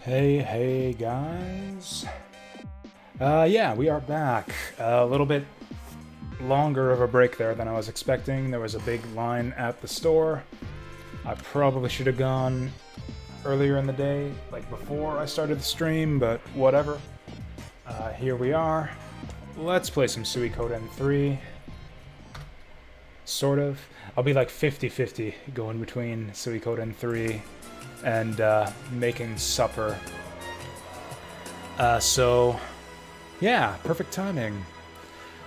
Hey guys. Yeah, we are back. A little bit longer of a break there than I was expecting. There was a big line at the store. I probably should have gone earlier in the day, like before I started the stream, but whatever. Here we are. Let's play some Suikoden 3. Sort of. I'll be like 50-50 going between Suikoden 3 and making supper. So, yeah, perfect timing.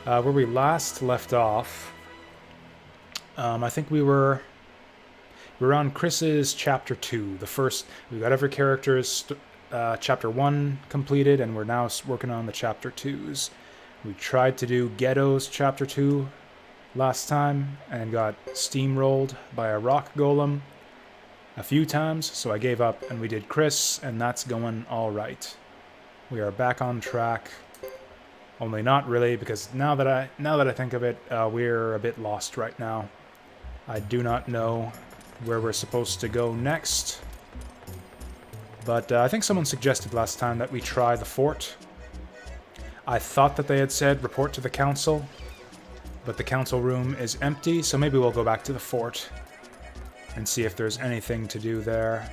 Where we last left off, I think we were on Chris's chapter 2. The first, we got every character's chapter 1 completed, and we're now working on the chapter 2s. We tried to do Ghetto's chapter 2 last time and got steamrolled by a rock golem a few times, so I gave up and we did Chris, and that's going all right. We are back on track. Only not really, because now that I think of it, we're a bit lost right now. I do not know where we're supposed to go next. But I think someone suggested last time that we try the fort. I thought that they had said report to the council, but the council room is empty, so maybe we'll go back to the fort and see if there's anything to do there.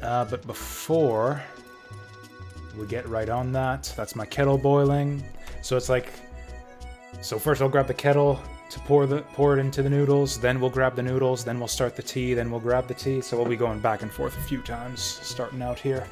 But before we get right on that, that's my kettle boiling. So it's like, so first I'll grab the kettle to pour it into the noodles, then we'll grab the noodles, then we'll start the tea, then we'll grab the tea. So we'll be going back and forth a few times, starting out here.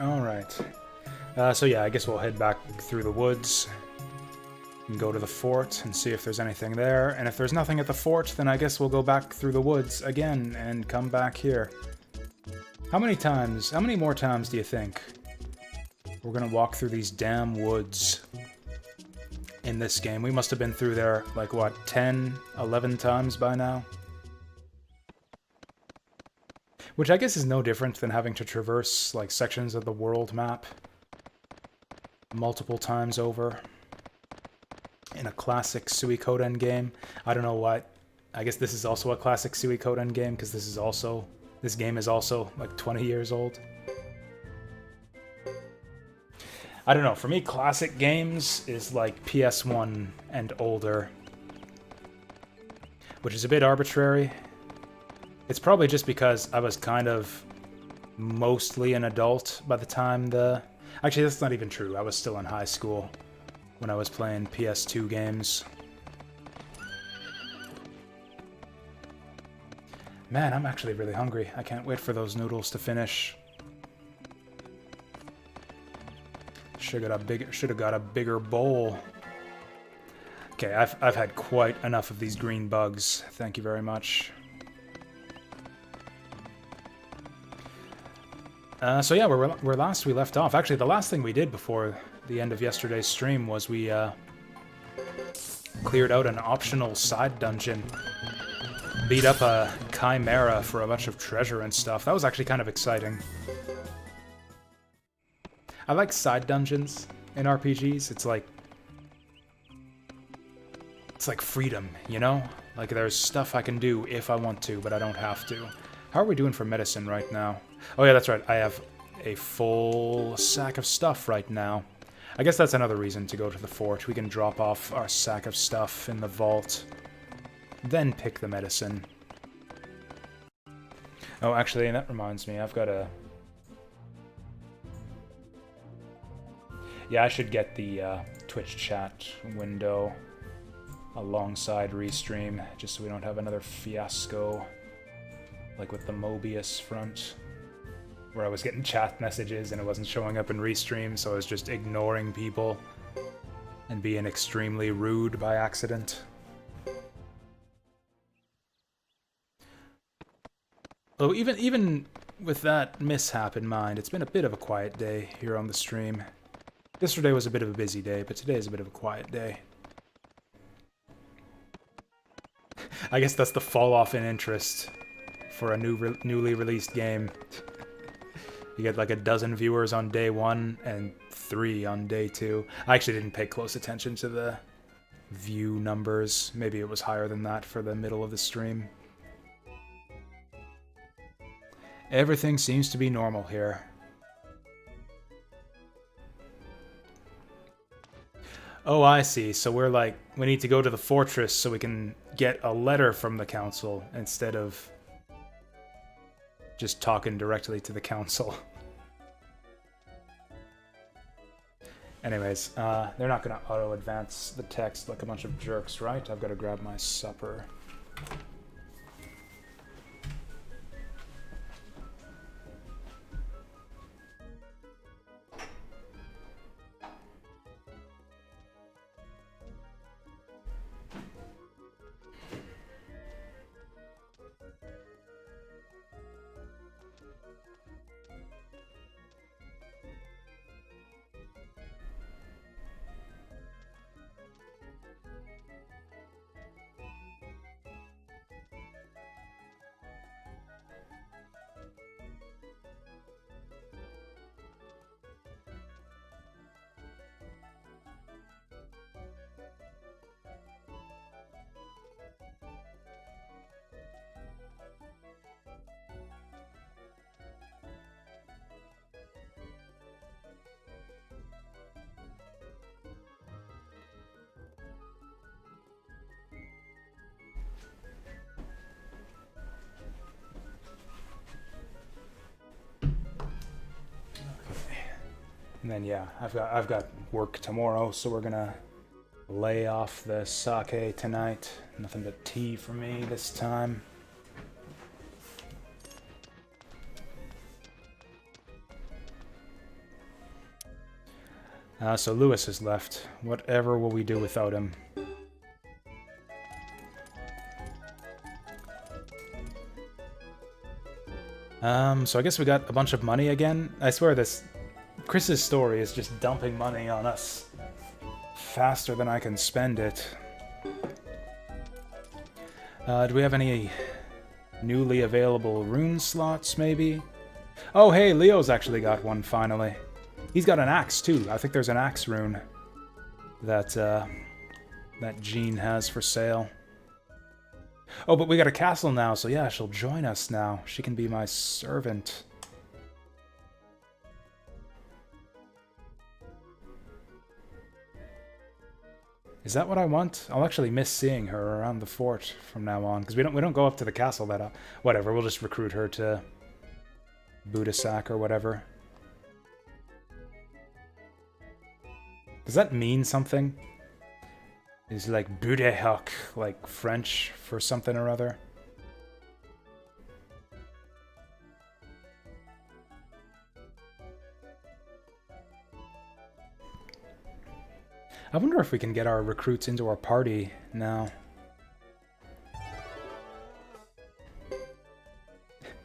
Alright. So yeah, I guess we'll head back through the woods and go to the fort and see if there's anything there. And if there's nothing at the fort, then I guess we'll go back through the woods again and come back here. How many more times do you think we're gonna walk through these damn woods in this game? We must have been through there, like, what, 10, 11 times by now? Which I guess is no different than having to traverse, like, sections of the world map multiple times over in a classic Suikoden game. I don't know what. I guess this is also a classic Suikoden game, because this game is also, like, 20 years old. I don't know, for me, classic games is, like, PS1 and older, which is a bit arbitrary. It's probably just because I was kind of mostly an adult by the time the... Actually, that's not even true. I was still in high school when I was playing PS2 games. Man, I'm actually really hungry. I can't wait for those noodles to finish. Should have got a bigger bowl. Okay, I've had quite enough of these green bugs. Thank you very much. So yeah, where last we left off. Actually, the last thing we did before the end of yesterday's stream was we cleared out an optional side dungeon. Beat up a chimera for a bunch of treasure and stuff. That was actually kind of exciting. I like side dungeons in RPGs. It's like freedom, you know? Like, there's stuff I can do if I want to, but I don't have to. How are we doing for medicine right now? Oh yeah, that's right. I have a full sack of stuff right now. I guess that's another reason to go to the fort. We can drop off our sack of stuff in the vault, then pick the medicine. Oh, actually, that reminds me, I've got a... Yeah, I should get the Twitch chat window alongside Restream, just so we don't have another fiasco like with the Mobius front, where I was getting chat messages and it wasn't showing up in Restream, so I was just ignoring people and being extremely rude by accident. Oh, even with that mishap in mind, it's been a bit of a quiet day here on the stream. Yesterday was a bit of a busy day, but today is a bit of a quiet day. I guess that's the fall off in interest for a newly released game. You get like a dozen viewers on day 1 and 3 on day 2. I actually didn't pay close attention to the view numbers. Maybe it was higher than that for the middle of the stream. Everything seems to be normal here. Oh, I see. So we're like, we need to go to the fortress so we can get a letter from the council instead of just talking directly to the council. Anyways, they're not going to auto-advance the text like a bunch of jerks, right? I've got to grab my supper. And then yeah, I've got work tomorrow, so we're gonna lay off the sake tonight. Nothing but tea for me this time. So Lewis has left. Whatever will we do without him? So I guess we got a bunch of money again. I swear this Chris's story is just dumping money on us faster than I can spend it. Do we have any newly available rune slots, maybe? Oh, hey, Leo's actually got one, finally. He's got an axe, too. I think there's an axe rune that, that Jean has for sale. Oh, but we got a castle now, so yeah, she'll join us now. She can be my servant. Is that what I want? I'll actually miss seeing her around the fort from now on, because we don't go up to the castle that whatever, we'll just recruit her to Budasak or whatever. Does that mean something? Is like Budehak like French for something or other? I wonder if we can get our recruits into our party now.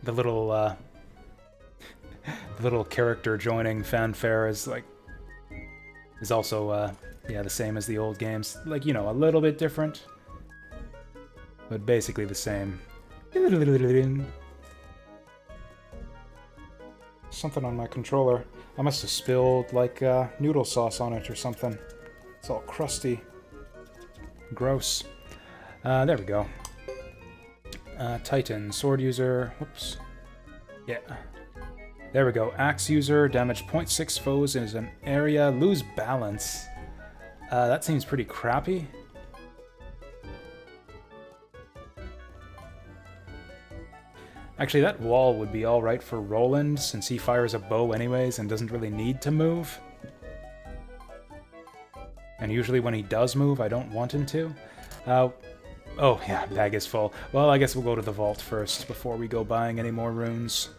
The little character joining fanfare is like is also yeah, the same as the old games. Like, you know, a little bit different, but basically the same. Something on my controller. I must have spilled like noodle sauce on it or something. It's all crusty. Gross. There we go. Titan, sword user. Whoops. Yeah. There we go. Axe user, damage 0.6 foes in an area, lose balance. That seems pretty crappy. Actually, that wall would be alright for Roland, since he fires a bow anyways and doesn't really need to move. And usually when he does move, I don't want him to. Oh yeah, bag is full. Well, I guess we'll go to the vault first before we go buying any more runes.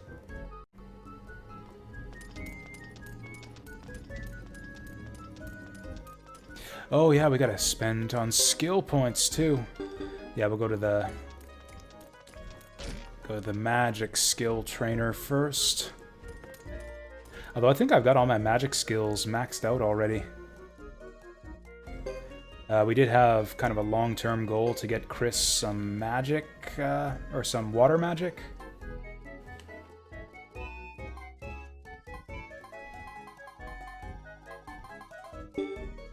Oh yeah, we gotta spend on skill points too. Yeah, we'll go to the magic skill trainer first. Although I think I've got all my magic skills maxed out already. We did have kind of a long-term goal to get Chris some magic, or some water magic.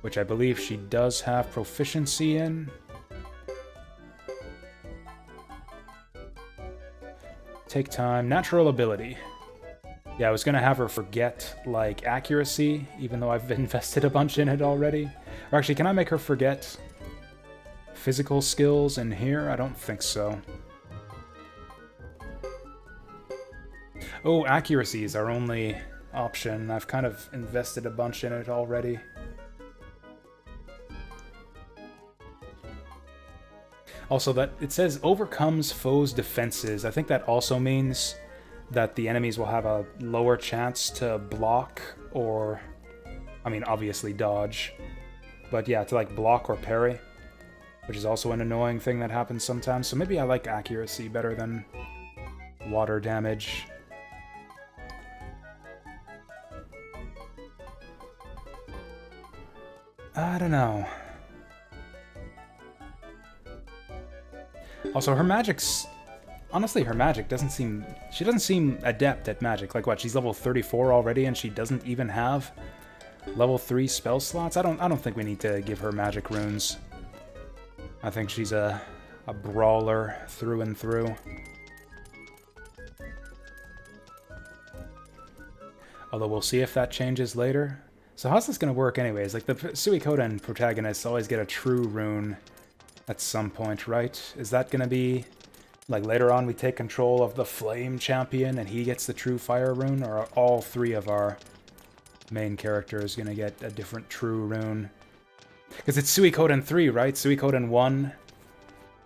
Which I believe she does have proficiency in. Take time. Natural ability. Yeah, I was gonna have her forget, like, accuracy, even though I've invested a bunch in it already. Or actually, can I make her forget physical skills in here? I don't think so. Oh, accuracy is our only option. I've kind of invested a bunch in it already. Also, that it says overcomes foes' defenses. I think that also means that the enemies will have a lower chance to block or, I mean, obviously dodge. But yeah, to like block or parry, which is also an annoying thing that happens sometimes. So maybe I like accuracy better than water damage. I don't know. Also, her magic's... Honestly, her magic doesn't seem... She doesn't seem adept at magic. Like, what, she's level 34 already and she doesn't even have level 3 spell slots? I don't think we need to give her magic runes. I think she's a brawler through and through. Although we'll see if that changes later. So how's this going to work anyways? Like, the Suikoden protagonists always get a true rune at some point, right? Is that going to be... Like, later on we take control of the Flame Champion and he gets the true fire rune? Or are all three of our main characters going to get a different true rune? Because it's Suikoden 3, right? Suikoden 1,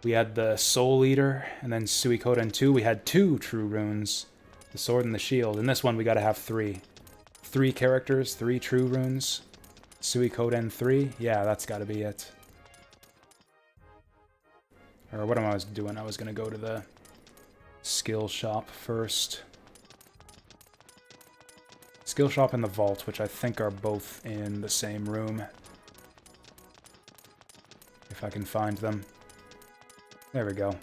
we had the Soul Eater. And then Suikoden 2, we had 2 true runes. The Sword and the Shield. In this one, we got to have 3. 3 characters, 3 true runes. Suikoden 3? Yeah, that's got to be it. Or what am I doing? I was going to go to the skill shop first. Skill shop and the vault, which I think are both in the same room. If I can find them. There we go.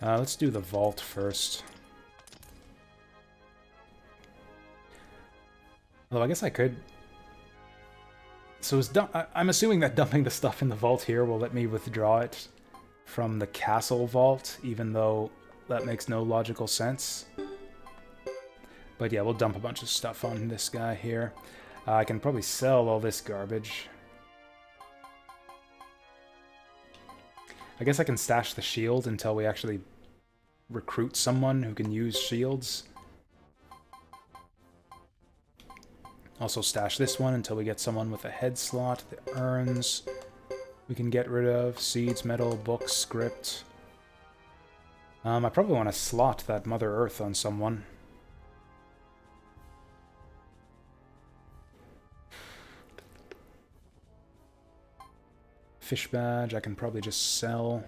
Let's do the vault first. Although I guess I could... So I'm assuming that dumping the stuff in the vault here will let me withdraw it from the castle vault, even though that makes no logical sense. But yeah, we'll dump a bunch of stuff on this guy here. I can probably sell all this garbage. I guess I can stash the shield until we actually recruit someone who can use shields. Also stash this one until we get someone with a head slot. The urns we can get rid of. Seeds, metal, books, script. I probably want to slot that Mother Earth on someone. Fish badge, I can probably just sell.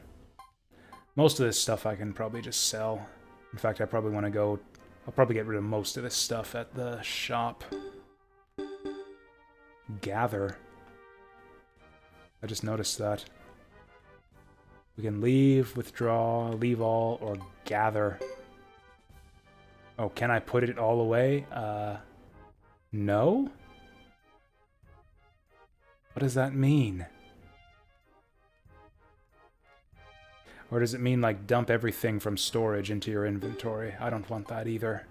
Most of this stuff I can probably just sell. In fact, I probably want to go... I'll probably get rid of most of this stuff at the shop. Gather. I just noticed that. We can leave, withdraw, leave all, or gather. Oh, can I put it all away? No? What does that mean? Or does it mean, like, dump everything from storage into your inventory? I don't want that either.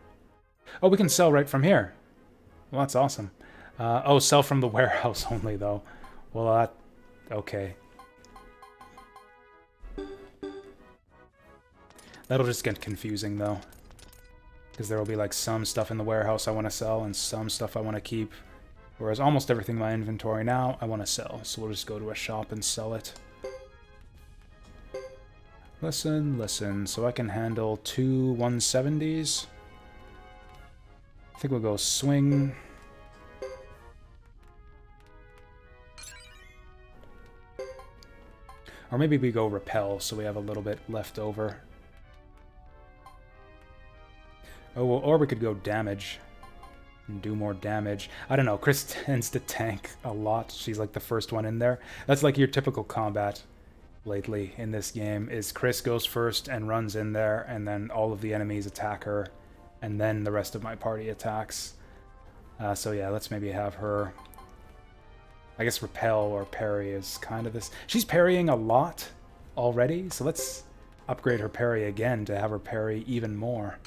Oh, we can sell right from here. Well, that's awesome. Oh, sell from the warehouse only, though. Well, that... Okay. That'll just get confusing, though. Because there will be, like, some stuff in the warehouse I want to sell and some stuff I want to keep. Whereas almost everything in my inventory now, I want to sell. So we'll just go to a shop and sell it. Listen, listen. So I can handle 2 170s. I think we'll go swing... Or maybe we go repel, so we have a little bit left over. Oh, well, or we could go damage. And do more damage. I don't know, Chris tends to tank a lot. She's like the first one in there. That's like your typical combat lately in this game, is Chris goes first and runs in there, and then all of the enemies attack her, and then the rest of my party attacks. So yeah, let's maybe have her... I guess repel or parry is kind of this. She's parrying a lot already, so let's upgrade her parry again to have her parry even more.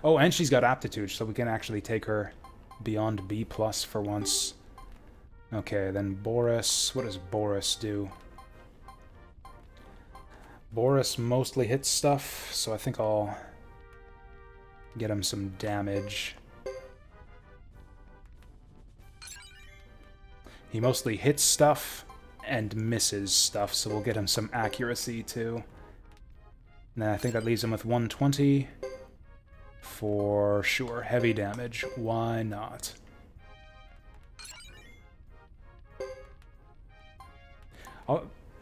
Oh, and she's got aptitude, so we can actually take her beyond B+ for once. Okay, then Boris. What does Boris do? Boris mostly hits stuff, so I think I'll get him some damage. He mostly hits stuff and misses stuff, so we'll get him some accuracy too. And then I think that leaves him with 120 for sure. Heavy damage. Why not?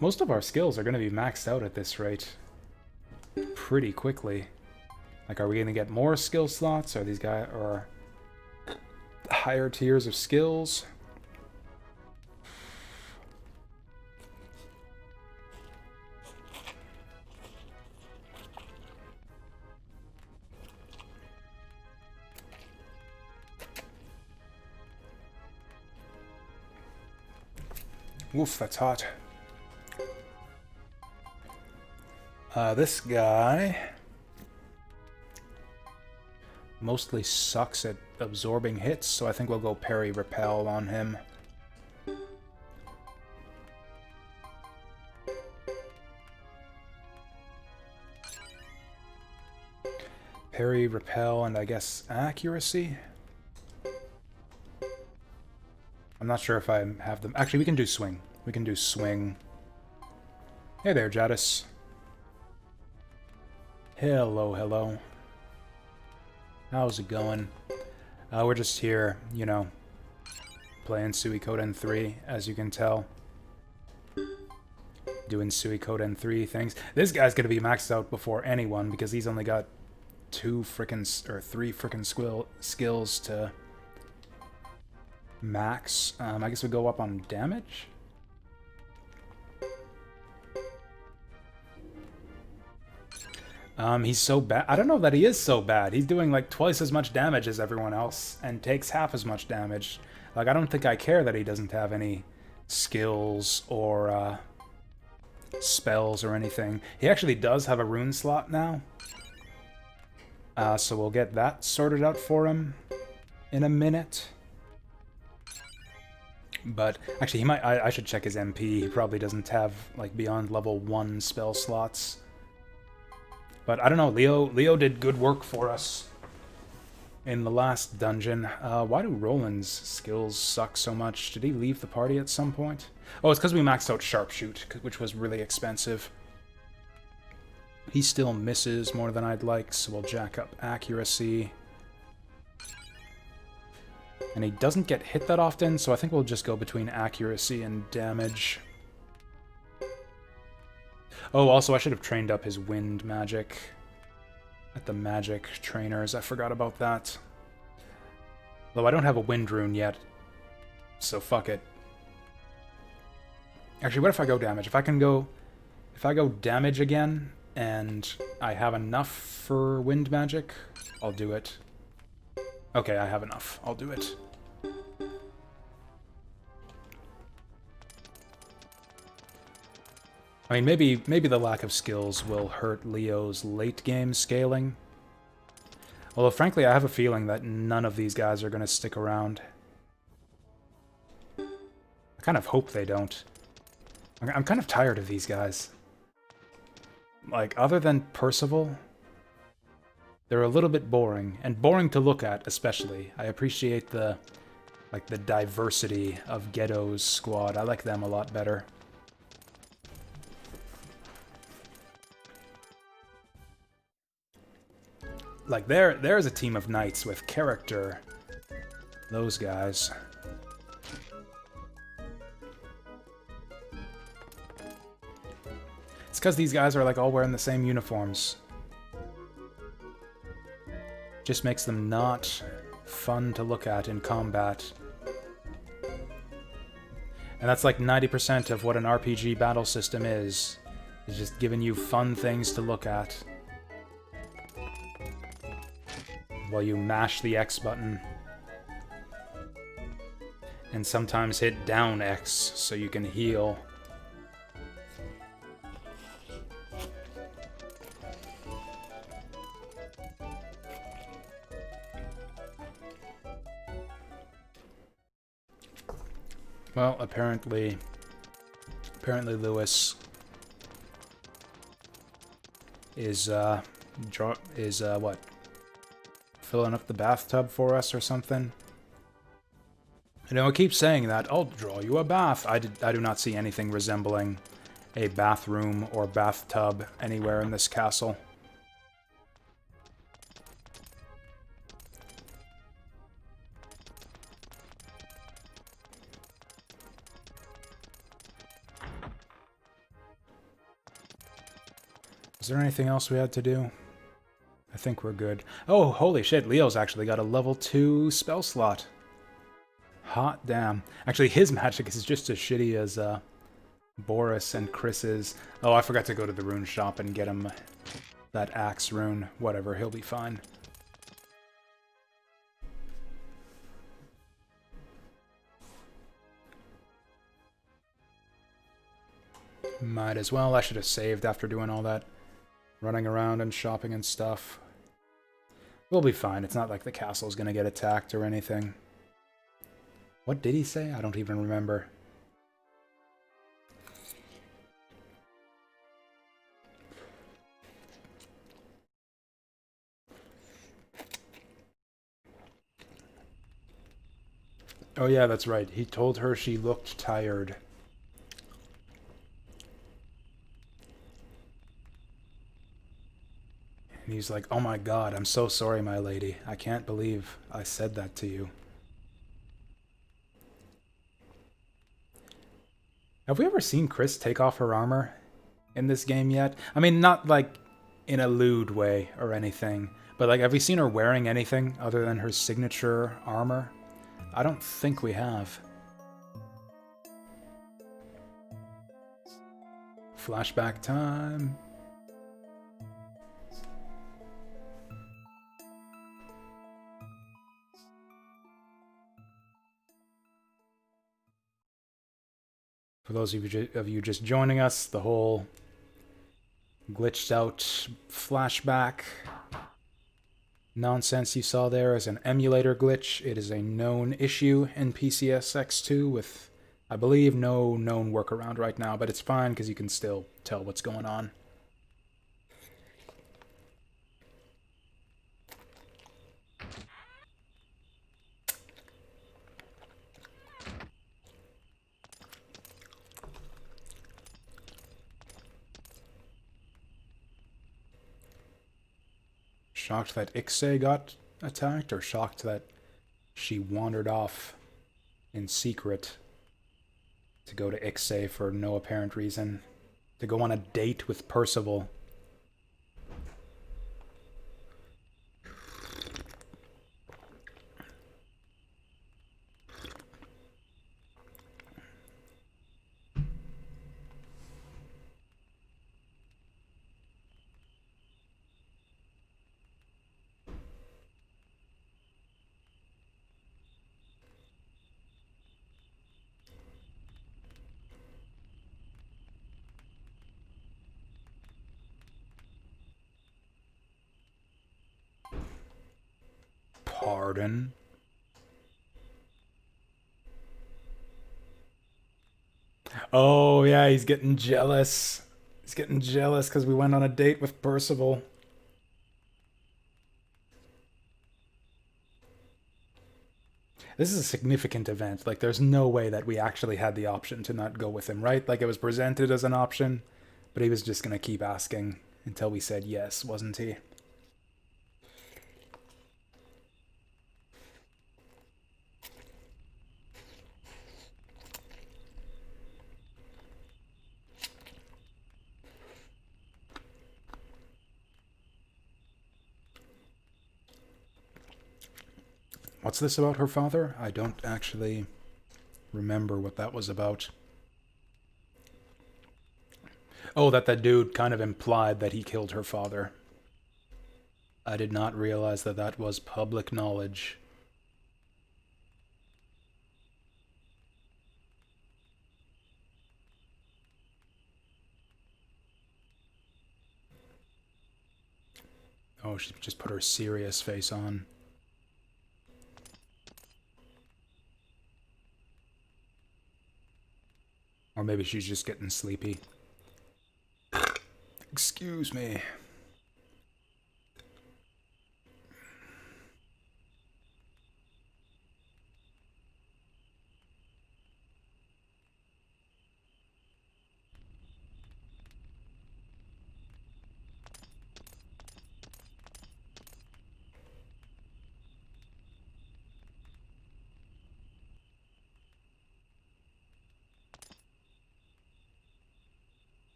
Most of our skills are going to be maxed out at this rate pretty quickly. Like, are we going to get more skill slots? Are these guys or higher tiers of skills? Oof, that's hot. This guy mostly sucks at absorbing hits, so I think we'll go parry repel on him. Parry, repel, and I guess accuracy? I'm not sure if I have them. Actually, we can do swing. We can do swing. Hey there, Jadis. Hello, hello. How's it going? We're just here, you know, playing Suikoden 3, as you can tell. Doing Suikoden 3 things. This guy's gonna be maxed out before anyone because he's only got three frickin' skills to max. I guess we go up on damage? He's so bad. I don't know that he is so bad. He's doing like twice as much damage as everyone else and takes half as much damage. Like, I don't think I care that he doesn't have any skills or spells or anything. He actually does have a rune slot now. So we'll get that sorted out for him in a minute. But actually, he might. I should check his MP. He probably doesn't have like beyond level 1 spell slots. But I don't know. Leo did good work for us in the last dungeon. Why do Roland's skills suck so much? Did he leave the party at some point? Oh, it's because we maxed out Sharpshoot, which was really expensive. He still misses more than I'd like, so we'll jack up accuracy. And he doesn't get hit that often, so I think we'll just go between accuracy and damage. Oh, also, I should have trained up his wind magic at the magic trainers. I forgot about that. Though I don't have a wind rune yet, so fuck it. Actually, what if I go damage? If I go damage again, and I have enough for wind magic, I'll do it. Okay, I have enough. I'll do it. I mean, maybe the lack of skills will hurt Leo's late game scaling. Although, frankly, I have a feeling that none of these guys are going to stick around. I kind of hope they don't. I'm kind of tired of these guys. Like, other than Percival, they're a little bit boring, and boring to look at, especially. I appreciate the diversity of Ghetto's squad. I like them a lot better. Like, there's a team of knights with character. Those guys. It's because these guys are, like, all wearing the same uniforms. Just makes them not fun to look at in combat. And that's like 90% of what an RPG battle system is just giving you fun things to look at. While you mash the X button. And sometimes hit down X so you can heal. Well, apparently Lewis is what? Filling up the bathtub for us or something? You know, it keeps saying that, I'll draw you a bath. I do not see anything resembling a bathroom or bathtub anywhere in this castle. Is there anything else we had to do? I think we're good. Oh, holy shit, Leo's actually got a level 2 spell slot. Hot damn. Actually, his magic is just as shitty as Boris and Chris's. Oh, I forgot to go to the rune shop and get him that axe rune. Whatever, he'll be fine. Might as well. I should have saved after doing all that running around and shopping and stuff. We'll be fine. It's not like the castle's gonna get attacked or anything. What did he say? I don't even remember. Oh yeah, that's right. He told her she looked tired. And he's like, oh my god, I'm so sorry, my lady. I can't believe I said that to you. Have we ever seen Chris take off her armor in this game yet? I mean, not like in a lewd way or anything, but like, have we seen her wearing anything other than her signature armor? I don't think we have. Flashback time. For those of you just joining us, the whole glitched out flashback nonsense you saw there is an emulator glitch. It is a known issue in PCSX2 with, I believe, no known workaround right now, but it's fine because you can still tell what's going on. Shocked that Ixay got attacked, or shocked that she wandered off in secret to go to Ixay for no apparent reason, to go on a date with Percival. Pardon? Oh, yeah, he's getting jealous. He's getting jealous because we went on a date with Percival. This is a significant event. Like, there's no way that we actually had the option to not go with him, right? Like, it was presented as an option, but he was just going to keep asking until we said yes, wasn't he? What's this about her father? I don't actually remember what that was about. Oh, that dude kind of implied that he killed her father. I did not realize that that was public knowledge. Oh, she just put her serious face on. Or maybe she's just getting sleepy. Excuse me.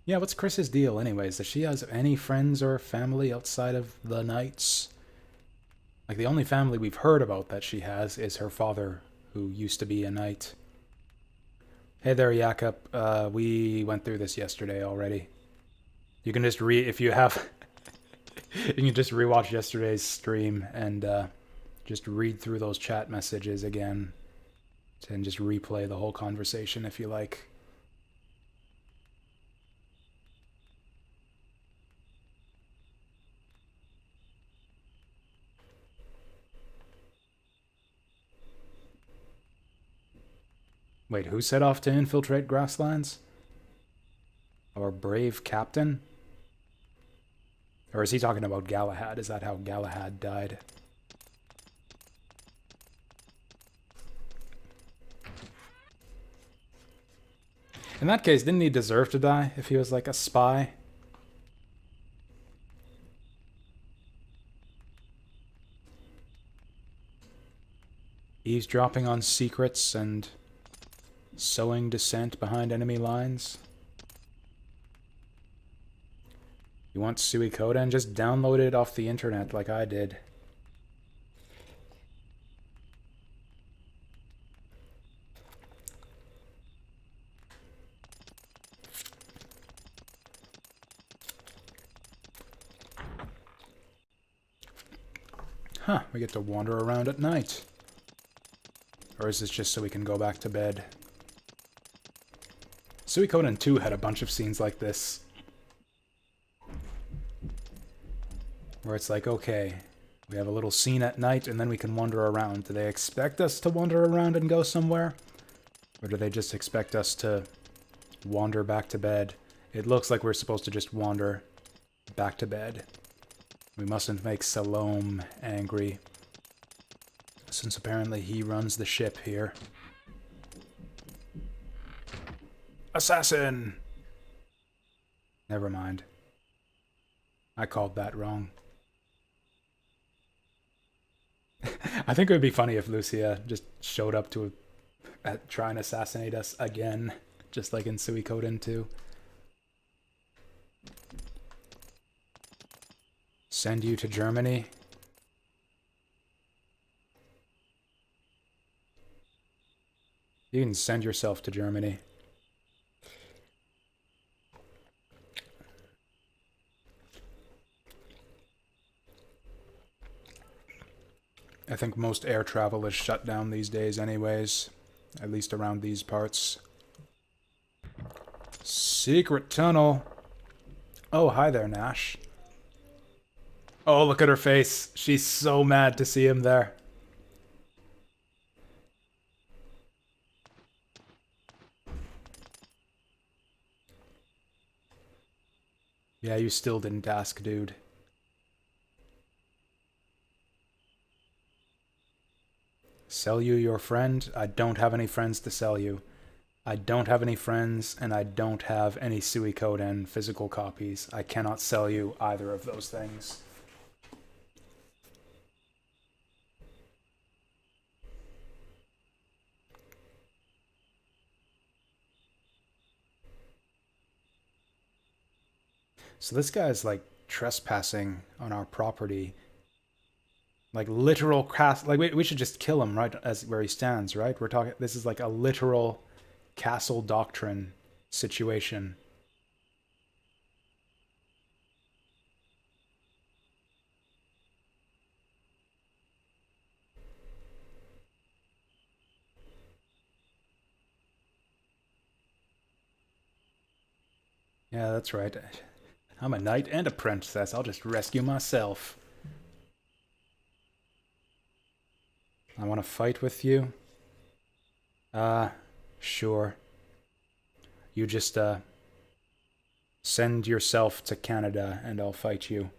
Yeah, what's Chris's deal anyways? Does she have any friends or family outside of the Knights? Like, the only family we've heard about that she has is her father, who used to be a knight. Hey there, Jakob. We went through this yesterday already. You can just if you have... you can just rewatch yesterday's stream and just read through those chat messages again. And just replay the whole conversation if you like. Wait, who set off to infiltrate grasslands? Our brave captain? Or is he talking about Galahad? Is that how Galahad died? In that case, didn't he deserve to die if he was like a spy? Eavesdropping on secrets and sowing dissent behind enemy lines? You want Suikoden? Just download it off the internet like I did. Huh, we get to wander around at night. Or is this just so we can go back to bed? Suikoden 2 had a bunch of scenes like this. Where it's like, okay, we have a little scene at night and then we can wander around. Do they expect us to wander around and go somewhere? Or do they just expect us to wander back to bed? It looks like we're supposed to just wander back to bed. We mustn't make Salome angry, since apparently he runs the ship here. Assassin! Never mind. I called that wrong. I think it would be funny if Lucia just showed up to try and assassinate us again, just like in Suikoden 2. Send you to Germany? You can send yourself to Germany. I think most air travel is shut down these days anyways, at least around these parts. Secret tunnel. Oh, hi there, Nash. Oh, look at her face. She's so mad to see him there. Yeah, you still didn't ask, dude. Sell you your friend? I don't have any friends to sell you. I don't have any friends, and I don't have any Suikoden physical copies. I cannot sell you either of those things. So this guy's like trespassing on our property. Like literal cast. Like we should just kill him right as where he stands, right? We're talking. This is like a literal castle doctrine situation. Yeah, that's right. I'm a knight and a princess. I'll just rescue myself. I want to fight with you. Uh, sure. You just, send yourself to Canada and I'll fight you.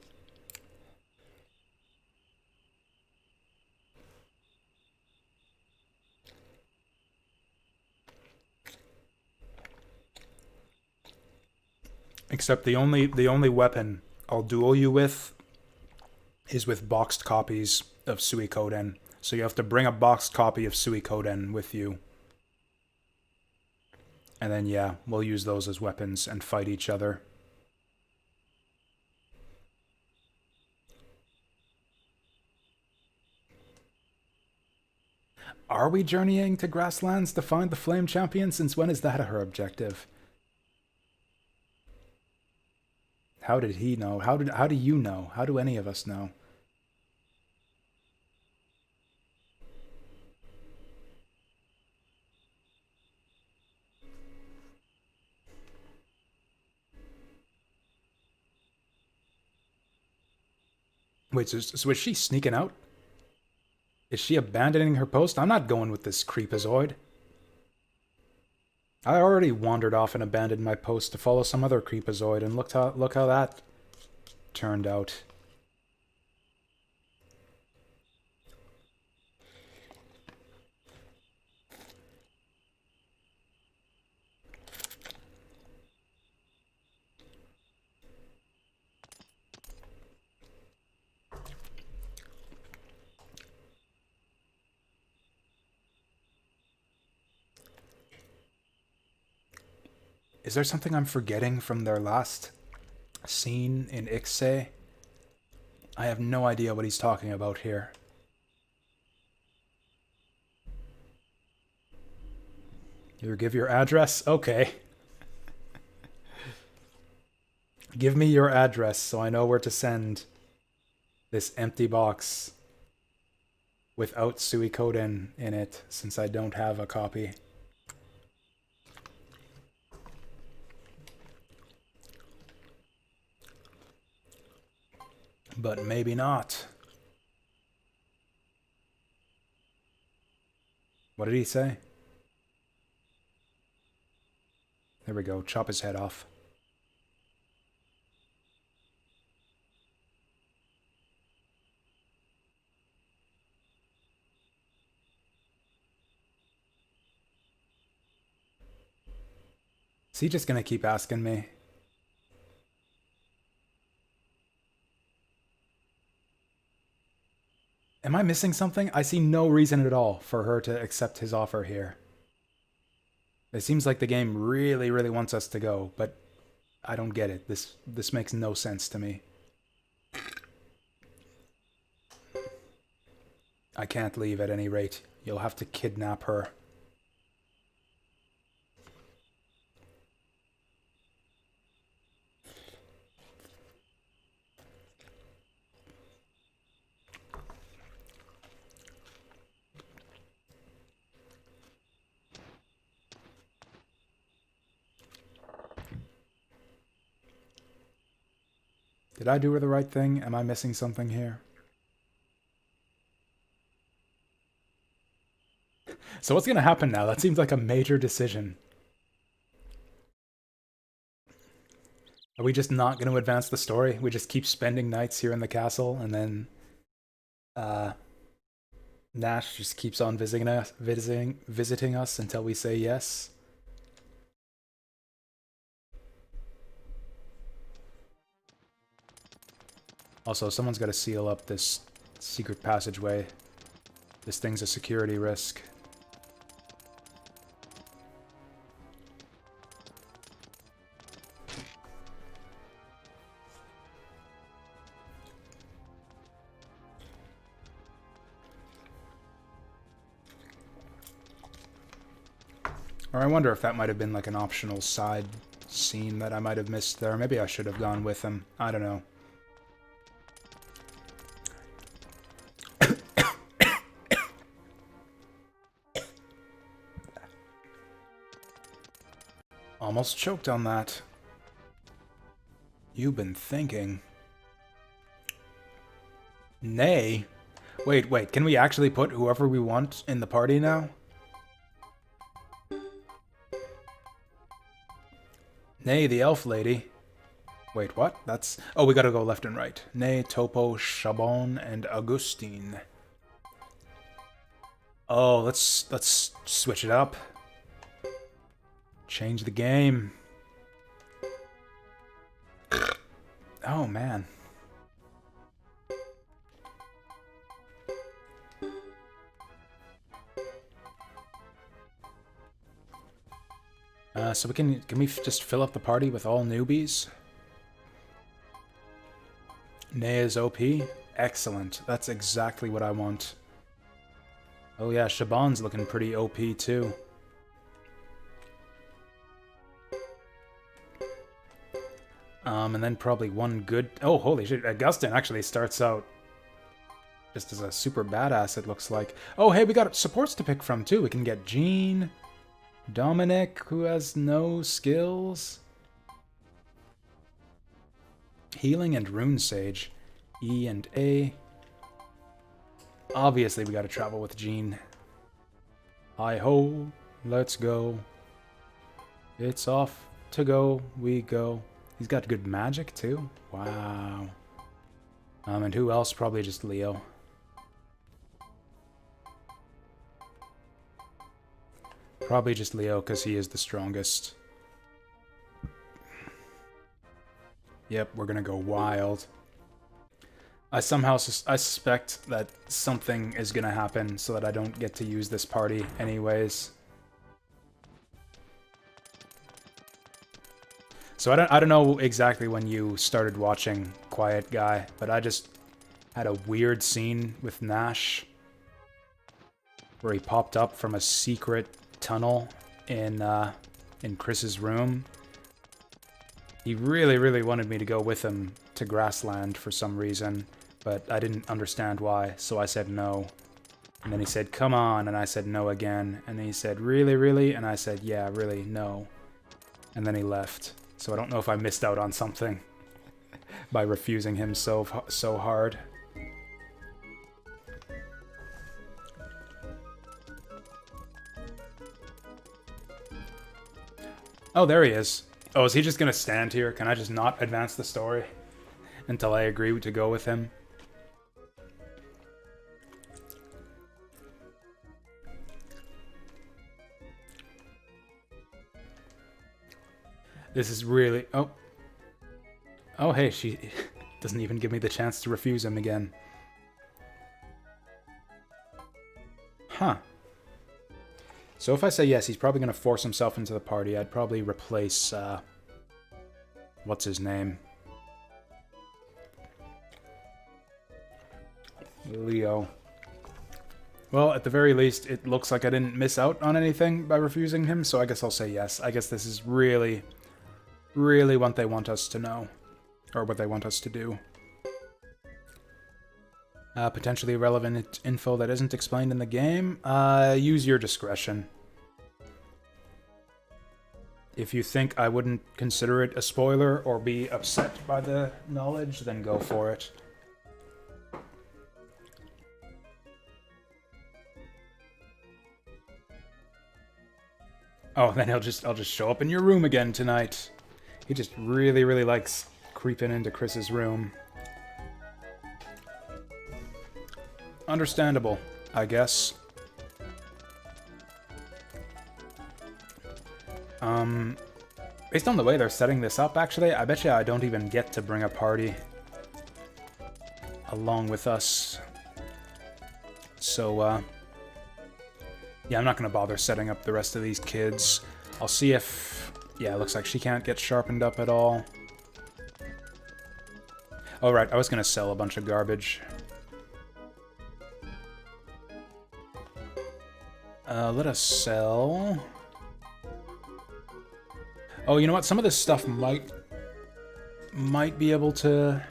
Except the only weapon I'll duel you with is with boxed copies of Suikoden. So you have to bring a boxed copy of Suikoden with you. And then yeah, we'll use those as weapons and fight each other. Are we journeying to grasslands to find the Flame Champion? Since when is that her objective? How did he know? How do you know? How do any of us know? Wait, so is she sneaking out? Is she abandoning her post? I'm not going with this creepazoid. I already wandered off and abandoned my post to follow some other creepazoid, and look how that turned out. Is there something I'm forgetting from their last scene in Ixay? I have no idea what he's talking about here. You give your address? Okay. Give me your address so I know where to send this empty box without Suikoden in it, since I don't have a copy. But maybe not. What did he say? There we go. Chop his head off. Is he just gonna keep asking me? Am I missing something? I see no reason at all for her to accept his offer here. It seems like the game really, really wants us to go, but I don't get it. This makes no sense to me. I can't leave at any rate. You'll have to kidnap her. Did I do the right thing? Am I missing something here? So what's going to happen now? That seems like a major decision. Are we just not going to advance the story? We just keep spending nights here in the castle, and then Nash just keeps on visiting us until we say yes? Also, someone's got to seal up this secret passageway. This thing's a security risk. Or I wonder if that might have been like an optional side scene that I might have missed there. Maybe I should have gone with him. I don't know. Almost choked on that. You've been thinking. Nay. Wait, can we actually put whoever we want in the party now? Nay, the elf lady. Wait, what? That's... Oh, we gotta go left and right. Nay, Topo, Chabon, and Augustine. Oh, let's switch it up. Change the game. Oh, man. So can we just fill up the party with all newbies? Nay is OP? Excellent. That's exactly what I want. Oh yeah, Shaban's looking pretty OP too. And then probably one good... Oh, holy shit. Augustine actually starts out just as a super badass, it looks like. Oh, hey, we got supports to pick from too. We can get Jean, Dominic, who has no skills. Healing and Rune Sage. E and A. Obviously, we gotta travel with Jean. Hi-ho, let's go. It's off to go, we go. He's got good magic, too. Wow. And who else? Probably just Leo. Probably just Leo, because he is the strongest. Yep, we're gonna go wild. I suspect that something is gonna happen so that I don't get to use this party anyways. So I don't know exactly when you started watching Quiet Guy, but I just had a weird scene with Nash where he popped up from a secret tunnel in Chris's room. He really, really wanted me to go with him to Grassland for some reason, but I didn't understand why, so I said no. And then he said, come on, and I said no again. And then he said, really, really? And I said, yeah, really, no. And then he left. So I don't know if I missed out on something by refusing him so hard. Oh, there he is. Oh, is he just gonna stand here? Can I just not advance the story until I agree to go with him? This is really... Oh. Oh, hey, she doesn't even give me the chance to refuse him again. Huh. So if I say yes, he's probably going to force himself into the party. I'd probably replace, what's his name? Leo. Well, at the very least, it looks like I didn't miss out on anything by refusing him, so I guess I'll say yes. I guess this is really, really what they want us to know. Or what they want us to do. Potentially relevant info that isn't explained in the game. Use your discretion. If you think I wouldn't consider it a spoiler or be upset by the knowledge, then go for it. Oh, then I'll just show up in your room again tonight. He just really, really likes creeping into Chris's room. Understandable, I guess. Based on the way they're setting this up, actually, I bet you I don't even get to bring a party along with us. So, yeah, I'm not going to bother setting up the rest of these kids. I'll see if... Yeah, it looks like she can't get sharpened up at all. Oh, right, I was going to sell a bunch of garbage. Let us sell... Oh, you know what? Some of this stuff might be able to...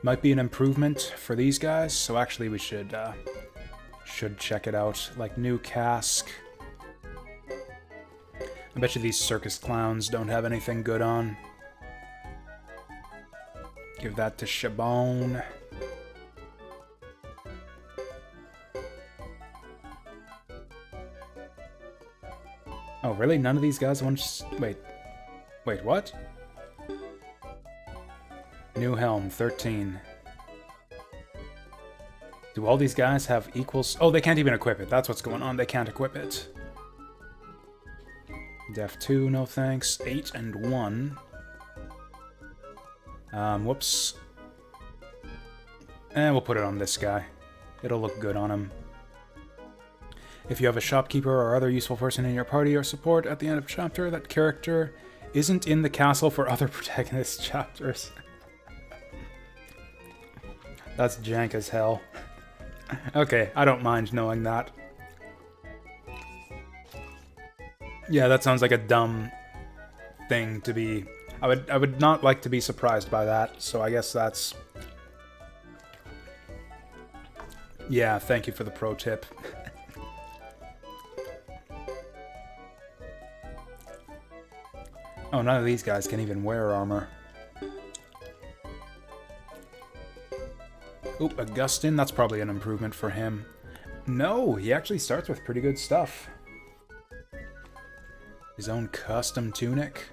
Might be an improvement for these guys, so actually we should check it out. Like, new cask. I bet you these circus clowns don't have anything good on. Give that to Chabon. Oh, really? None of these guys want... Wait. Wait, what? New helm, 13. Do all these guys have equals? Oh, they can't even equip it. That's what's going on. They can't equip it. Def 2, no thanks. 8 and 1. Whoops. And we'll put it on this guy. It'll look good on him. If you have a shopkeeper or other useful person in your party or support at the end of chapter, that character isn't in the castle for other protagonist chapters. That's jank as hell. Okay, I don't mind knowing that. Yeah, that sounds like a dumb thing to be... I would not like to be surprised by that, so I guess that's... Yeah, thank you for the pro tip. Oh, none of these guys can even wear armor. Oop, Augustin, that's probably an improvement for him. No, he actually starts with pretty good stuff. His own custom tunic.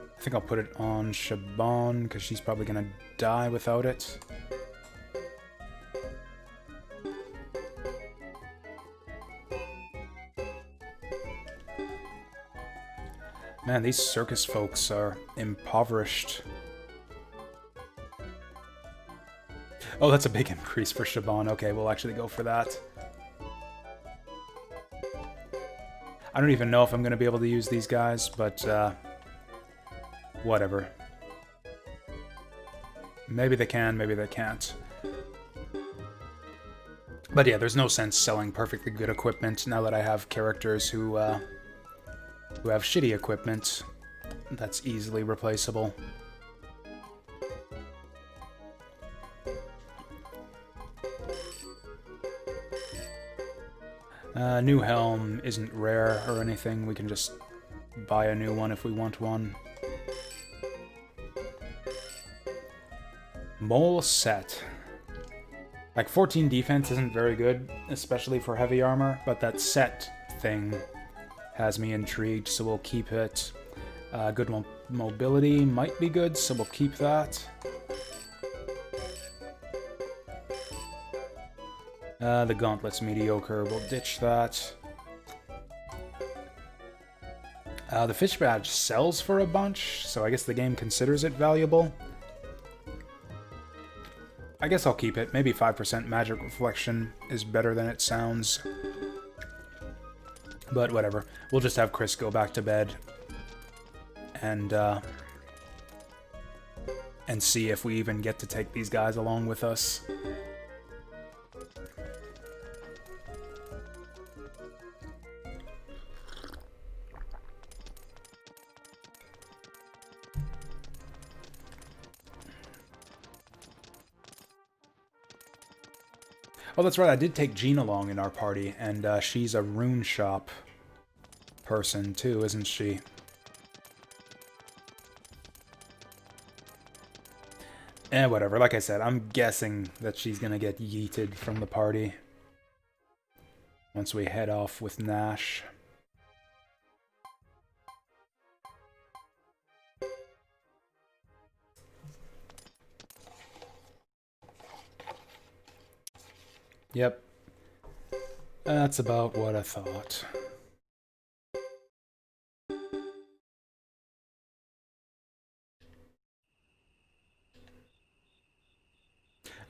I think I'll put it on Shaban, because she's probably gonna die without it. Man, these circus folks are impoverished. Oh, that's a big increase for Shaban. Okay, we'll actually go for that. I don't even know if I'm going to be able to use these guys, but whatever. Maybe they can, maybe they can't. But yeah, there's no sense selling perfectly good equipment now that I have characters who have shitty equipment that's easily replaceable. New helm isn't rare or anything. We can just buy a new one if we want one. Mole set. Like, 14 defense isn't very good, especially for heavy armor, but that set thing has me intrigued, so we'll keep it. Good mobility might be good, so we'll keep that. The gauntlet's mediocre, we'll ditch that. The fish badge sells for a bunch, so I guess the game considers it valuable. I guess I'll keep it. Maybe 5% magic reflection is better than it sounds. But whatever. We'll just have Chris go back to bed. And see if we even get to take these guys along with us. Oh, that's right, I did take Jean along in our party, and she's a rune shop person too, isn't she? Whatever, like I said, I'm guessing that she's gonna get yeeted from the party once we head off with Nash. Yep. That's about what I thought.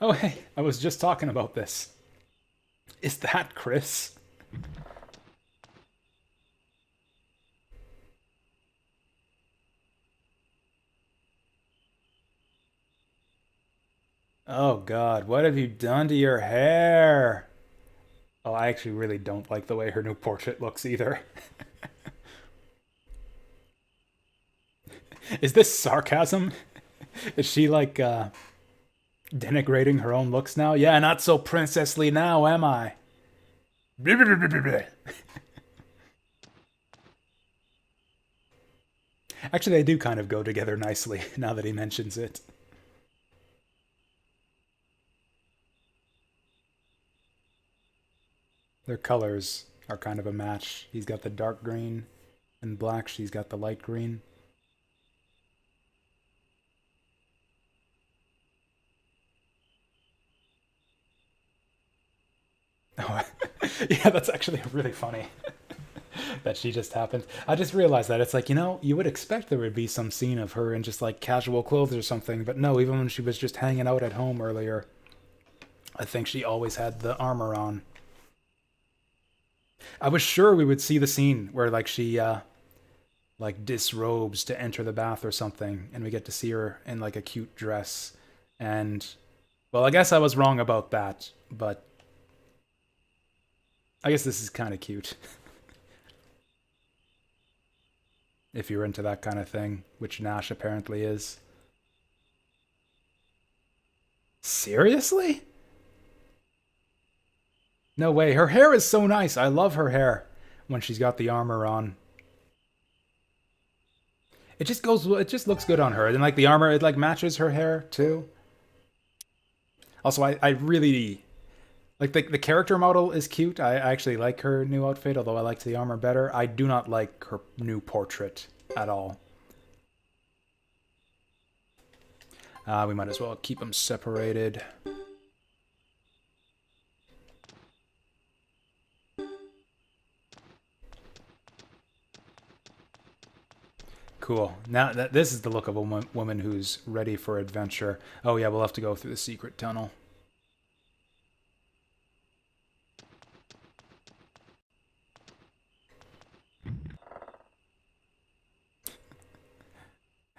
Oh, hey, I was just talking about this. Is that Chris? Oh god, what have you done to your hair? Oh, I actually really don't like the way her new portrait looks either. Is this sarcasm? Is she like, denigrating her own looks now? Yeah, not so princessly now, am I? Actually, they do kind of go together nicely, now that he mentions it. Their colors are kind of a match. He's got the dark green and black. She's got the light green. Oh, yeah, that's actually really funny that she just happened. I just realized that. It's like, you would expect there would be some scene of her in just like casual clothes or something, but no, even when she was just hanging out at home earlier, I think she always had the armor on. I was sure we would see the scene where like she like disrobes to enter the bath or something, and we get to see her in like a cute dress. And well, I guess I was wrong about that, but I guess this is kind of cute. If you're into that kind of thing, which Nash apparently is. Seriously? No way. Her hair is so nice. I love her hair when she's got the armor on. It just looks good on her. And like the armor, it like matches her hair too. Also, I really like the character model is cute. I actually like her new outfit, although I liked the armor better. I do not like her new portrait at all. We might as well keep them separated. Cool. Now this is the look of a woman who's ready for adventure. Oh yeah, we'll have to go through the secret tunnel.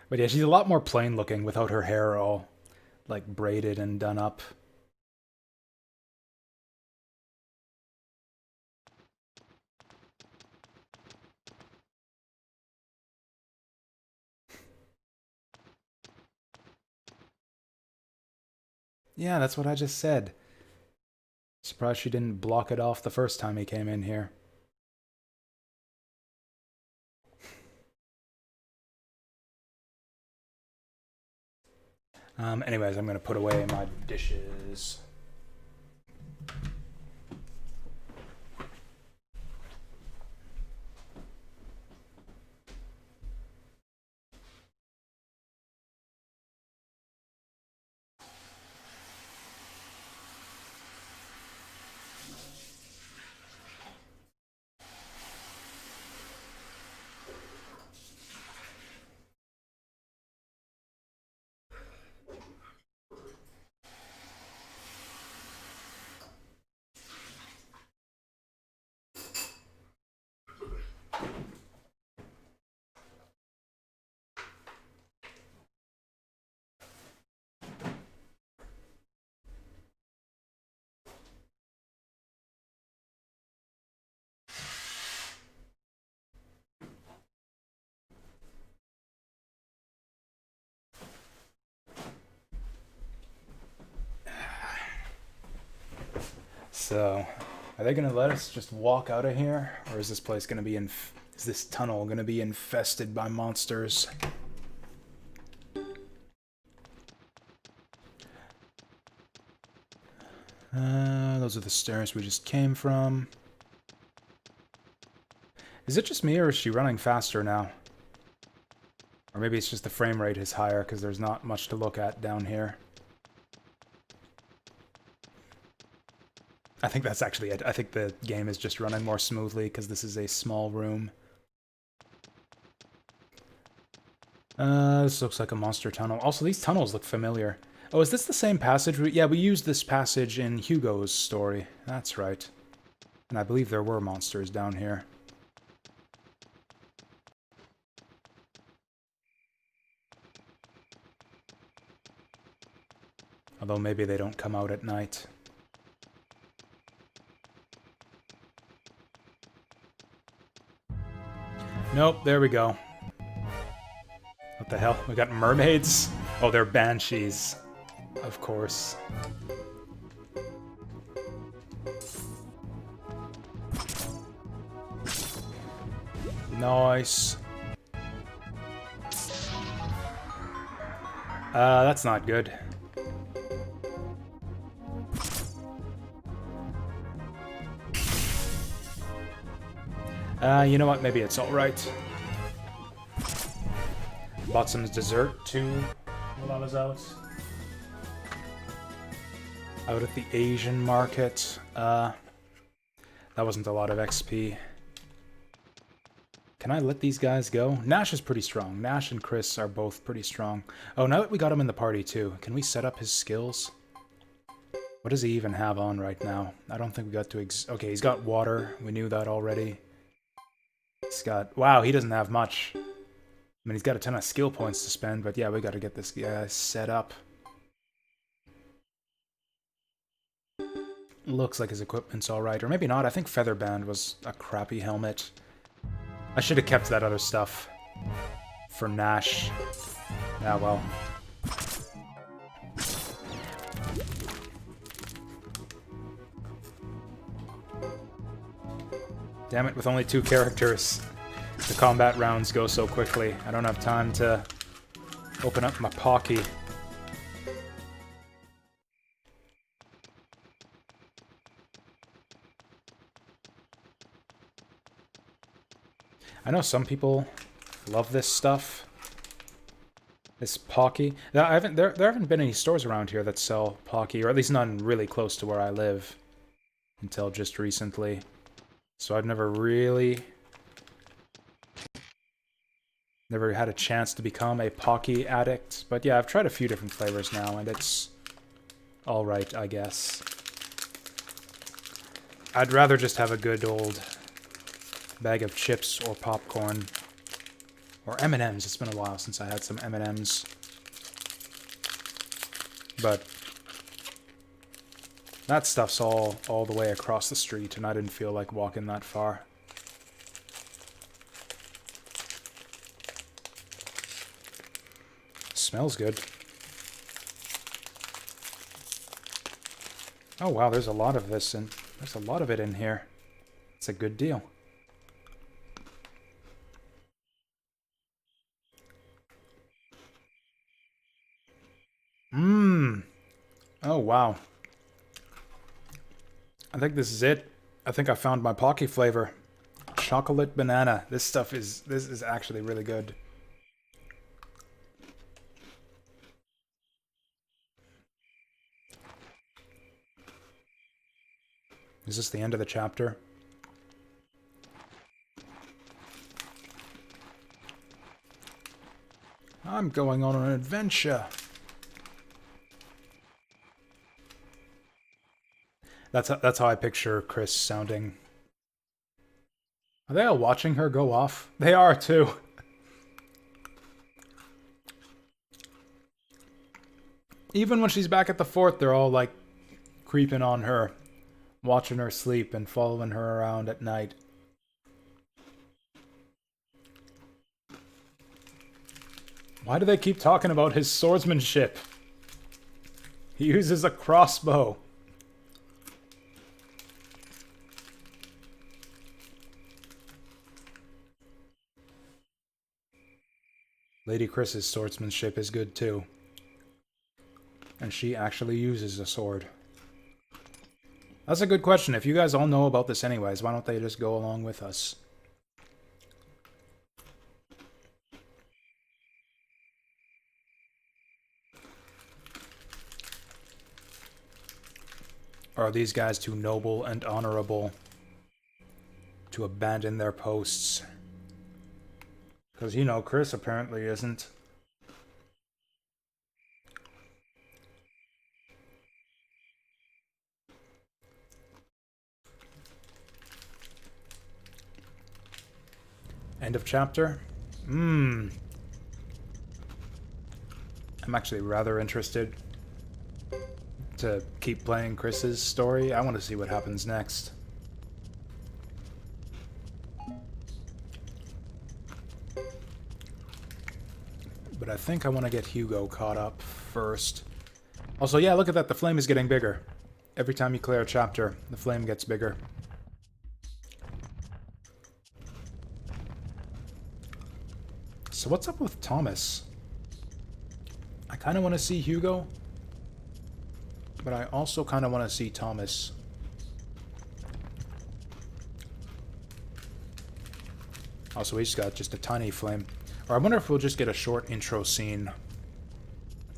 But yeah, she's a lot more plain looking without her hair all like braided and done up. Yeah, that's what I just said. Surprised she didn't block it off the first time he came in here. Anyways, I'm gonna put away my dishes. So, are they gonna let us just walk out of here, or is this place gonna be is this tunnel gonna be infested by monsters? Those are the stairs we just came from. Is it just me, or is she running faster now? Or maybe it's just the frame rate is higher because there's not much to look at down here. I think that's actually it. I think the game is just running more smoothly because this is a small room. This looks like a monster tunnel. Also, these tunnels look familiar. Oh, is this the same passage? Yeah, we used this passage in Hugo's story. That's right. And I believe there were monsters down here. Although maybe they don't come out at night. Nope, there we go. What the hell? We got mermaids? Oh, they're banshees. Of course. Nice. That's not good. You know what? Maybe it's alright. Bought some dessert, too, while I was out. Out at the Asian market. That wasn't a lot of XP. Can I let these guys go? Nash is pretty strong. Nash and Chris are both pretty strong. Oh, now that we got him in the party, too, can we set up his skills? What does he even have on right now? I don't think we got to okay, he's got water. We knew that already. He's got... Wow, he doesn't have much. I mean, he's got a ton of skill points to spend, but yeah, we got to get this guy set up. Looks like his equipment's alright. Or maybe not. I think Featherband was a crappy helmet. I should have kept that other stuff for Nash. Ah, well. Damn it, with only 2 characters, the combat rounds go so quickly. I don't have time to open up my Pocky. I know some people love this stuff. This Pocky. There haven't been any stores around here that sell Pocky, or at least none really close to where I live until just recently. So I've never had a chance to become a Pocky addict. But yeah, I've tried a few different flavors now, and it's alright, I guess. I'd rather just have a good old bag of chips or popcorn. Or M&Ms. It's been a while since I had some M&Ms. But that stuff's all the way across the street, and I didn't feel like walking that far. Smells good. Oh wow, there's a lot of this, and there's a lot of it in here. It's a good deal. Mmm. Oh wow. I think this is it. I think I found my Pocky flavor. Chocolate banana. This is actually really good. Is this the end of the chapter? I'm going on an adventure. That's how I picture Chris sounding. Are they all watching her go off? They are too. Even when she's back at the fort, they're all like creeping on her, watching her sleep and following her around at night. Why do they keep talking about his swordsmanship? He uses a crossbow. Lady Chris's swordsmanship is good too. And she actually uses a sword. That's a good question. If you guys all know about this anyways, why don't they just go along with us? Or are these guys too noble and honorable to abandon their posts? Because, you know, Chris apparently isn't. End of chapter? I'm actually rather interested to keep playing Chris's story. I want to see what happens next. But I think I want to get Hugo caught up first. Also, yeah, look at that. The flame is getting bigger. Every time you clear a chapter, the flame gets bigger. So what's up with Thomas? I kind of want to see Hugo, but I also kind of want to see Thomas. Also, he's got just a tiny flame. Or I wonder if we'll just get a short intro scene,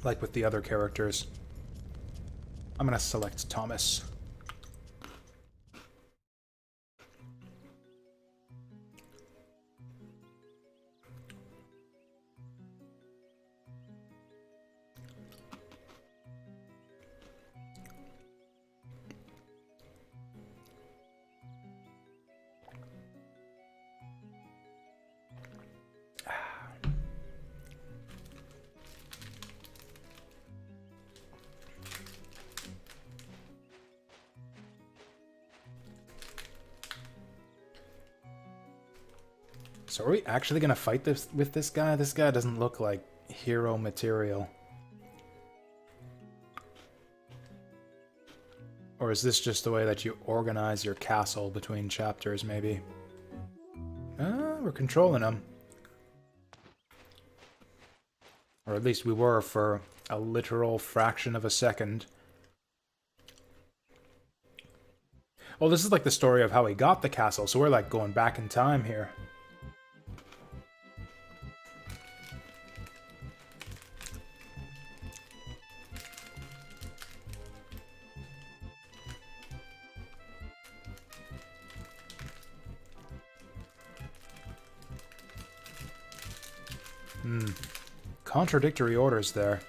like with the other characters. I'm going to select Thomas. So are we actually going to fight this with this guy? This guy doesn't look like hero material. Or is this just the way that you organize your castle between chapters, maybe? We're controlling him. Or at least we were for a literal fraction of a second. Well, this is like the story of how he got the castle, so we're like going back in time here. Contradictory orders there.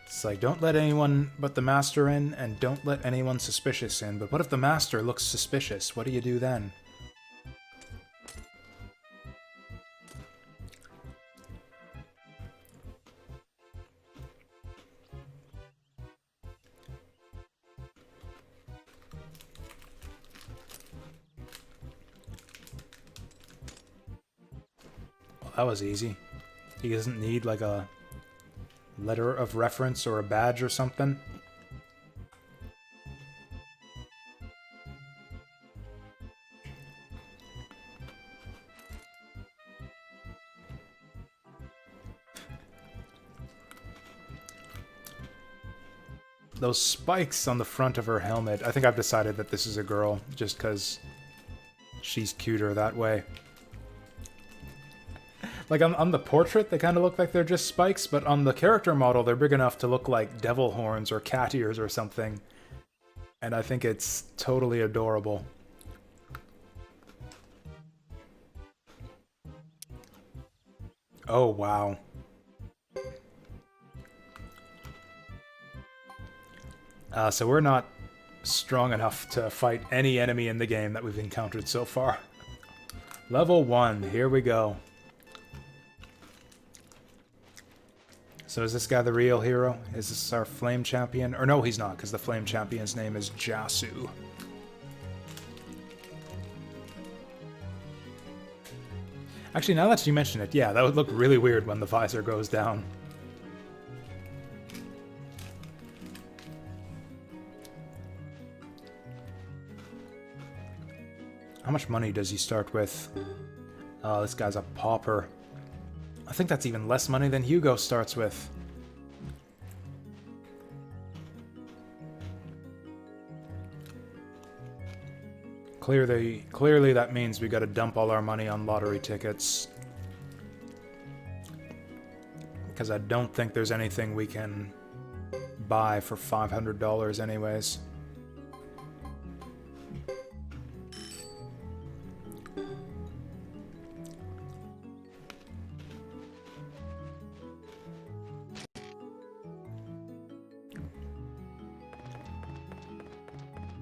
It's like, don't let anyone but the master in, and don't let anyone suspicious in. But what if the master looks suspicious? What do you do then? Well, that was easy. He doesn't need like a letter of reference or a badge or something. Those spikes on the front of her helmet, I think I've decided that this is a girl, just because she's cuter that way. Like, on the portrait, they kind of look like they're just spikes, but on the character model, they're big enough to look like devil horns or cat ears or something. And I think it's totally adorable. Oh, wow. So we're not strong enough to fight any enemy in the game that we've encountered so far. Level 1, here we go. So is this guy the real hero? Is this our flame champion? Or no, he's not, because the flame champion's name is Jasu. Actually, now that you mention it, yeah, that would look really weird when the visor goes down. How much money does he start with? Oh, this guy's a pauper. I think that's even less money than Hugo starts with. Clearly that means we gotta dump all our money on lottery tickets. Because I don't think there's anything we can buy for $500 anyways.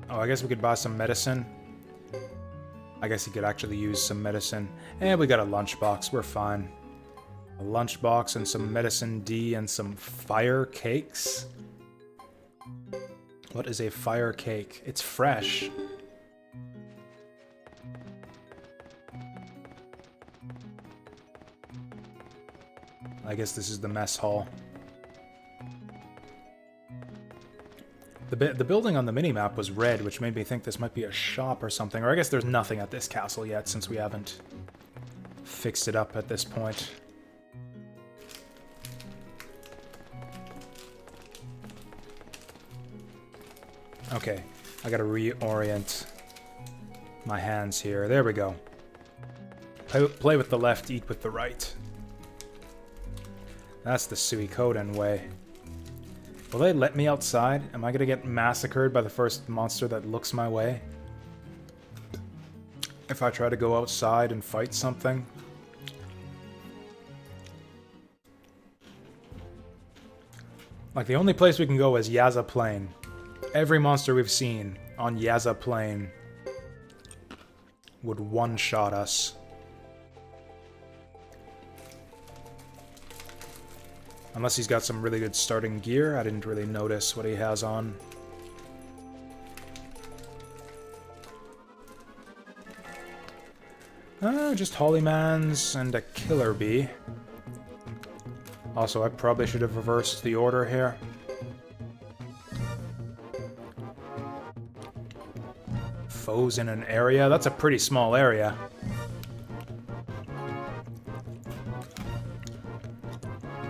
Oh, I guess we could buy some medicine. I guess he could actually use some medicine. And we got a lunchbox, we're fine. A lunchbox and some medicine D and some fire cakes? What is a fire cake? It's fresh. I guess this is the mess hall. The building on the minimap was red, which made me think this might be a shop or something. Or I guess there's nothing at this castle yet, since we haven't fixed it up at this point. Okay, I gotta reorient my hands here. There we go. Play with the left, eat with the right. That's the Suikoden way. Will they let me outside? Am I gonna get massacred by the first monster that looks my way? If I try to go outside and fight something? Like, the only place we can go is Yaza Plain. Every monster we've seen on Yaza Plain would one-shot us. Unless he's got some really good starting gear. I didn't really notice what he has on. Just Hollymans and a Killer Bee. Also, I probably should have reversed the order here. Foes in an area? That's a pretty small area.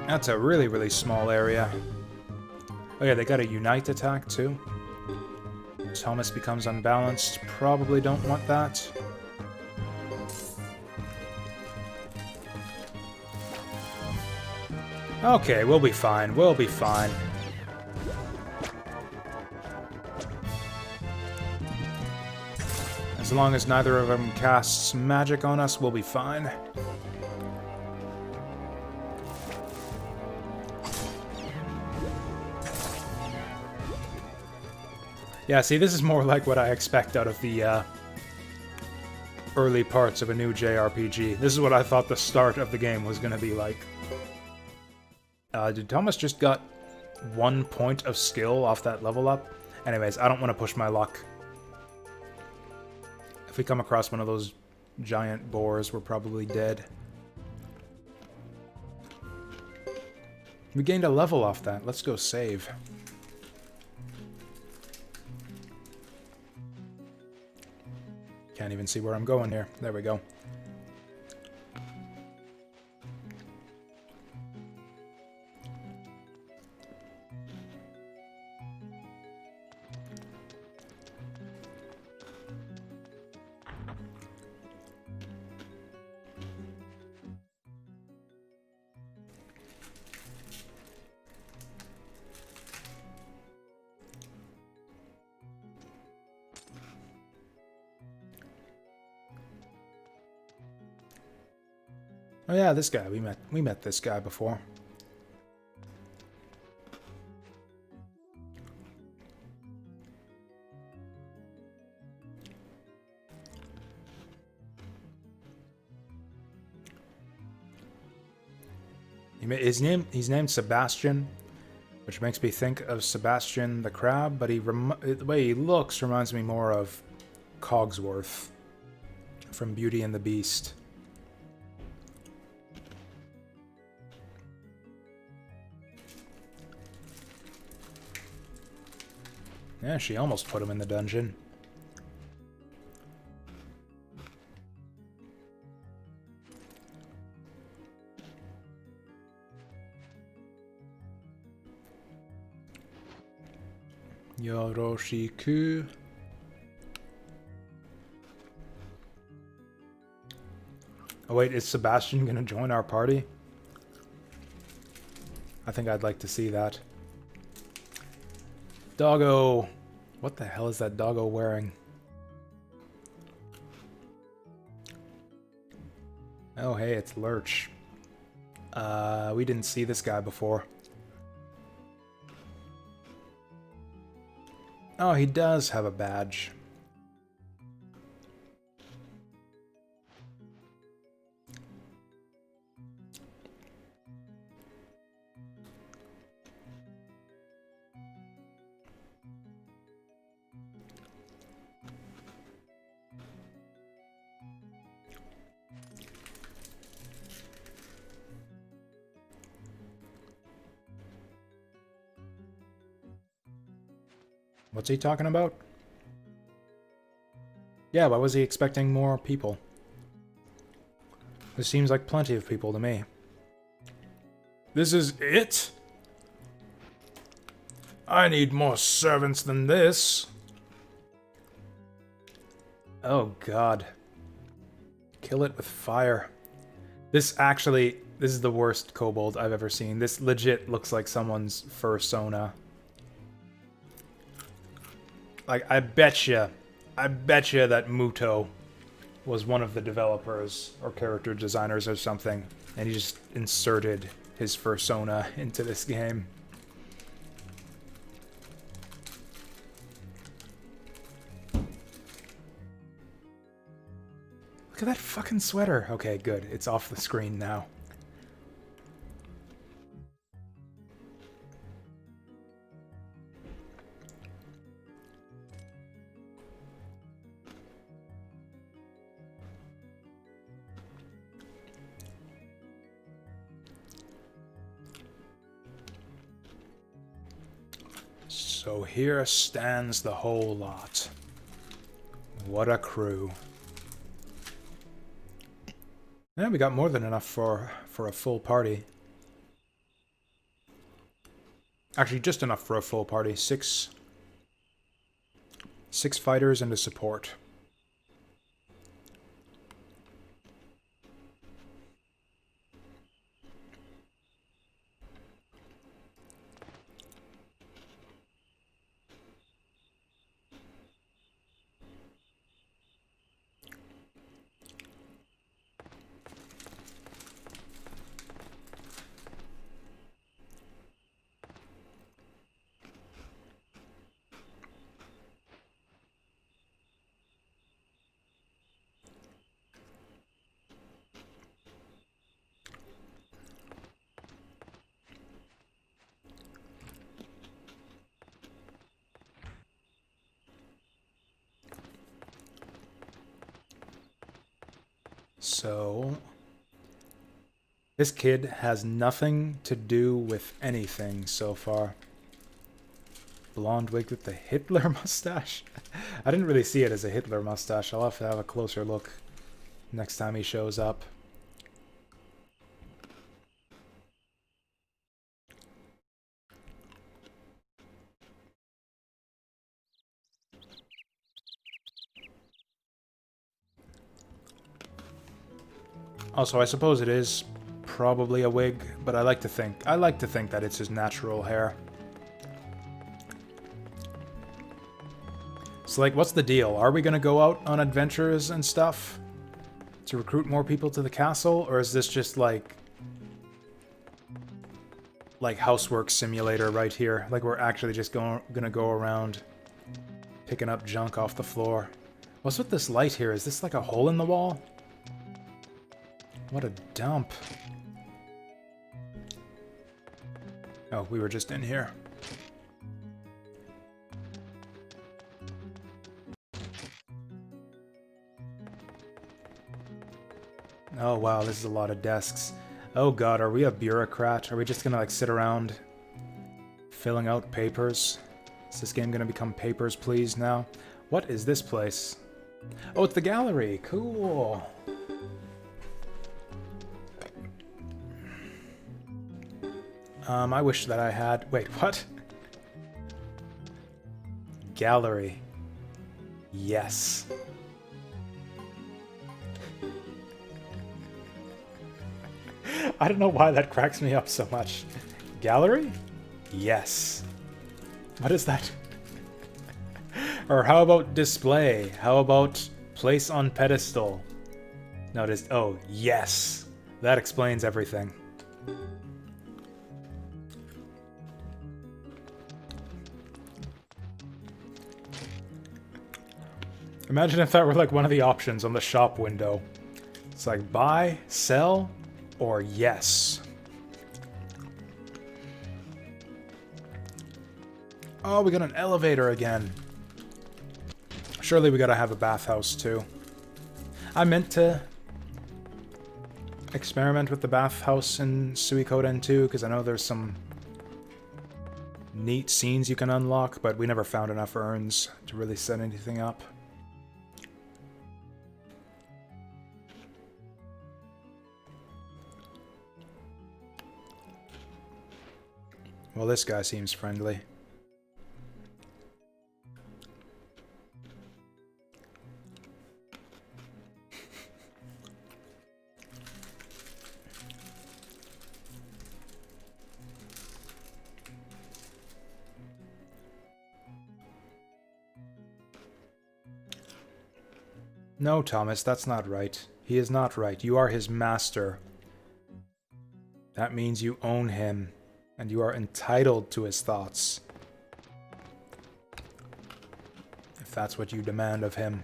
That's a really, really small area. Oh yeah, they got a Unite attack too. Thomas becomes unbalanced. Probably don't want that. Okay, we'll be fine. We'll be fine. As long as neither of them casts magic on us, we'll be fine. Yeah, see, this is more like what I expect out of the early parts of a new JRPG. This is what I thought the start of the game was going to be like. Did Thomas just got 1 point of skill off that level up? Anyways, I don't want to push my luck. If we come across one of those giant boars, we're probably dead. We gained a level off that. Let's go save. Can't even see where I'm going here. There we go. Oh yeah, this guy. We met this guy before. He's named Sebastian, which makes me think of Sebastian the Crab, but the way he looks reminds me more of Cogsworth from Beauty and the Beast. Yeah, she almost put him in the dungeon. Yoroshiku. Oh wait, is Sebastian gonna join our party? I think I'd like to see that. Doggo! What the hell is that doggo wearing? Oh hey, it's Lurch. We didn't see this guy before. Oh, he does have a badge. What's he talking about? Yeah, why was he expecting more people? This seems like plenty of people to me. This is it? I need more servants than this. Oh god. Kill it with fire. This is the worst kobold I've ever seen. This legit looks like someone's fursona. Like, I betcha that Muto was one of the developers or character designers or something, and he just inserted his fursona into this game. Look at that fucking sweater. Okay, good. It's off the screen now. So here stands the whole lot. What a crew. Yeah, we got more than enough for a full party. Actually, just enough for a full party. Six fighters and a support. So, this kid has nothing to do with anything so far. Blonde wig with the Hitler mustache? I didn't really see it as a Hitler mustache. I'll have to have a closer look next time he shows up. Also, I suppose it is probably a wig, but I like to think that it's his natural hair. So, like, what's the deal? Are we gonna go out on adventures and stuff to recruit more people to the castle, or is this just like housework simulator right here? Like, we're actually just gonna go around picking up junk off the floor. What's with this light here? Is this like a hole in the wall? What a dump. Oh, we were just in here. Oh wow, this is a lot of desks. Oh god, are we a bureaucrat? Are we just gonna like sit around filling out papers? Is this game gonna become Papers, Please now? What is this place? Oh, it's the gallery. Cool. I wish that I had... Wait, what? Gallery. Yes. I don't know why that cracks me up so much. Gallery? Yes. What is that? Or how about display? How about place on pedestal? No, it is... Oh, yes. That explains everything. Imagine if that were like one of the options on the shop window. It's like buy, sell, or yes. Oh, we got an elevator again. Surely we gotta have a bathhouse too. I meant to experiment with the bathhouse in Suikoden 2, because I know there's some neat scenes you can unlock, but we never found enough urns to really set anything up. Well, this guy seems friendly. No, Thomas, that's not right. He is not right. You are his master. That means you own him, and you are entitled to his thoughts. If that's what you demand of him.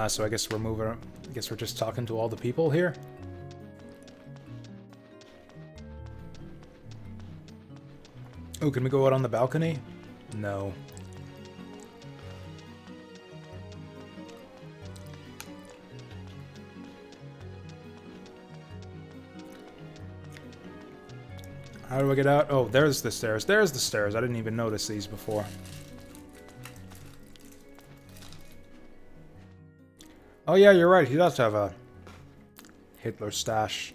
So I guess we're moving. I guess we're just talking to all the people here. Oh, can we go out on the balcony? No. How do I get out? Oh, there's the stairs. There's the stairs. I didn't even notice these before. Oh yeah, you're right. He does have a Hitler stash.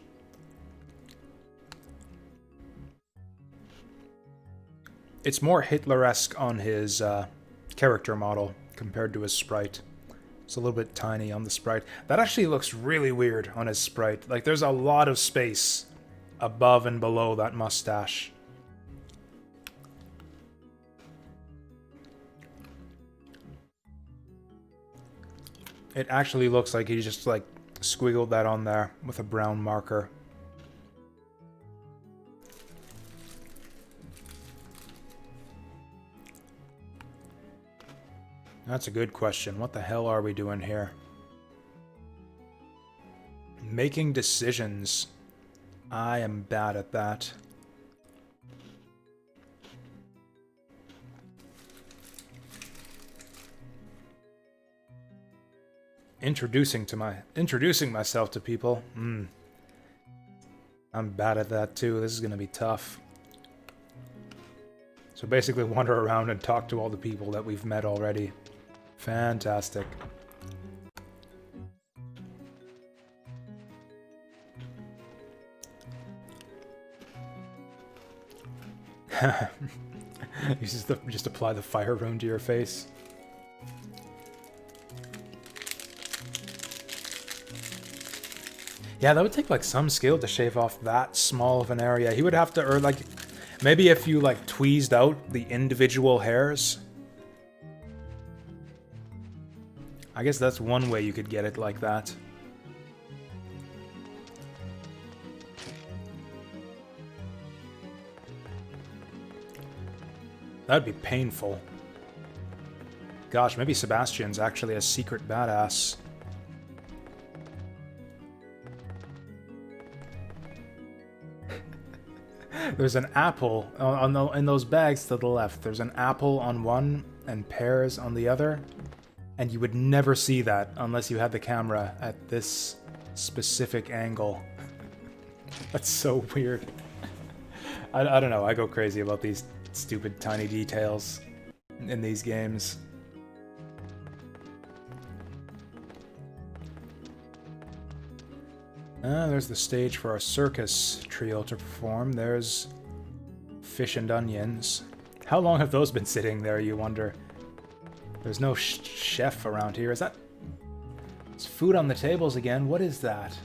It's more Hitler-esque on his character model compared to his sprite. It's a little bit tiny on the sprite. That actually looks really weird on his sprite. Like, there's a lot of space above and below that mustache. It actually looks like he just, like, squiggled that on there with a brown marker. That's a good question. What the hell are we doing here? Making decisions. I am bad at that. Introducing myself to people. I'm bad at that too. This is gonna be tough. So basically wander around and talk to all the people that we've met already. Fantastic. You just apply the fire rune to your face. Yeah, that would take like some skill to shave off that small of an area. He would have to, or like, maybe if you like tweezed out the individual hairs. I guess that's one way you could get it like that. That'd be painful. Gosh, maybe Sebastian's actually a secret badass. There's an apple in those bags to the left. There's an apple on one and pears on the other. And you would never see that unless you had the camera at this specific angle. That's so weird. I don't know, I go crazy about these stupid tiny details in these games. There's the stage for our circus trio to perform. There's fish and onions. How long have those been sitting there, you wonder? There's no chef around here. Is that... There's food on the tables again. What is that?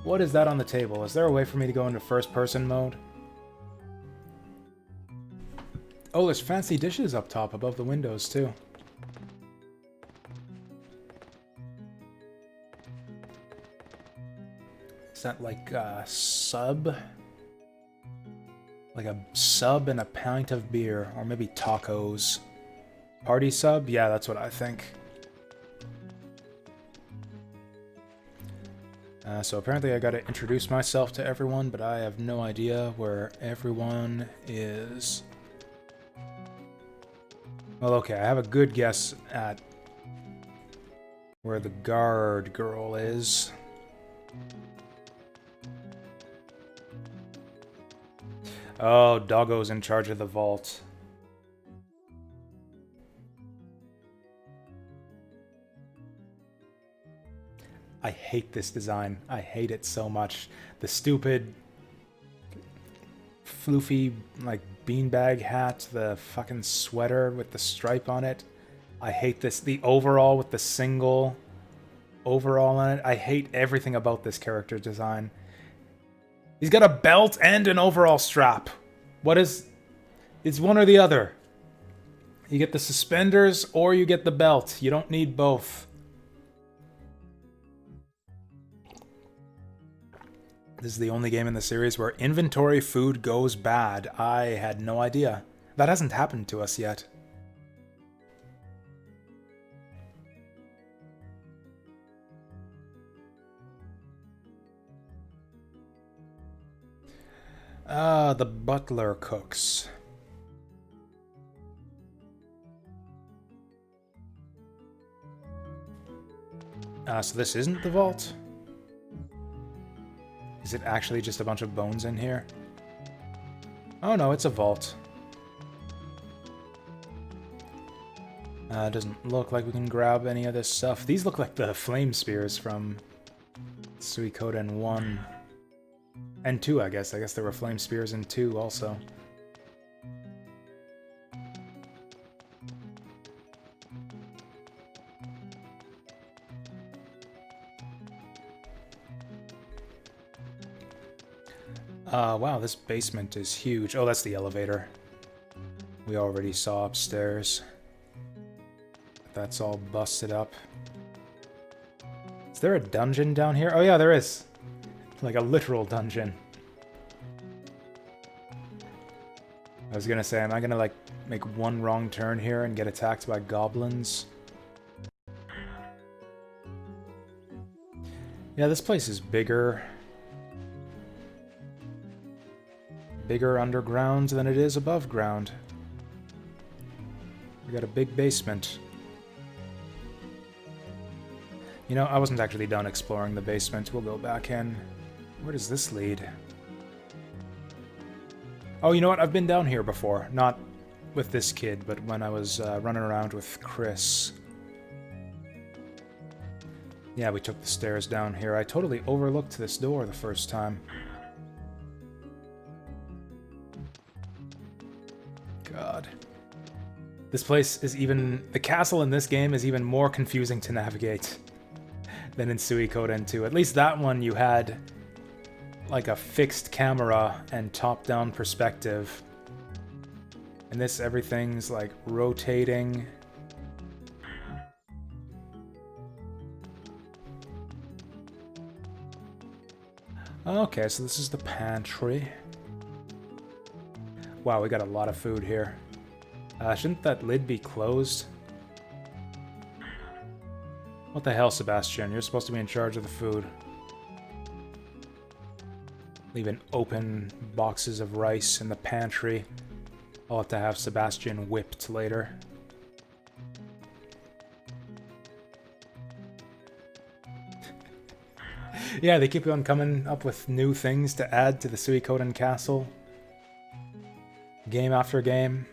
What is that on the table? Is there a way for me to go into first-person mode? Oh, there's fancy dishes up top above the windows, too. Is that like a sub? Like a sub and a pint of beer, or maybe tacos. Party sub? Yeah, that's what I think. So apparently I gotta introduce myself to everyone, but I have no idea where everyone is. Well, okay, I have a good guess at where the guard girl is. Oh, Doggo's in charge of the vault. I hate this design. I hate it so much. The stupid, floofy, like, beanbag hat, the fucking sweater with the stripe on it. I hate this. The overall with the single overall on it. I hate everything about this character design. He's got a belt and an overall strap. What is... It's one or the other. You get the suspenders or you get the belt. You don't need both. This is the only game in the series where inventory food goes bad. I had no idea. That hasn't happened to us yet. The butler cooks. So this isn't the vault? Is it actually just a bunch of bones in here? Oh no, it's a vault. Doesn't look like we can grab any of this stuff. These look like the flame spears from Suikoden 1 and 2, I guess. I guess there were flame spears in 2 also. Wow, this basement is huge. Oh, that's the elevator. We already saw upstairs. That's all busted up. Is there a dungeon down here? Oh yeah, there is. Like a literal dungeon. I was gonna say, am I gonna like make one wrong turn here and get attacked by goblins? Yeah, this place is bigger. Bigger underground than it is above ground. We got a big basement. You know, I wasn't actually done exploring the basement. We'll go back in. Where does this lead? Oh, you know what? I've been down here before. Not with this kid, but when I was running around with Chris. Yeah, we took the stairs down here. I totally overlooked this door the first time. God. This place is even... The castle in this game is even more confusing to navigate than in Suikoden 2. At least that one you had like a fixed camera and top-down perspective. And this, everything's like rotating. Okay, so this is the pantry. Wow, we got a lot of food here. Shouldn't that lid be closed? What the hell, Sebastian? You're supposed to be in charge of the food. Leaving open boxes of rice in the pantry. I'll have to have Sebastian whipped later. Yeah, they keep on coming up with new things to add to the Suikoden castle. Game after game.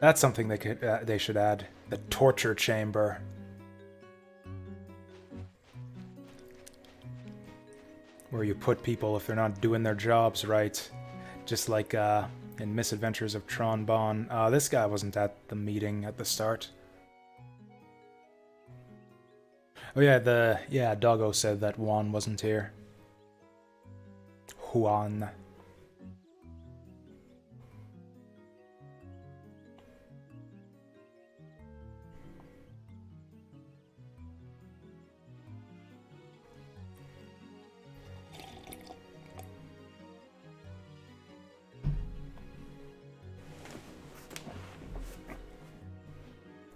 That's something they should add. The torture chamber. Where you put people if they're not doing their jobs right. Just like in Misadventures of Tron Bon. This guy wasn't at the meeting at the start. Oh yeah, Doggo said that Juan wasn't here. Juan.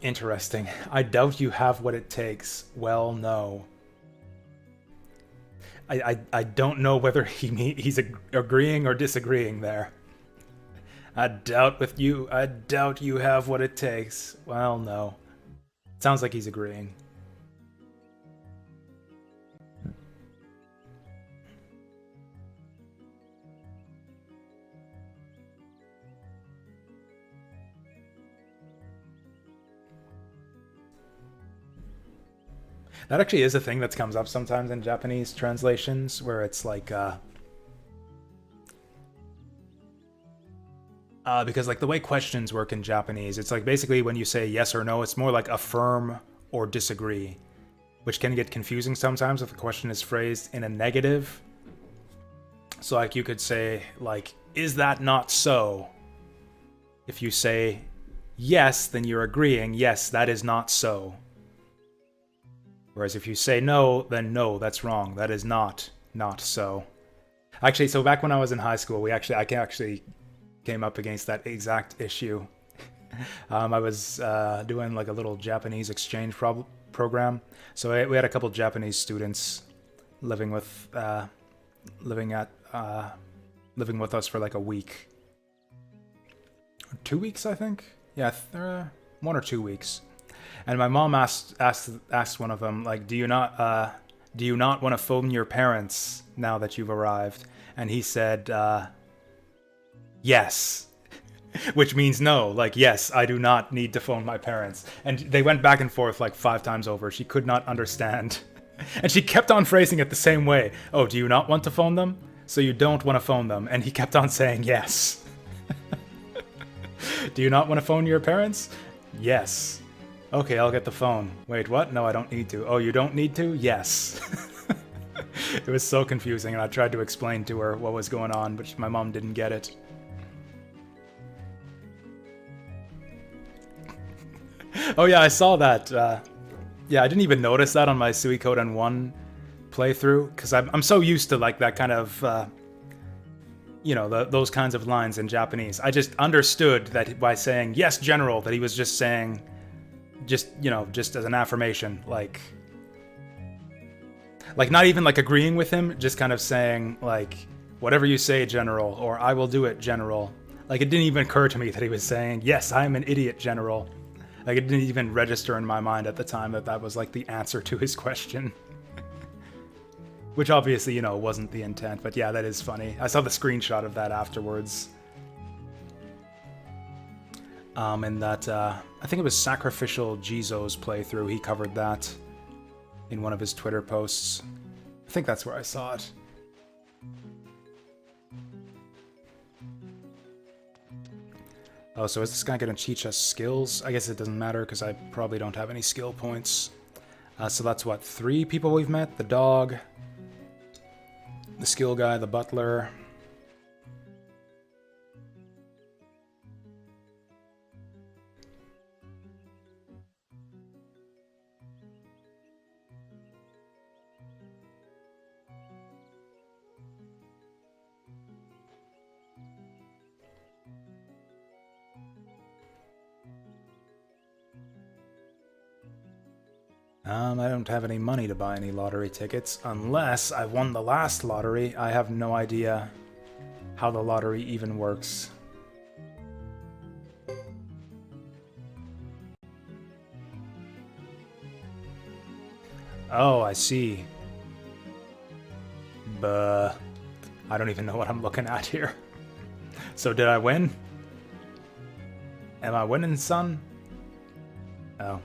Interesting. I doubt you have what it takes. Well, no. I don't know whether he's agreeing or disagreeing there. I doubt you have what it takes. Well, no. Sounds like he's agreeing. That actually is a thing that comes up sometimes in Japanese translations, where it's like, because like the way questions work in Japanese, it's like basically when you say yes or no, it's more like affirm or disagree. which can get confusing sometimes if the question is phrased in a negative. So like you could say like, is that not so? If you say yes, then you're agreeing, yes, that is not so. Whereas if you say no, then no, that's wrong. That is not so. Actually, so back when I was in high school, I actually came up against that exact issue. I was doing like a little Japanese exchange program. So we had a couple Japanese students living with us for like a week. 2 weeks, I think. Yeah, 1 or 2 weeks. And my mom asked one of them, like, do you not want to phone your parents now that you've arrived? And he said, yes. Which means no, like, yes, I do not need to phone my parents. And they went back and forth like 5 times over. She could not understand. And she kept on phrasing it the same way. Oh, do you not want to phone them? So you don't want to phone them. And he kept on saying yes. Do you not want to phone your parents? Yes. Okay, I'll get the phone. Wait, what? No, I don't need to. Oh, you don't need to? Yes. It was so confusing, and I tried to explain to her what was going on, but my mom didn't get it. Oh yeah, I saw that. Yeah, I didn't even notice that on my Suikoden 1 playthrough, because I'm so used to like that kind of, those kinds of lines in Japanese. I just understood that by saying, yes, General, that he was just saying, just as an affirmation, like not even like agreeing with him, just kind of saying like, whatever you say, General, or I will do it, General. Like, it didn't even occur to me that he was saying, yes, I'm an idiot, General. Like, it didn't even register in my mind at the time that was like the answer to his question. Which obviously, wasn't the intent, but yeah, that is funny. I saw the screenshot of that afterwards. And that, I think it was Sacrificial Jizo's playthrough, he covered that in one of his Twitter posts. I think that's where I saw it. Oh, so is this guy going to teach us skills? I guess it doesn't matter, because I probably don't have any skill points. So that's what, 3 people we've met? The dog, the skill guy, the butler. I don't have any money to buy any lottery tickets, unless I won the last lottery. I have no idea how the lottery even works. Oh, I see. Buh. I don't even know what I'm looking at here. So did I win? Am I winning, son? Oh.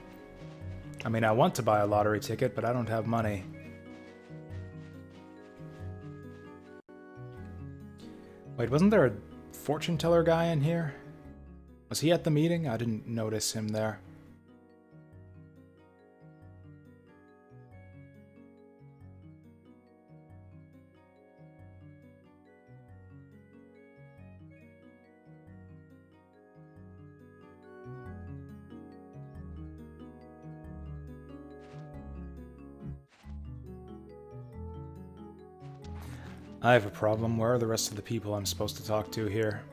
I mean, I want to buy a lottery ticket, but I don't have money. Wait, wasn't there a fortune teller guy in here? Was he at the meeting? I didn't notice him there. I have a problem. Where are the rest of the people I'm supposed to talk to here?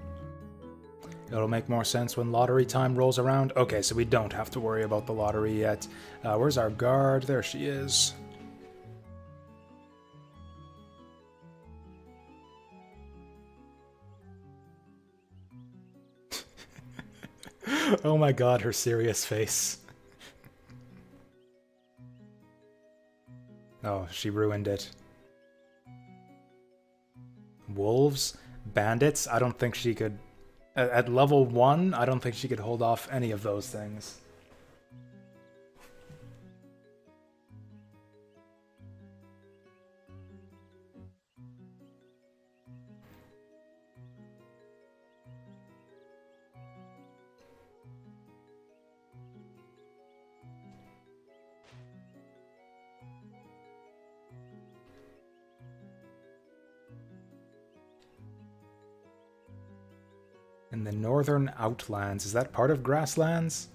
It'll make more sense when lottery time rolls around. Okay, so we don't have to worry about the lottery yet. Where's our guard? There she is. Oh my god, her serious face. Oh, she ruined it. Wolves? Bandits? I don't think she could... At level 1, I don't think she could hold off any of those things. in the northern outlands. Is that part of grasslands?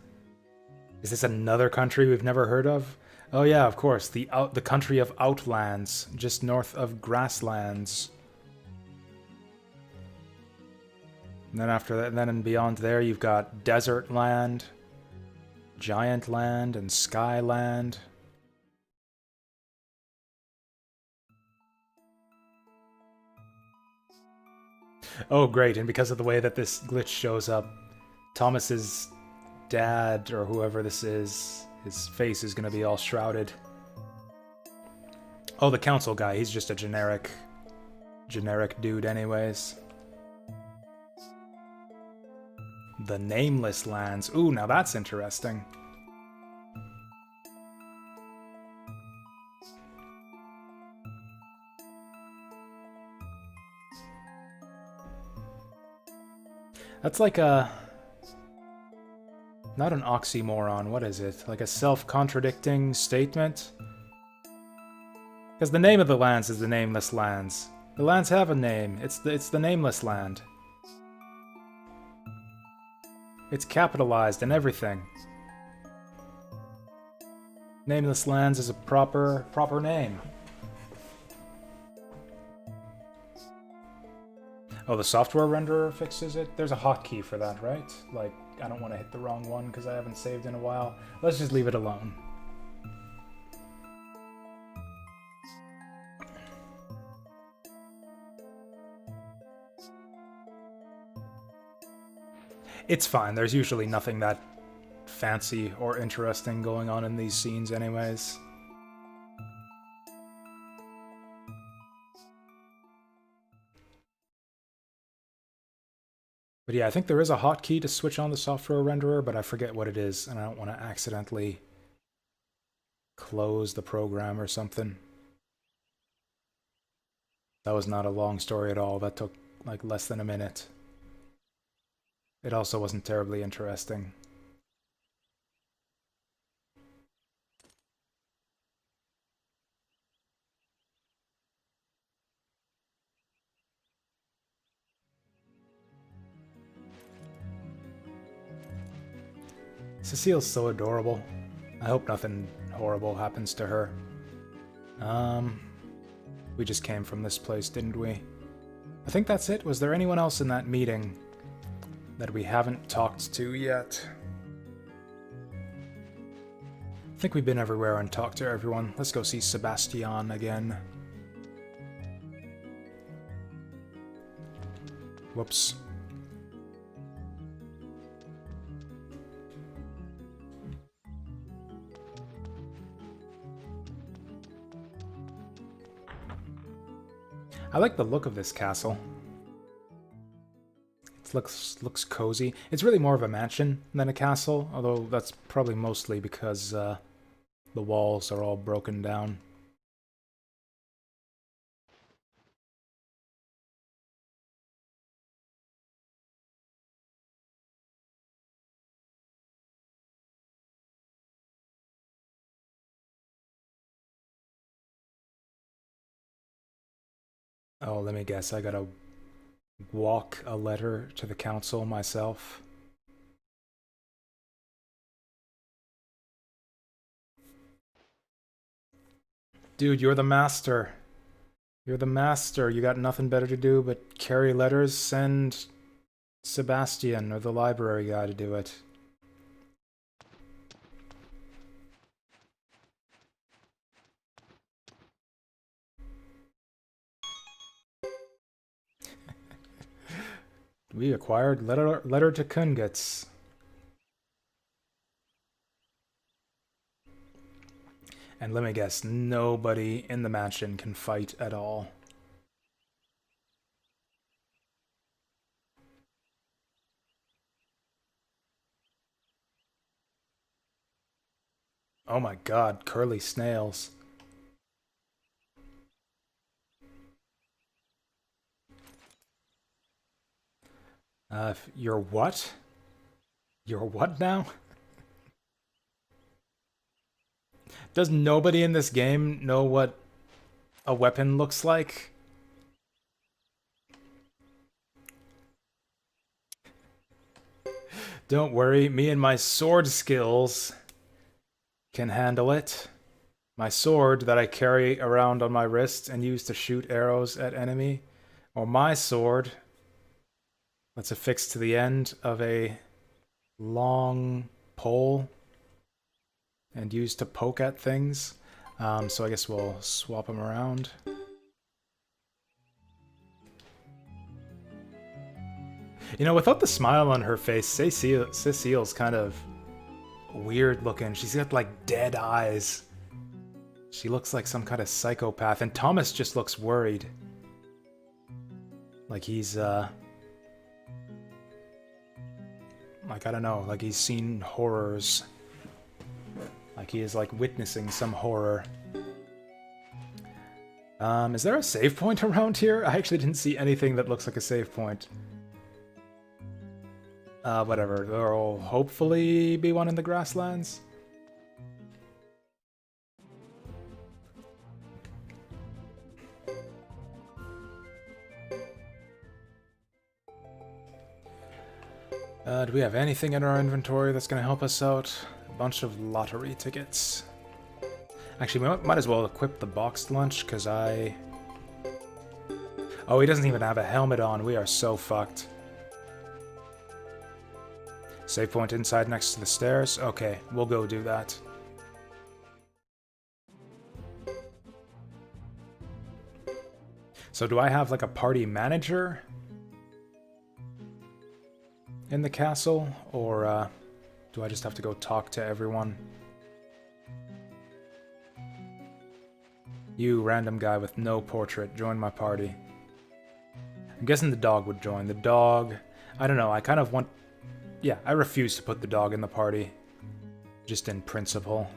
Is this another country we've never heard of? Oh yeah, of course, the country of outlands, just north of grasslands. And then after that, then and beyond there, you've got desert land, giant land, and sky land. Oh, great, and because of the way that this glitch shows up, Thomas's dad, or whoever this is, his face is going to be all shrouded. Oh, the council guy, he's just a generic dude anyways. The Nameless Lands. Ooh, now that's interesting. That's like a... not an oxymoron, what is it? Like a self-contradicting statement? Because the name of the lands is the Nameless Lands. The lands have a name. It's the Nameless Land. It's capitalized and everything. Nameless Lands is a proper name. Oh, the software renderer fixes it? There's a hotkey for that, right? Like, I don't want to hit the wrong one because I haven't saved in a while. Let's just leave it alone. It's fine. There's usually nothing that fancy or interesting going on in these scenes anyways. But yeah, I think there is a hotkey to switch on the software renderer, but I forget what it is, and I don't want to accidentally close the program or something. That was not a long story at all. That took like less than a minute. It also wasn't terribly interesting. Cecile's so adorable. I hope nothing horrible happens to her. We just came from this place, didn't we? I think that's it. Was there anyone else in that meeting that we haven't talked to yet? I think we've been everywhere and talked to everyone. Let's go see Sebastian again. Whoops. I like the look of this castle. It looks cozy. It's really more of a mansion than a castle, although that's probably mostly because the walls are all broken down. Oh, let me guess, I gotta walk a letter to the council myself. Dude, you're the master. You're the master. You got nothing better to do but carry letters? Send Sebastian or the library guy to do it. We acquired letter to Kunguts. And let me guess, nobody in the mansion can fight at all. Oh my god, curly snails. You're what? You're what now? Does nobody in this game know what a weapon looks like? Don't worry, me and my sword skills can handle it. My sword that I carry around on my wrist and use to shoot arrows at enemy. Or my sword that's affixed to the end of a long pole and used to poke at things. So I guess we'll swap them around. You know, without the smile on her face, Cecile's kind of weird looking. She's got like dead eyes. She looks like some kind of psychopath, and Thomas just looks worried. Like he's, like, I don't know, like he's seen horrors. Like he is, like, witnessing some horror. Is there a save point around here? I actually didn't see anything that looks like a save point. Whatever. There'll hopefully be one in the grasslands. Do we have anything in our inventory that's going to help us out? A bunch of lottery tickets. Actually, we might as well equip the boxed lunch, because I... Oh, he doesn't even have a helmet on. We are so fucked. Save point inside next to the stairs? Okay, we'll go do that. So do I have, like, a party manager in the castle? Or, do I just have to go talk to everyone? You, random guy with no portrait, join my party. I'm guessing the dog would join. The dog... I don't know, I kind of want... Yeah, I refuse to put the dog in the party. Just in principle.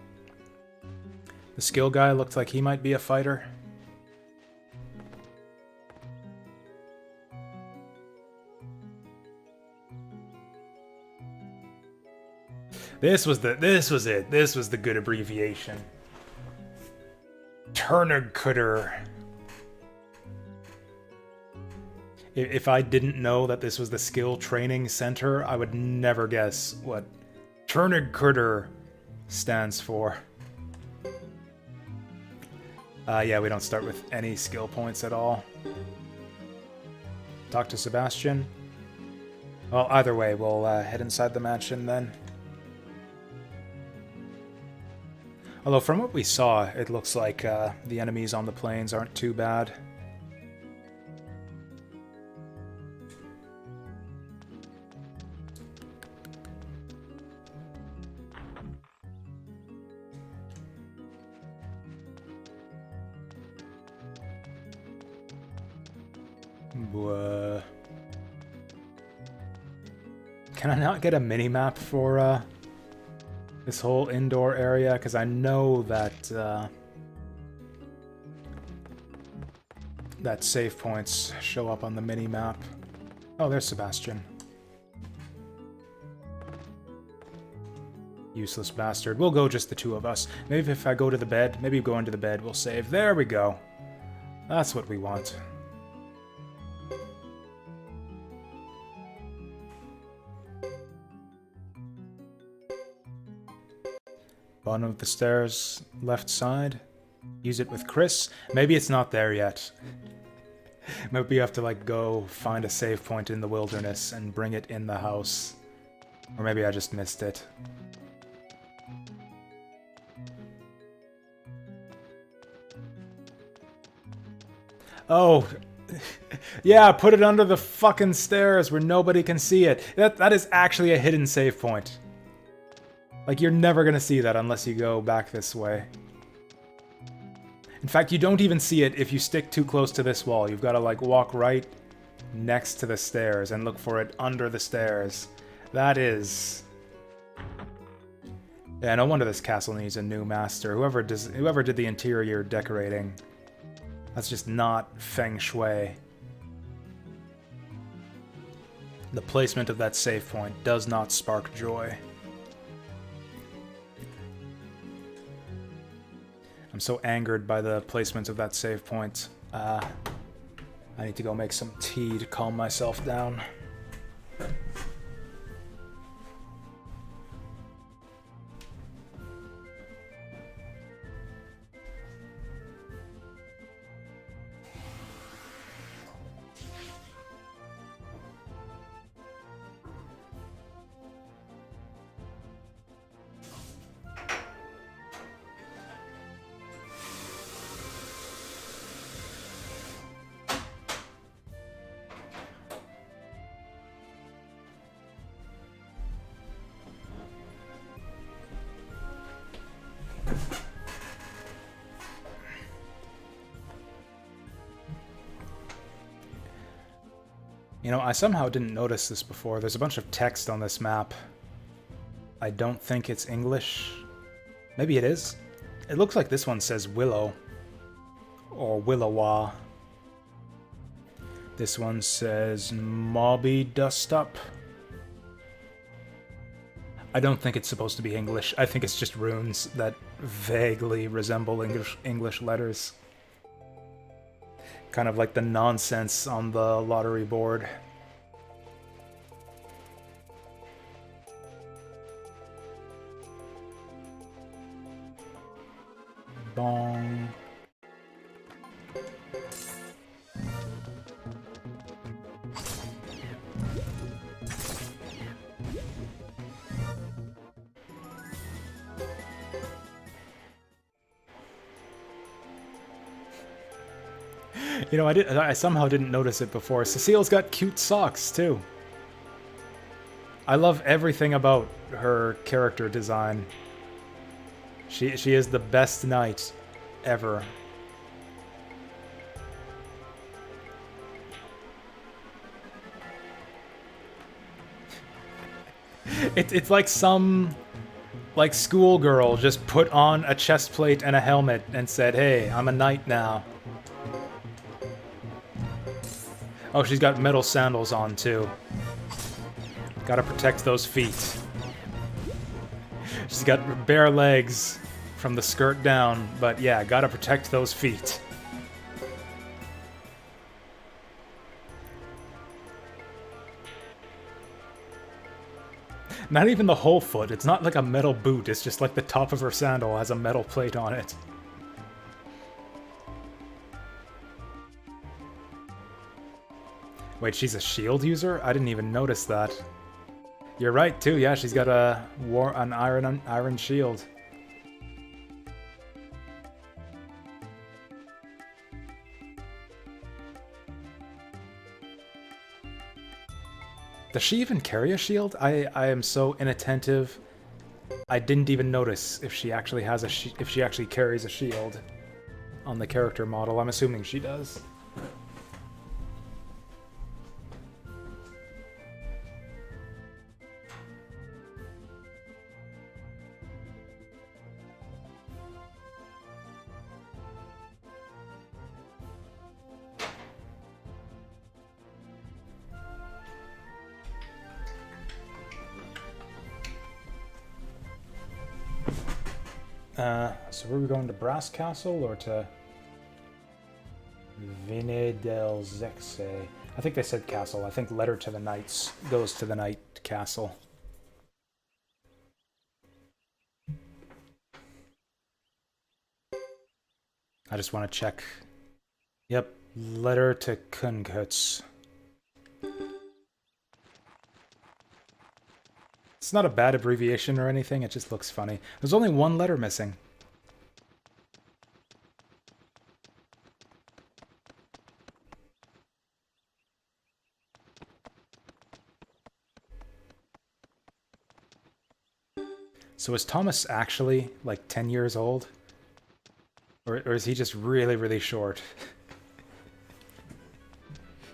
The skill guy looked like he might be a fighter. This was it. This was the good abbreviation. Turnercutter. If I didn't know that this was the skill training center, I would never guess what Turnercutter stands for. Yeah, we don't start with any skill points at all. Talk to Sebastian. Well, either way, we'll head inside the mansion then. Although from what we saw, it looks like the enemies on the plains aren't too bad. Can I not get a mini-map for this whole indoor area? Because I know that that save points show up on the mini-map. Oh, there's Sebastian. Useless bastard. We'll go just the two of us. Maybe if I go to the bed, maybe go into the bed, we'll save. There we go. That's what we want. Bottom of the stairs, left side. Use it with Chris. Maybe it's not there yet. Maybe you have to, like, go find a save point in the wilderness and bring it in the house. Or maybe I just missed it. Oh, yeah, put it under the fucking stairs where nobody can see it. That is actually a hidden save point. Like, you're never gonna see that unless you go back this way. In fact, you don't even see it if you stick too close to this wall. You've got to, like, walk right next to the stairs and look for it under the stairs. That is... Yeah, no wonder this castle needs a new master. Whoever did the interior decorating. That's just not feng shui. The placement of that save point does not spark joy. I'm so angered by the placement of that save point. I need to go make some tea to calm myself down. You know, I somehow didn't notice this before. There's a bunch of text on this map. I don't think it's English. Maybe it is. It looks like this one says Willow. Or Willowa. This one says Mobby Dustup. I don't think it's supposed to be English. I think it's just runes that vaguely resemble English letters. Kind of like the nonsense on the lottery board. Bong. You know, I somehow didn't notice it before. Cecile's got cute socks, too. I love everything about her character design. She is the best knight ever. It's like some schoolgirl just put on a chest plate and a helmet and said, "Hey, I'm a knight now." Oh, she's got metal sandals on, too. Gotta protect those feet. She's got bare legs from the skirt down, but yeah, gotta protect those feet. Not even the whole foot. It's not like a metal boot. It's just like the top of her sandal has a metal plate on it. Wait, she's a shield user? I didn't even notice that. You're right, too. Yeah, she's got an iron shield. Does she even carry a shield? I am so inattentive. I didn't even notice if she actually has if she actually carries a shield on the character model. I'm assuming she does. So were we going to Brass Castle or to Vine del Zexe? I think they said castle. I think Letter to the Knights goes to the Knight Castle. I just want to check. Yep, Letter to Kunkuts. It's not a bad abbreviation or anything, it just looks funny. There's only one letter missing. So is Thomas actually, like, 10 years old? Or is he just really, really short?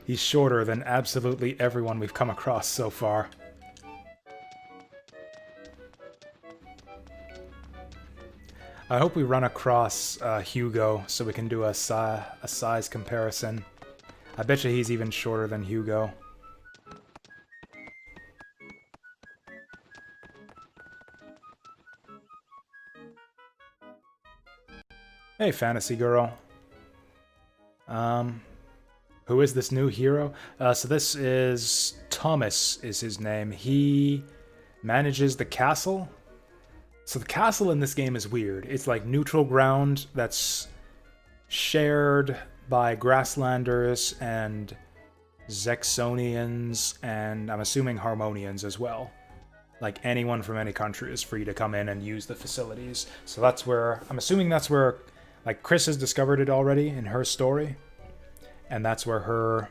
He's shorter than absolutely everyone we've come across so far. I hope we run across Hugo so we can do a size comparison. I bet you he's even shorter than Hugo. Hey, fantasy girl. Who is this new hero? So this is Thomas is his name. He manages the castle. So the castle in this game is weird. It's like neutral ground that's shared by Grasslanders and Zexonians, and I'm assuming Harmonians as well. Like anyone from any country is free to come in and use the facilities. So that's where, I'm assuming that's where, like, Chris has discovered it already in her story. And that's where her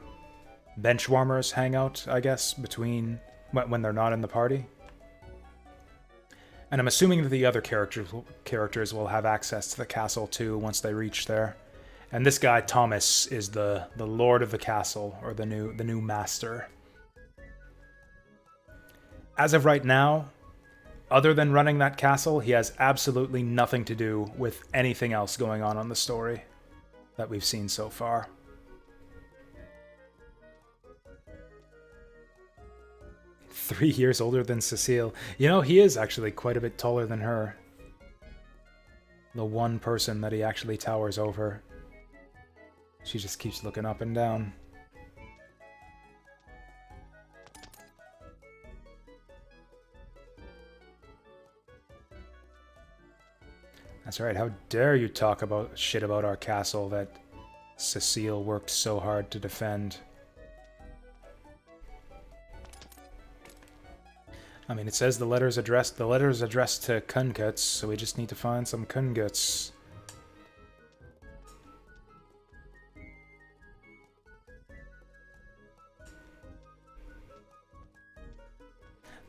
benchwarmers hang out, I guess, between when they're not in the party. And I'm assuming that the other characters will have access to the castle too once they reach there. And this guy Thomas is the lord of the castle, or the new master. As of right now, other than running that castle, he has absolutely nothing to do with anything else going on the story that we've seen so far. Three years older than Cecile. You know, he is actually quite a bit taller than her. The one person that he actually towers over. She just keeps looking up and down. That's right, how dare you talk about shit about our castle that Cecile worked so hard to defend. I mean, it says the letter's addressed to Kunguts, so we just need to find some Kunguts.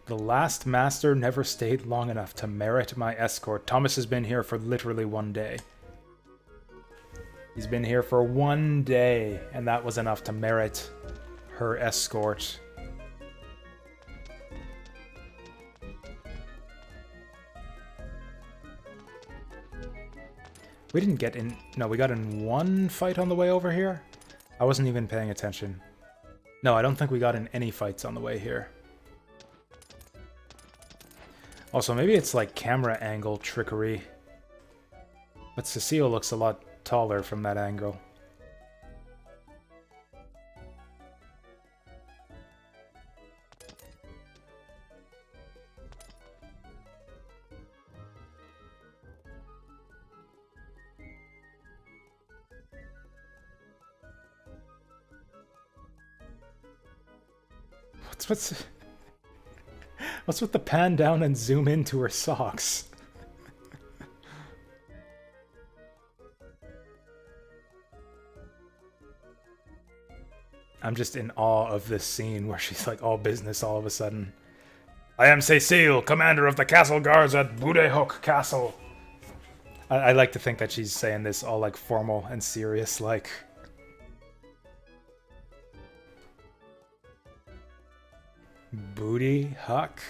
The last master never stayed long enough to merit my escort. Thomas has been here for literally 1 day. He's been here for 1 day, and that was enough to merit her escort. We didn't get in... No, we got in one fight on the way over here? I wasn't even paying attention. No, I don't think we got in any fights on the way here. Also, maybe it's like camera angle trickery. But Cecile looks a lot taller from that angle. What's with the pan down and zoom into her socks? I'm just in awe of this scene where she's like all business all of a sudden. I am Cecile, commander of the castle guards at Budehok Castle. I like to think that she's saying this all like formal and serious, like... Booty Huck?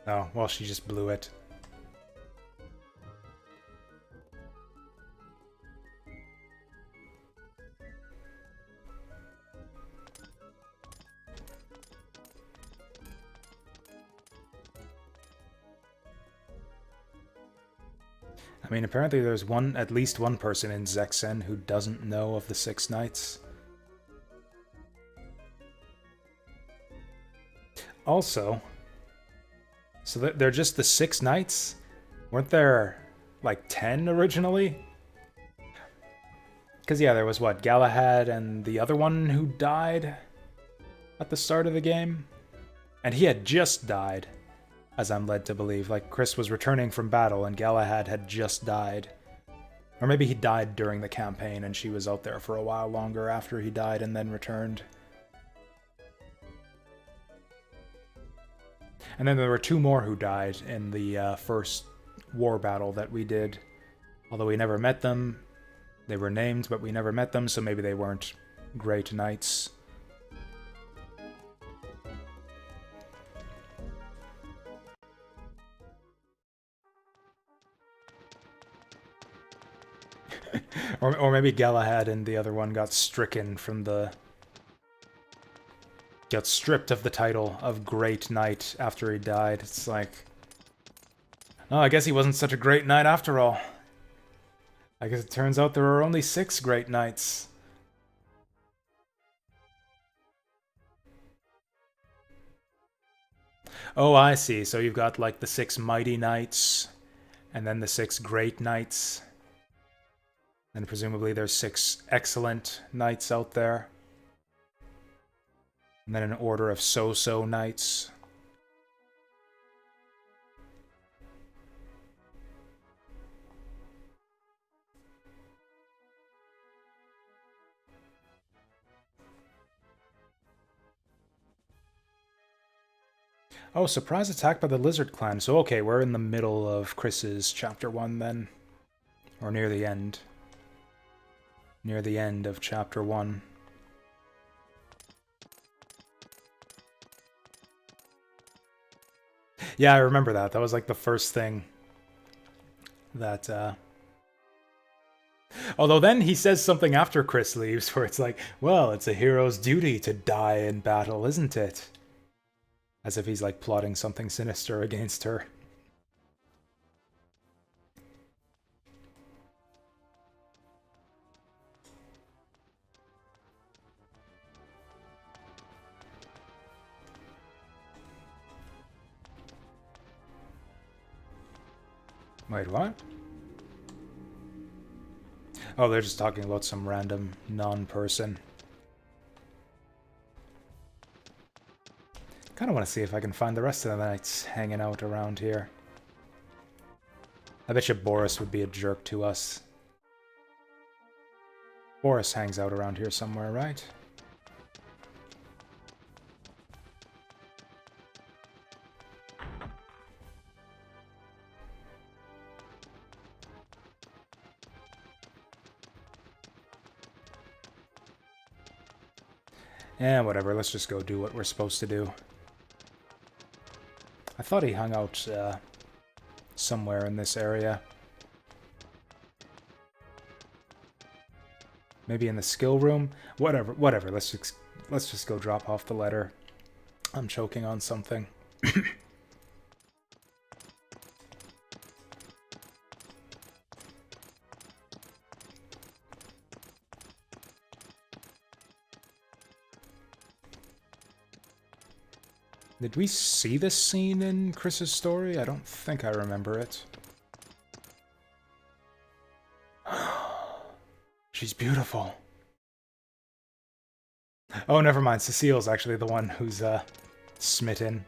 Oh, well, she just blew it. I mean, apparently there's at least one person in Zexen who doesn't know of the Six Knights. Also, so they're just the Six Knights? Weren't there, like, 10 originally? Because, yeah, there was, what, Galahad and the other one who died at the start of the game? And he had just died. As I'm led to believe. Like, Chris was returning from battle and Galahad had just died. Or maybe he died during the campaign and she was out there for a while longer after he died and then returned. And then there were 2 more who died in the first war battle that we did. Although we never met them. They were named, but we never met them, so maybe they weren't great knights. Or maybe Galahad and the other one got stricken from the... Got stripped of the title of Great Knight after he died. It's like... Oh, I guess he wasn't such a great knight after all. I guess it turns out there are only 6 great knights. Oh, I see. So you've got like the 6 mighty knights, and then the 6 great knights. And presumably there's 6 excellent knights out there. And then an order of so-so knights. Oh, surprise attack by the Lizard Clan. So, okay, we're in the middle of Chris's chapter 1 then. Or near the end. Near the end of chapter 1. Yeah, I remember that. That was like the first thing that... Although then he says something after Chris leaves where it's like, well, it's a hero's duty to die in battle, isn't it? As if he's like plotting something sinister against her. Wait, what? Oh, they're just talking about some random non-person. Kind of want to see if I can find the rest of the knights hanging out around here. I bet you Boris would be a jerk to us. Boris hangs out around here somewhere, right? Eh, whatever, let's just go do what we're supposed to do. I thought he hung out somewhere in this area. Maybe in the skill room? Whatever, let's just go drop off the letter. I'm choking on something. Did we see this scene in Chris's story? I don't think I remember it. She's beautiful. Oh, never mind. Cecile's actually the one who's, smitten.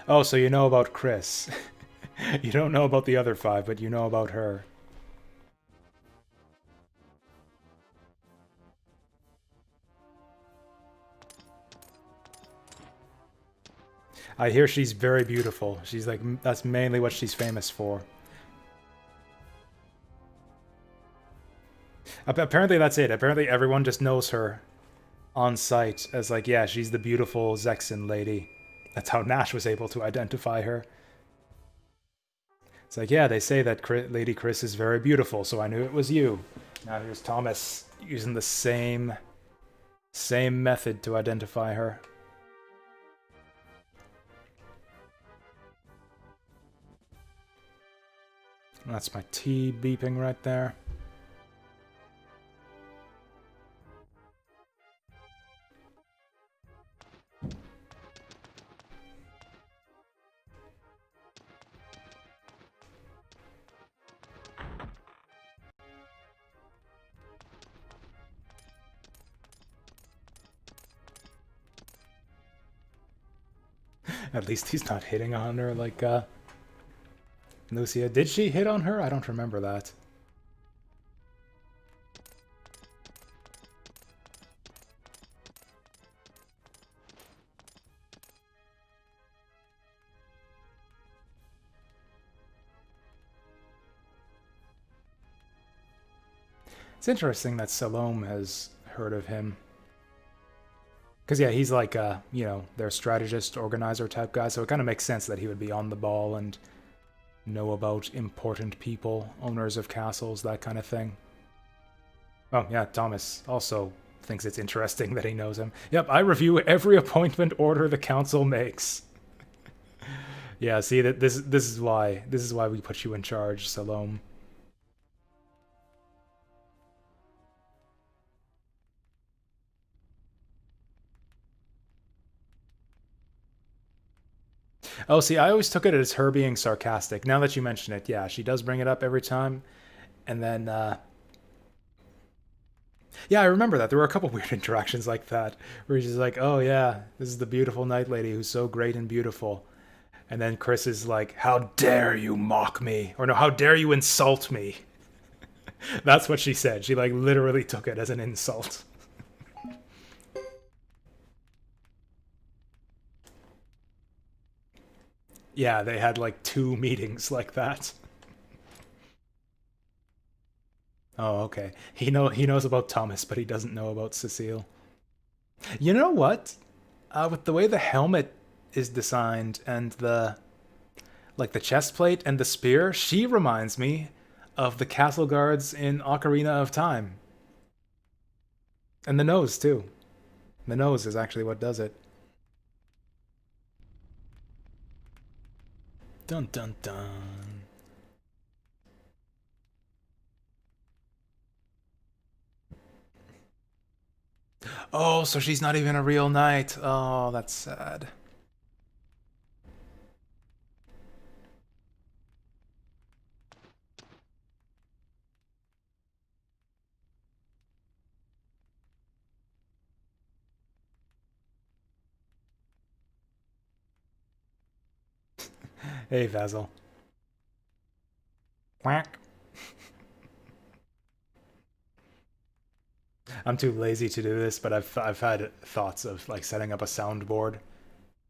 Oh, so you know about Chris. You don't know about the other 5, but you know about her. I hear she's very beautiful. She's like, that's mainly what she's famous for. Apparently that's it. Apparently everyone just knows her on sight as like, yeah, she's the beautiful Zexen lady. That's how Nash was able to identify her. It's like, yeah, they say that Lady Chris is very beautiful, so I knew it was you. Now here's Thomas using the same method to identify her. That's my T beeping right there. At least he's not hitting on her like, Lucia. Did she hit on her? I don't remember that. It's interesting that Salome has heard of him. Because, yeah, he's like, you know, their strategist, organizer type guy, so it kind of makes sense that he would be on the ball and know about important people, owners of castles, that kind of thing. Oh, yeah, Thomas also thinks it's interesting that he knows him. Yep, I review every appointment order the council makes. Yeah, see, that this is why we put you in charge, Salome. Oh, see, I always took it as her being sarcastic. Now that you mention it, yeah, she does bring it up every time. And then, yeah, I remember that. There were a couple weird interactions like that, where she's like, oh yeah, this is the beautiful night lady who's so great and beautiful. And then Chris is like, how dare you mock me? Or no, how dare you insult me? That's what she said. She like literally took it as an insult. Yeah, they had like 2 meetings like that. Oh, okay. He knows about Thomas, but he doesn't know about Cecile. You know what? With the way the helmet is designed and the like the chest plate and the spear, she reminds me of the castle guards in Ocarina of Time. And the nose too. The nose is actually what does it. Dun dun dun. Oh, so she's not even a real knight. Oh, that's sad. Hey, Vasil. Quack. I'm too lazy to do this, but I've had thoughts of like setting up a soundboard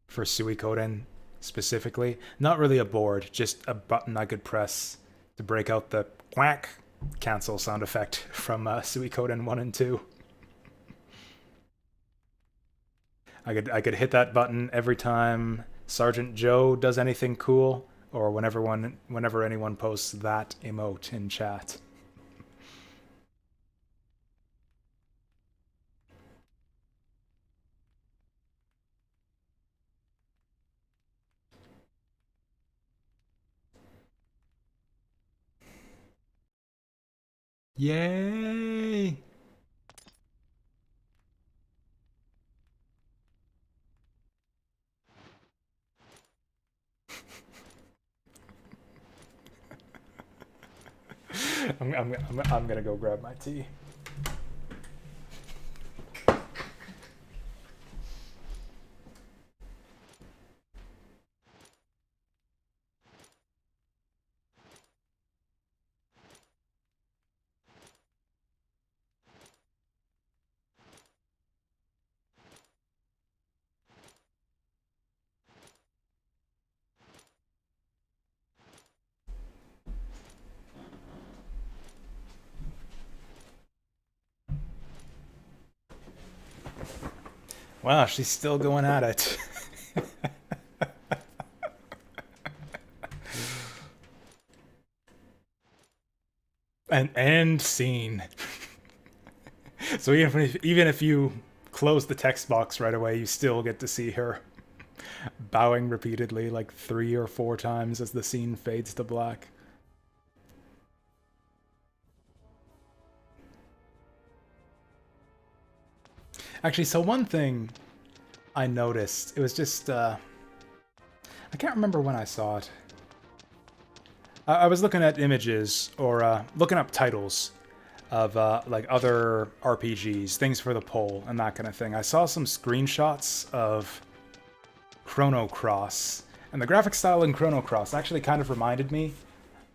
for Suikoden specifically. Not really a board, just a button I could press to break out the quack cancel sound effect from Suikoden 1 and 2. I could hit that button every time Sergeant Joe does anything cool, or whenever anyone posts that emote in chat. Yay! I'm gonna go grab my tea. Wow, she's still going at it. An end scene. So even if you close the text box right away, you still get to see her bowing repeatedly, like 3 or 4 times as the scene fades to black. Actually, so one thing I noticed, it was just, I can't remember when I saw it. I was looking at images or looking up titles of like other RPGs, things for the poll, and that kind of thing. I saw some screenshots of Chrono Cross, and the graphic style in Chrono Cross actually kind of reminded me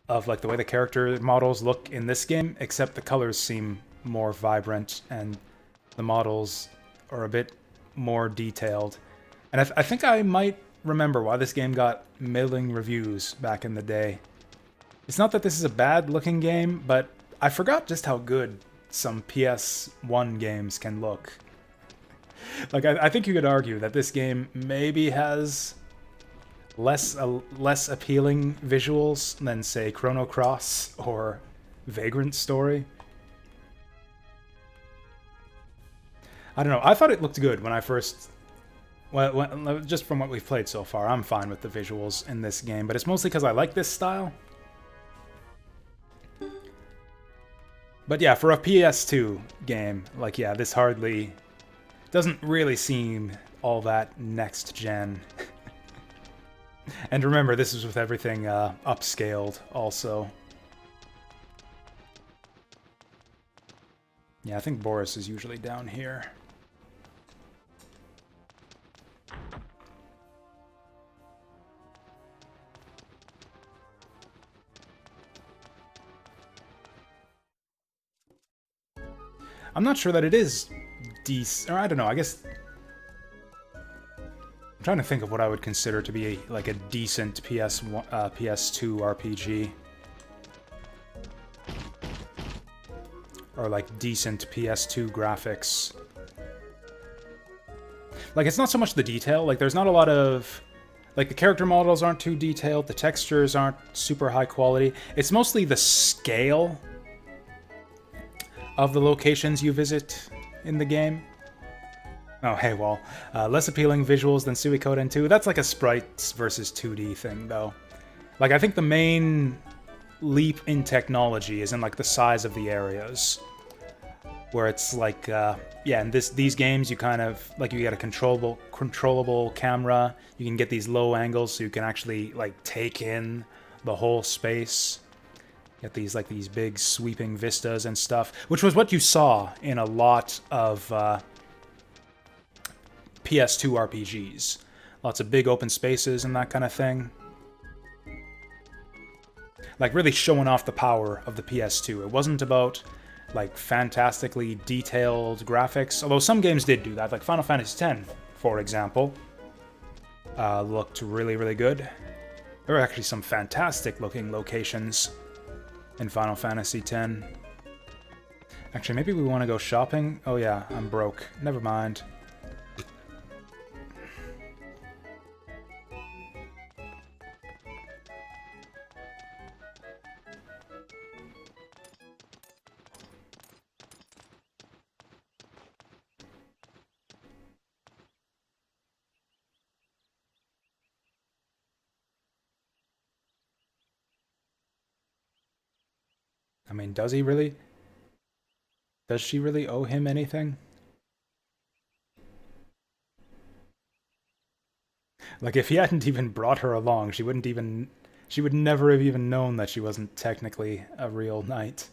of like the way the character models look in this game, except the colors seem more vibrant and the models are a bit more detailed. And I think I might remember why this game got middling reviews back in the day. It's not that this is a bad looking game, but I forgot just how good some PS1 games can look. Like, I think you could argue that this game maybe has less appealing visuals than, say, Chrono Cross or Vagrant Story. I don't know. I thought it looked good when I first. Well, just from what we've played so far, I'm fine with the visuals in this game, but it's mostly because I like this style. But yeah, for a PS2 game, like, yeah, this hardly doesn't really seem all that next gen. And remember, this is with everything upscaled also. Yeah, I think Boris is usually down here. I'm not sure that it is decent, or I don't know, I guess... I'm trying to think of what I would consider to be like a decent PS2 RPG. Or like decent PS2 graphics. Like, it's not so much the detail, like there's not a lot of... Like, the character models aren't too detailed, the textures aren't super high quality. It's mostly the scale of the locations you visit in the game. Oh, hey, well, less appealing visuals than Suikoden 2. That's like a sprites versus 2D thing, though. Like, I think the main leap in technology is in, like, the size of the areas. Where it's like, yeah, in these games you kind of, like, you get a controllable camera, you can get these low angles so you can actually, like, take in the whole space. Get these, like, these big sweeping vistas and stuff, which was what you saw in a lot of PS2 RPGs. Lots of big open spaces and that kind of thing. Like, really showing off the power of the PS2. It wasn't about... like, fantastically detailed graphics. Although some games did do that, like Final Fantasy X, for example. Looked really, really good. There were actually some fantastic-looking locations in Final Fantasy X. Actually, maybe we want to go shopping? Oh yeah, I'm broke. Never mind. I mean, does he really? Does she really owe him anything? Like, if he hadn't even brought her along, she would never have even known that she wasn't technically a real knight.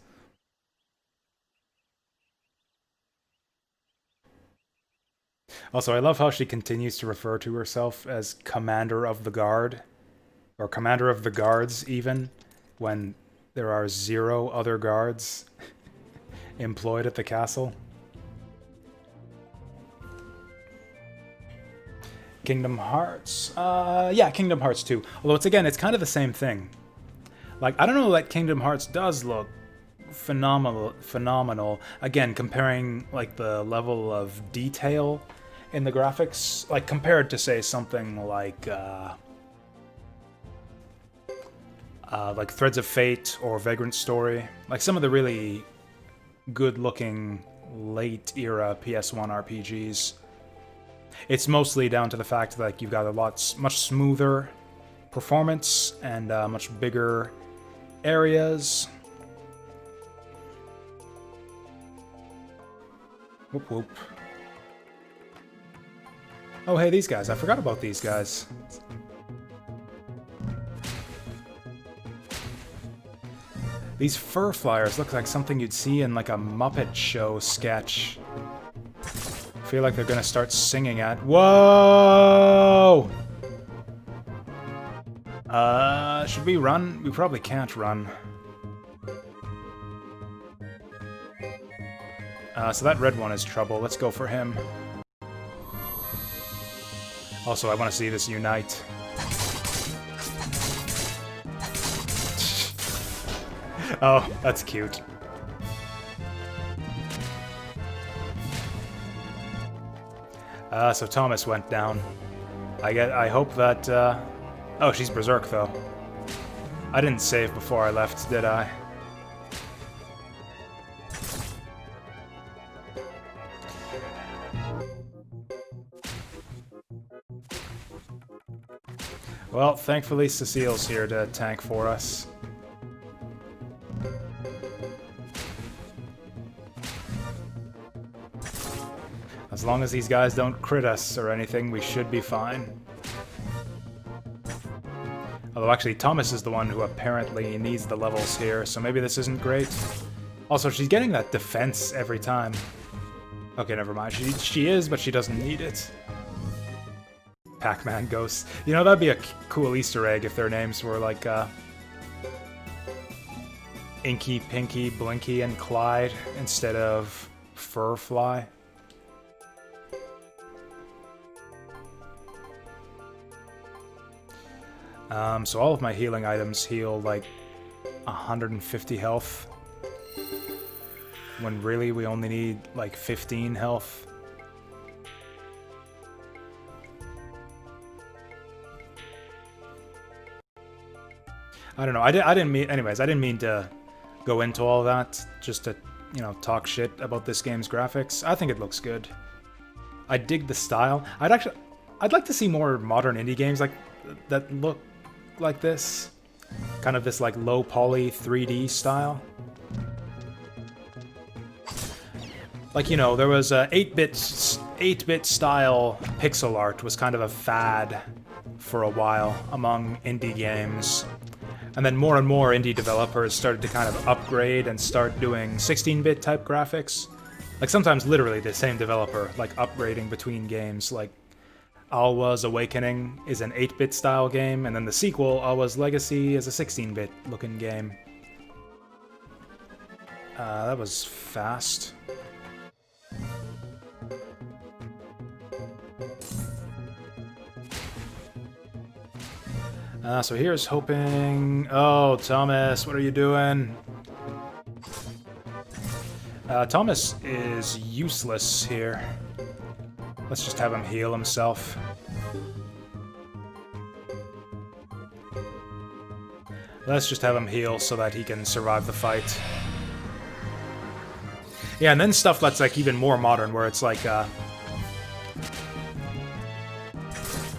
Also, I love how she continues to refer to herself as Commander of the Guard, or Commander of the Guards, even, when there are 0 other guards employed at the castle. Kingdom Hearts. Yeah, Kingdom Hearts 2. Although it's kind of the same thing. Like, I don't know that Kingdom Hearts does look phenomenal. Again, comparing, like, the level of detail in the graphics, like, compared to, say, something like Threads of Fate or Vagrant Story. Like, some of the really good-looking late-era PS1 RPGs. It's mostly down to the fact that, like, you've got a much smoother performance and much bigger areas. Whoop whoop. Oh, hey, these guys. I forgot about these guys. These fur flyers look like something you'd see in, like, a Muppet Show sketch. I feel like they're gonna start singing at... Whoa! Should we run? We probably can't run. So that red one is trouble. Let's go for him. Also, I want to see this unite. Oh, that's cute. So Thomas went down. I hope that, Oh, she's Berserk, though. I didn't save before I left, did I? Well, thankfully Cecile's here to tank for us. As long as these guys don't crit us or anything, we should be fine. Although actually, Thomas is the one who apparently needs the levels here, so maybe this isn't great. Also, she's getting that defense every time. Okay, never mind. She is, but she doesn't need it. Pac-Man ghosts. You know, that'd be a cool Easter egg if their names were like, Inky, Pinky, Blinky, and Clyde, instead of fur fly. So all of my healing items heal like 150 health, when really we only need like 15 health. I don't know. I didn't mean. Anyways, I didn't mean to go into all that just to, you know, talk shit about this game's graphics. I think it looks good. I dig the style. I'd like to see more modern indie games like that look like this, kind of this like low poly 3D style. Like, you know, there was a 8-bit style pixel art was kind of a fad for a while among indie games. And then more and more indie developers started to kind of upgrade and start doing 16-bit type graphics. Like sometimes literally the same developer, like upgrading between games. Like Alwa's Awakening is an 8-bit style game, and then the sequel, Alwa's Legacy, is a 16-bit looking game. That was fast. So here's hoping... Oh, Thomas, what are you doing? Thomas is useless here. Let's just have him heal himself. Let's just have him heal so that he can survive the fight. Yeah, and then stuff that's like even more modern, where it's like...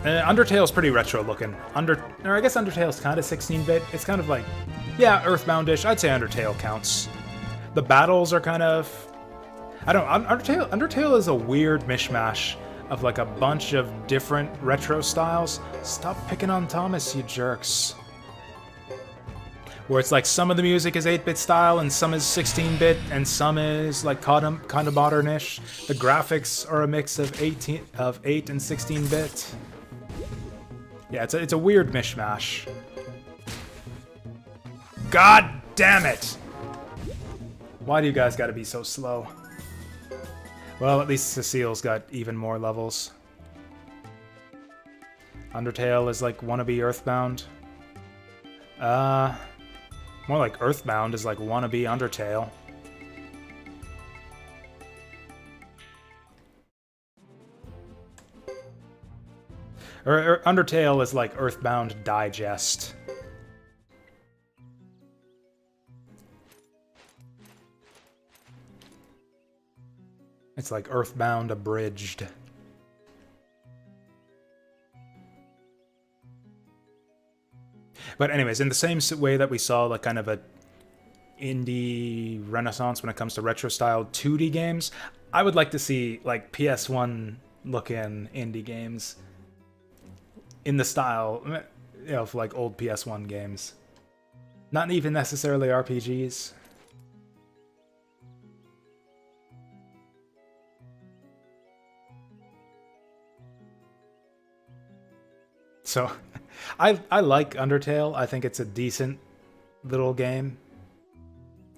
Undertale's pretty retro looking. Or I guess Undertale's kind of 16-bit. It's kind of like, yeah, Earthbound-ish. I'd say Undertale counts. The battles are kind of... I don't know, Undertale is a weird mishmash of like a bunch of different retro styles. Stop picking on Thomas, you jerks. Where it's like some of the music is 8-bit style, and some is 16-bit, and some is like kind of modern-ish. The graphics are a mix of 8 and 16-bit. Yeah, it's a weird mishmash. God damn it! Why do you guys gotta be so slow? Well, at least Cecile's got even more levels. Undertale is like wannabe Earthbound. More like Earthbound is like wannabe Undertale. Or Undertale is like Earthbound Digest. It's like Earthbound Abridged. But anyways, in the same way that we saw like kind of a indie renaissance when it comes to retro-style 2D games, I would like to see like PS1 looking indie games in the style, you know, of like old PS1 games. Not even necessarily RPGs. So, I like Undertale. I think it's a decent little game.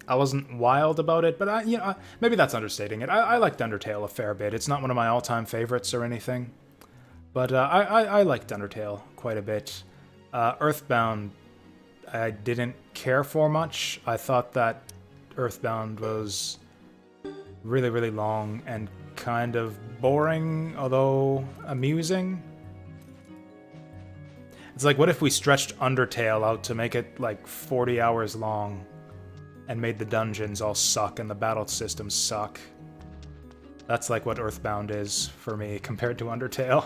I wasn't wild about it, but you know, maybe that's understating it. I liked Undertale a fair bit. It's not one of my all-time favorites or anything, but I liked Undertale quite a bit. Earthbound, I didn't care for much. I thought that Earthbound was really, really long and kind of boring, although amusing. It's like, what if we stretched Undertale out to make it like 40 hours long and made the dungeons all suck and the battle systems suck? That's like what Earthbound is for me compared to Undertale.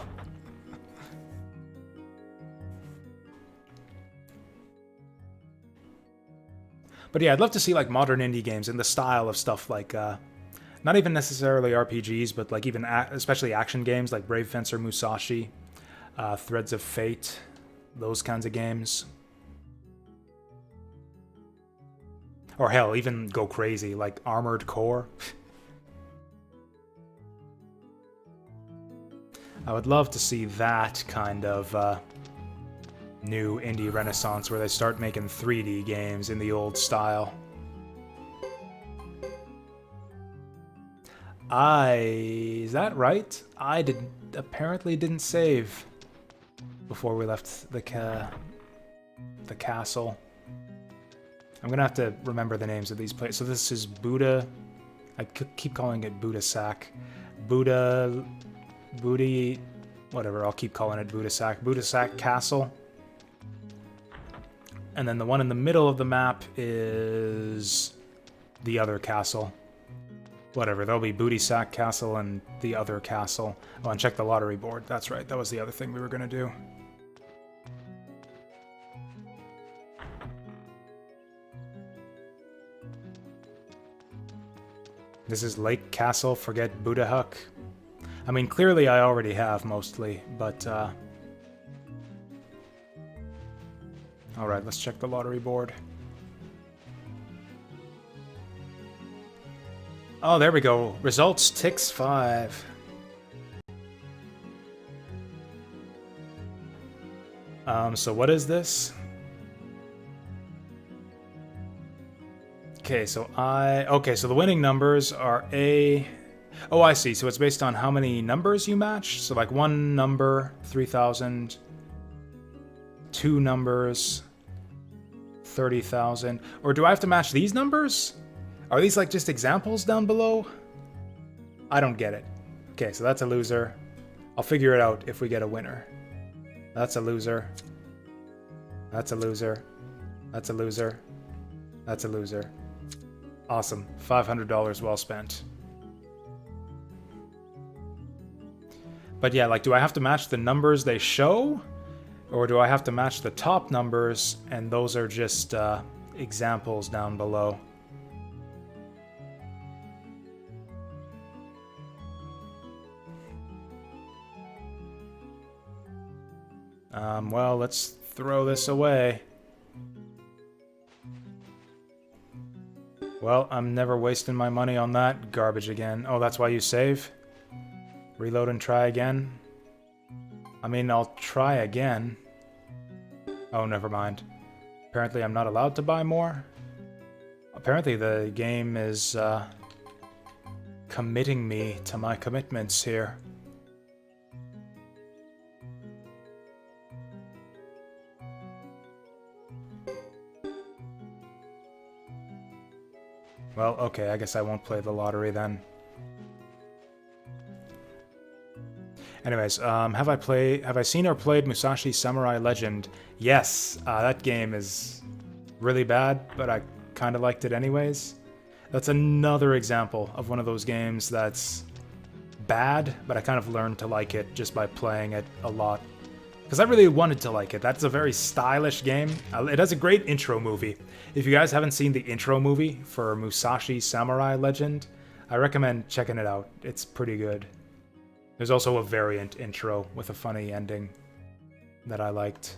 But yeah, I'd love to see like modern indie games in the style of stuff like, not even necessarily RPGs, but like even especially action games like Brave Fencer Musashi, Threads of Fate, those kinds of games. Or hell, even go crazy, like Armored Core. I would love to see that kind of new indie renaissance where they start making 3D games in the old style. Is that right? I apparently didn't save before we left the castle. I'm gonna have to remember the names of these places. So this is Buddha. I keep calling it Buddha Sack. Buddha... Booty... Whatever, I'll keep calling it Buddha Sack. Buddha Sack Castle. And then the one in the middle of the map is the other castle. Whatever, there'll be Booty Sack Castle and the other castle. Oh, and check the lottery board. That's right, that was the other thing we were gonna do. This is Lake Castle, forget Buddha Huck. I mean, clearly I already have, mostly, but, Alright, let's check the lottery board. Oh, there we go. Results, Tix 5. So what is this? Okay, so so the winning numbers are Oh, I see. So it's based on how many numbers you match. So like one number, 3,000. Two numbers, 30,000. Or do I have to match these numbers? Are these like just examples down below? I don't get it. Okay, so that's a loser. I'll figure it out if we get a winner. That's a loser. That's a loser. That's a loser. That's a loser. Awesome. $500 well spent. But yeah, like, do I have to match the numbers they show? Or do I have to match the top numbers, and those are just examples down below? Well, let's throw this away. Well, I'm never wasting my money on that garbage again. Oh, that's why you save? Reload and try again? I mean, I'll try again. Oh, never mind. Apparently I'm not allowed to buy more? Apparently the game is, committing me to my commitments here. Well, okay, I guess I won't play the lottery then. Anyways, have I seen or played Musashi Samurai Legend? Yes, that game is really bad, but I kind of liked it anyways. That's another example of one of those games that's bad, but I kind of learned to like it just by playing it a lot. Because I really wanted to like it. That's a very stylish game. It has a great intro movie. If you guys haven't seen the intro movie for Musashi Samurai Legend, I recommend checking it out. It's pretty good. There's also a variant intro with a funny ending that I liked.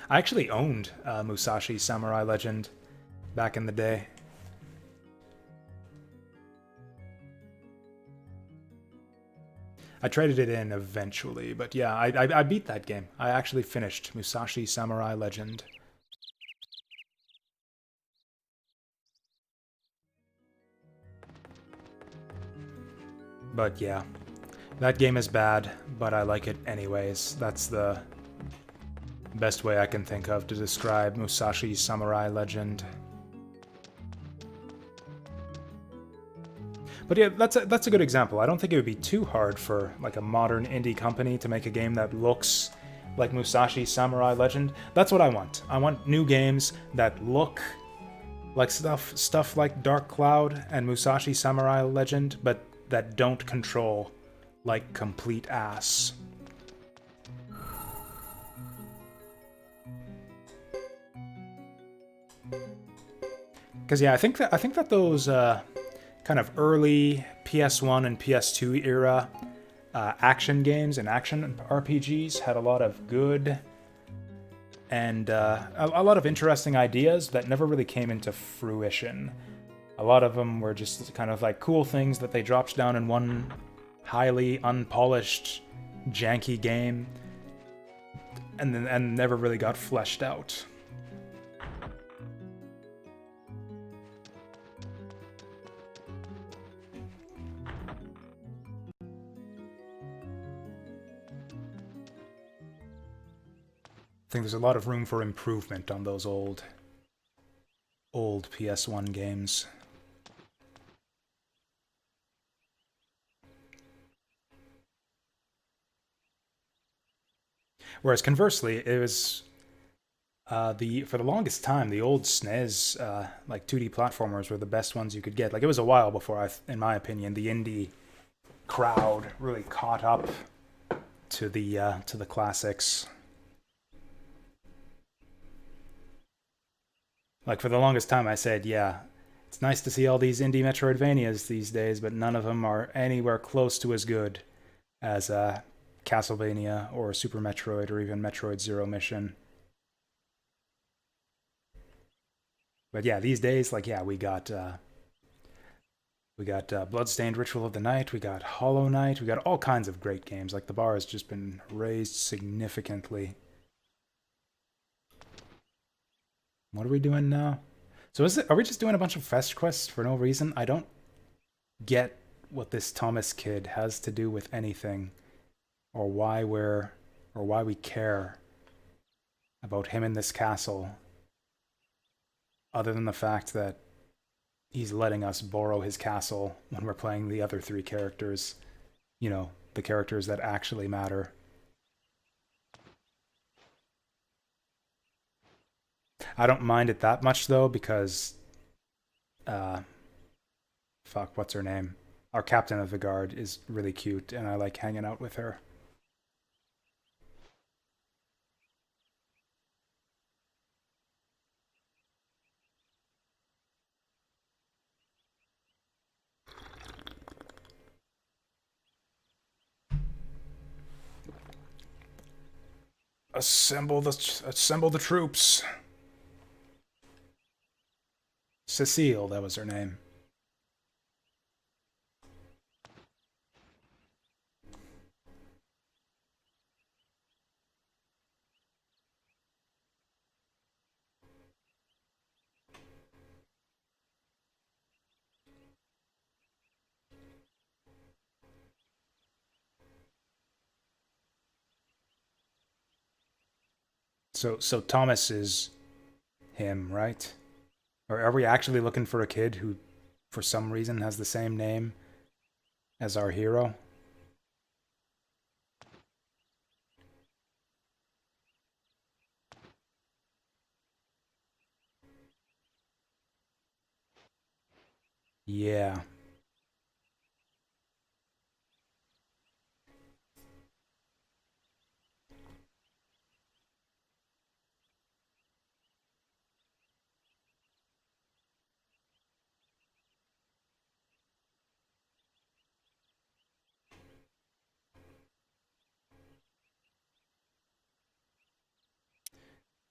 I actually owned Musashi Samurai Legend back in the day. I traded it in eventually, but yeah, I beat that game. I actually finished Musashi Samurai Legend. But yeah, that game is bad, but I like it anyways. That's the best way I can think of to describe Musashi Samurai Legend. But yeah, that's a good example. I don't think it would be too hard for like a modern indie company to make a game that looks like Musashi Samurai Legend. That's what I want. I want new games that look like stuff like Dark Cloud and Musashi Samurai Legend, but that don't control like complete ass. Because yeah, I think that those kind of early PS1 and PS2 era action games and action RPGs had a lot of good and a lot of interesting ideas that never really came into fruition. A lot of them were just kind of like cool things that they dropped down in one highly unpolished, janky game and never really got fleshed out. think there's a lot of room for improvement on those old PS1 games. Whereas conversely, it was for the longest time, the old SNES like 2D platformers were the best ones you could get. Like, it was a while before, in my opinion, the indie crowd really caught up to the classics. Like, for the longest time, I said, yeah, it's nice to see all these indie Metroidvanias these days, but none of them are anywhere close to as good as Castlevania or Super Metroid or even Metroid Zero Mission. But yeah, these days, like, yeah, we got Bloodstained Ritual of the Night, we got Hollow Knight, we got all kinds of great games. Like, the bar has just been raised significantly. What are we doing now? So are we just doing a bunch of fetch quests for no reason? I don't get what this Thomas kid has to do with anything, or why we care about him in this castle, other than the fact that he's letting us borrow his castle when we're playing the other three characters. You know, the characters that actually matter. I don't mind it that much, though, because... fuck, what's her name? Our captain of the guard is really cute, and I like hanging out with her. Assemble the troops. Cecile, that was her name. So Thomas is him, right? Or are we actually looking for a kid who, for some reason, has the same name as our hero? Yeah.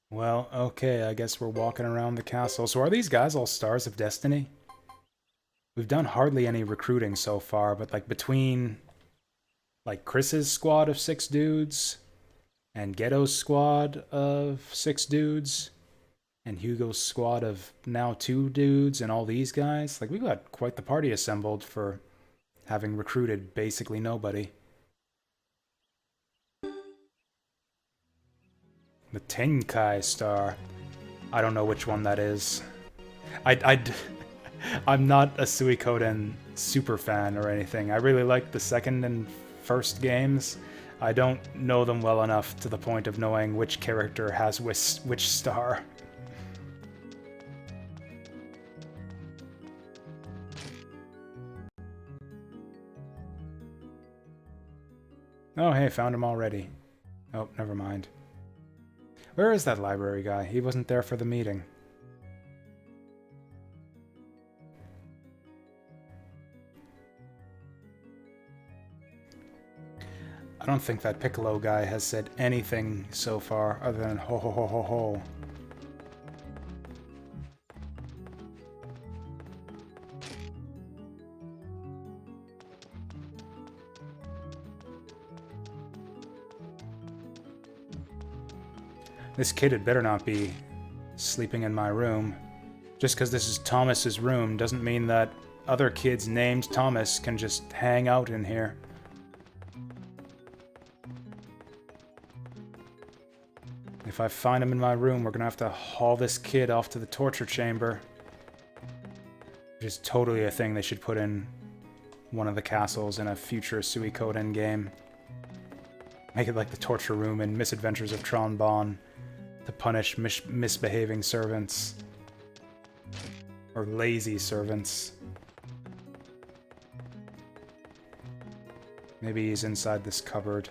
Well, okay, I guess we're walking around the castle. So are these guys all Stars of Destiny? We've done hardly any recruiting so far, but like between like Chris's squad of 6 dudes and Ghetto's squad of 6 dudes and Hugo's squad of now 2 dudes and all these guys, like we got quite the party assembled for having recruited basically nobody. The Tenkai Star. I don't know which one that is. I'm not a Suikoden super fan or anything. I really like the second and first games. I don't know them well enough to the point of knowing which character has which star. Oh, hey, found him already. Oh, never mind. Where is that library guy? He wasn't there for the meeting. I don't think that Piccolo guy has said anything so far other than ho ho ho ho ho. This kid had better not be sleeping in my room. Just because this is Thomas's room doesn't mean that other kids named Thomas can just hang out in here. If I find him in my room, we're gonna have to haul this kid off to the torture chamber. Which is totally a thing they should put in one of the castles in a future Suikoden game. Make it like the torture room in Misadventures of Tron Bonne to punish misbehaving servants. Or lazy servants. Maybe he's inside this cupboard.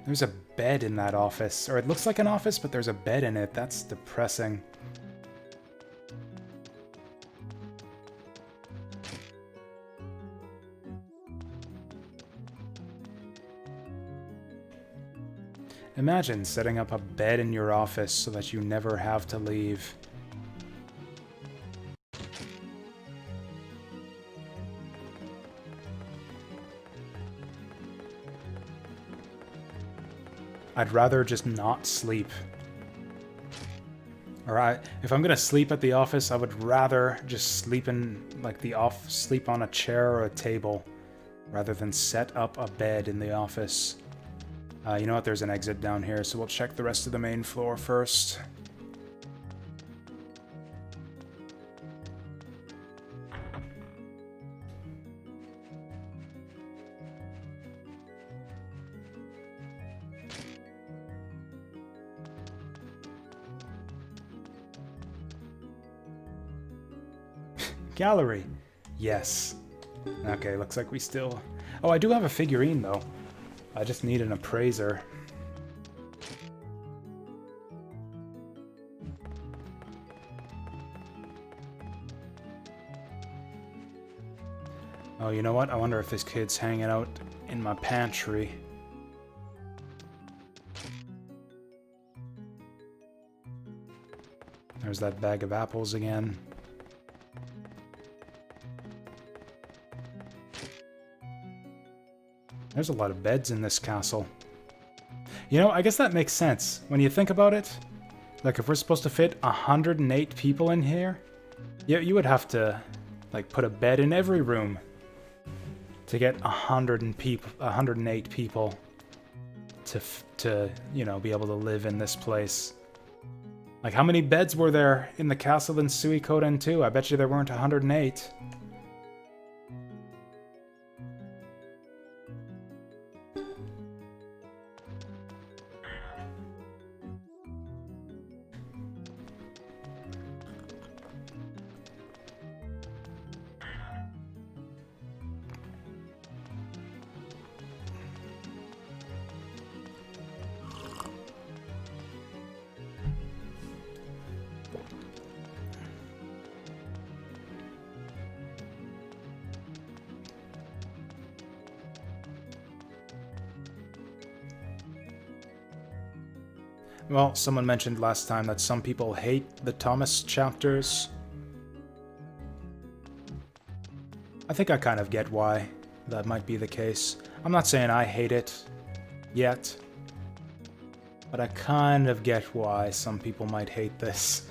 There's a bed in that office. Or it looks like an office, but there's a bed in it. That's depressing. Imagine setting up a bed in your office so that you never have to leave. I'd rather just not sleep. Or if I'm gonna sleep at the office, I would rather just sleep in sleep on a chair or a table, rather than set up a bed in the office. You know what? There's an exit down here, so we'll check the rest of the main floor first. Gallery. Yes. Okay, looks like we still... Oh, I do have a figurine, though. I just need an appraiser. Oh, you know what? I wonder if this kid's hanging out in my pantry. There's that bag of apples again. There's a lot of beds in this castle. You know, I guess that makes sense. When you think about it, like if we're supposed to fit 108 people in here, you would have to, like, put a bed in every room to get 108 people to you know, be able to live in this place. Like, how many beds were there in the castle in Suikoden 2? I bet you there weren't 108. Well, someone mentioned last time that some people hate the Thomas chapters. I think I kind of get why that might be the case. I'm not saying I hate it yet, but I kind of get why some people might hate this.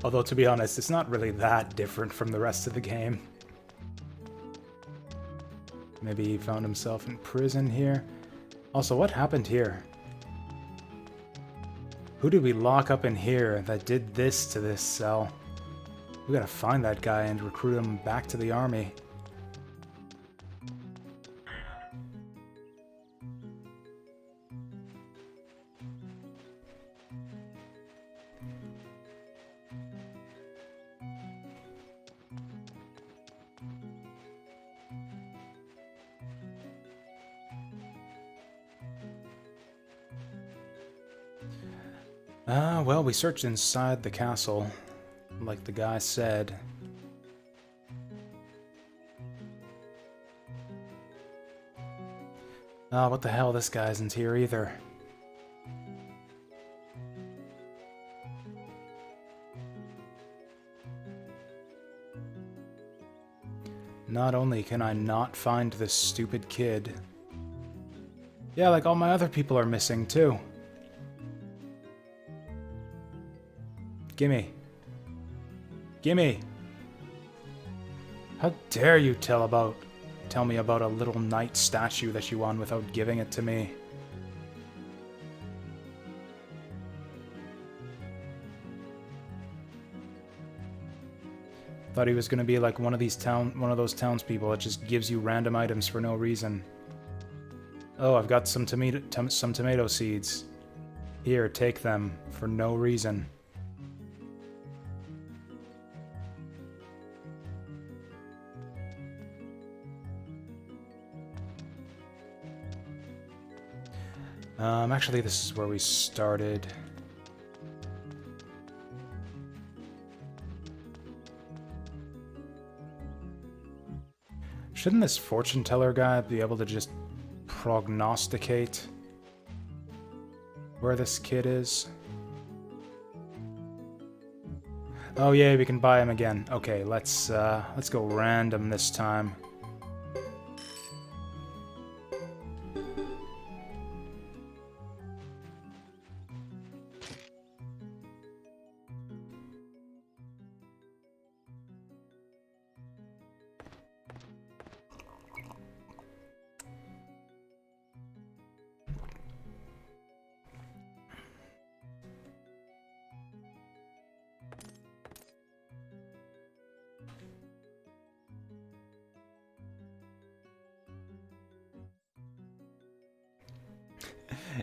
Although, to be honest, it's not really that different from the rest of the game. Maybe he found himself in prison here. Also, what happened here? Who did we lock up in here that did this to this cell? We gotta find that guy and recruit him back to the army. Well, we searched inside the castle, like the guy said. What the hell, this guy isn't here either. Not only can I not find this stupid kid, yeah, like all my other people are missing too. Gimme. Gimme! How dare you tell me about a little knight statue that you won without giving it to me? Thought he was gonna be like one of those townspeople that just gives you random items for no reason. Oh, I've got some tomato seeds. Here, take them for no reason. Actually, this is where we started. Shouldn't this fortune teller guy be able to just prognosticate where this kid is? Oh yeah, we can buy him again. Okay, let's go random this time.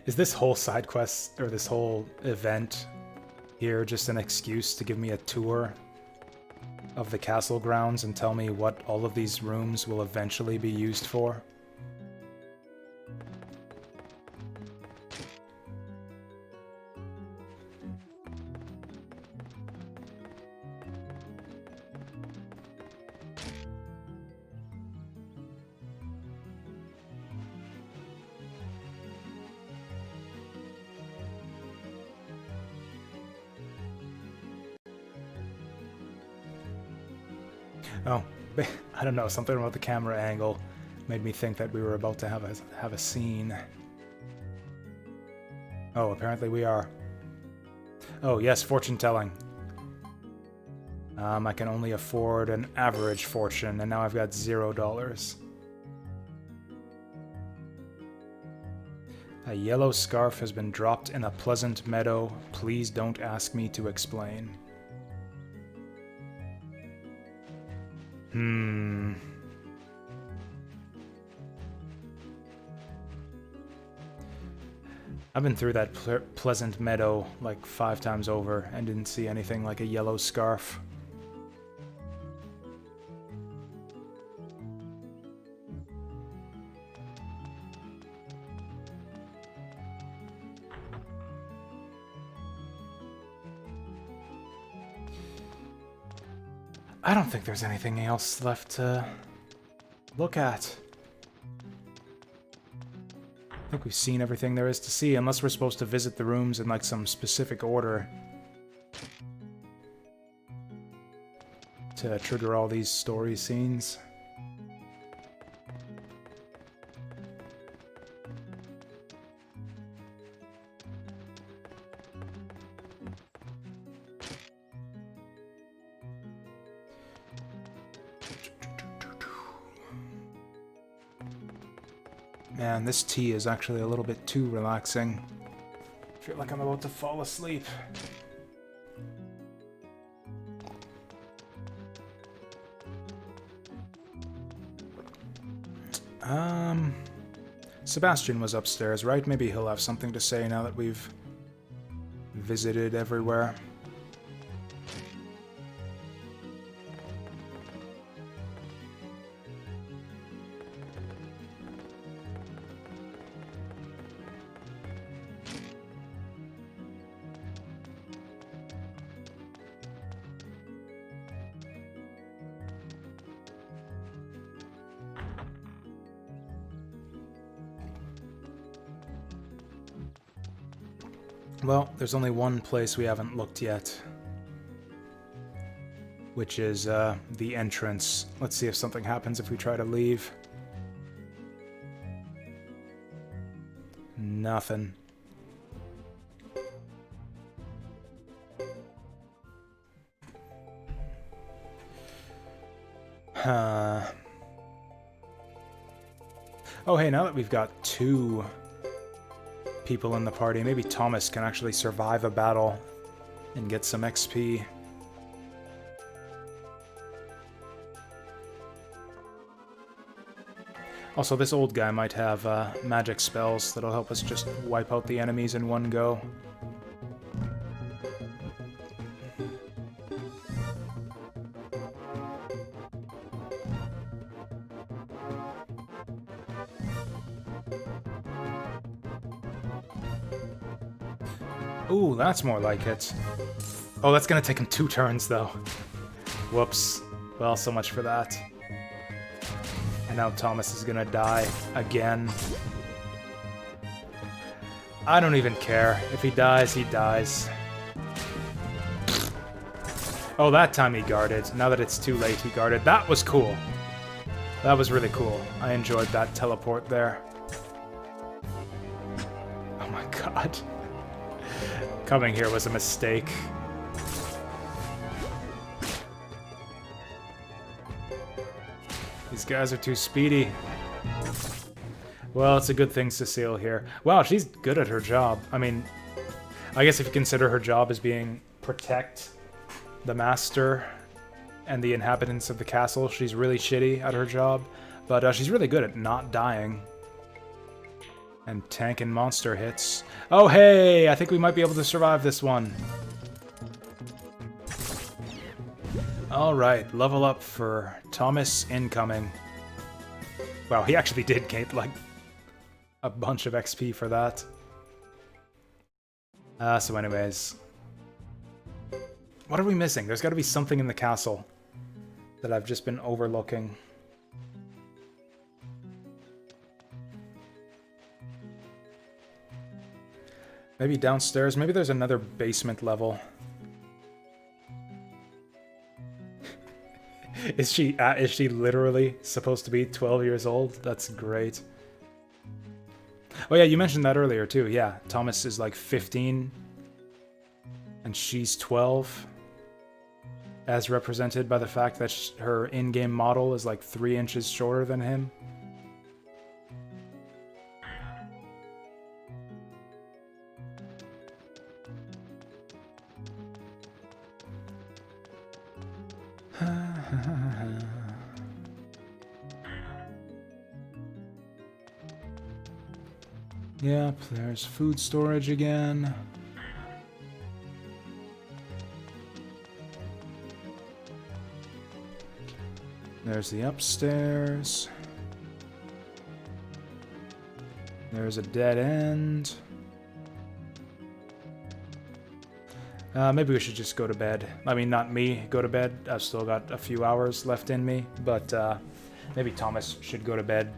Is this whole side quest, or this whole event here, just an excuse to give me a tour of the castle grounds and tell me what all of these rooms will eventually be used for? Oh, I don't know, something about the camera angle made me think that we were about to have a scene. Oh, apparently we are. Oh, yes, fortune telling. I can only afford an average fortune, and now I've got $0. A yellow scarf has been dropped in a pleasant meadow. Please don't ask me to explain. I've been through that pleasant meadow like 5 times over and didn't see anything like a yellow scarf. I don't think there's anything else left to look at. I think we've seen everything there is to see, unless we're supposed to visit the rooms in like some specific order to trigger all these story scenes. Man, this tea is actually a little bit too relaxing. I feel like I'm about to fall asleep. Sebastian was upstairs, right? Maybe he'll have something to say now that we've visited everywhere. Well, there's only one place we haven't looked yet, which is the entrance. Let's see if something happens if we try to leave. Nothing. Oh, hey, now that we've got 2 people in the party, maybe Thomas can actually survive a battle and get some XP. Also, this old guy might have magic spells that'll help us just wipe out the enemies in one go. Ooh, that's more like it. Oh, that's gonna take him 2 turns, though. Whoops. Well, so much for that. And now Thomas is gonna die again. I don't even care. If he dies, he dies. Oh, that time he guarded. Now that it's too late, he guarded. That was cool. That was really cool. I enjoyed that teleport there. Oh my god. Coming here was a mistake. These guys are too speedy. Well, it's a good thing Cecile here. Wow, she's good at her job. I mean, I guess if you consider her job as being protect the master and the inhabitants of the castle, she's really shitty at her job. But she's really good at not dying. And tanking monster hits. Oh, hey! I think we might be able to survive this one. Alright, level up for Thomas incoming. Wow, he actually did gain, like, a bunch of XP for that. So anyways. What are we missing? There's gotta be something in the castle that I've just been overlooking. Maybe downstairs. Maybe there's another basement level. Is she literally supposed to be 12 years old? That's great. Oh yeah, you mentioned that earlier too. Yeah, Thomas is like 15 and she's 12. As represented by the fact that her in-game model is like 3 inches shorter than him. Yep, there's food storage again. There's the upstairs. There's a dead end. Maybe we should just go to bed. I mean, not me go to bed. I've still got a few hours left in me, but maybe Thomas should go to bed.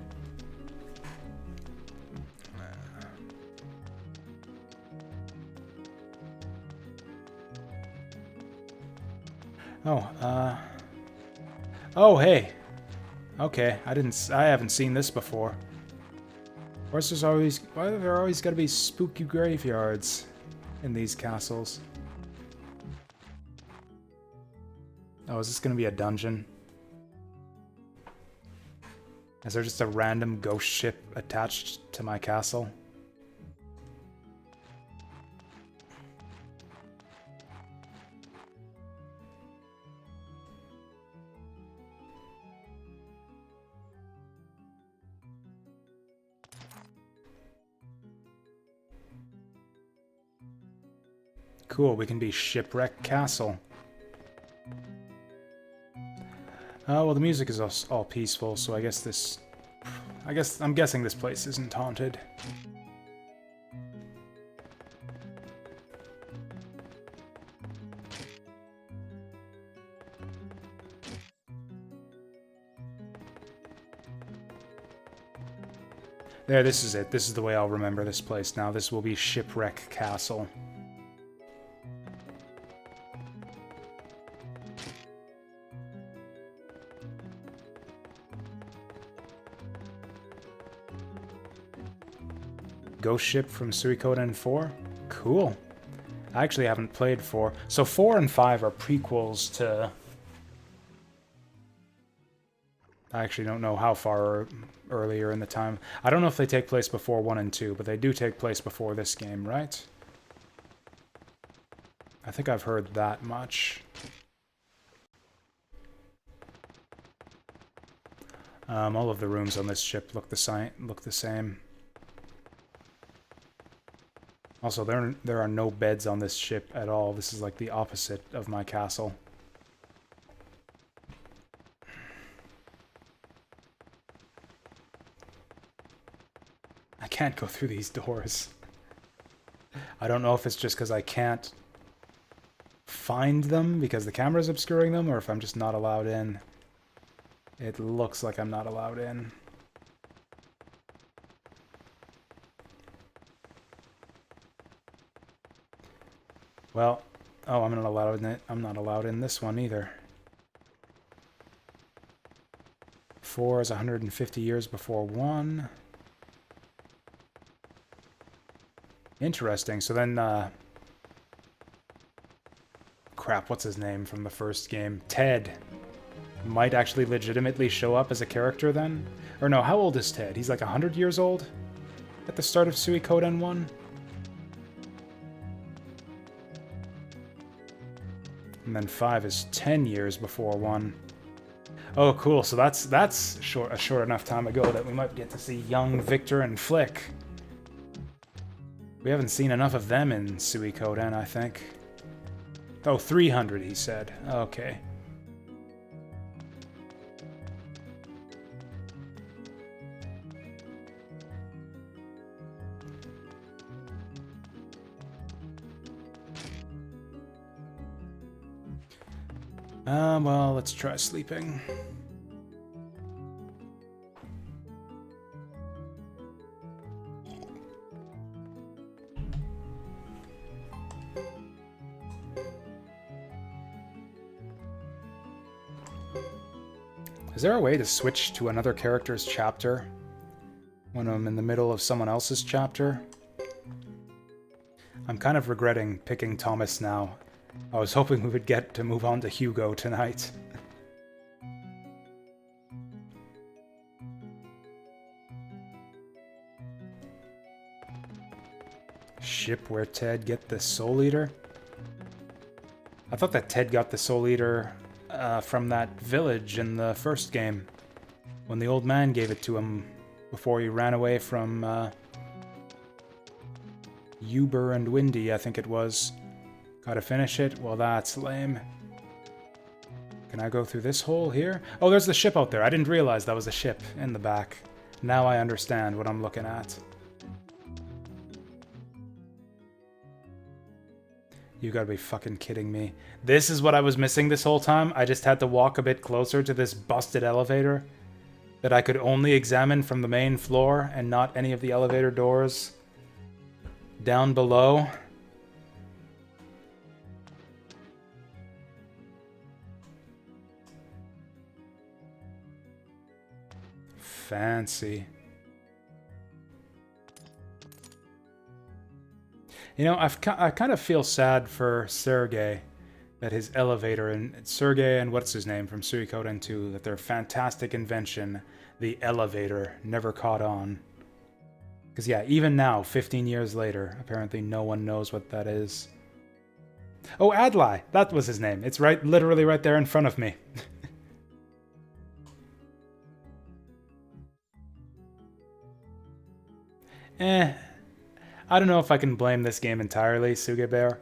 Oh, hey. Okay, I haven't seen this before. Why are there always gotta be spooky graveyards in these castles? Oh, is this gonna be a dungeon? Is there just a random ghost ship attached to my castle? Cool, we can be Shipwreck Castle. Well, the music is all peaceful, so I'm guessing this place isn't haunted. There, this is it. This is the way I'll remember this place now. This will be Shipwreck Castle. Ghost ship from Suikoden 4? Cool. I actually haven't played 4. So 4 and 5 are prequels to I actually don't know how far earlier in the time. I don't know if they take place before 1 and 2, but they do take place before this game, right? I think I've heard that much. All of the rooms on this ship look the same. Also, there are no beds on this ship at all. This is like the opposite of my castle. I can't go through these doors. I don't know if it's just because I can't find them because the camera's obscuring them, or if I'm just not allowed in. It looks like I'm not allowed in. Well, oh, I'm not allowed in it. I'm not allowed in this one either. 4 is 150 years before 1. Interesting. So then, crap, what's his name from the first game? Ted might actually legitimately show up as a character then? Or no, how old is Ted? He's like 100 years old at the start of Suikoden 1? And then 5 is 10 years before 1. Oh, cool. So that's a short enough time ago that we might get to see young Victor and Flick. We haven't seen enough of them in Suikoden, I think. Oh, 300, he said. Okay. Well, let's try sleeping. Is there a way to switch to another character's chapter when I'm in the middle of someone else's chapter? I'm kind of regretting picking Thomas now. I was hoping we would get to move on to Hugo tonight. Ship where Ted get the Soul Eater? I thought that Ted got the Soul Eater from that village in the first game, when the old man gave it to him before he ran away from Uber and Windy, I think it was. Gotta finish it? Well, that's lame. Can I go through this hole here? Oh, there's the ship out there. I didn't realize that was a ship in the back. Now I understand what I'm looking at. You gotta be fucking kidding me. This is what I was missing this whole time? I just had to walk a bit closer to this busted elevator that I could only examine from the main floor and not any of the elevator doors down below. Fancy. You know, I kind of feel sad for Sergei that his elevator and Sergei and what's his name from Suikoden 2, that their fantastic invention, the elevator, never caught on. Because yeah, even now, 15 years later, apparently no one knows what that is. Oh, Adlai! That was his name. It's right, literally right there in front of me. I don't know if I can blame this game entirely, Sugebear.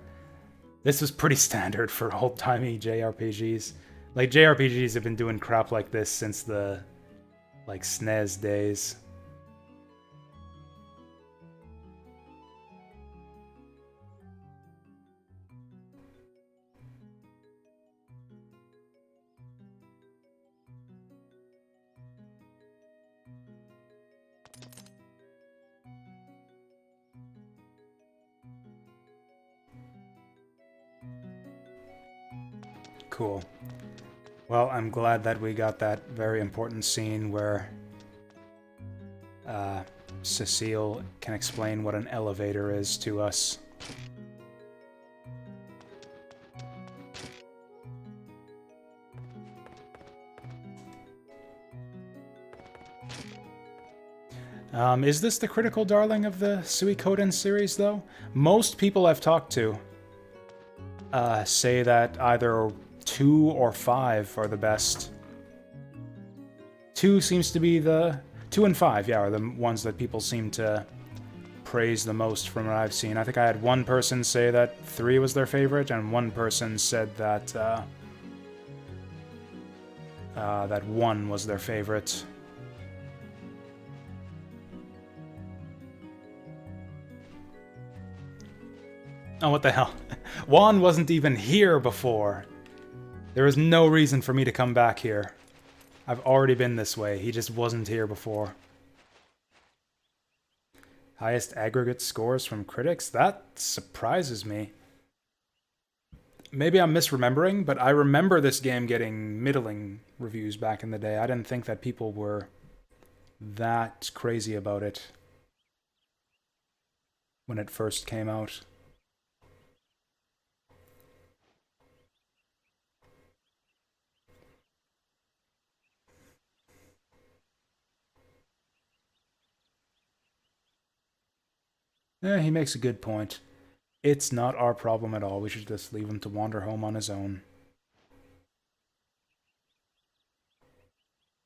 This was pretty standard for old-timey JRPGs. Like, JRPGs have been doing crap like this since the, like, SNES days. Cool. Well, I'm glad that we got that very important scene where Cecile can explain what an elevator is to us. Is this the critical darling of the Suikoden series, though? Most people I've talked to say that either 2 or 5 are the best. 2 seems to be the... 2 and 5, yeah, are the ones that people seem to praise the most from what I've seen. I think I had one person say that 3 was their favorite, and one person said that that 1 was their favorite. Oh, what the hell? Juan wasn't even here before. There is no reason for me to come back here. I've already been this way. He just wasn't here before. Highest aggregate scores from critics? That surprises me. Maybe I'm misremembering, but I remember this game getting middling reviews back in the day. I didn't think that people were that crazy about it when it first came out. He makes a good point. It's not our problem at all. We should just leave him to wander home on his own.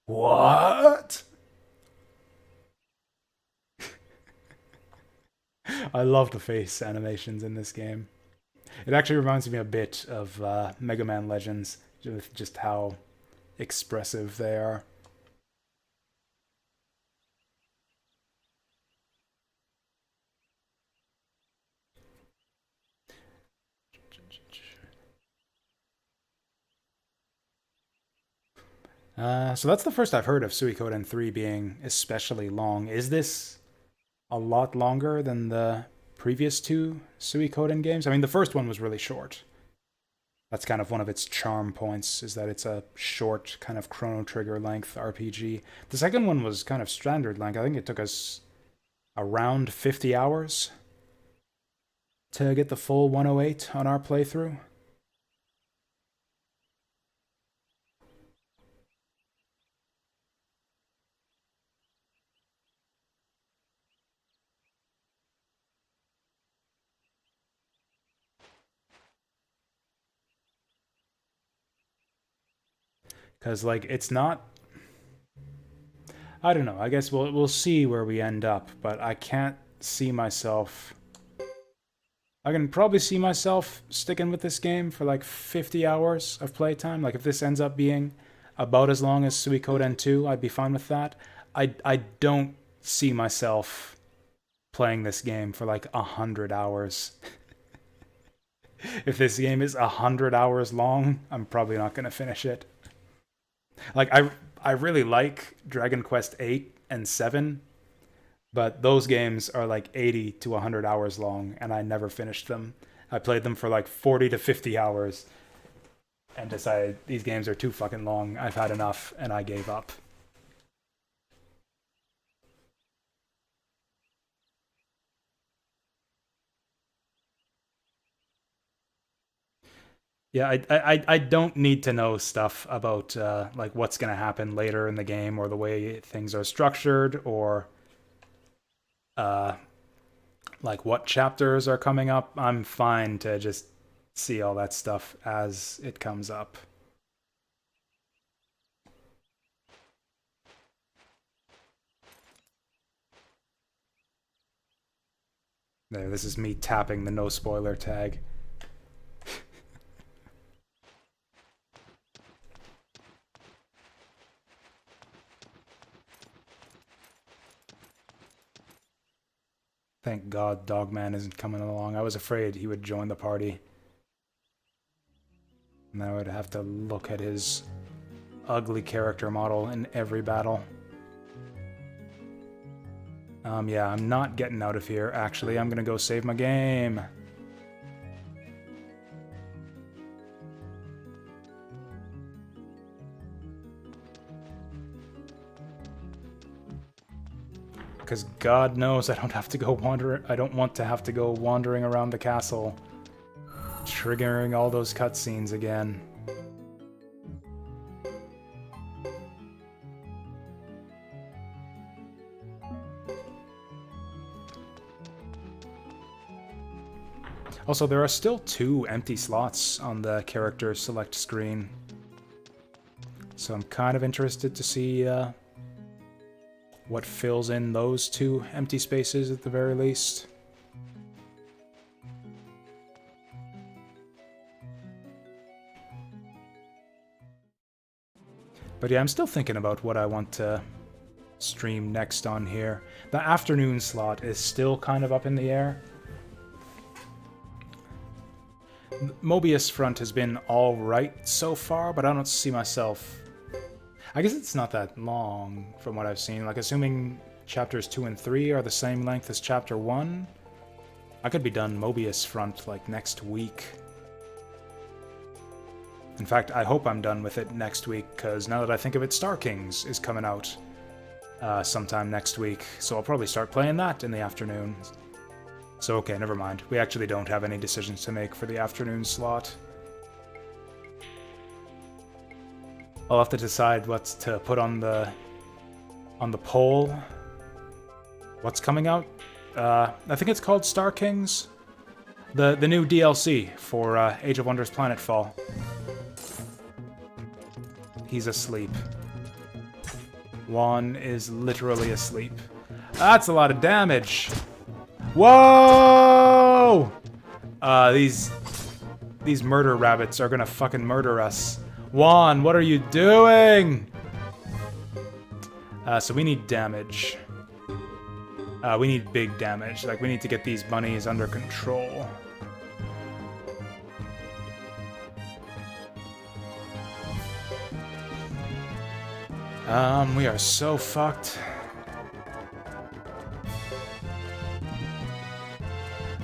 What? I love the face animations in this game. It actually reminds me a bit of Mega Man Legends, with just how expressive they are. So that's the first I've heard of Suikoden 3 being especially long. Is this a lot longer than the previous 2 Suikoden games? I mean, the first one was really short. That's kind of one of its charm points, is that it's a short, kind of Chrono Trigger length RPG. The second one was kind of standard length. I think it took us around 50 hours to get the full 108 on our playthrough. Because, like, it's not... I don't know. I guess we'll see where we end up, but I can't see myself... I can probably see myself sticking with this game for, like, 50 hours of playtime. Like, if this ends up being about as long as Suikoden 2, I'd be fine with that. I don't see myself playing this game for, like, 100 hours. If this game is 100 hours long, I'm probably not going to finish it. Like, I really like Dragon Quest 8 and 7, but those games are like 80 to 100 hours long, and I never finished them. I played them for like 40 to 50 hours and decided these games are too fucking long. I've had enough, and I gave up. Yeah, I don't need to know stuff about like what's gonna happen later in the game or the way things are structured or uh, like what chapters are coming up. I'm fine to just see all that stuff as it comes up. There, this is me tapping the no spoiler tag. Thank God Dogman isn't coming along. I was afraid he would join the party. And I would have to look at his ugly character model in every battle. Yeah, I'm not getting out of here. Actually, I'm gonna go save my game. Because God knows I don't have to go wander. I don't want to have to go wandering around the castle, triggering all those cutscenes again. Also, there are still 2 empty slots on the character select screen. So I'm kind of interested to see what fills in those 2 empty spaces at the very least. But yeah, I'm still thinking about what I want to stream next on here. The afternoon slot is still kind of up in the air. Mobius Front has been alright so far, but I don't see myself... I guess it's not that long from what I've seen. Like, assuming chapters 2 and 3 are the same length as chapter 1, I could be done Mobius Front, like, next week. In fact, I hope I'm done with it next week, because now that I think of it, Star Kings is coming out sometime next week, so I'll probably start playing that in the afternoon. So okay, never mind. We actually don't have any decisions to make for the afternoon slot. I'll have to decide what to put on the poll. What's coming out? I think it's called Star Kings. The new DLC for Age of Wonders Planetfall. He's asleep. Juan is literally asleep. That's a lot of damage. Whoa! These murder rabbits are gonna fucking murder us. Juan, what are you doing? So we need damage. We need big damage. Like, we need to get these bunnies under control. We are so fucked.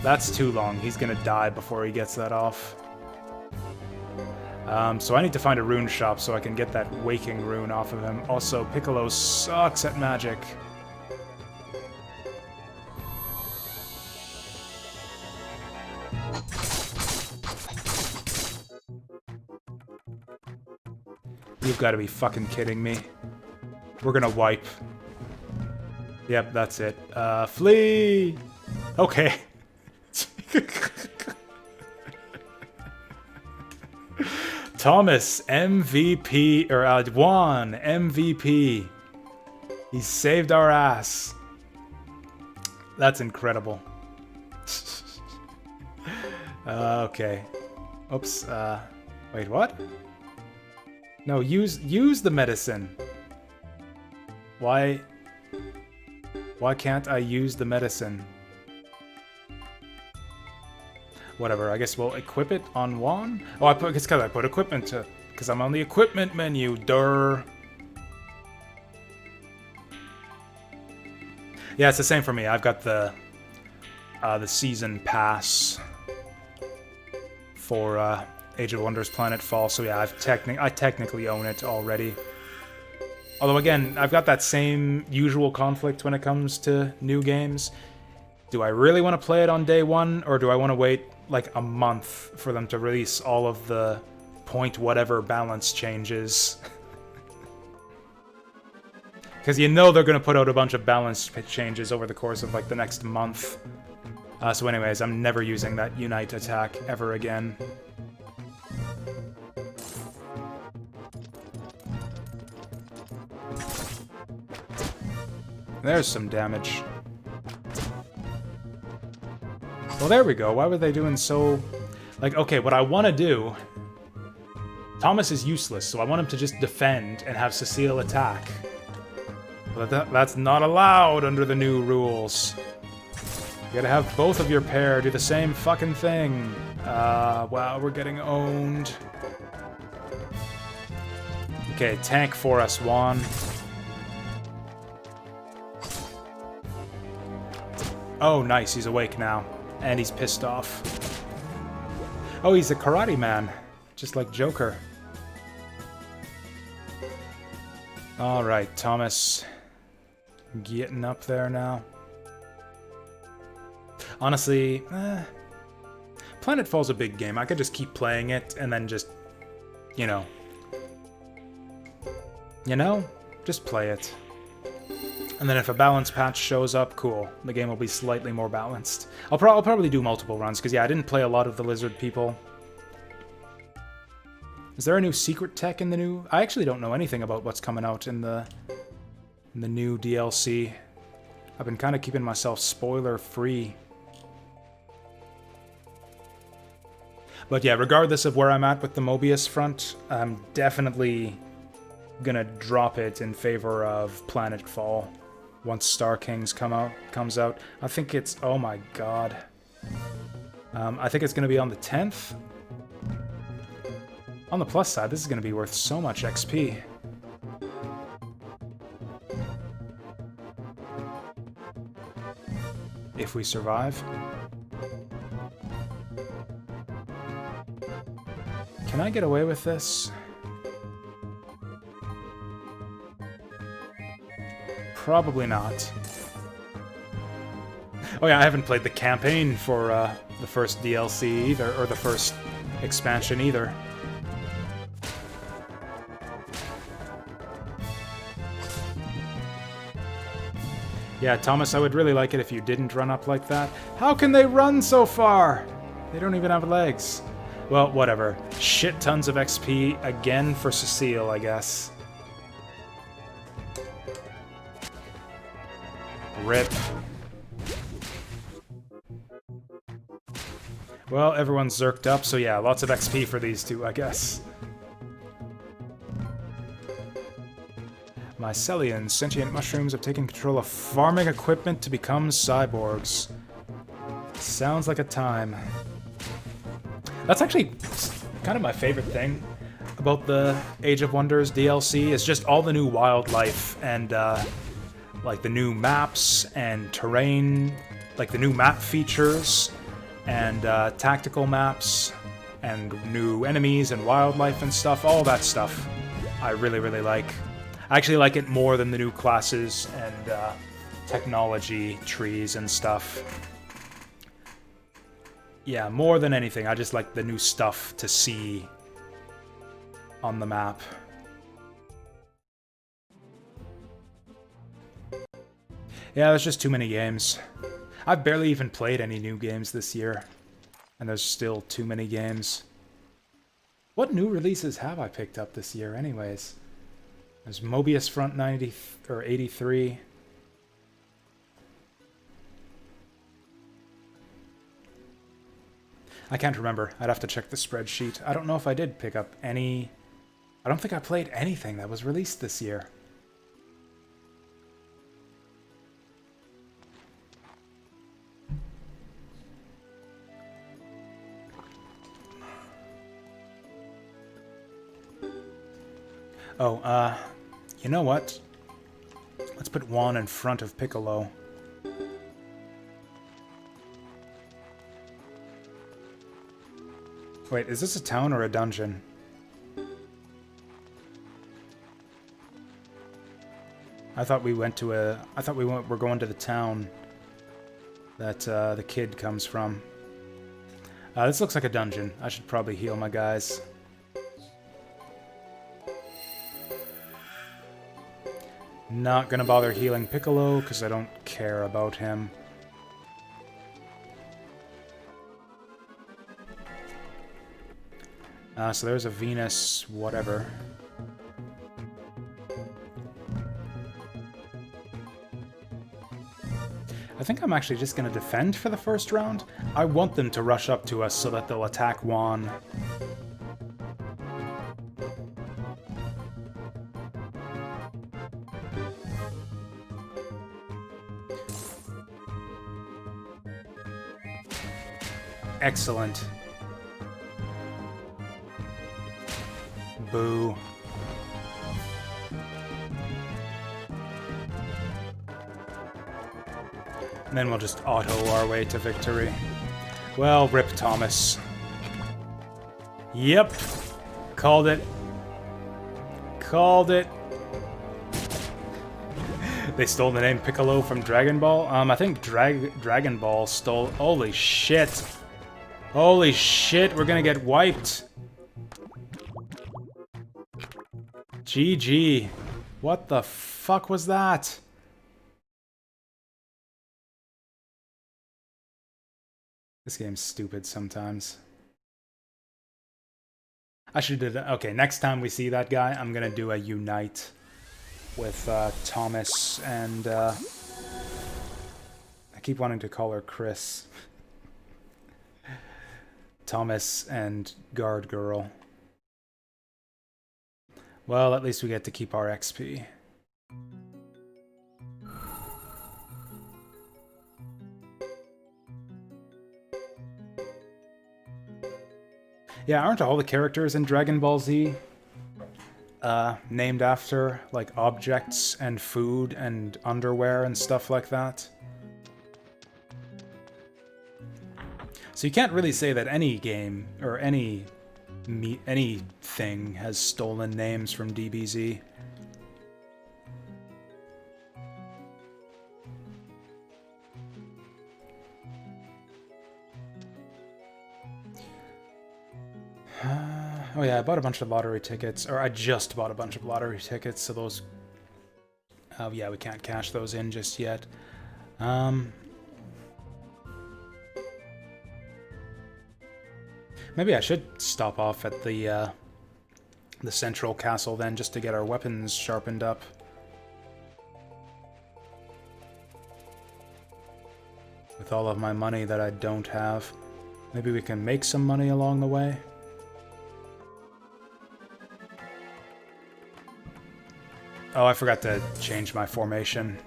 That's too long. He's gonna die before he gets that off. So I need to find a rune shop so I can get that waking rune off of him. Also, Piccolo sucks at magic. You've got to be fucking kidding me. We're gonna wipe. Yep, that's it. Flee! Okay. Thomas, MVP, or Juan, MVP. He saved our ass. That's incredible. Okay. Oops, wait, what? No, use the medicine. Why can't I use the medicine? Whatever, I guess we'll equip it on Juan? Oh, it's because I put equipment to... Because I'm on the equipment menu, durr. Yeah, it's the same for me. I've got the season pass for Age of Wonders Planetfall, so yeah, I technically own it already. Although again, I've got that same usual conflict when it comes to new games. Do I really want to play it on day one, or do I want to wait like a month for them to release all of the point whatever balance changes? Because you know they're going to put out a bunch of balance changes over the course of like the next month. So anyways, I'm never using that Unite attack ever again. There's some damage. Well, there we go. Why were they doing so... Like, okay, what I want to do... Thomas is useless, so I want him to just defend and have Cecile attack. But that's not allowed under the new rules. You gotta have both of your pair do the same fucking thing. Wow, we're getting owned. Okay, tank for us, Juan. Oh, nice, he's awake now. And he's pissed off. Oh, he's a karate man. Just like Joker. Alright, Thomas. Getting up there now. Honestly, Planetfall's a big game. I could just keep playing it and then just, you know, just play it. And then if a balance patch shows up, cool. The game will be slightly more balanced. I'll probably do multiple runs, because yeah, I didn't play a lot of the lizard people. Is there a new secret tech in the new... I actually don't know anything about what's coming out in the new DLC. I've been kind of keeping myself spoiler-free. But yeah, regardless of where I'm at with the Mobius front, I'm definitely gonna drop it in favor of Planetfall once Star Kings comes out. I think it's... oh my god. I think it's gonna be on the 10th. On the plus side, this is gonna be worth so much XP. If we survive. Can I get away with this? Probably not. Oh yeah, I haven't played the campaign for the first DLC either, or the first expansion either. Yeah, Thomas, I would really like it if you didn't run up like that. How can they run so far? They don't even have legs. Well, whatever. Shit tons of XP again for Cecile, I guess. RIP. Well, everyone's zerked up, so yeah, lots of XP for these two, I guess. Mycelians, sentient mushrooms, have taken control of farming equipment to become cyborgs. Sounds like a time. That's actually kind of my favorite thing about the Age of Wonders DLC, is just all the new wildlife and, like, the new maps and terrain, like the new map features and tactical maps and new enemies and wildlife and stuff, all that stuff I really, really like. I actually like it more than the new classes and technology trees and stuff. Yeah, more than anything, I just like the new stuff to see on the map. Yeah, there's just too many games. I've barely even played any new games this year, and there's still too many games. What new releases have I picked up this year anyways? There's Mobius Front 90 or 83. I can't remember. I'd have to check the spreadsheet. I don't know if I did pick up any... I don't think I played anything that was released this year. Oh, you know what? Let's put Juan in front of Piccolo. Wait, is this a town or a dungeon? I thought we went to a... I thought we're going to the town that the kid comes from. This looks like a dungeon. I should probably heal my guys. Not gonna bother healing Piccolo, because I don't care about him. So there's a Venus whatever. I think I'm actually just gonna defend for the first round. I want them to rush up to us so that they'll attack Juan. Excellent. Boo. And then we'll just auto our way to victory. Well, rip Thomas. Yep. Called it. Called it. They stole the name Piccolo from Dragon Ball? I think Dragon Ball stole... Holy shit. Holy shit, we're gonna get wiped. GG. What the fuck was that? This game's stupid sometimes. I should do that. Okay, next time we see that guy, I'm gonna do a unite with Thomas and I keep wanting to call her Chris. Thomas and Guard Girl. Well, at least we get to keep our XP. Yeah, aren't all the characters in Dragon Ball Z named after, like, objects and food and underwear and stuff like that? So you can't really say that any game or anything has stolen names from DBZ. Oh yeah, I bought a bunch of lottery tickets, or I just bought a bunch of lottery tickets, so those... Oh yeah, we can't cash those in just yet. Maybe I should stop off at the central castle then, just to get our weapons sharpened up. With all of my money that I don't have. Maybe we can make some money along the way. Oh, I forgot to change my formation.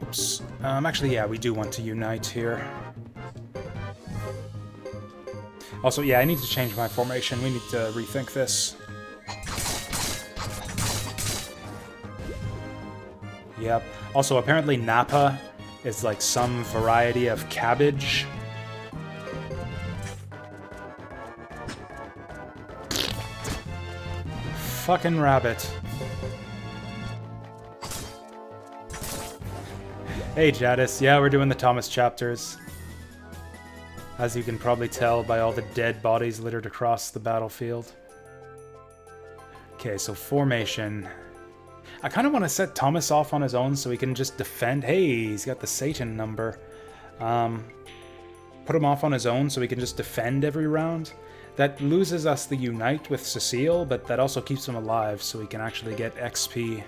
Oops. Actually, yeah, we do want to unite here. Also, yeah, I need to change my formation. We need to rethink this. Yep. Also, apparently Nappa is like some variety of cabbage. Fucking rabbit. Hey, Jadis. Yeah, we're doing the Thomas chapters. As you can probably tell by all the dead bodies littered across the battlefield. Okay, so formation. I kind of want to set Thomas off on his own so he can just defend. Hey, he's got the Satan number. Put him off on his own so he can just defend every round. That loses us the unite with Cecile, but that also keeps him alive so he can actually get XP.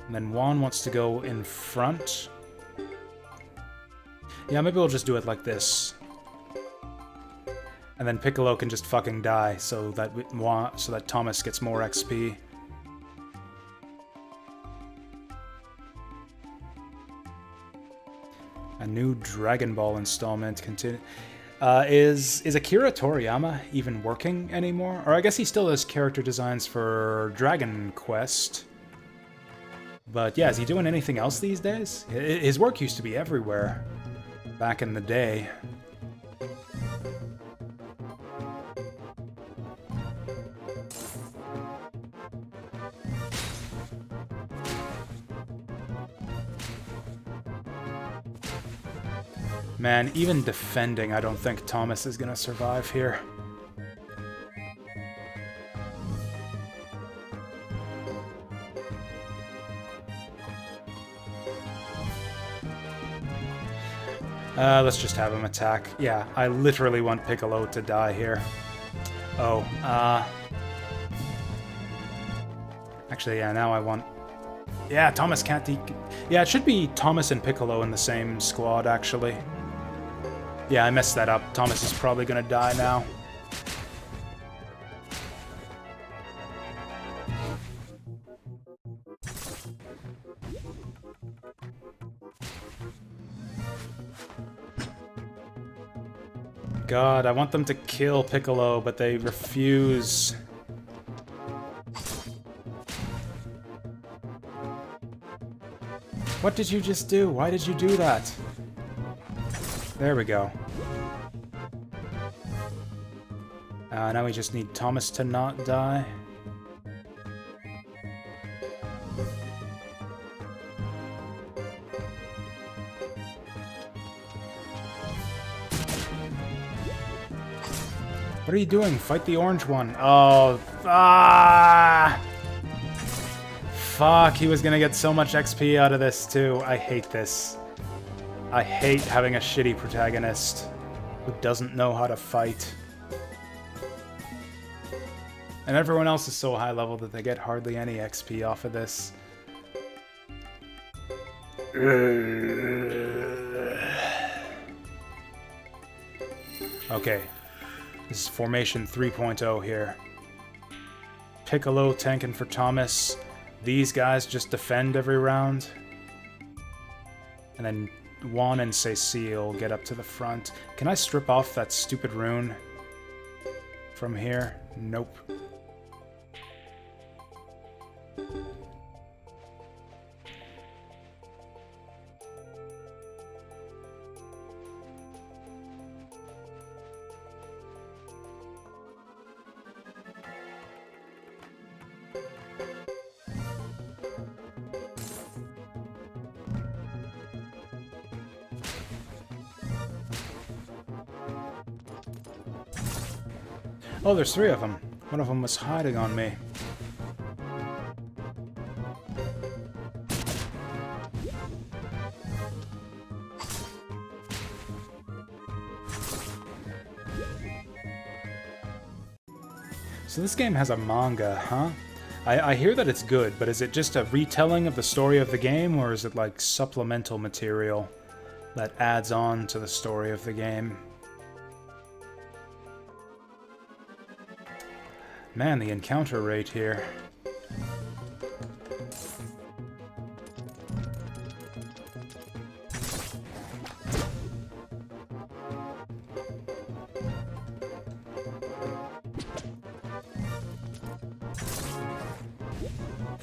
And then Juan wants to go in front. Yeah, maybe we'll just do it like this. And then Piccolo can just fucking die so that Thomas gets more XP. A new Dragon Ball installment continue. Is Akira Toriyama even working anymore? Or I guess he still does character designs for Dragon Quest. But yeah, is he doing anything else these days? His work used to be everywhere back in the day. Man, even defending, I don't think Thomas is gonna survive here. Let's just have him attack. Yeah, I literally want Piccolo to die here. Oh, actually, yeah, now I want... Yeah, Thomas can't... Yeah, it should be Thomas and Piccolo in the same squad, actually. Yeah, I messed that up. Thomas is probably gonna die now. God, I want them to kill Piccolo, but they refuse. What did you just do? Why did you do that? There we go. Now we just need Thomas to not die. What are you doing? Fight the orange one. Oh, ah! Fuck, he was gonna get so much XP out of this, too. I hate this. I hate having a shitty protagonist who doesn't know how to fight. And everyone else is so high level that they get hardly any XP off of this. Okay. This is Formation 3.0 here. Piccolo tanking for Thomas. These guys just defend every round. And then Juan and Cecile get up to the front. Can I strip off that stupid rune from here? Nope. Oh, there's 3 of them. One of them was hiding on me. So this game has a manga, huh? I hear that it's good, but is it just a retelling of the story of the game, or is it like supplemental material that adds on to the story of the game? Man, the encounter rate here.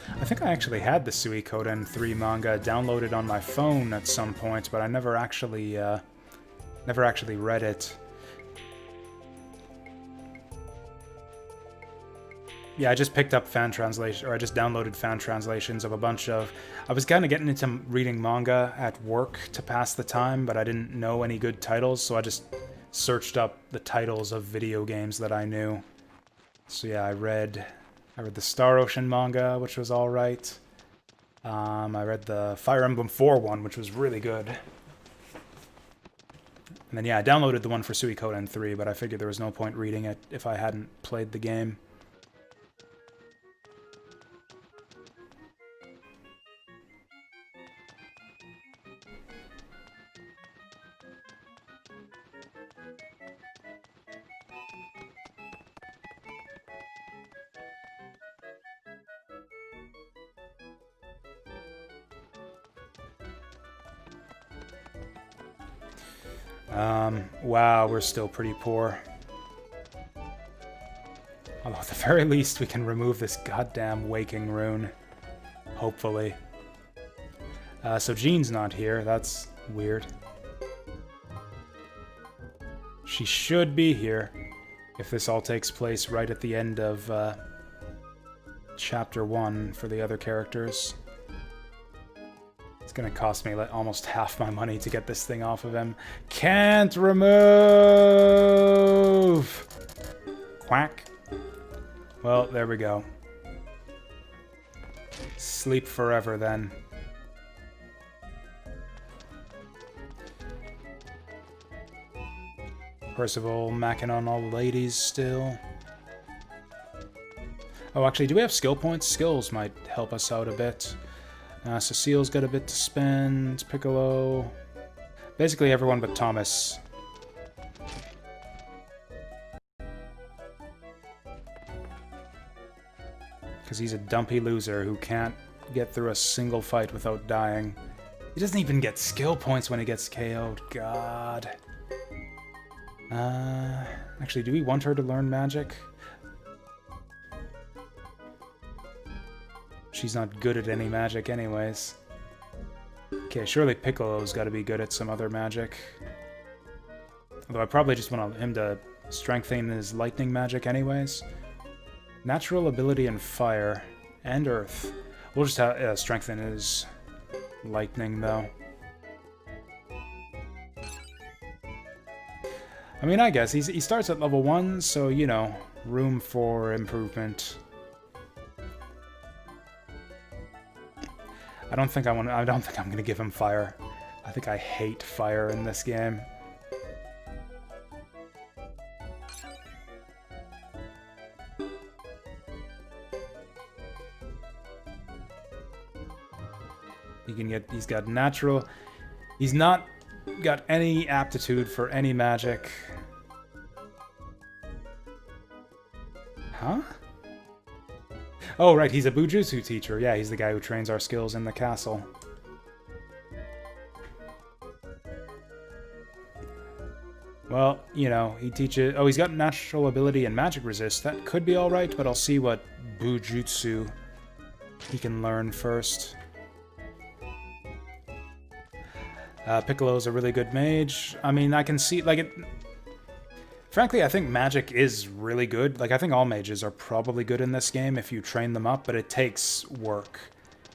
I think I actually had the Suikoden 3 manga downloaded on my phone at some point, but I never actually read it. Yeah, I just picked up fan translation, or I just downloaded fan translations of a bunch of... I was kind of getting into reading manga at work to pass the time, but I didn't know any good titles, so I just searched up the titles of video games that I knew. So yeah, I read the Star Ocean manga, which was alright. I read the Fire Emblem 4 one, which was really good. And then yeah, I downloaded the one for Suikoden 3, but I figured there was no point reading it if I hadn't played the game. Wow, we're still pretty poor. Although at the very least we can remove this goddamn waking rune. Hopefully. So Jean's not here, that's weird. She should be here, if this all takes place right at the end of Chapter 1 for the other characters. It's gonna cost me like almost half my money to get this thing off of him. Can't remove! Quack. Well, there we go. Sleep forever, then. Percival macking on all the ladies still. Oh, actually, do we have skill points? Skills might help us out a bit. Cecile's got a bit to spend. Piccolo. Basically everyone but Thomas. Because he's a dumpy loser who can't get through a single fight without dying. He doesn't even get skill points when he gets KO'd. God. Actually, do we want her to learn magic? She's not good at any magic anyways. Okay, surely Piccolo's got to be good at some other magic. Although I probably just want him to strengthen his lightning magic anyways. Natural ability in fire and earth. We'll just strengthen his lightning though. I mean, I guess he starts at level 1, so, you know, room for improvement. I don't think I'm gonna give him fire. I think I hate fire in this game. He's got natural. He's not got any aptitude for any magic. Huh? Oh, right, he's a Bujutsu teacher. Yeah, he's the guy who trains our skills in the castle. Well, you know, he teaches... Oh, he's got natural ability and magic resist. That could be alright, but I'll see what Bujutsu he can learn first. Piccolo's a really good mage. I mean, I can see... like it. Frankly, I think magic is really good. Like, I think all mages are probably good in this game if you train them up, but it takes work.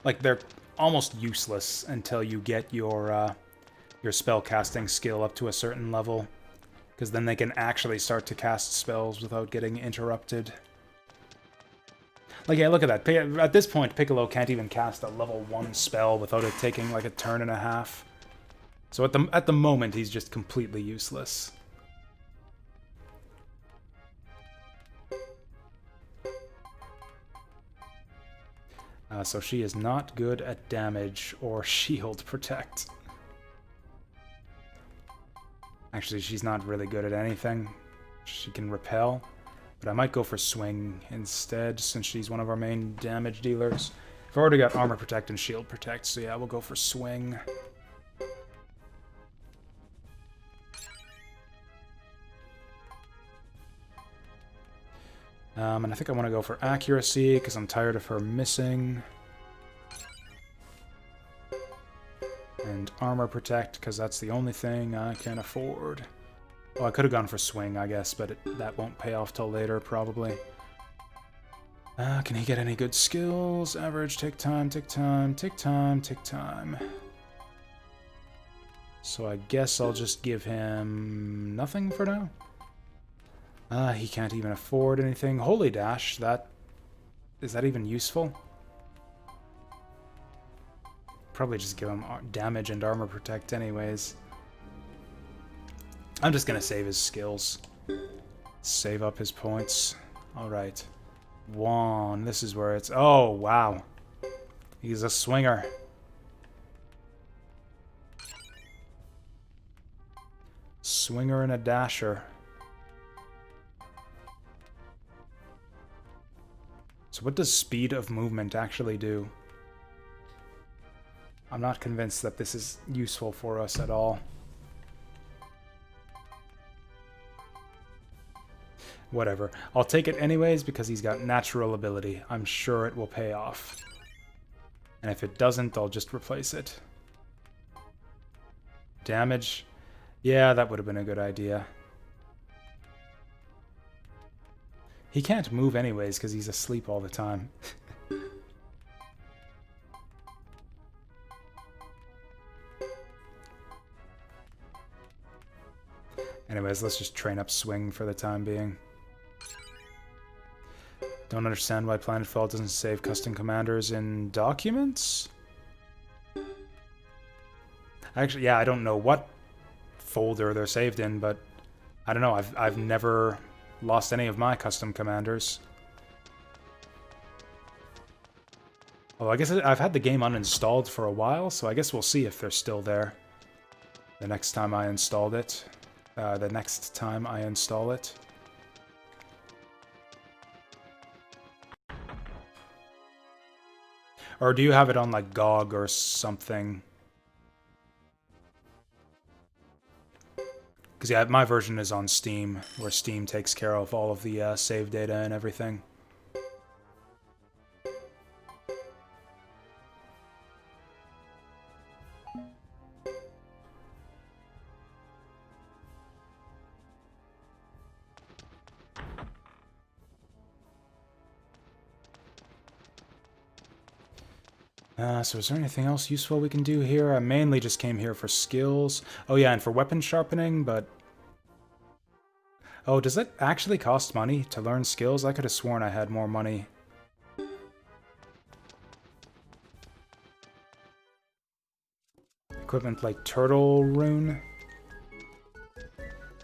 Like, they're almost useless until you get your spellcasting skill up to a certain level. Because then they can actually start to cast spells without getting interrupted. Like, yeah, look at that. At this point, Piccolo can't even cast a level 1 spell without it taking, like, a turn and a half. So at the moment, he's just completely useless. So she is not good at damage or shield protect. Actually, she's not really good at anything. She can repel, but I might go for swing instead, since she's one of our main damage dealers. I've already got armor protect and shield protect, so yeah, we'll go for swing. And I think I want to go for accuracy, because I'm tired of her missing. And armor protect, because that's the only thing I can afford. Well, I could have gone for swing, I guess, but that won't pay off till later, probably. Can he get any good skills? Average, take time, take time, take time, take time. So I guess I'll just give him nothing for now. He can't even afford anything. Holy Dash, is that even useful? Probably just give him damage and armor protect anyways. I'm just gonna save his skills. Save up his points. Alright. One, this is where it's... Oh, wow. He's a swinger. Swinger and a dasher. So what does speed of movement actually do? I'm not convinced that this is useful for us at all. Whatever. I'll take it anyways because he's got natural ability. I'm sure it will pay off. And if it doesn't, I'll just replace it. Damage. Yeah, that would have been a good idea. He can't move anyways because he's asleep all the time. Anyways, let's just train up swing for the time being. Don't understand why Planetfall doesn't save custom commanders in documents? Actually, yeah, I don't know what folder they're saved in, but I don't know. I've never lost any of my custom commanders. Well, I guess I've had the game uninstalled for a while, so I guess we'll see if they're still there the next time I installed it. The next time I install it. Or do you have it on like GOG or something? Because yeah, my version is on Steam, where Steam takes care of all of the save data and everything. So is there anything else useful we can do here? I mainly just came here for skills. Oh yeah, and for weapon sharpening, but Oh, does it actually cost money to learn skills? I could have sworn I had more money. Equipment like Turtle Rune?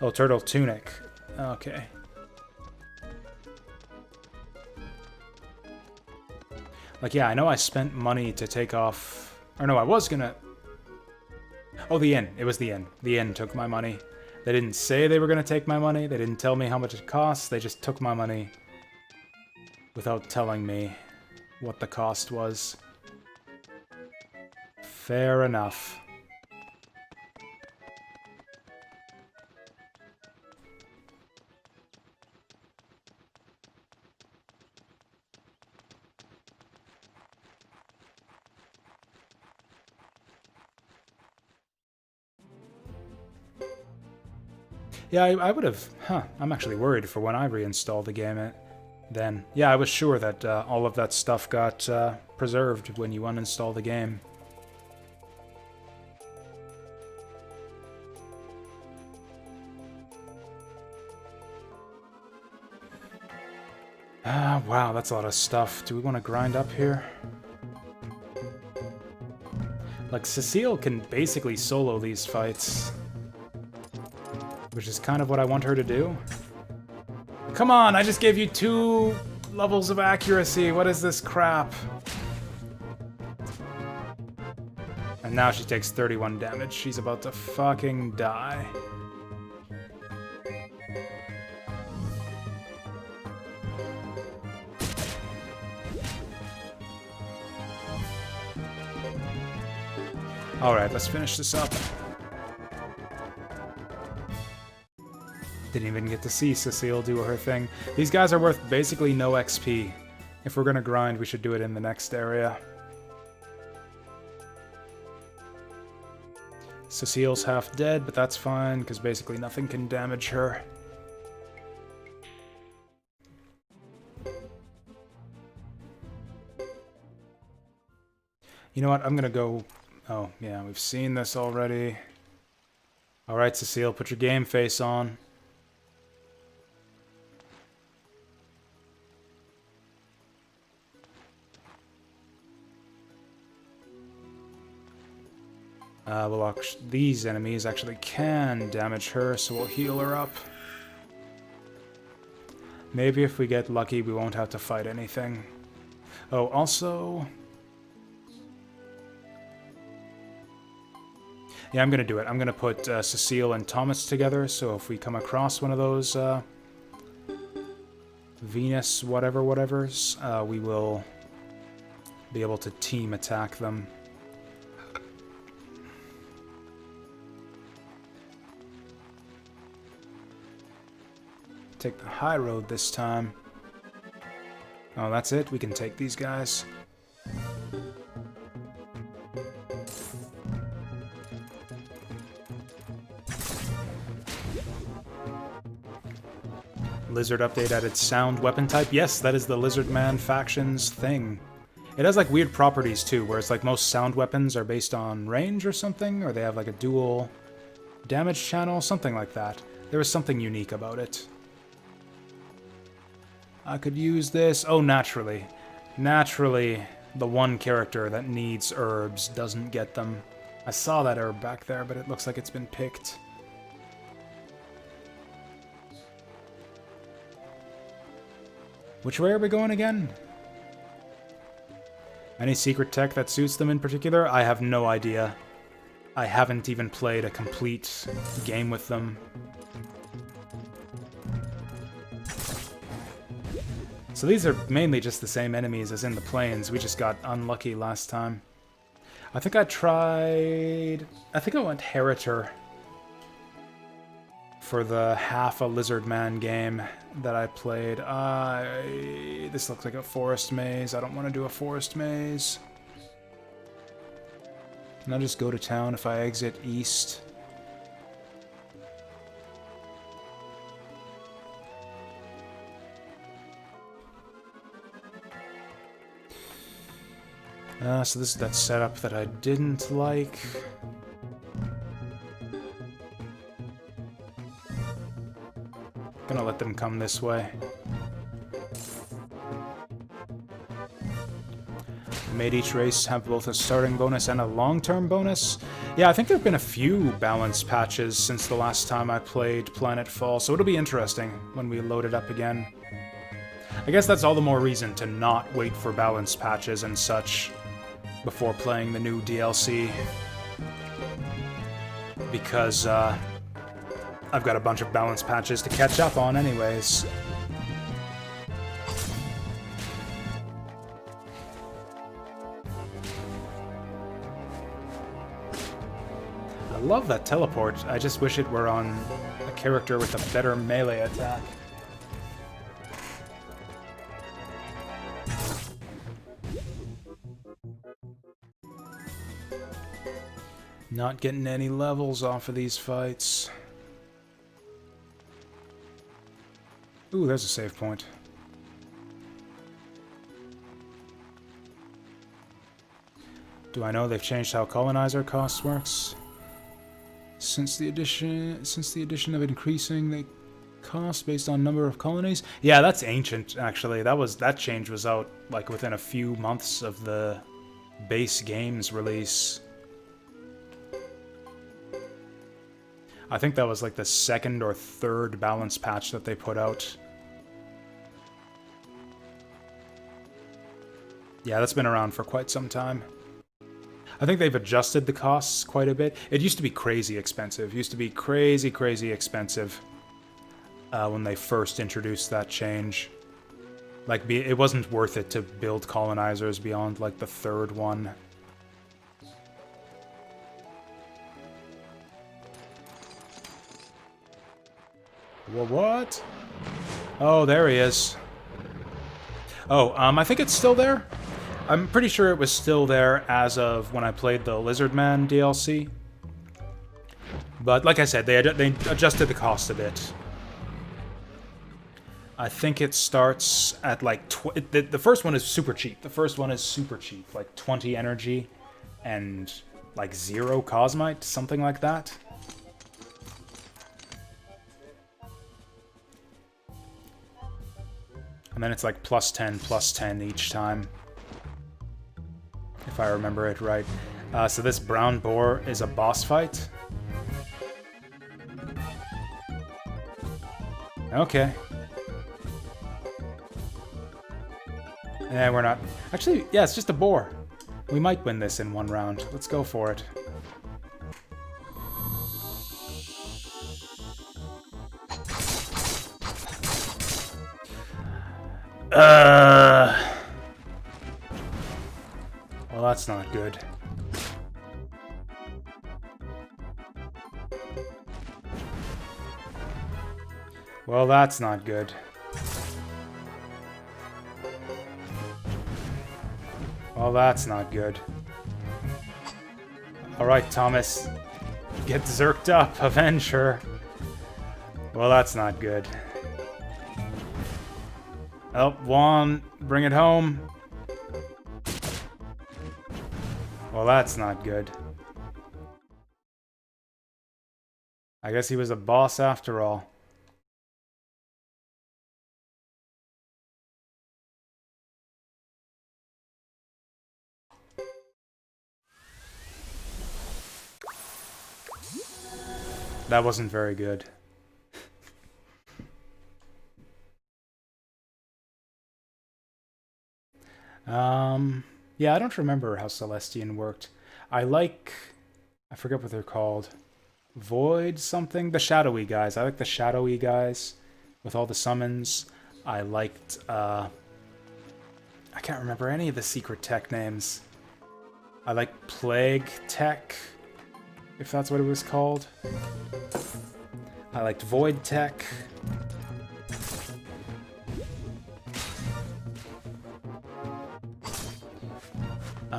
Oh, Turtle Tunic. Okay. Like, yeah, I know I spent money to take off... Or no, I was gonna... Oh, the inn. It was the inn. The inn took my money. They didn't say they were gonna take my money. They didn't tell me how much it costs. They just took my money without telling me what the cost was. Fair enough. Yeah, I would have... Huh, I'm actually worried for when I reinstalled the game then. Yeah, I was sure that all of that stuff got preserved when you uninstall the game. Wow, that's a lot of stuff. Do we want to grind up here? Like, Cecile can basically solo these fights, which is kind of what I want her to do. Come on, I just gave you 2 levels of accuracy. What is this crap? And now she takes 31 damage. She's about to fucking die. Alright, let's finish this up. Didn't even get to see Cecile do her thing. These guys are worth basically no XP. If we're gonna grind, we should do it in the next area. Cecile's half dead, but that's fine, because basically nothing can damage her. You know what, I'm gonna go... Oh, yeah, we've seen this already. Alright, Cecile, put your game face on. Well, these enemies actually can damage her, so we'll heal her up. Maybe if we get lucky, we won't have to fight anything. Oh, also... Yeah, I'm gonna do it. I'm gonna put Cecile and Thomas together, so if we come across one of those Venus whatevers, we will be able to team attack them. Take the high road this time. Oh, that's it? We can take these guys. Lizard update added sound weapon type. Yes, that is the Lizard Man faction's thing. It has like weird properties too, where it's like most sound weapons are based on range or something, or they have like a dual damage channel, something like that. There was something unique about it. I could use this. Oh, naturally. Naturally, the one character that needs herbs doesn't get them. I saw that herb back there, but it looks like it's been picked. Which way are we going again? Any secret tech that suits them in particular? I have no idea. I haven't even played a complete game with them. So these are mainly just the same enemies as in the plains. We just got unlucky last time. I think I tried... I think I went Heritor for the half a Lizard Man game that I played. This looks like a forest maze. I don't want to do a forest maze. Can I just go to town if I exit east? So this is that setup that I didn't like. Gonna gonna let them come this way. Made each race have both a starting bonus and a long-term bonus. Yeah, I think there have been a few balance patches since the last time I played Planetfall, so it'll be interesting when we load it up again. I guess that's all the more reason to not wait for balance patches and such before playing the new DLC. Because, I've got a bunch of balance patches to catch up on anyways. I love that teleport. I just wish it were on a character with a better melee attack. Not getting any levels off of these fights. Ooh, there's a save point. Do I know they've changed how colonizer cost works? Since the addition of increasing the cost based on number of colonies? Yeah, that's ancient actually. That change was out like within a few months of the base game's release. I think that was like the second or third balance patch that they put out. Yeah, that's been around for quite some time. I think they've adjusted the costs quite a bit. It used to be crazy expensive. It used to be crazy, crazy expensive when they first introduced that change. Like, it wasn't worth it to build colonizers beyond, like, the third one. What? Oh, there he is. Oh, I think it's still there. I'm pretty sure it was still there as of when I played the Lizardman DLC. But like I said, they adjusted the cost a bit. I think it starts at like... the first one is super cheap. The first one is super cheap. Like 20 energy and like 0 Cosmite, something like that. And then it's like plus 10 each time. If I remember it right. So this brown boar is a boss fight. Okay. Yeah, we're not... Actually, yeah, it's just a boar. We might win this in one round. Let's go for it. Well, that's not good. Well, that's not good. Well, that's not good. Alright, Thomas. Get zerked up. Avenge her. Well, that's not good. Oh, Juan, bring it home. Well, that's not good. I guess he was a boss after all. That wasn't very good. Yeah, I don't remember how Celestian worked. I forget what they're called. Void something? The shadowy guys. I like the shadowy guys with all the summons. I liked, I can't remember any of the secret tech names. I like Plague Tech, if that's what it was called. I liked Void Tech.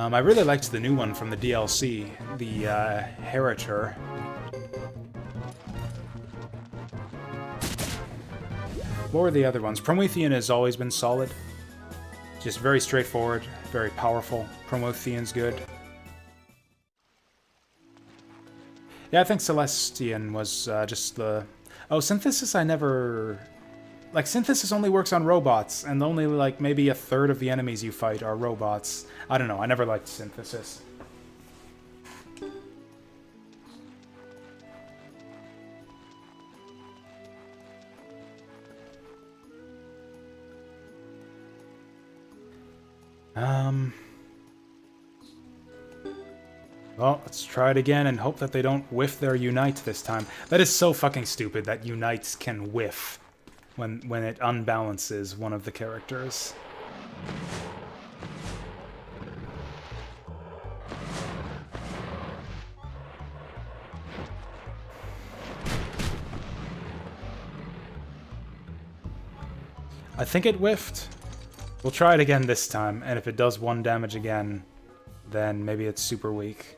I really liked the new one from the DLC, the Heritor. What were the other ones? Promethean has always been solid. Just very straightforward, very powerful. Promethean's good. Yeah, I think Celestian was just the... Oh, Synthesis I never Like, synthesis only works on robots, and only, like, maybe a third of the enemies you fight are robots. I don't know, I never liked synthesis. Well, let's try it again and hope that they don't whiff their unite this time. That is so fucking stupid that unites can whiff when it unbalances one of the characters. I think it whiffed. We'll try it again this time, and if it does 1 damage again, then maybe it's super weak.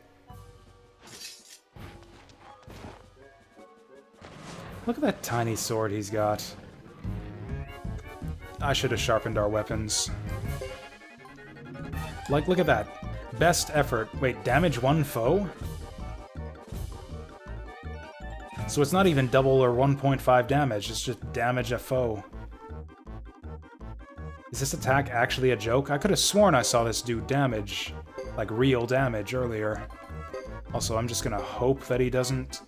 Look at that tiny sword he's got. I should have sharpened our weapons. Like, look at that. Best effort. Wait, damage 1 foe? So it's not even double or 1.5 damage, it's just damage a foe. Is this attack actually a joke? I could have sworn I saw this do damage, like real damage, earlier. Also, I'm just gonna hope that he doesn't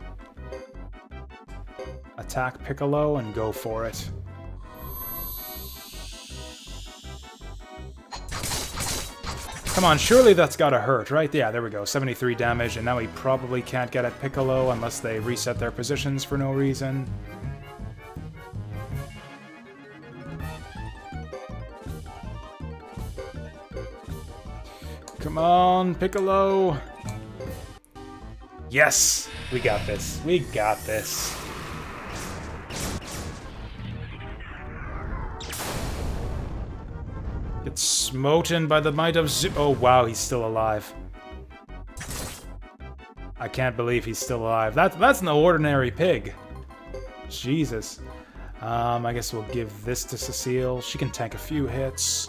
attack Piccolo and go for it. Come on, surely that's gotta hurt, right? Yeah, there we go. 73 damage, and now he probably can't get at Piccolo unless they reset their positions for no reason. Come on, Piccolo! Yes! We got this. We got this. Get smoten by the might of Oh, wow, he's still alive. I can't believe he's still alive. That's no ordinary pig. Jesus. I guess we'll give this to Cecile. She can tank a few hits.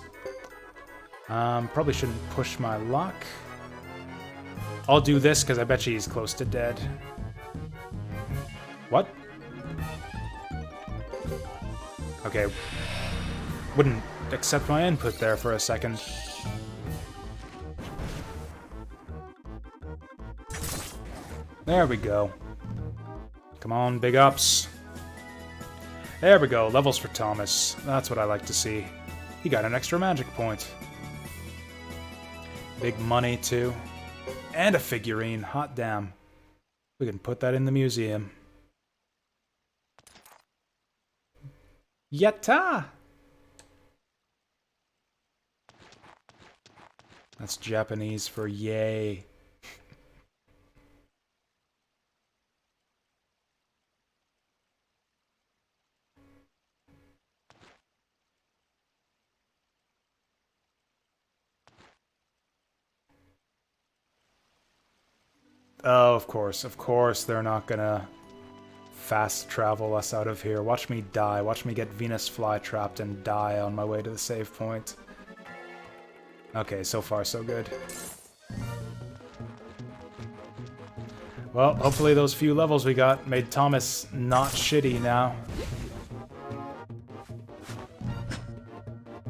Probably shouldn't push my luck. I'll do this because I bet she's close to dead. What? Okay. Wouldn't accept my input there for a second. There we go. Come on, big ups. There we go, levels for Thomas. That's what I like to see. He got an extra magic point. Big money, too. And a figurine, hot damn. We can put that in the museum. Yatta! That's Japanese for yay. Oh, of course they're not gonna fast travel us out of here. Watch me die, watch me get Venus fly-trapped and die on my way to the save point. Okay, so far so good. Well, hopefully those few levels we got made Thomas not shitty now.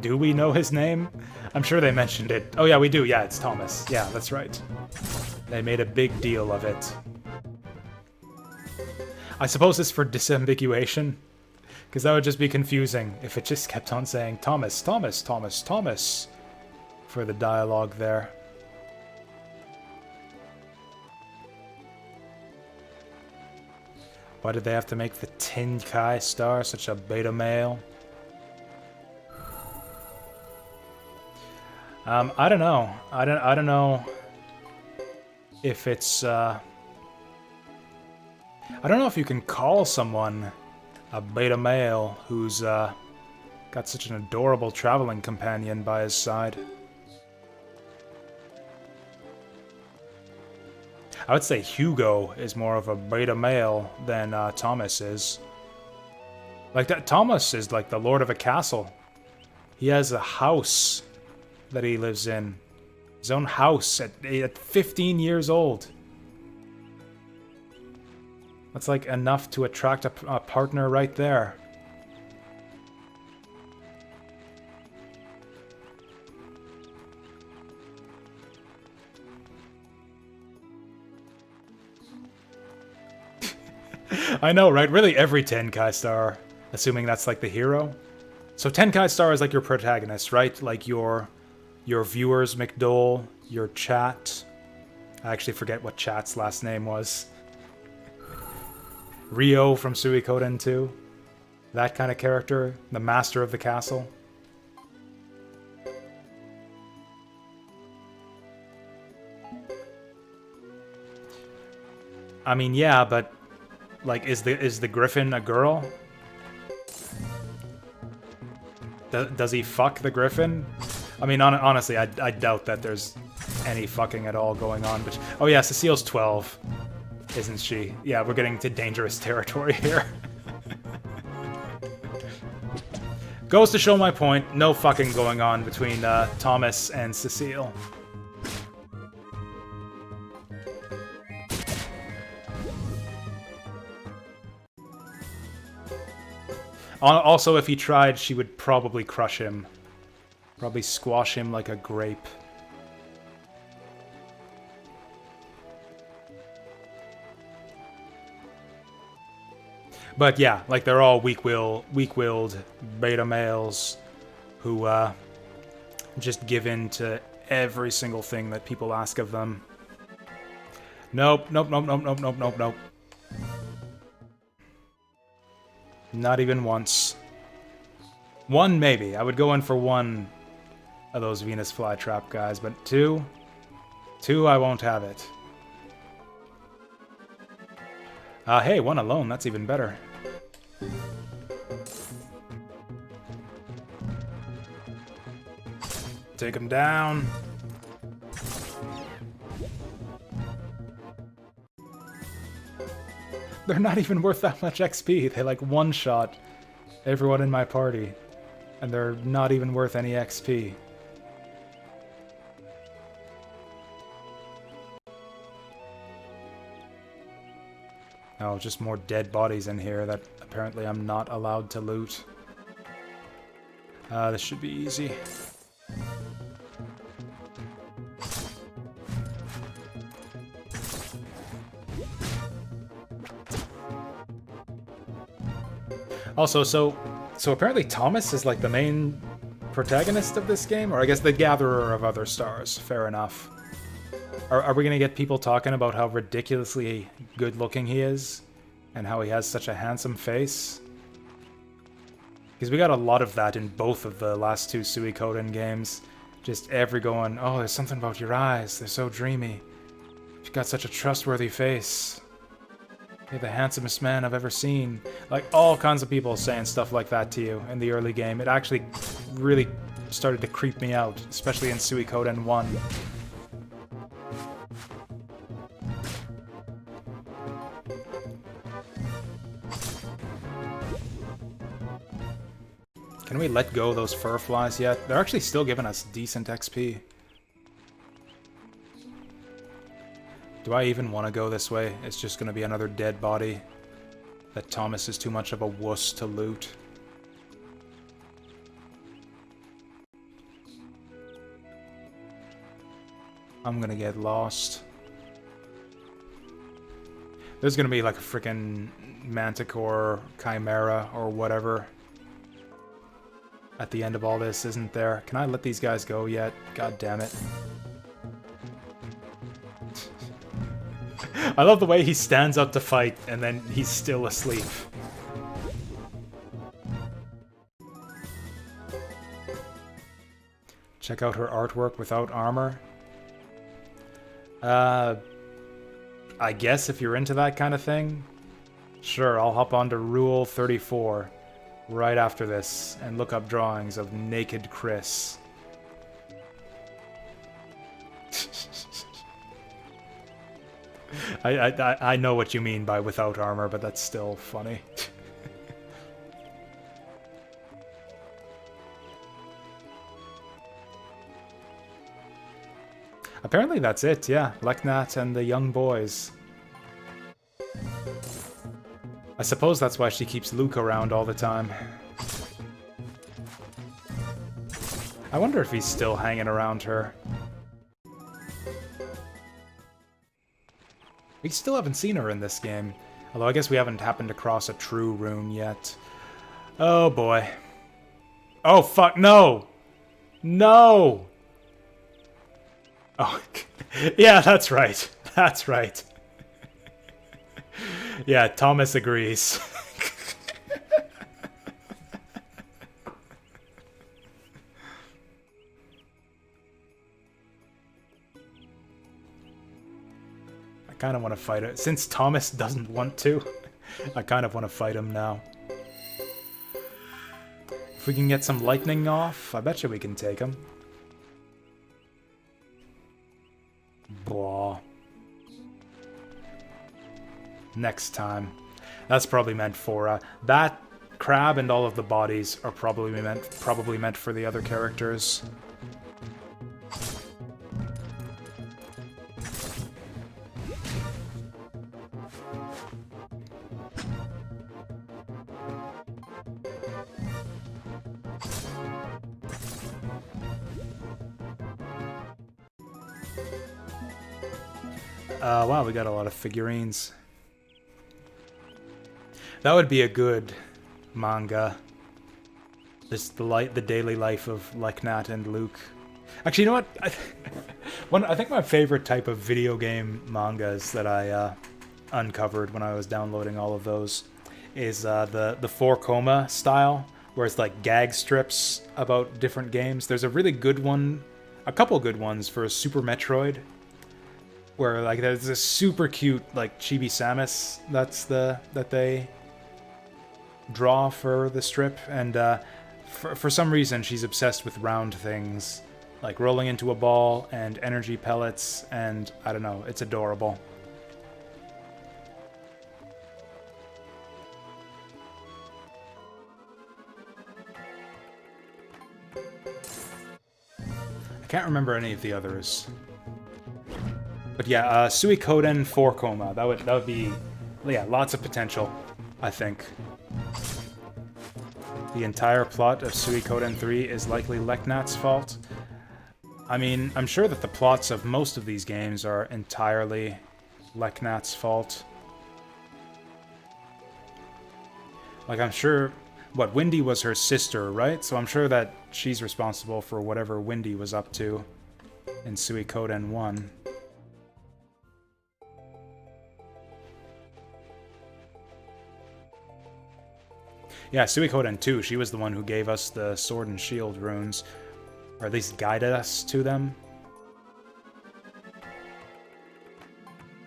Do we know his name? I'm sure they mentioned it. Oh yeah, we do. Yeah, it's Thomas. Yeah, that's right. They made a big deal of it. I suppose it's for disambiguation, because that would just be confusing if it just kept on saying Thomas, Thomas, Thomas, Thomas for the dialogue there. Why did they have to make the Tin Kai star such a beta male? I don't know. I don't know if it's I don't know if you can call someone a beta male who's got such an adorable traveling companion by his side. I would say Hugo is more of a beta male than Thomas is. Like that, Thomas is like the lord of a castle. He has a house that he lives in. His own house at 15 years old. That's like enough to attract a partner right there. I know, right? Really every Tenkai star, assuming that's like the hero. So Tenkai star is like your protagonist, right? Like your viewers, McDole, your chat. I actually forget what chat's last name was. Ryo from Suikoden 2. That kind of character. The master of the castle. I mean, yeah, but like, is the Griffin a girl? Does he fuck the Griffin? I mean, honestly, I doubt that there's any fucking at all going on. But oh yeah, Cecile's 12, isn't she? Yeah, we're getting to dangerous territory here. Goes to show my point. No fucking going on between Thomas and Cecile. Also, if he tried, she would probably crush him. Probably squash him like a grape. But yeah, like they're all weak-willed beta males who just give in to every single thing that people ask of them. Nope, nope, nope, nope, nope, nope, nope, nope. Not even once. One, maybe. I would go in for one of those Venus flytrap guys, but two, I won't have it. Hey, one alone. That's even better. Take him down. They're not even worth that much XP. They like one-shot everyone in my party. And they're not even worth any XP. Oh, just more dead bodies in here that apparently I'm not allowed to loot. This should be easy. Also, so apparently Thomas is like the main protagonist of this game? Or I guess the gatherer of other stars. Fair enough. Are we gonna get people talking about how ridiculously good-looking he is? And how he has such a handsome face? Because we got a lot of that in both of the last two Suikoden games. Just going, oh, there's something about your eyes. They're so dreamy. You've got such a trustworthy face. You're the handsomest man I've ever seen. Like, all kinds of people saying stuff like that to you in the early game. It actually really started to creep me out, especially in Suikoden 1. Can we let go of those fur flies yet? They're actually still giving us decent XP. Do I even want to go this way? It's just going to be another dead body that Thomas is too much of a wuss to loot. I'm going to get lost. There's going to be like a freaking Manticore, Chimera, or whatever at the end of all this, isn't there? Can I let these guys go yet? God damn it. I love the way he stands up to fight, and then he's still asleep. Check out her artwork without armor. I guess if you're into that kind of thing, sure, I'll hop onto Rule 34 right after this and look up drawings of naked Chris. I know what you mean by without armor, but that's still funny. Apparently that's it, yeah. Leknat and the young boys. I suppose that's why she keeps Luke around all the time. I wonder if he's still hanging around her. We still haven't seen her in this game. Although I guess we haven't happened across a true rune yet. Oh boy. Oh fuck, no! No! Oh, yeah, that's right. That's right. Yeah, Thomas agrees. I kind of want to fight it. Since Thomas doesn't want to, I kind of want to fight him now. If we can get some lightning off, I bet you we can take him. Blah. Next time. That's probably meant for that crab, and all of the bodies are probably meant for the other characters. Wow, we got a lot of figurines. That would be a good manga. Just the daily life of Leknat and Luke. Actually, you know what? I think my favorite type of video game mangas that I uncovered when I was downloading all of those is the 4-koma style, where it's like gag strips about different games. There's a really good one, a couple good ones for Super Metroid, where like there's this super cute like Chibi Samus that they draw for the strip, and for some reason she's obsessed with round things like rolling into a ball and energy pellets, and I don't know, it's adorable. I can't remember any of the others. But yeah, Suikoden 4-koma. That would be, yeah, lots of potential, I think. The entire plot of Suikoden 3 is likely Leknat's fault. I mean, I'm sure that the plots of most of these games are entirely Leknat's fault. Like, I'm sure... What, Windy was her sister, right? So I'm sure that she's responsible for whatever Windy was up to in Suikoden 1. Yeah, Suikoden 2, she was the one who gave us the sword and shield runes. Or at least guided us to them.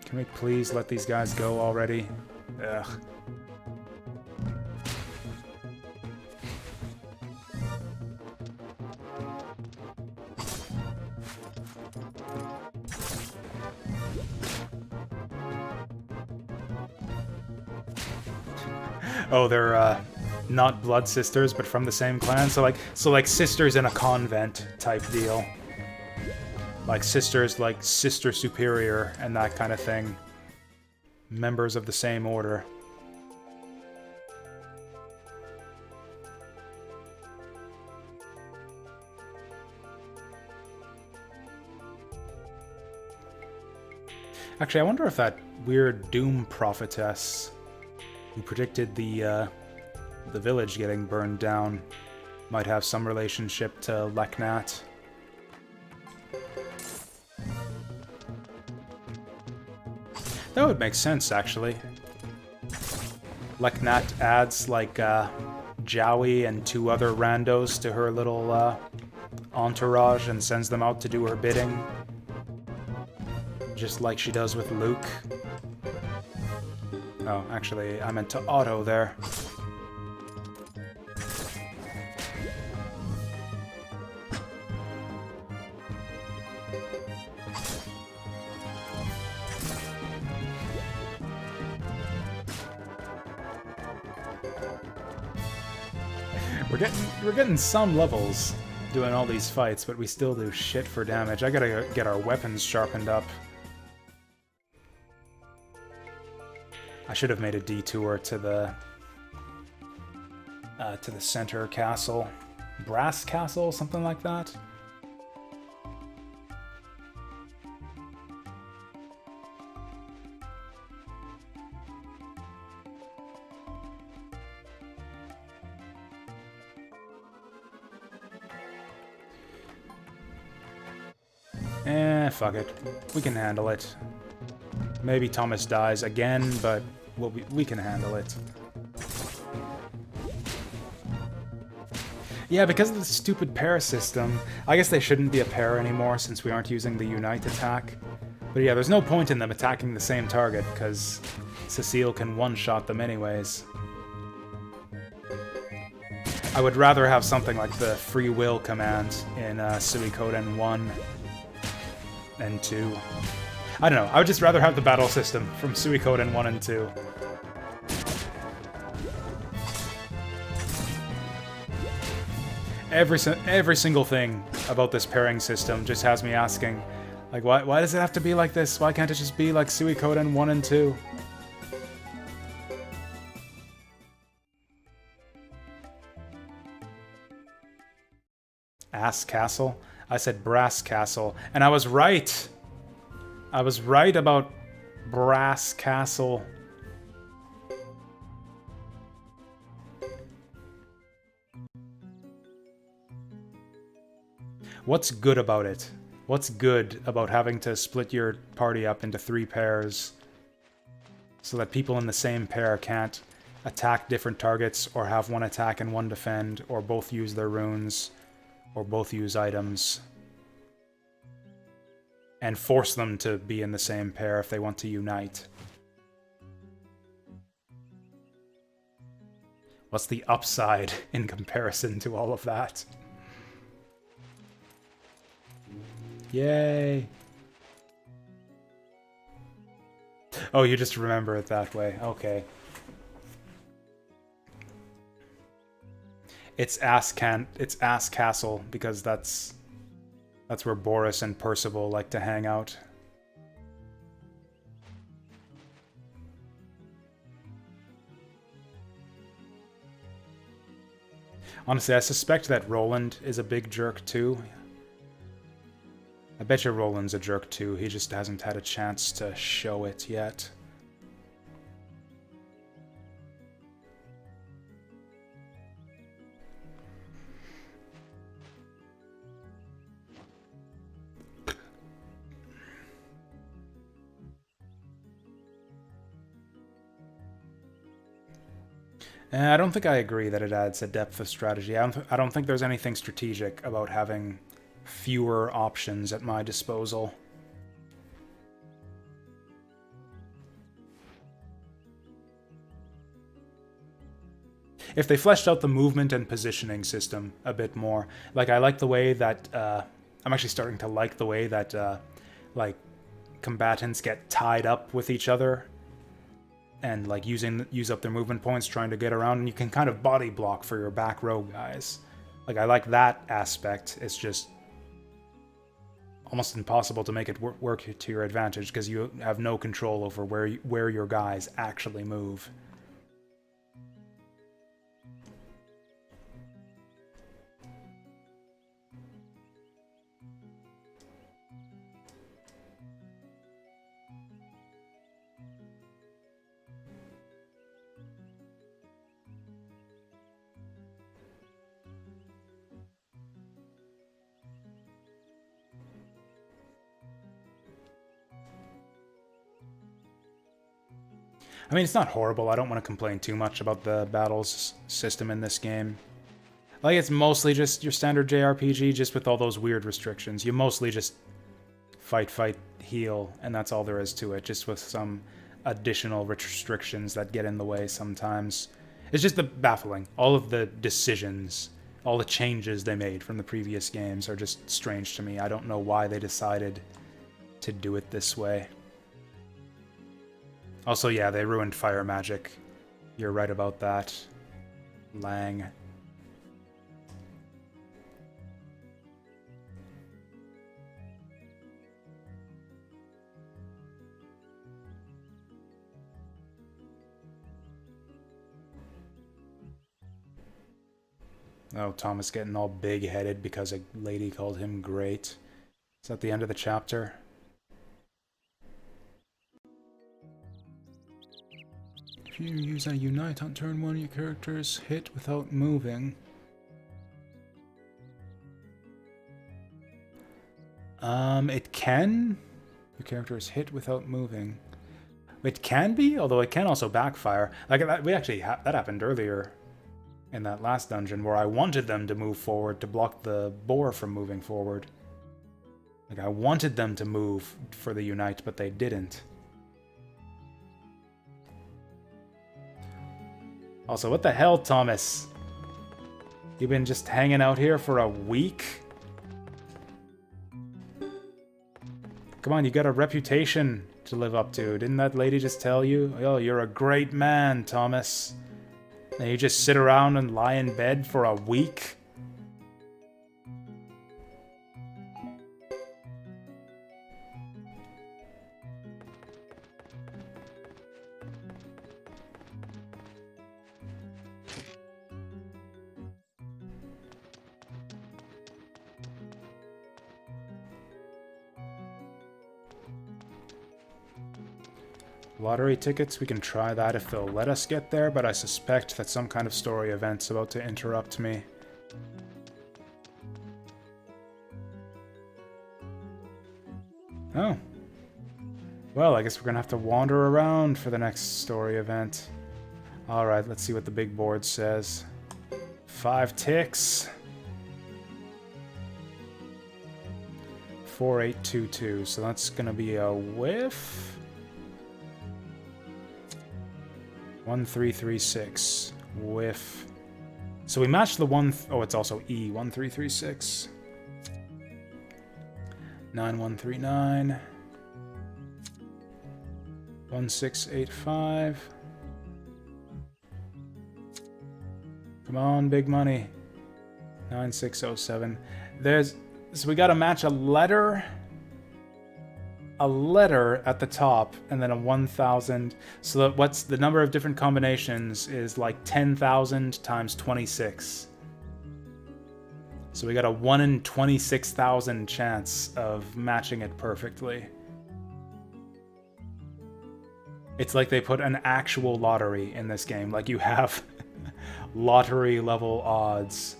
Can we please let these guys go already? Ugh. Oh, they're, not blood sisters, but from the same clan. So like sisters in a convent type deal. Like sisters, like sister superior and that kind of thing. Members of the same order. Actually, I wonder if that weird Doom prophetess who predicted the village getting burned down might have some relationship to Leknat. That would make sense, actually. Leknat adds, like, Jowie and 2 other randos to her little, entourage and sends them out to do her bidding. Just like she does with Luke. Oh, actually, I meant to auto there. We're getting some levels doing all these fights, but we still do shit for damage. I gotta get our weapons sharpened up. I should have made a detour to the center castle. Brass Castle, something like that? Fuck it. We can handle it. Maybe Thomas dies again, but we can handle it. Yeah, because of the stupid pair system. I guess they shouldn't be a pair anymore since we aren't using the Unite attack. But yeah, there's no point in them attacking the same target, because Cecile can one-shot them anyways. I would rather have something like the free will command in Suikoden 1 and 2. I don't know, I would just rather have the battle system from Suikoden 1 and 2. Every single thing about this pairing system just has me asking, like, why does it have to be like this? Why can't it just be like Suikoden 1 and 2? Ass Castle? I said Brass Castle, and I was right! I was right about Brass Castle. What's good about it? What's good about having to split your party up into 3 pairs so that people in the same pair can't attack different targets or have one attack and one defend, or both use their runes, or both use items, and force them to be in the same pair if they want to unite? What's the upside in comparison to all of that? Yay! Oh, you just remember it that way. Okay. It's Ass Castle because that's where Boris and Percival like to hang out. Honestly, I suspect that Roland is a big jerk too. I bet you Roland's a jerk too, he just hasn't had a chance to show it yet. I don't think I agree that it adds a depth of strategy. I don't think there's anything strategic about having fewer options at my disposal. If they fleshed out the movement and positioning system a bit more, like I like the way that I'm actually starting to like the way that like combatants get tied up with each other and like use up their movement points trying to get around, and you can kind of body block for your back row guys. Like I like that aspect. It's just almost impossible to make it work to your advantage because you have no control over where your guys actually move. I mean, it's not horrible. I don't want to complain too much about the battles system in this game. Like, it's mostly just your standard JRPG, just with all those weird restrictions. You mostly just fight, heal, and that's all there is to it, just with some additional restrictions that get in the way sometimes. It's just baffling. All of the decisions, all the changes they made from the previous games are just strange to me. I don't know why they decided to do it this way. Also, yeah, they ruined fire magic. You're right about that, Lang. Oh, Thomas getting all big-headed because a lady called him great. Is that the end of the chapter? If you use a Unite on turn 1, your characters hit without moving. It can. Your character is hit without moving. It can be, although it can also backfire. Like that, we actually that happened earlier in that last dungeon where I wanted them to move forward to block the boar from moving forward. Like I wanted them to move for the unite, but they didn't. Also, what the hell, Thomas? You've been just hanging out here for a week? Come on, you got a reputation to live up to. Didn't that lady just tell you? Oh, you're a great man, Thomas. And you just sit around and lie in bed for a week? Lottery tickets, we can try that if they'll let us get there, but I suspect that some kind of story event's about to interrupt me. Oh. Well, I guess we're gonna have to wander around for the next story event. Alright, let's see what the big board says. 5 ticks. 4822, so that's gonna be a whiff. 1336. Whiff. So we matched the one... oh, it's also E. 1336. 9139. 1685. Come on, big money. 9607. There's... so we gotta match a letter... a letter at the top, and then a 1000. So that what's the number of different combinations is like 10,000 times 26. So we got a 1 in 26,000 chance of matching it perfectly. It's like they put an actual lottery in this game. Like you have lottery level odds.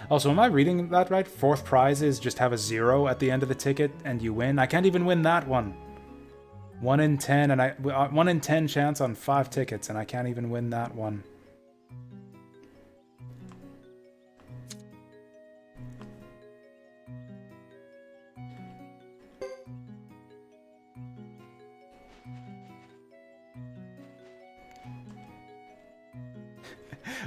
Also, am I reading that right? 4th prizes just have a 0 at the end of the ticket and you win? I can't even win that one. 1 in 10 and 1 in 10 chance on 5 tickets and I can't even win that one.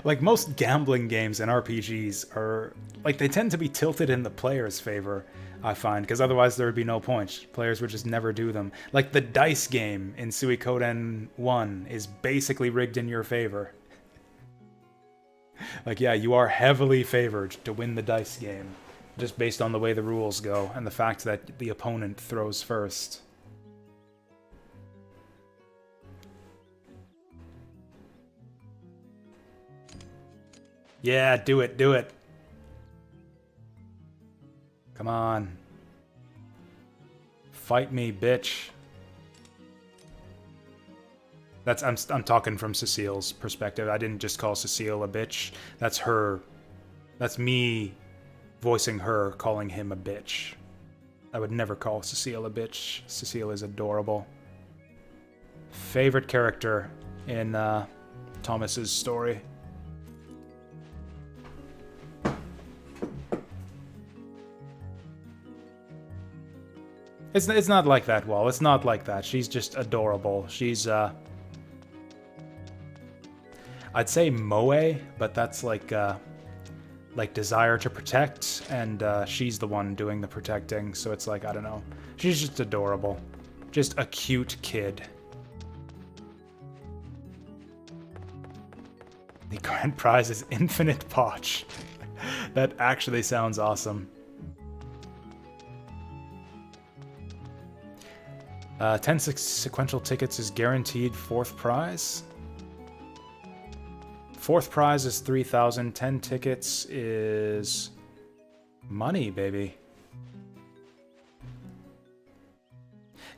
Like, most gambling games and RPGs are... like, they tend to be tilted in the player's favor, I find, because otherwise there would be no point. Players would just never do them. Like, the dice game in Suikoden 1 is basically rigged in your favor. Like, yeah, you are heavily favored to win the dice game, just based on the way the rules go, and the fact that the opponent throws first. Yeah, do it, do it. Come on. Fight me, bitch. That's I'm talking from Cecile's perspective. I didn't just call Cecile a bitch. That's her. That's me voicing her calling him a bitch. I would never call Cecile a bitch. Cecile is adorable. Favorite character in Thomas's story. It's not like that, Wall. It's not like that. She's just adorable. She's, I'd say moe, but that's like desire to protect, and she's the one doing the protecting, so it's like, I don't know. She's just adorable. Just a cute kid. The grand prize is infinite potch. That actually sounds awesome. 10 sequential tickets is guaranteed 4th prize. 4th prize is 3,000. 10 tickets is money, baby.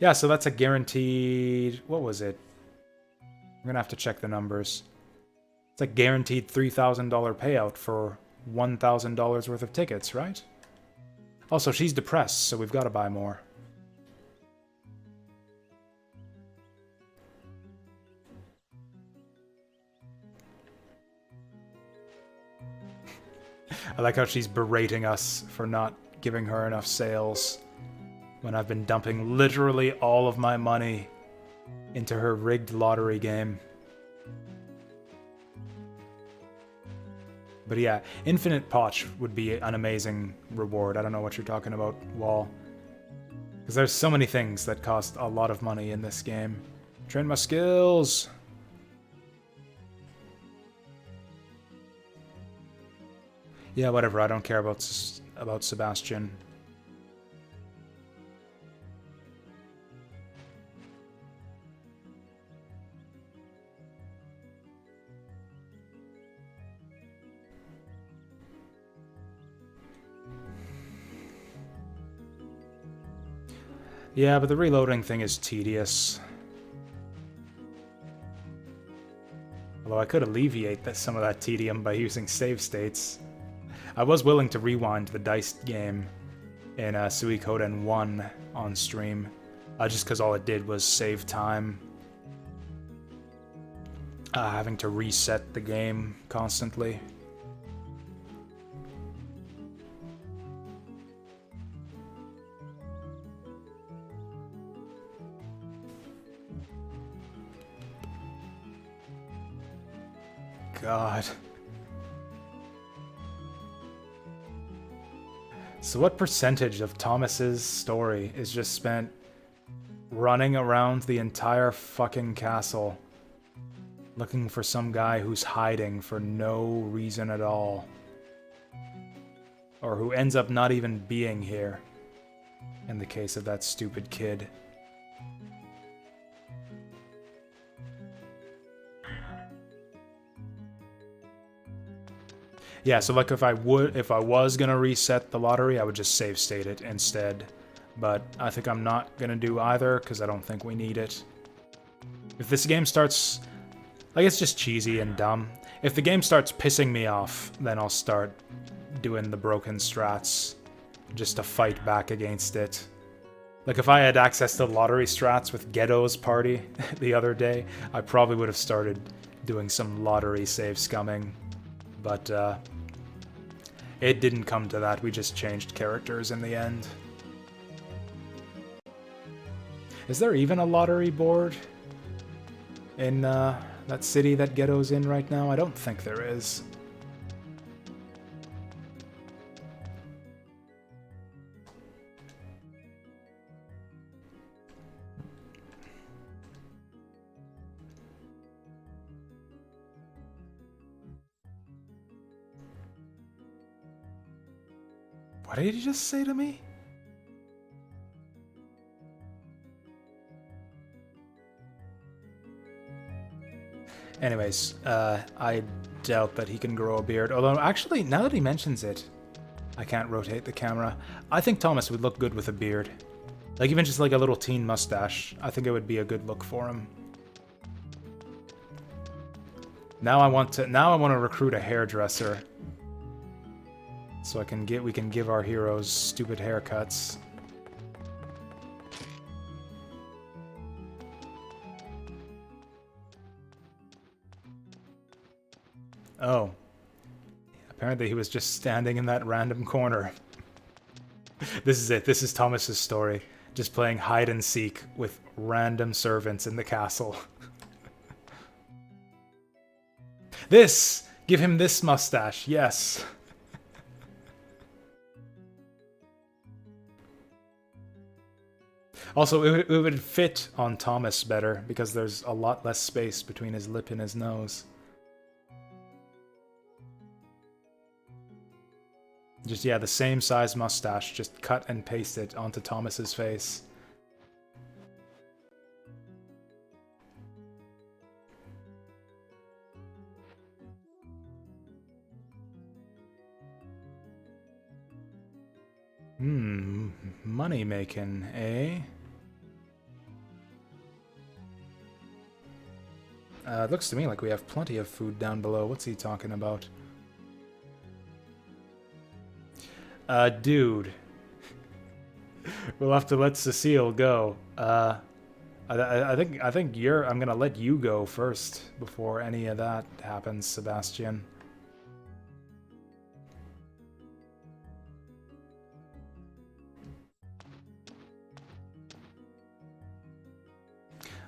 Yeah, so that's a guaranteed... what was it? I'm gonna have to check the numbers. It's a guaranteed $3,000 payout for $1,000 worth of tickets, right? Also, she's depressed, so we've got to buy more. I like how she's berating us for not giving her enough sales when I've been dumping literally all of my money into her rigged lottery game. But yeah, Infinite Potch would be an amazing reward. I don't know what you're talking about, Wall. Because there's so many things that cost a lot of money in this game. Train my skills! Yeah, whatever, I don't care about Sebastian. Yeah, but the reloading thing is tedious. Although I could alleviate some of that tedium by using save states. I was willing to rewind the diced game in Suikoden 1 on stream, just because all it did was save time. Having to reset the game constantly. God. So what percentage of Thomas's story is just spent running around the entire fucking castle looking for some guy who's hiding for no reason at all? Or who ends up not even being here, in the case of that stupid kid. Yeah, so like if I was gonna reset the lottery, I would just save state it instead. But I think I'm not gonna do either, because I don't think we need it. If this game starts... like, it's just cheesy and dumb. If the game starts pissing me off, then I'll start doing the broken strats, just to fight back against it. Like, if I had access to lottery strats with Ghetto's party the other day, I probably would have started doing some lottery save scumming. But, it didn't come to that, we just changed characters in the end. Is there even a lottery board in, that city that Ghetto's in right now? I don't think there is. What did you just say to me? Anyways, I doubt that he can grow a beard. Although, actually, now that he mentions it, I can't rotate the camera. I think Thomas would look good with a beard. Like, even just like a little teen mustache. I think it would be a good look for him. Now I want to recruit a hairdresser. So we can give our heroes stupid haircuts. Oh. Apparently he was just standing in that random corner. This is it. This is Thomas's story. Just playing hide and seek with random servants in the castle. This! Give him this mustache. Yes. Also, it would fit on Thomas better, because there's a lot less space between his lip and his nose. Just, yeah, the same size mustache, just cut and paste it onto Thomas's face. Money making, eh? It looks to me like we have plenty of food down below. What's he talking about? Dude, We'll have to let Cecile go. I think you're. I'm gonna let you go first before any of that happens, Sebastian.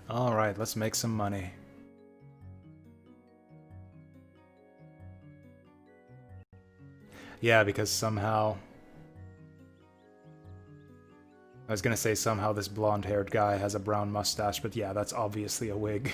All right, let's make some money. Yeah, because somehow... I was gonna say somehow this blonde-haired guy has a brown mustache, but yeah, that's obviously a wig.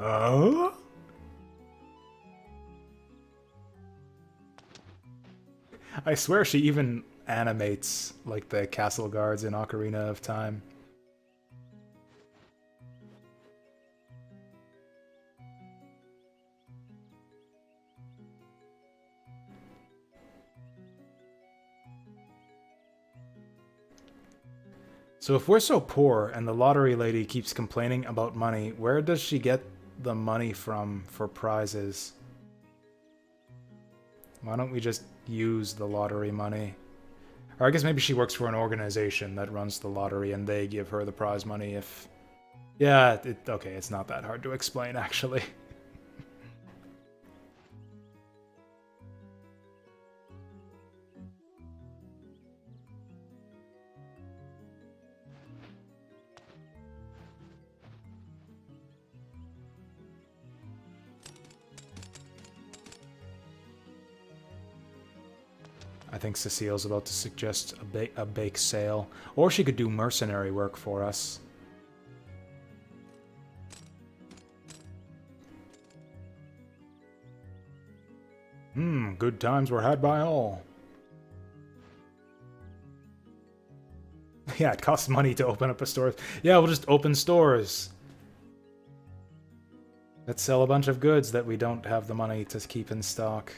Oh? I swear she even animates like the castle guards in Ocarina of Time. So if we're so poor and the lottery lady keeps complaining about money, where does she get the money from for prizes? Why don't we just use the lottery money? Or I guess maybe she works for an organization that runs the lottery and they give her the prize money if... Yeah, okay, it's not that hard to explain, actually. I think Cecile's about to suggest a bake sale. Or she could do mercenary work for us. Good times were had by all. Yeah, it costs money to open up a store. Yeah, we'll just open stores. Let's sell a bunch of goods that we don't have the money to keep in stock.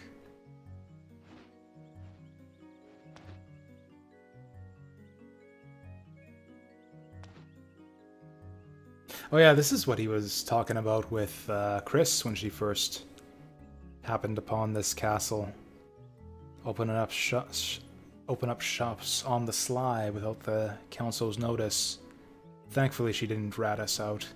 Oh yeah, this is what he was talking about with Chris when she first happened upon this castle. Opening up open up shops on the sly without the council's notice. Thankfully she didn't rat us out.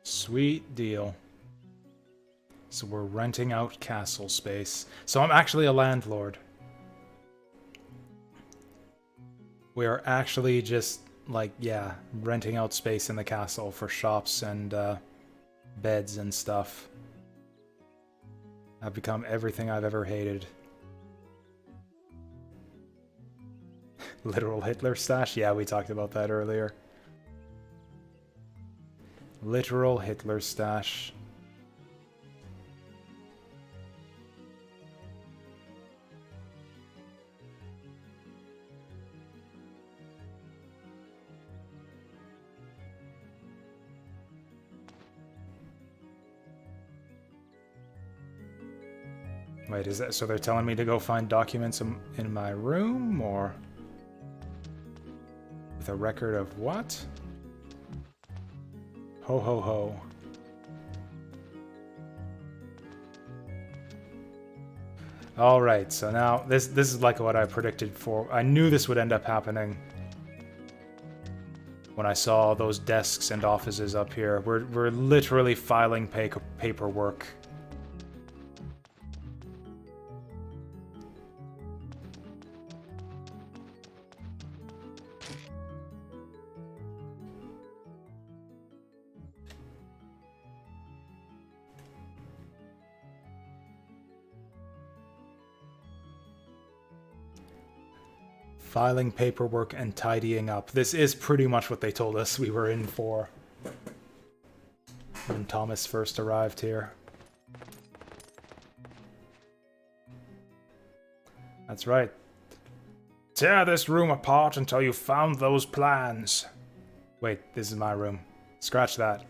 Sweet deal. So we're renting out castle space. So I'm actually a landlord. We are actually just, like, yeah, renting out space in the castle for shops and beds and stuff. I've become everything I've ever hated. Literal Hitler stash? Yeah, we talked about that earlier. Literal Hitler stash. Wait, is that so they're telling me to go find documents in my room, or with a record of what? Ho ho ho. Alright, so now this is like what I predicted for. I knew this would end up happening when I saw those desks and offices up here. We're literally filing paperwork. Filing paperwork and tidying up. This is pretty much what they told us we were in for when Thomas first arrived here. That's right. Tear this room apart until you found those plans. Wait, this is my room. Scratch that.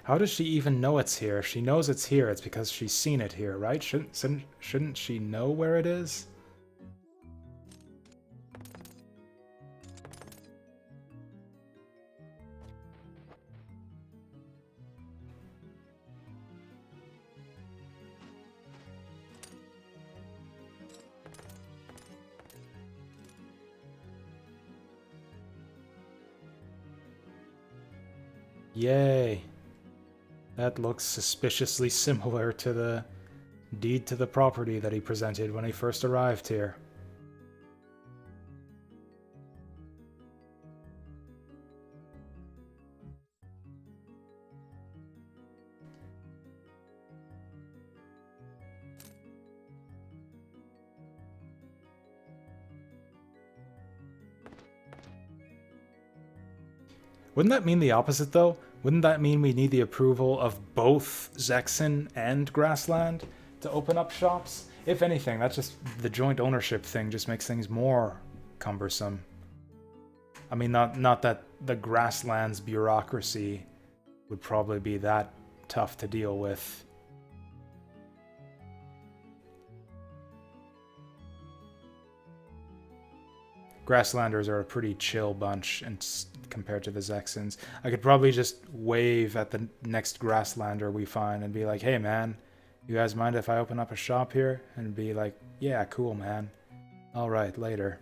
How does she even know it's here? She knows it's here. It's because she's seen it here, right? Shouldn't she know where it is? Yay. That looks suspiciously similar to the deed to the property that he presented when he first arrived here. Wouldn't that mean the opposite, though? Wouldn't that mean we need the approval of both Zexen and Grassland to open up shops? If anything, that's just the joint ownership thing just makes things more cumbersome. I mean, not that the Grassland's bureaucracy would probably be that tough to deal with. Grasslanders are a pretty chill bunch and compared to the Zexens. I could probably just wave at the next Grasslander we find and be like, hey man, you guys mind if I open up a shop here? And be like, yeah, cool man. Alright, later.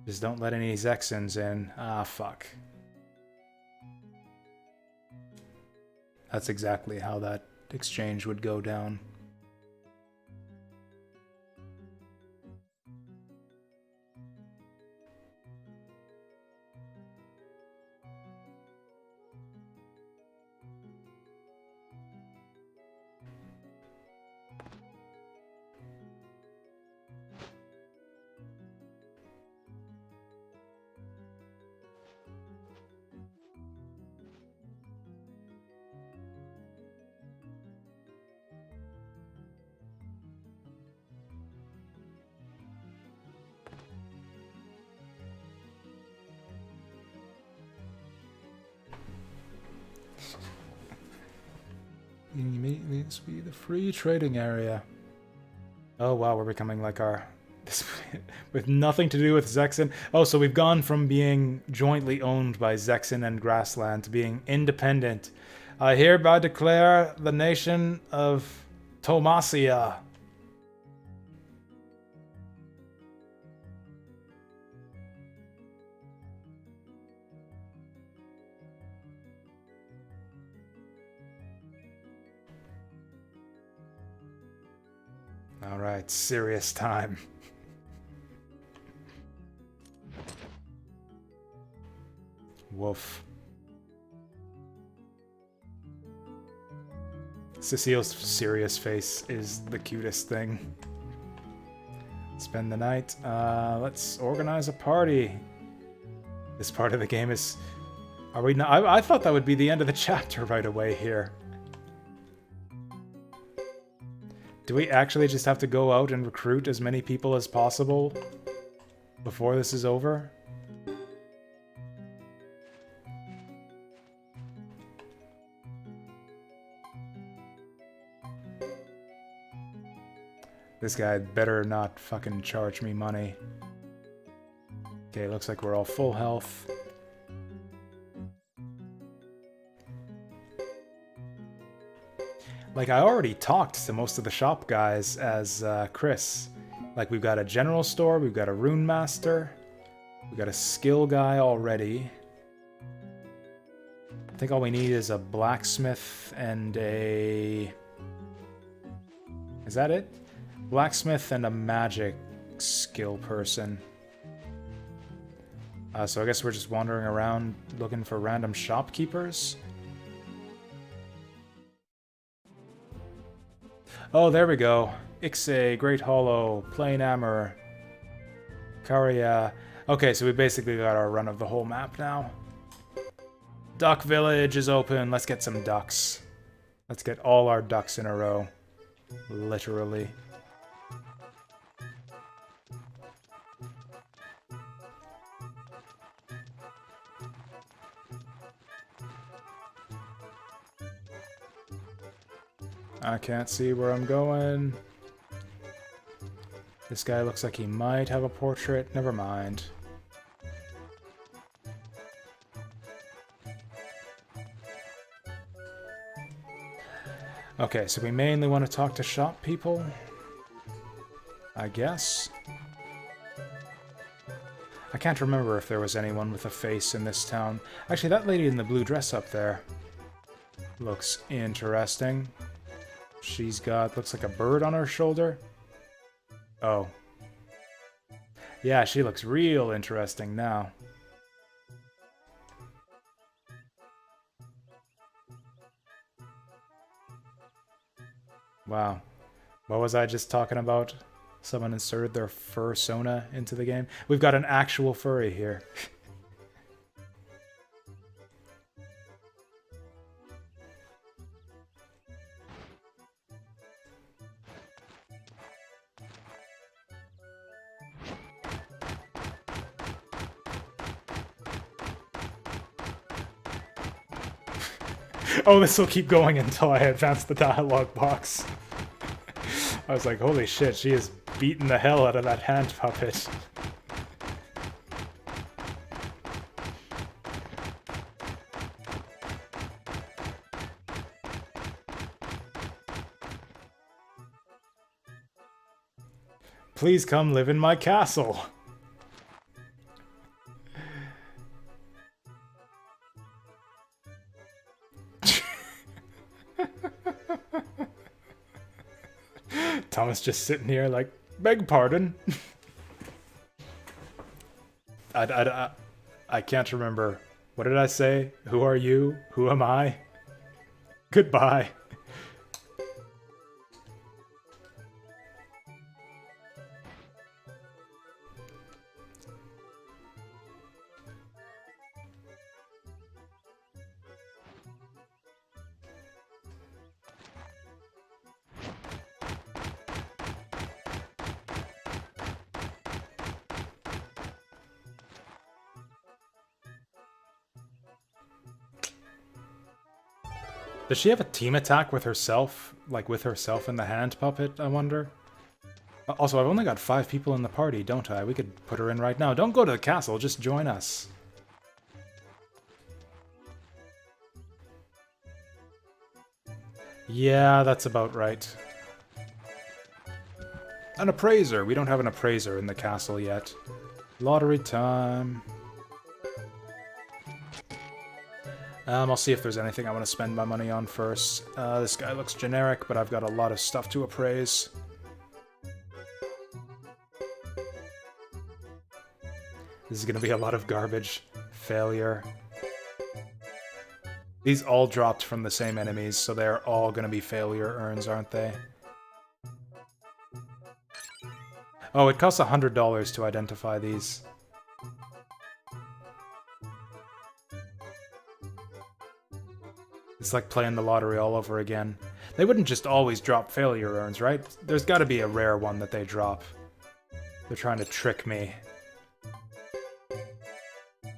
Just don't let any Zexens in. Ah, fuck. That's exactly how that exchange would go down. This be the free trading area. Oh wow, we're becoming like our... This, with nothing to do with Zexen. Oh, so we've gone from being jointly owned by Zexen and Grassland to being independent. I hereby declare the nation of Tomasia. Alright, serious time. Woof. Cecile's serious face is the cutest thing. Spend the night. Let's organize a party. This part of the game is... Are we not... I thought that would be the end of the chapter right away here. Do we actually just have to go out and recruit as many people as possible before this is over? This guy better not fucking charge me money. Okay, looks like we're all full health. Like, I already talked to most of the shop guys as Chris. Like, we've got a general store, we've got a rune master, we've got a skill guy already. I think all we need is a blacksmith and a Is that it? Blacksmith and a magic skill person. So I guess we're just wandering around looking for random shopkeepers. Oh, there we go. Ixe, Great Hollow, Plain Hammer, Karia. Okay, so we basically got our run of the whole map now. Duck Village is open. Let's get some ducks. Let's get all our ducks in a row. Literally. I can't see where I'm going. This guy looks like he might have a portrait. Never mind. Okay, so we mainly want to talk to shop people, I guess. I can't remember if there was anyone with a face in this town. Actually, that lady in the blue dress up there looks interesting. She's got, looks like a bird on her shoulder. Oh. Yeah, she looks real interesting now. Wow. What was I just talking about? Someone inserted their fursona into the game. We've got an actual furry here. Oh, this will keep going until I advance the dialogue box. I was like, holy shit, she is beating the hell out of that hand puppet. Please come live in my castle. Thomas just sitting here like, beg pardon. I can't remember. What did I say? Who are you? Who am I? Goodbye. Does she have a team attack with herself? Like with herself in the hand puppet, I wonder? Also, I've only got 5 people in the party, don't I? We could put her in right now. Don't go to the castle, just join us. Yeah, that's about right. An appraiser. We don't have an appraiser in the castle yet. Lottery time. I'll see if there's anything I want to spend my money on first. This guy looks generic, but I've got a lot of stuff to appraise. This is going to be a lot of garbage. Failure. These all dropped from the same enemies, so they're all going to be failure urns, aren't they? Oh, it costs $100 to identify these. It's like playing the lottery all over again. They wouldn't just always drop failure urns, right? There's got to be a rare one that they drop. They're trying to trick me.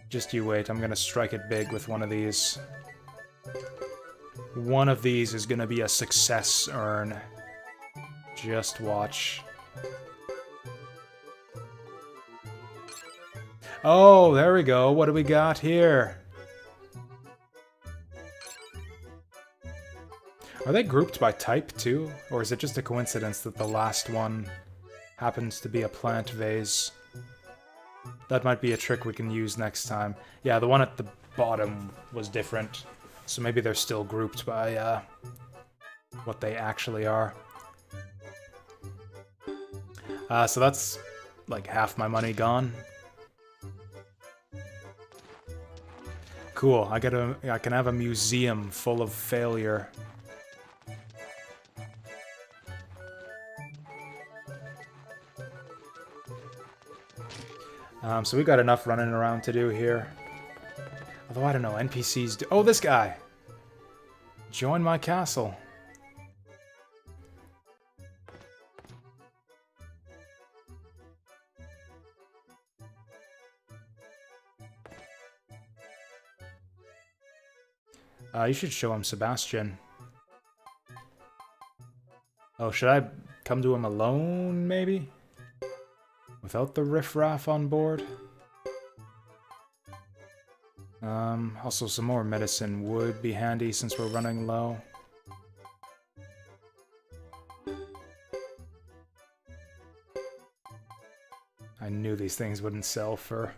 Just you wait, I'm gonna strike it big with one of these. One of these is gonna be a success urn. Just watch. Oh, there we go. What do we got here? Are they grouped by type, too? Or is it just a coincidence that the last one happens to be a plant vase? That might be a trick we can use next time. Yeah, the one at the bottom was different. So maybe they're still grouped by what they actually are. So that's like half my money gone. Cool. I can have a museum full of failure. So we got enough running around to do here. Although I don't know, NPCs do. Oh, this guy! Join my castle. You should show him Sebastian. Oh, should I come to him alone, maybe? Without the riffraff on board? Also some more medicine would be handy since we're running low. I knew these things wouldn't sell for...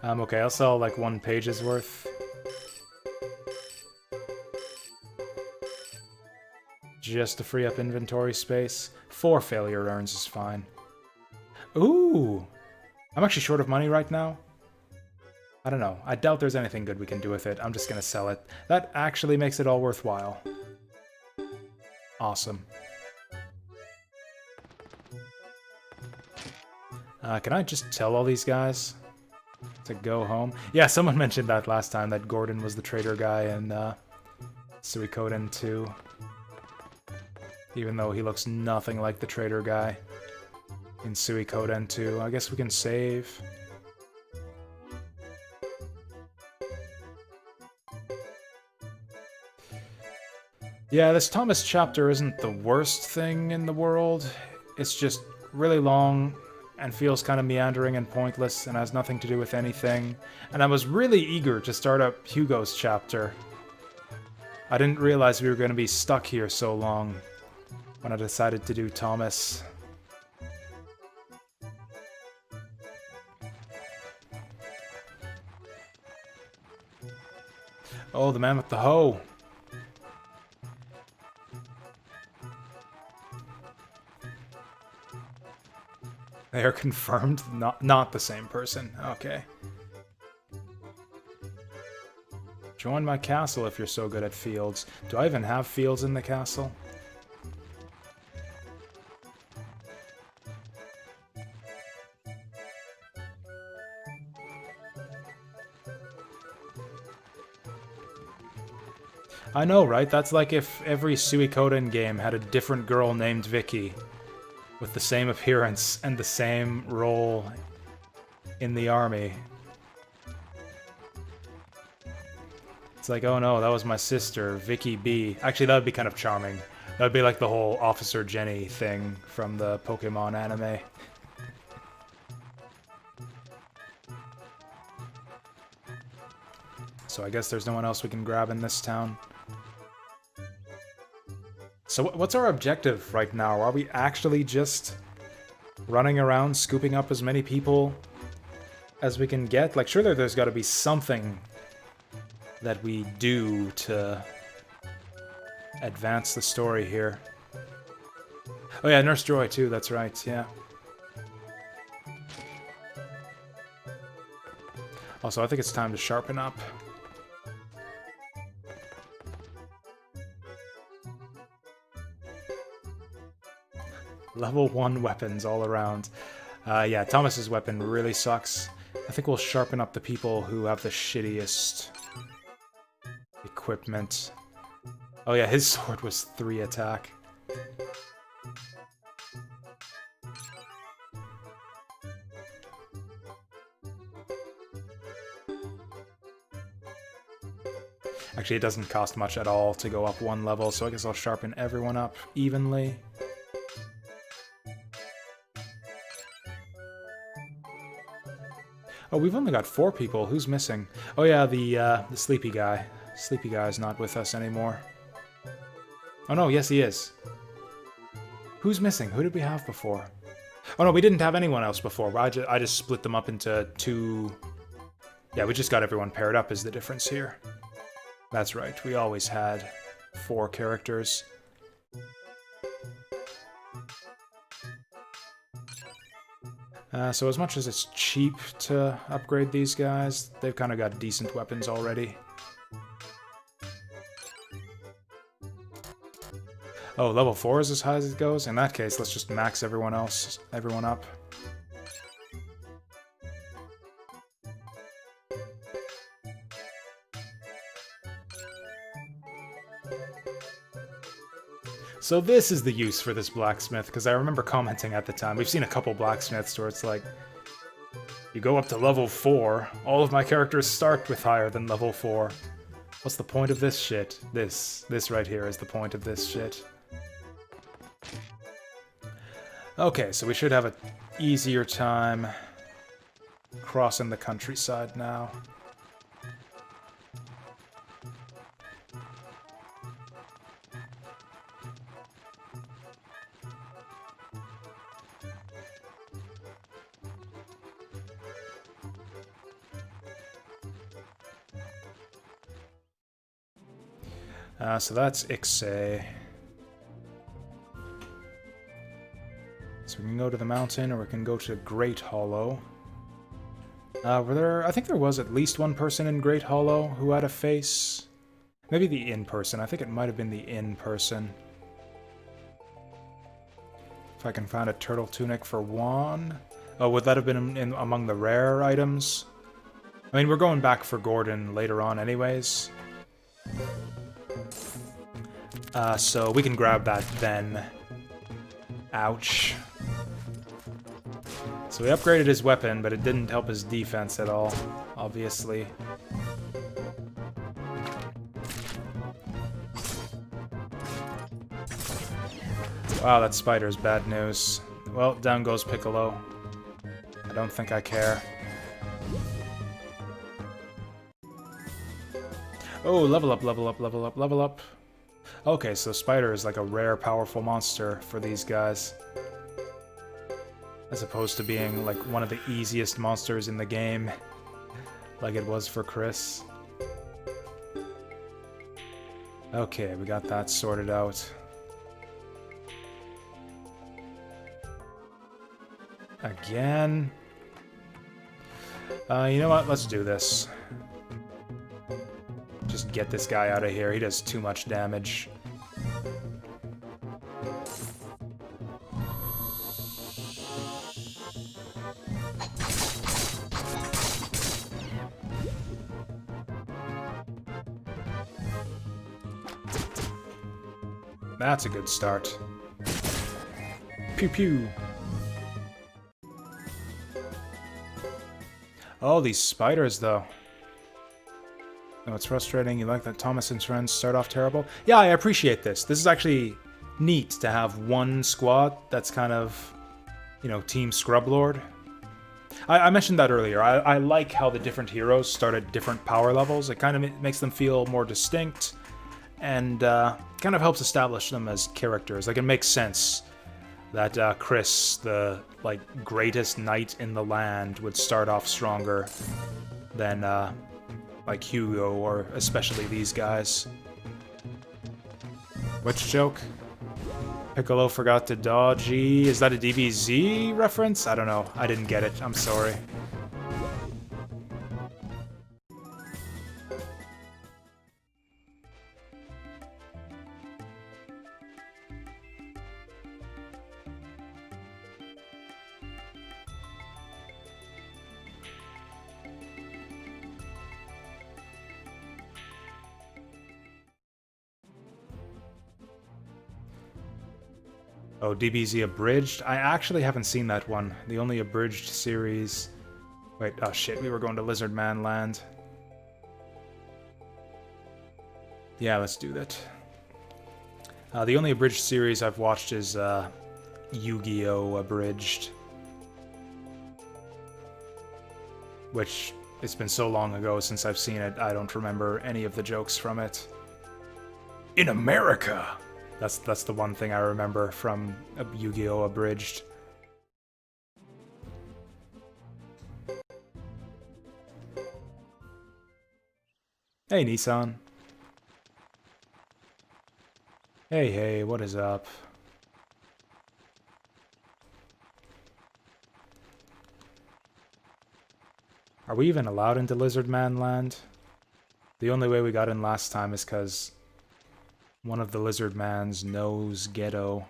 okay, I'll sell like 1 page's worth. Just to free up inventory space. 4 failure urns is fine. Ooh! I'm actually short of money right now. I don't know. I doubt there's anything good we can do with it. I'm just gonna sell it. That actually makes it all worthwhile. Awesome. Can I just tell all these guys to go home? Yeah, someone mentioned that last time, that Gordon was the traitor guy in Suikoden 2. Even though he looks nothing like the traitor guy in Suikoden 2. I guess we can save. Yeah, this Thomas chapter isn't the worst thing in the world. It's just really long and feels kind of meandering and pointless and has nothing to do with anything. And I was really eager to start up Hugo's chapter. I didn't realize we were going to be stuck here so long when I decided to do Thomas. Oh, the man with the hoe. They are confirmed, not the same person. Okay. Join my castle if you're so good at fields. Do I even have fields in the castle? I know, right? That's like if every Suikoden game had a different girl named Vicky, with the same appearance and the same role in the army. It's like, oh no, that was my sister, Vicky B. Actually, that would be kind of charming. That would be like the whole Officer Jenny thing from the Pokemon anime. So I guess there's no one else we can grab in this town. So what's our objective right now? Are we actually just running around scooping up as many people as we can get? Like, surely there's got to be something that we do to advance the story here. Oh yeah, Nurse Joy too, that's right, yeah. Also, I think it's time to sharpen up. Level 1 weapons all around. Yeah, Thomas's weapon really sucks. I think we'll sharpen up the people who have the shittiest equipment. Oh yeah, his sword was 3 attack. Actually, it doesn't cost much at all to go up 1 level, so I guess I'll sharpen everyone up evenly. Oh, we've only got 4 people. Who's missing? Oh yeah, the sleepy guy. Sleepy guy's not with us anymore. Oh no, yes he is. Who's missing? Who did we have before? Oh no, we didn't have anyone else before. I just split them up into 2... Yeah, we just got everyone paired up is the difference here. That's right, we always had 4 characters. So as much as it's cheap to upgrade these guys, they've kind of got decent weapons already. Oh, level 4 is as high as it goes? In that case, let's just max everyone up. So this is the use for this blacksmith, because I remember commenting at the time. We've seen a couple blacksmiths where it's like, you go up to level 4, all of my characters start with higher than level 4. What's the point of this shit? This right here is the point of this shit. Okay, so we should have an easier time crossing the countryside now. So that's Ixay. So we can go to the mountain, or we can go to Great Hollow. I think there was at least one person in Great Hollow who had a face. Maybe the inn person. I think it might have been the inn person. If I can find a turtle tunic for Juan. Oh, would that have been among the rare items? I mean, we're going back for Gordon later on anyways. So we can grab that then. Ouch. So we upgraded his weapon, but it didn't help his defense at all, obviously. Wow, that spider's bad news. Well, down goes Piccolo. I don't think I care. Oh, level up, level up, level up, level up. Okay, so Spider is like a rare, powerful monster for these guys. As opposed to being like one of the easiest monsters in the game, like it was for Chris. Okay, we got that sorted out. Again. You know what? Let's do this. Just get this guy out of here. He does too much damage. That's a good start. Pew pew. Oh, these spiders, though. No, it's frustrating. You like that Thomas and friends start off terrible? Yeah, I appreciate this. This is actually neat to have one squad that's kind of, you know, Team Scrublord. I mentioned that earlier. I like how the different heroes start at different power levels. It kind of makes them feel more distinct and kind of helps establish them as characters. Like, it makes sense that Chris, the, like, greatest knight in the land, would start off stronger than, like Hugo, or especially these guys. Which joke? Piccolo forgot to dodge. Is that a DBZ reference? I don't know. I didn't get it. I'm sorry. Oh, DBZ Abridged? I actually haven't seen that one. The only abridged series... Wait, oh shit, we were going to Lizard Man Land. Yeah, let's do that. The only abridged series I've watched is Yu-Gi-Oh! Abridged. Which, it's been so long ago since I've seen it, I don't remember any of the jokes from it. In America! That's the one thing I remember from Yu-Gi-Oh! Abridged. Hey, Nissan. Hey, what is up? we even allowed into Lizard Man Land? The only way we got in last time is because one of the Lizard Mans knows Ghetto.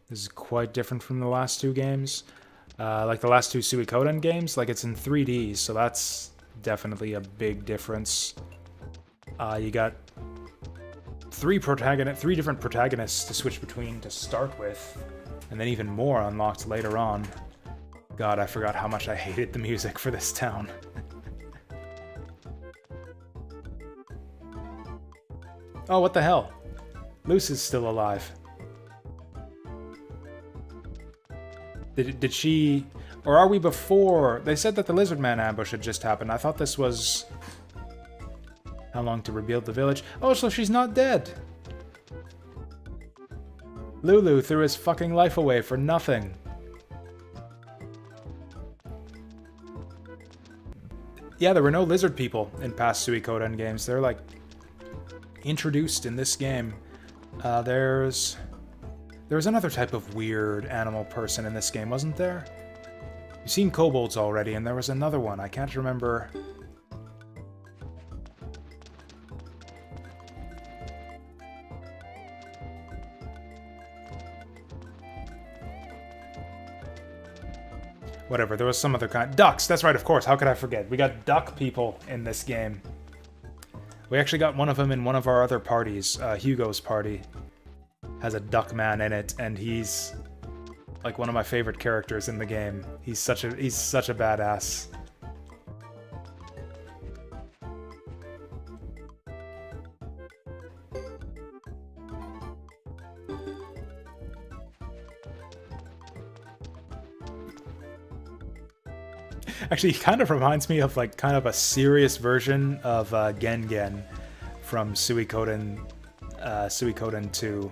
This is quite different from the last two games. Like the last two Suikoden games, like it's in 3D, so that's definitely a big difference. You got three different protagonists to switch between to start with, and then even more unlocked later on. God, I forgot how much I hated the music for this town. Oh, what the hell? Luce is still alive. Did she... Or are we before... They said that the Lizard Man ambush had just happened. I thought this was... How long to rebuild the village? Oh, so she's not dead. Lulu threw his fucking life away for nothing. Yeah, there were no lizard people in past Suikoden games. They're like introduced in this game. There was another type of weird animal person in this game, wasn't there? You've seen kobolds already, and there was another one. I can't remember. Whatever, there was some other kind. Ducks, that's right, of course. How could I forget? We got duck people in this game. We actually got one of them in one of our other parties. Hugo's party has a duck man in it, and he's like one of my favorite characters in the game. He's such a badass. Actually, he kind of reminds me of like kind of a serious version of Gengen from Suikoden 2.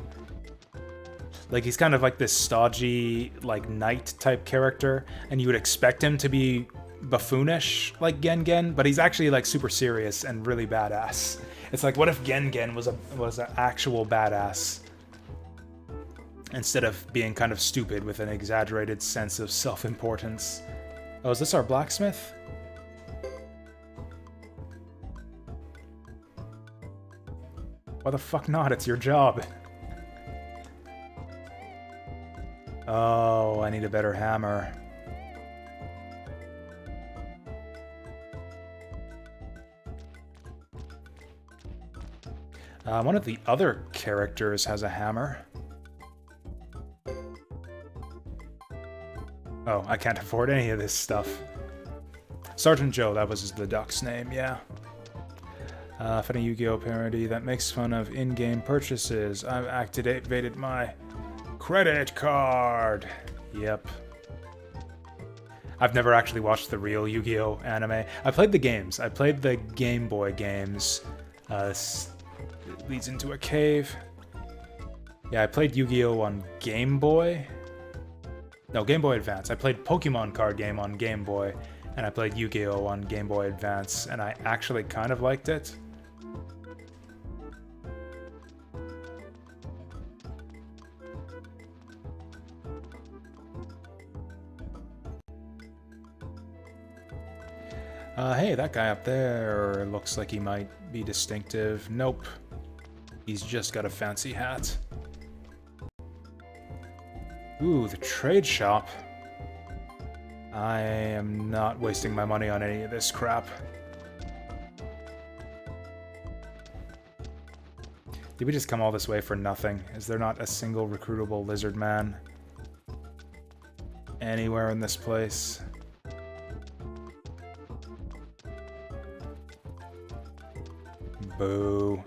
Like, he's kind of like this stodgy, like, knight type character, and you would expect him to be buffoonish like Gengen, but he's actually like super serious and really badass. It's like, what if Gengen was an actual badass instead of being kind of stupid with an exaggerated sense of self-importance? Oh, is this our blacksmith? Why the fuck not? It's your job. Oh, I need a better hammer. One of the other characters has a hammer. Oh, I can't afford any of this stuff. Sergeant Joe, that was the duck's name, yeah. Funny Yu-Gi-Oh! Parody that makes fun of in-game purchases. I've activated my credit card. Yep. I've never actually watched the real Yu-Gi-Oh! Anime. I played the games. I played the Game Boy games. It leads into a cave. Yeah, I played Yu-Gi-Oh! On Game Boy. No, Game Boy Advance. I played Pokemon card game on Game Boy, and I played Yu-Gi-Oh! On Game Boy Advance, and I actually kind of liked it. Hey, that guy up there looks like he might be distinctive. Nope. He's just got a fancy hat. Ooh, the trade shop. I am not wasting my money on any of this crap. Did we just come all this way for nothing? Is there not a single recruitable lizard man anywhere in this place? Boo.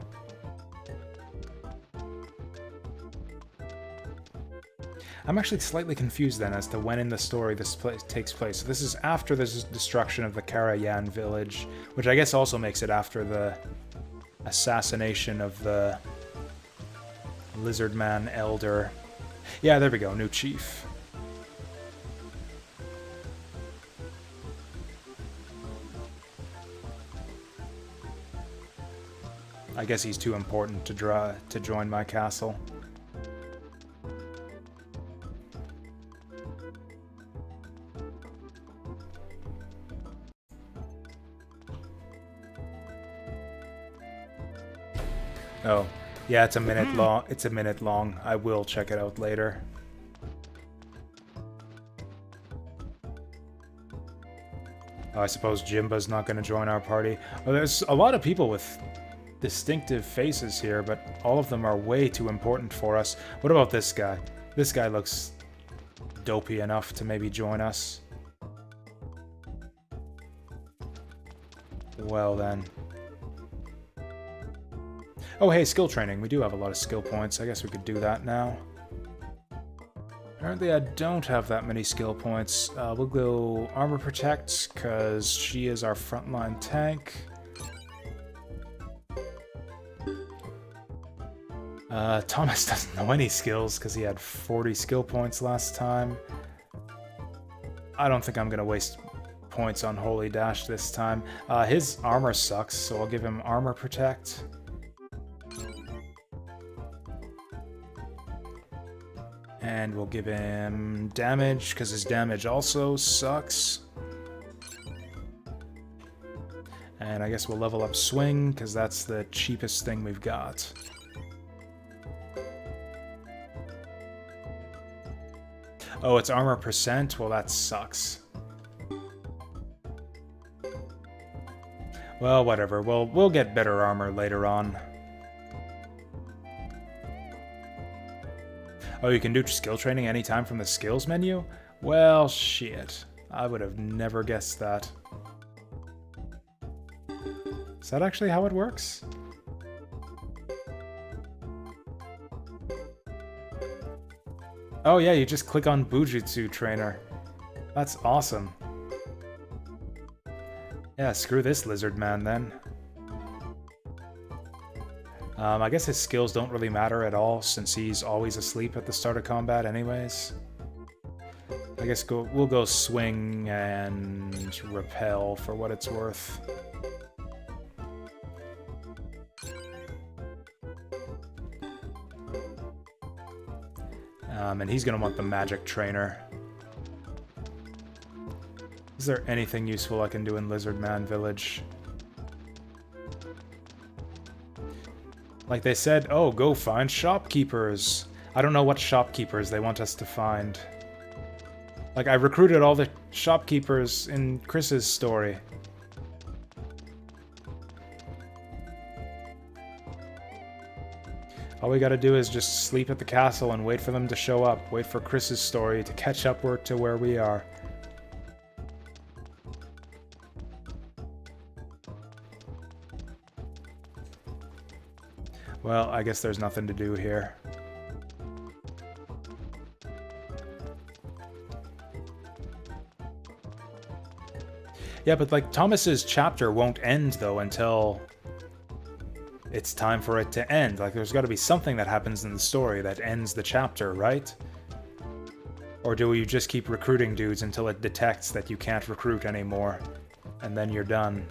I'm actually slightly confused then as to when in the story this takes place. So this is after the destruction of the Karayan village, which I guess also makes it after the assassination of the Lizard Man Elder. Yeah, there we go, new chief. I guess he's too important to join my castle. Oh, yeah, it's a minute long. It's a minute long. I will check it out later. I suppose Jimba's not going to join our party. Well, there's a lot of people with distinctive faces here, but all of them are way too important for us. What about this guy? This guy looks dopey enough to maybe join us. Well then. Oh hey, skill training. We do have a lot of skill points. I guess we could do that now. Apparently I don't have that many skill points. We'll go Armor Protect, because she is our frontline tank. Thomas doesn't know any skills, because he had 40 skill points last time. I don't think I'm going to waste points on Holy Dash this time. His armor sucks, so I'll give him Armor Protect. And we'll give him damage, because his damage also sucks. And I guess we'll level up Swing, because that's the cheapest thing we've got. Oh, it's armor percent? Well, that sucks. Well, whatever. We'll get better armor later on. Oh, you can do skill training anytime from the skills menu? Well, shit. I would have never guessed that. Is that actually how it works? Oh yeah, you just click on Bujutsu Trainer. That's awesome. Yeah, screw this lizard man then. I guess his skills don't really matter at all, since he's always asleep at the start of combat anyways. I guess we'll go Swing and Repel for what it's worth. And he's gonna want the Magic Trainer. Is there anything useful I can do in Lizard Man Village? Like they said, oh, go find shopkeepers. I don't know what shopkeepers they want us to find. Like, I recruited all the shopkeepers in Chris's story. All we gotta do is just sleep at the castle and wait for them to show up. Wait for Chris's story to catch up to where we are. Well, I guess there's nothing to do here. Yeah, but like Thomas's chapter won't end though until it's time for it to end. Like there's got to be something that happens in the story that ends the chapter, right? Or do you just keep recruiting dudes until it detects that you can't recruit anymore, and then you're done?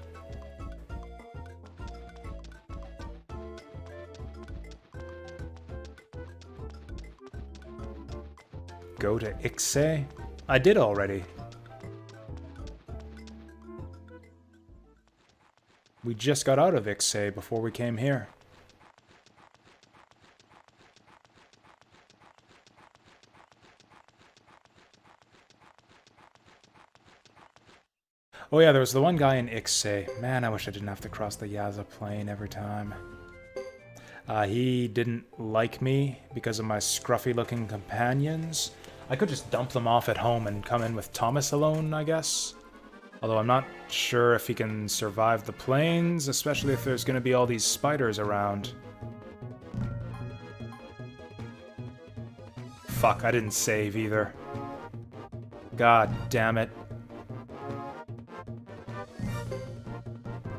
Go to Ixe? I did already. We just got out of Ixe before we came here. Oh yeah, there was the one guy in Ixe. Man, I wish I didn't have to cross the Yaza Plain every time. He didn't like me because of my scruffy-looking companions. I could just dump them off at home and come in with Thomas alone, I guess. Although I'm not sure if he can survive the plains, especially if there's going to be all these spiders around. Fuck, I didn't save either. God damn it.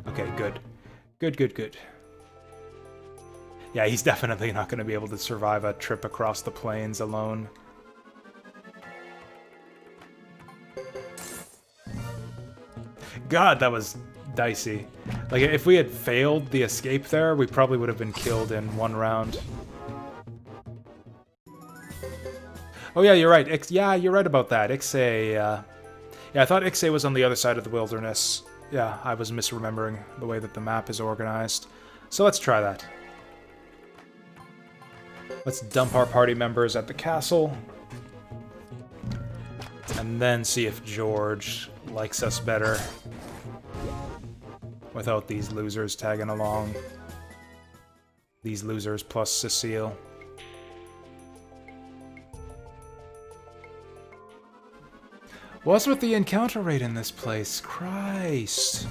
Okay, good. Good. Yeah, he's definitely not going to be able to survive a trip across the plains alone. God, that was dicey. Like, if we had failed the escape there, we probably would have been killed in one round. Oh yeah, you're right. Yeah, you're right about that. Ixe, yeah, I thought Ixe was on the other side of the wilderness. Yeah, I was misremembering the way that the map is organized. So let's try that. Let's dump our party members at the castle. And then see if George likes us better. Without these losers tagging along. These losers plus Cecile. What's with the encounter rate in this place? Christ.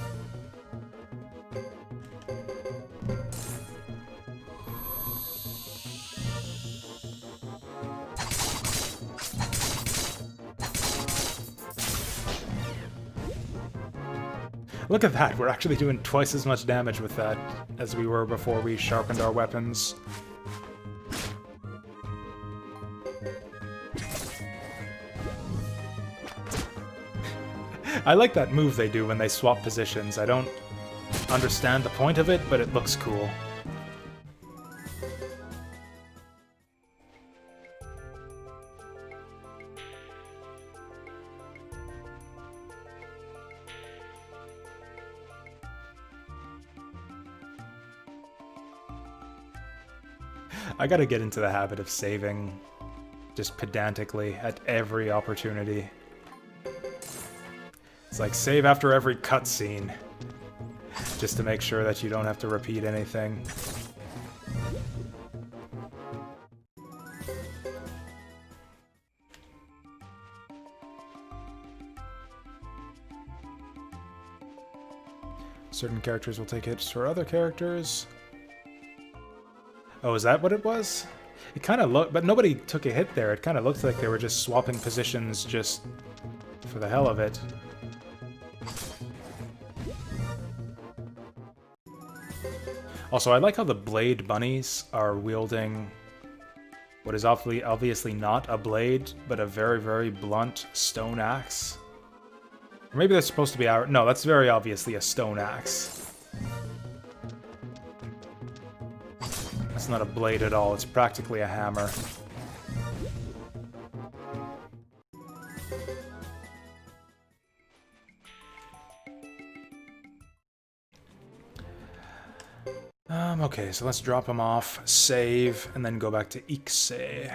Look at that, we're actually doing twice as much damage with that as we were before we sharpened our weapons. I like that move they do when they swap positions. I don't understand the point of it, but it looks cool. I gotta get into the habit of saving just pedantically at every opportunity. It's like save after every cutscene, just to make sure that you don't have to repeat anything. Certain characters will take hits for other characters. Oh, is that what it was? It kind of looked, but nobody took a hit there. It kind of looked like they were just swapping positions just for the hell of it. Also, I like how the blade bunnies are wielding what is obviously not a blade, but a very, very blunt stone axe. Or maybe that's supposed to be our... No, that's very obviously a stone axe. It's not a blade at all, it's practically a hammer. Okay, so let's drop him off, save, and then go back to Ikse.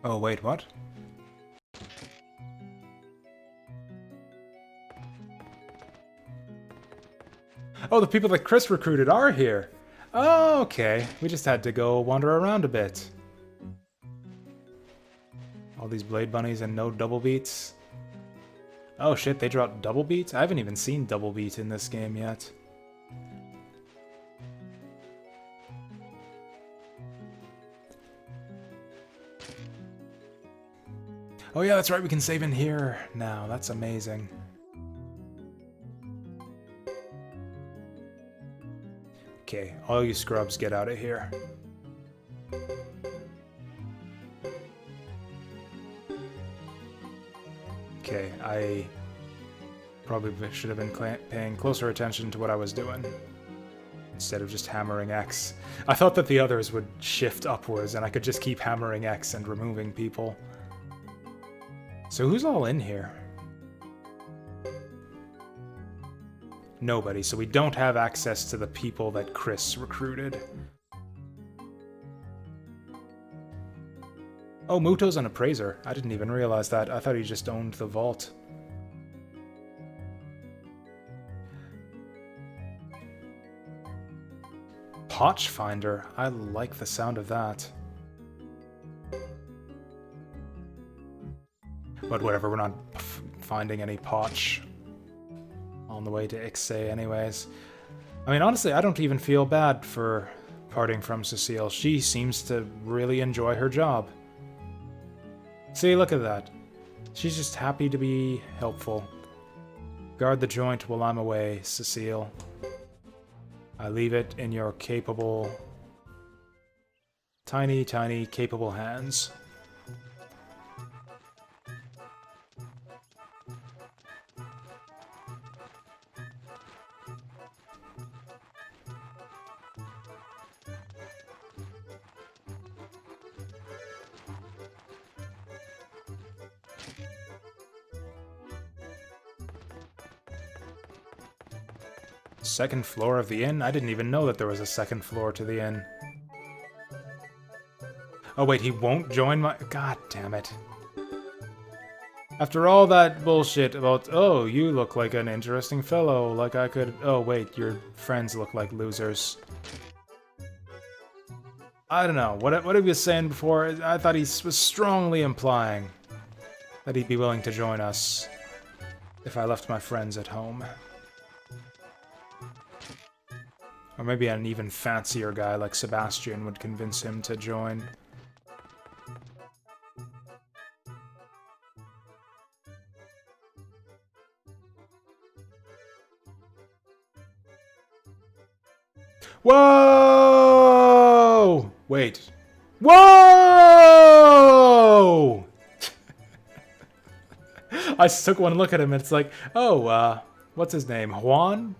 Oh, wait, what? Oh, the people that Chris recruited are here! Oh, okay. We just had to go wander around a bit. All these blade bunnies and no double beats. Oh shit, they dropped double beats? I haven't even seen double beat in this game yet. Oh yeah, that's right, we can save in here now. That's amazing. Okay, all you scrubs get out of here. Okay, I probably should have been paying closer attention to what I was doing, instead of just hammering X. I thought that the others would shift upwards and I could just keep hammering X and removing people. So who's all in here? Nobody, so we don't have access to the people that Chris recruited. Oh, Muto's an appraiser. I didn't even realize that. I thought he just owned the vault. Potch Finder. I like the sound of that. But whatever, we're not finding any Potch on the way to Ikse anyways. I mean, honestly, I don't even feel bad for parting from Cecile. She seems to really enjoy her job. See, look at that. She's just happy to be helpful. Guard the joint while I'm away, Cecile. I leave it in your capable... tiny, tiny, capable hands. Second floor of the inn? I didn't even know that there was a second floor to the inn. Oh wait, he won't join my... God damn it. After all that bullshit about, oh, you look like an interesting fellow, like I could... Oh wait, your friends look like losers. I don't know, what he was saying before, I thought he was strongly implying that he'd be willing to join us if I left my friends at home. Or maybe an even fancier guy like Sebastian would convince him to join. Whoa! Wait. Whoa! I just took one look at him and it's like, oh, what's his name? Juan?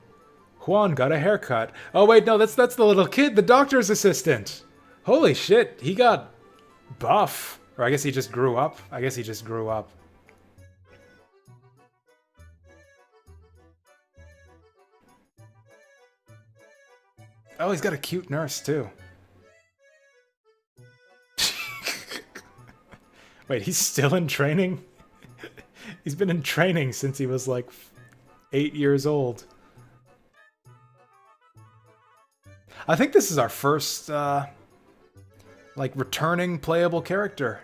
Juan got a haircut. Oh wait, no, that's the little kid, the doctor's assistant. Holy shit, he got buff. Or I guess he just grew up. I guess he just grew up. Oh, he's got a cute nurse, too. Wait, he's still in training? He's been in training since he was, like, 8 years old. I think this is our first, like, returning playable character.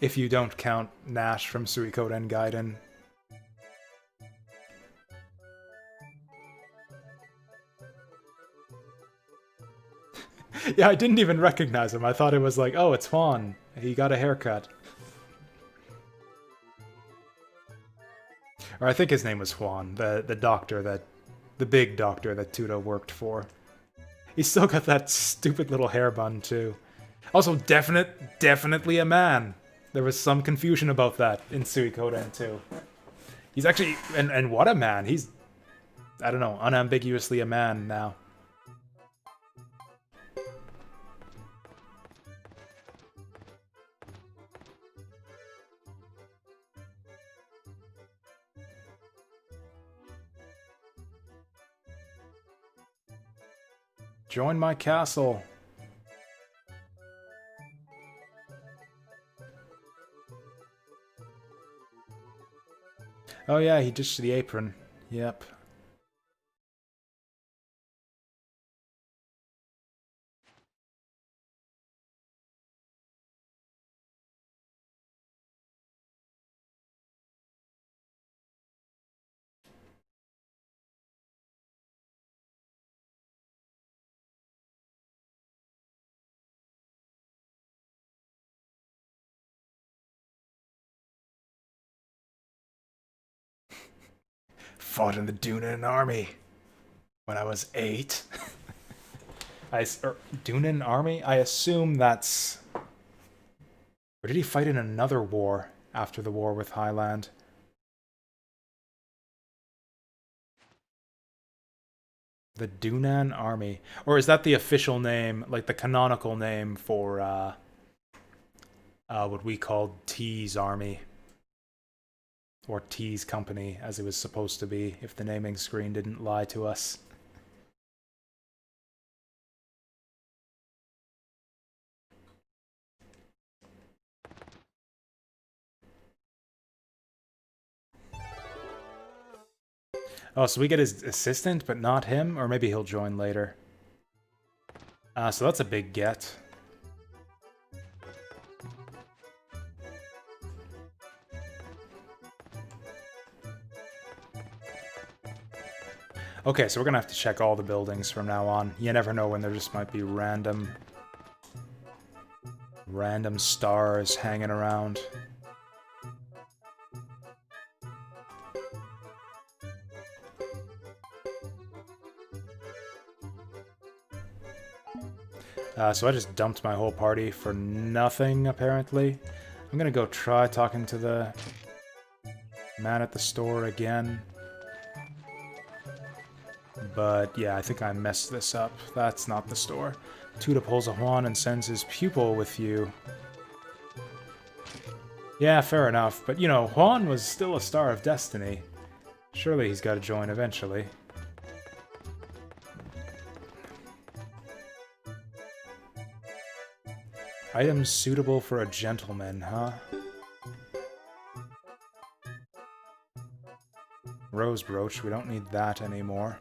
If you don't count Nash from Suikoden Gaiden. Yeah, I didn't even recognize him. I thought it was like, oh, it's Juan. He got a haircut. Or I think his name was Juan, the doctor that... the big doctor that Tudo worked for. He's still got that stupid little hair bun, too. Also, definitely a man. There was some confusion about that in Suikoden, too. He's actually... And what a man. He's... I don't know, unambiguously a man now. Join my castle. Oh yeah, he ditched the apron. Yep. Fought in the Dunan army when I was 8. Dunan army? I assume that's... Or did he fight in another war after the war with Highland? The Dunan army. Or is that the official name, like the canonical name for what we called T's army? Or T's company, as it was supposed to be, if the naming screen didn't lie to us. Oh, so we get his assistant, but not him? Or maybe he'll join later. So that's a big get. Okay, so we're gonna have to check all the buildings from now on. You never know when there just might be random stars hanging around. So I just dumped my whole party for nothing, apparently. I'm gonna go try talking to the man at the store again. But yeah, I think I messed this up. That's not the store. Tuda pulls a Juan and sends his pupil with you. Yeah, fair enough. But, you know, Juan was still a star of destiny. Surely he's got to join eventually. Items suitable for a gentleman, huh? Rose brooch, we don't need that anymore.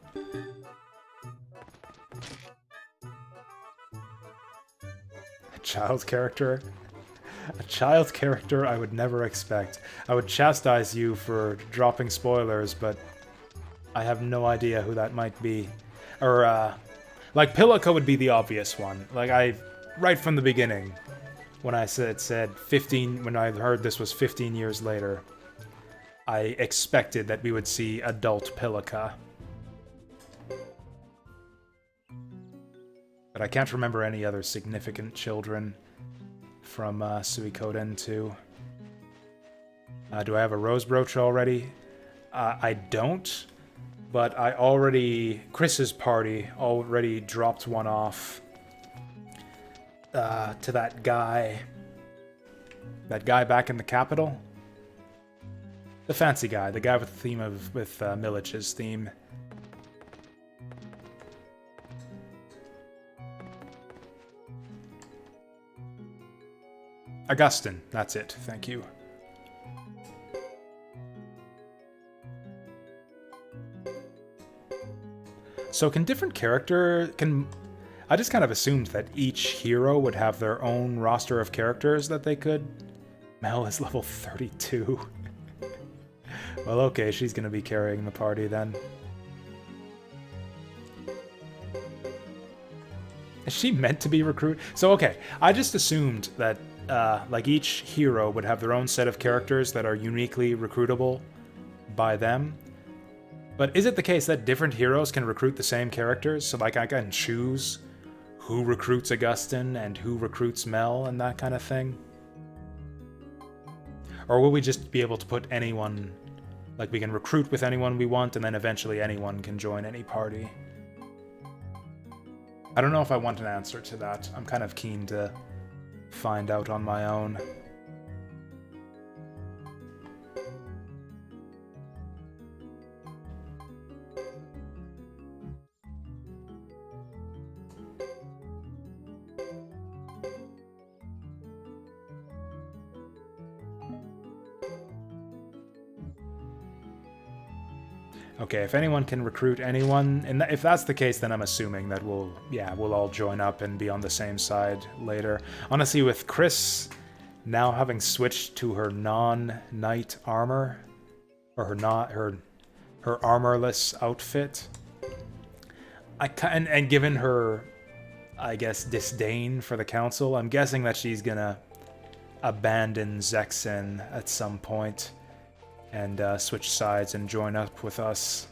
A child character? A child character I would never expect. I would chastise you for dropping spoilers, but I have no idea who that might be. Or, like, Pillica would be the obvious one. Like, right from the beginning, when I said 15, when I heard this was 15 years later, I expected that we would see adult Pillica. But I can't remember any other significant children from Suikoden 2. Do I have a rose brooch already? I don't, but I already... Chris's party already dropped one off to that guy. That guy back in the capital? The fancy guy, the guy with the theme of... with Milich's theme. Augustine, that's it, thank you. So can different I just kind of assumed that each hero would have their own roster of characters that they could... Mel is level 32. Well, okay, she's gonna be carrying the party then. Is she meant to be recruited? So, okay, I just assumed that, like, each hero would have their own set of characters that are uniquely recruitable by them. But is it the case that different heroes can recruit the same characters? So, like, I can choose who recruits Augustine and who recruits Mel and that kind of thing? Or will we just be able to put anyone... Like, we can recruit with anyone we want, and then eventually anyone can join any party? I don't know if I want an answer to that. I'm kind of keen to find out on my own. Okay, if anyone can recruit anyone, and if that's the case, then I'm assuming that we'll all join up and be on the same side later. Honestly, with Chris now having switched to her non-knight armor, or her armorless outfit, and given her, I guess, disdain for the council, I'm guessing that she's gonna abandon Zexen at some point and switch sides and join up with us.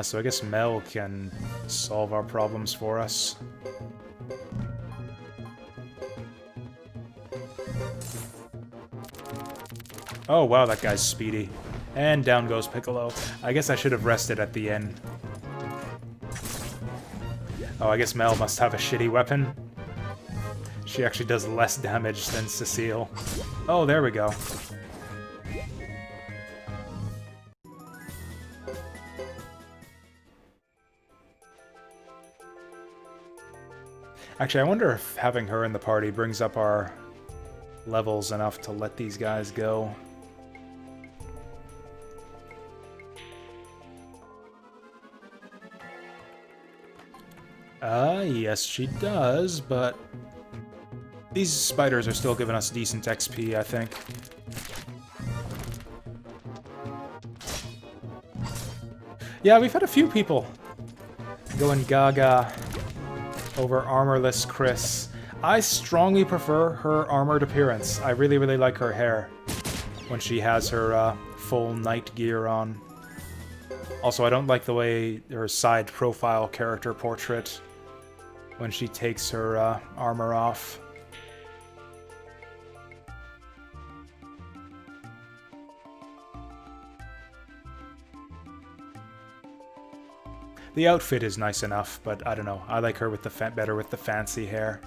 So I guess Mel can solve our problems for us. Oh wow, that guy's speedy. And down goes Piccolo. I guess I should have rested at the end. Oh, I guess Mel must have a shitty weapon. She actually does less damage than Cecile. Oh, there we go. Actually, I wonder if having her in the party brings up our levels enough to let these guys go. Yes she does, but these spiders are still giving us decent XP, I think. Yeah, we've had a few people going gaga over armorless Chris. I strongly prefer her armored appearance. I really, really like her hair when she has her full knight gear on. Also, I don't like the way her side profile character portrait when she takes her armor off. The outfit is nice enough, but I don't know. I like her with the better with the fancy hair.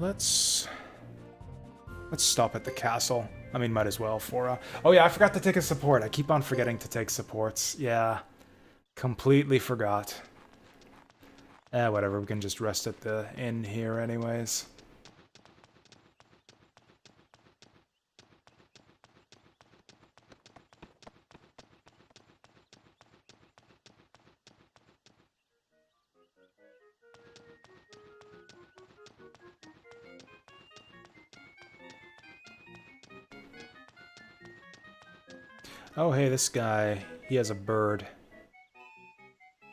Let's stop at the castle. I mean, might as well for, oh yeah, I forgot to take a support. I keep on forgetting to take supports. Yeah, completely forgot. Whatever, we can just rest at the inn here anyways. Oh, hey, this guy, he has a bird.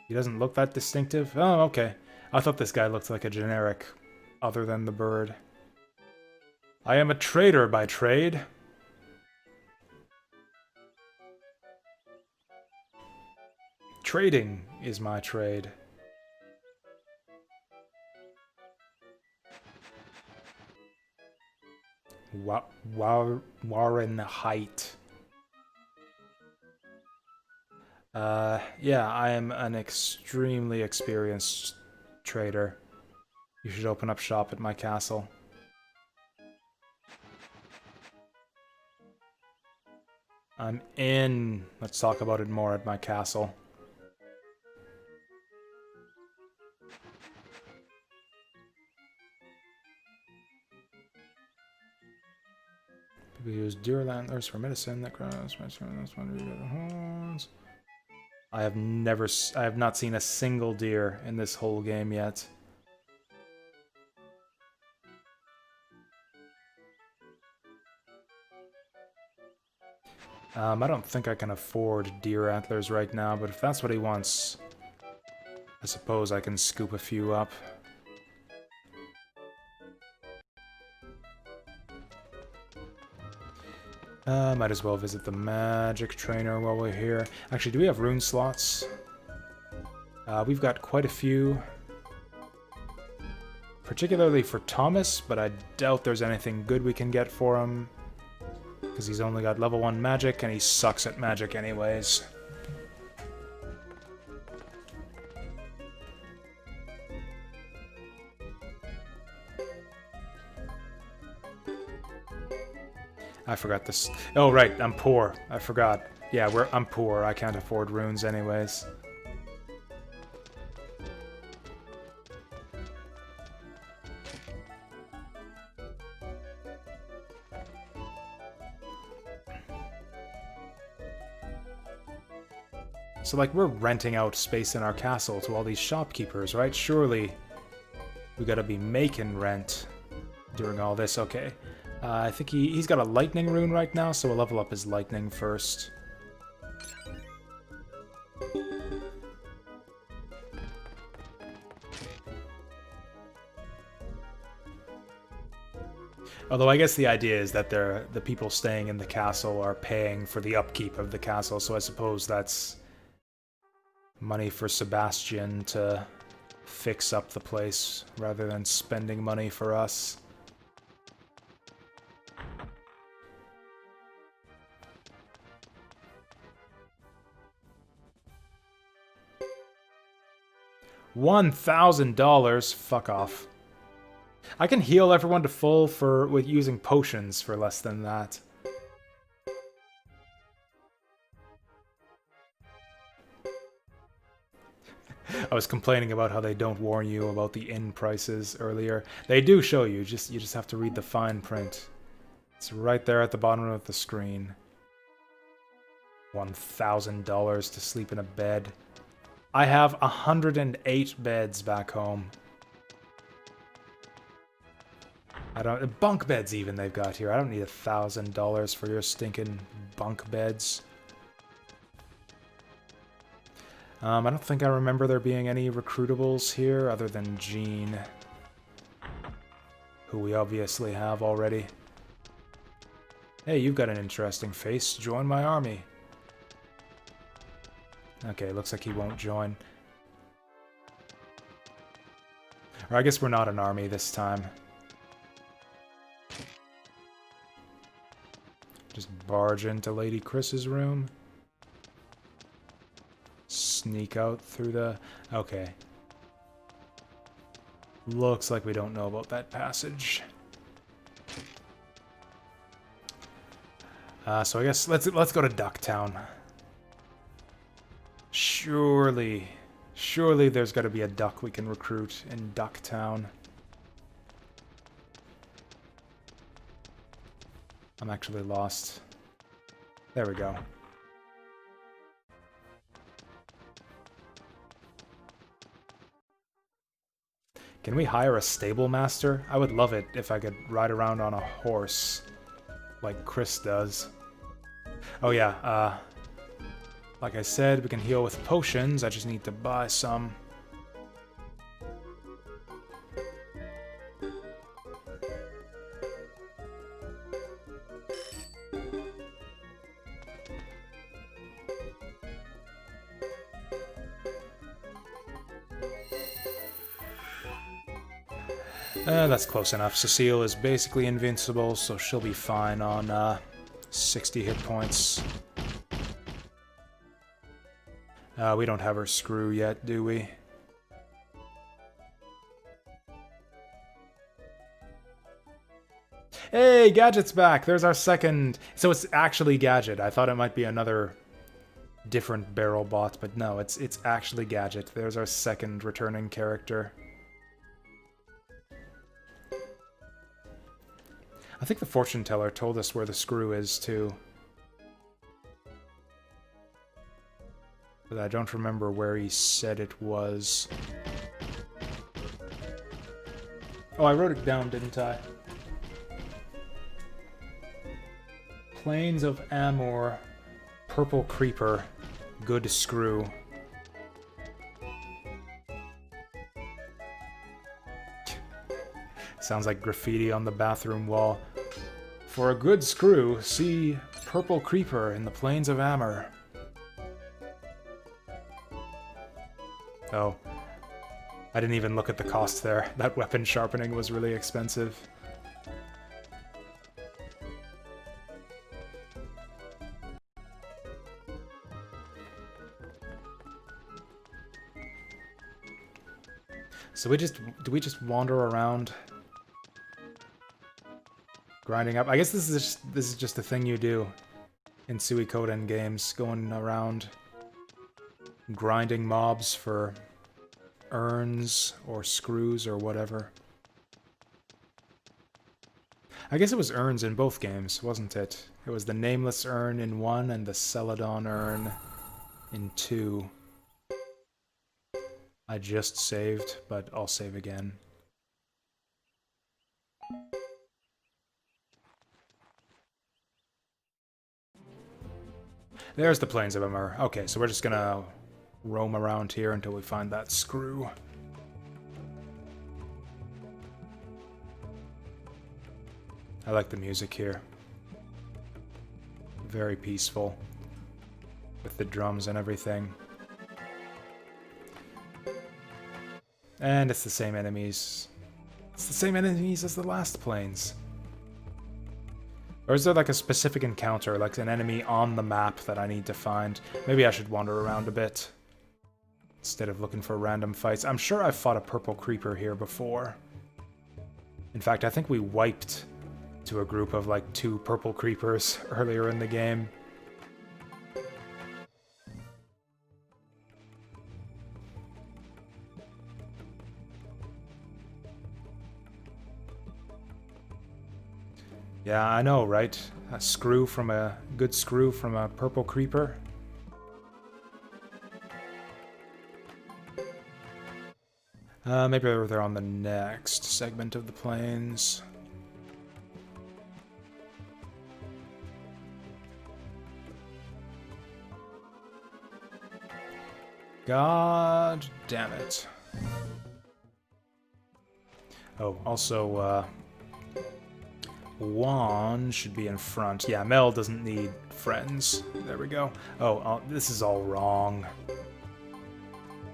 He doesn't look that distinctive? Oh, okay. I thought this guy looked like a generic, other than the bird. I am a trader by trade. Trading is my trade. Warren Height. Yeah, I am an extremely experienced trader. You should open up shop at my castle. I'm in. Let's talk about it more at my castle. People use deer lantlers for medicine that grows. Horns. I have not seen a single deer in this whole game yet. I don't think I can afford deer antlers right now, but if that's what he wants, I suppose I can scoop a few up. Might as well visit the magic trainer while we're here. Actually, do we have rune slots? We've got quite a few. Particularly for Thomas, but I doubt there's anything good we can get for him. Because he's only got level 1 magic, and he sucks at magic anyways. I forgot this. Oh, right, I'm poor. I forgot. Yeah, I'm poor. I can't afford runes anyways. So, like, we're renting out space in our castle to all these shopkeepers, right? Surely we gotta be making rent during all this. Okay. I think he's got a lightning rune right now, so we'll level up his lightning first. Although I guess the idea is that the people staying in the castle are paying for the upkeep of the castle, so I suppose that's money for Sebastian to fix up the place rather than spending money for us. $1,000? Fuck off. I can heal everyone to full with using potions for less than that. I was complaining about how they don't warn you about the inn prices earlier. They do show you, you just have to read the fine print. It's right there at the bottom of the screen. $1,000 to sleep in a bed. I have 108 beds back home. Bunk beds even they've got here. I don't need $1,000 for your stinking bunk beds. I don't think I remember there being any recruitables here other than Jean, who we obviously have already. Hey, you've got an interesting face. Join my army. Okay, looks like he won't join. Or I guess we're not an army this time. Just barge into Lady Chris's room. Sneak out through the... Okay. Looks like we don't know about that passage. So I guess let's go to Ducktown. Surely there's got to be a duck we can recruit in Ducktown. I'm actually lost. There we go. Can we hire a stable master? I would love it if I could ride around on a horse like Chris does. Oh yeah, like I said, we can heal with potions. I just need to buy some. That's close enough. Cecile is basically invincible, so she'll be fine on 60 hit points. We don't have her screw yet, do we? Hey, Gadget's back! There's our second... So it's actually Gadget. I thought it might be another different barrel bot, but no, it's actually Gadget. There's our second returning character. I think the fortune teller told us where the screw is, too. But I don't remember where he said it was. Oh, I wrote it down, didn't I? Plains of Amor, Purple Creeper, Good Screw. Sounds like graffiti on the bathroom wall. For a good screw, see Purple Creeper in the Plains of Amor. Oh. I didn't even look at the cost there. That weapon sharpening was really expensive. So do we just wander around grinding up? I guess this is just a thing you do in Suikoden games, going around grinding mobs for urns or screws or whatever. I guess it was urns in both games, wasn't it? It was the Nameless Urn in 1 and the Celadon Urn in 2. I just saved, but I'll save again. There's the Plains of Amur. Okay, so we're just gonna roam around here until we find that screw. I like the music here. Very peaceful. With the drums and everything. And it's the same enemies. It's the same enemies as the last Plains. Or is there like a specific encounter, like an enemy on the map that I need to find? Maybe I should wander around a bit instead of looking for random fights. I'm sure I've fought a purple creeper here before. In fact, I think we wiped to a group of like 2 purple creepers earlier in the game. Yeah, I know, right? A good screw from a purple creeper. Maybe they're on the next segment of the plains. God damn it. Oh, also, Juan should be in front. Yeah, Mel doesn't need friends. There we go. Oh, this is all wrong.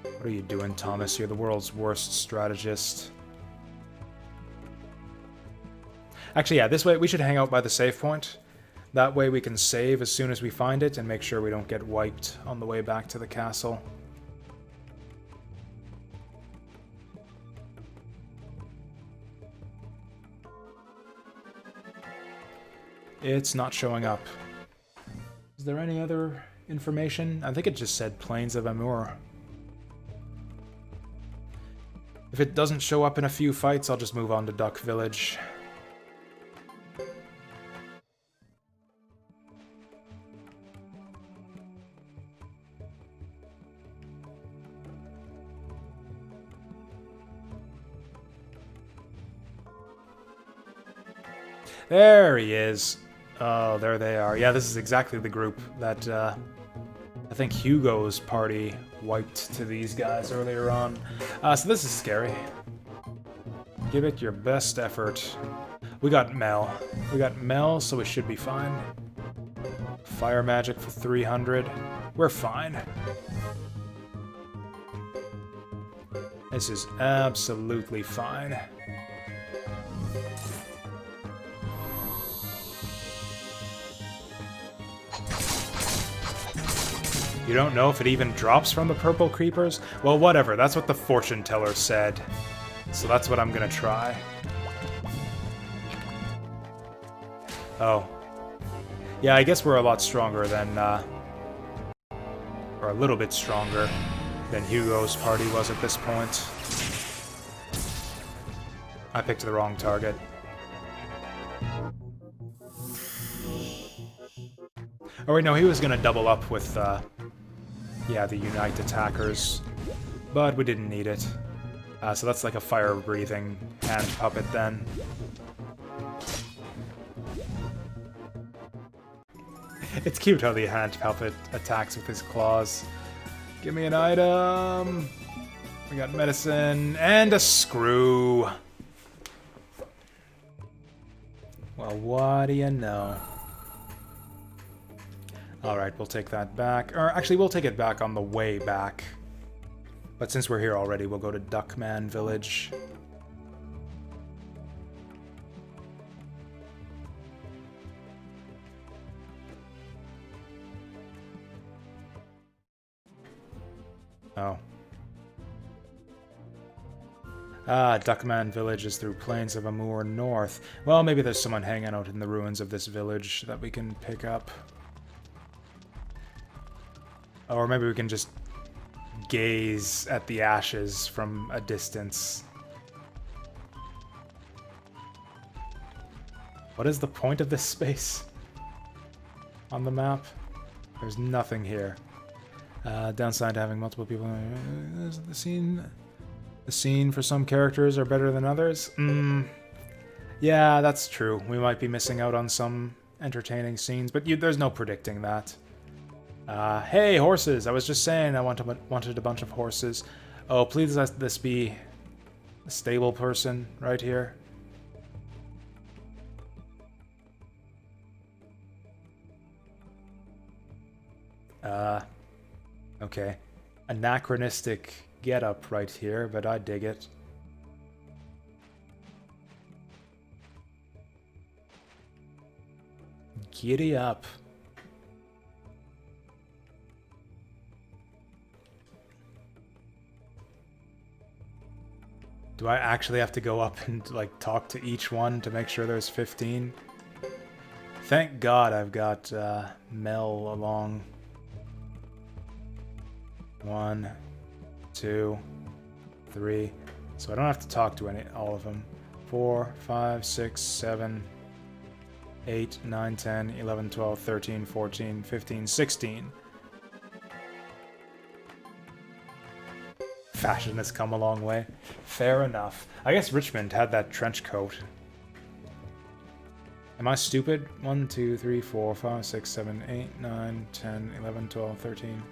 What are you doing, Thomas? You're the world's worst strategist. Actually, yeah, this way we should hang out by the save point. That way we can save as soon as we find it and make sure we don't get wiped on the way back to the castle. It's not showing up. Is there any other information? I think it just said Plains of Amur. If it doesn't show up in a few fights, I'll just move on to Duck Village. There he is. Oh, there they are. Yeah, this is exactly the group that I think Hugo's party wiped to these guys earlier on. So this is scary. Give it your best effort. We got Mel. We got Mel, so we should be fine. Fire magic for 300. We're fine. This is absolutely fine. You don't know if it even drops from the purple creepers? Well, whatever. That's what the fortune teller said. So that's what I'm gonna try. Oh. Yeah, I guess we're a lot stronger than, or a little bit stronger than Hugo's party was at this point. I picked the wrong target. Oh wait, no, he was gonna double up with, yeah, the Unite attackers, but we didn't need it. So that's like a fire-breathing hand puppet then. It's cute how the hand puppet attacks with his claws. Give me an item. We got medicine and a screw. Well, what do you know? Alright, we'll take that back. Or actually, we'll take it back on the way back. But since we're here already, we'll go to Duckman Village. Oh. Ah, Duckman Village is through Plains of Amur North. Well, maybe there's someone hanging out in the ruins of this village that we can pick up. Or maybe we can just gaze at the ashes from a distance. What is the point of this space on the map? There's nothing here. Downside to having multiple people. The scene for some characters are better than others. Yeah, that's true. We might be missing out on some entertaining scenes, but there's no predicting that. Hey, horses! I was just saying I wanted a bunch of horses. Oh, please let this be a stable person right here. Okay. Anachronistic getup right here, but I dig it. Giddy up. Do I actually have to go up and, like, talk to each one to make sure there's 15? Thank God I've got, Mel along. 1, 2, 3. So I don't have to talk to all of them. 4, 5, 6, 7, 8, 9, 10, 11, 12, 13, 14, 15, 16. Fashion has come a long way. Fair enough. I guess Richmond had that trench coat. Am I stupid? 1, 2, 3, 4, 5, 6, 7, 8, 9, 10, 11, 12, 13,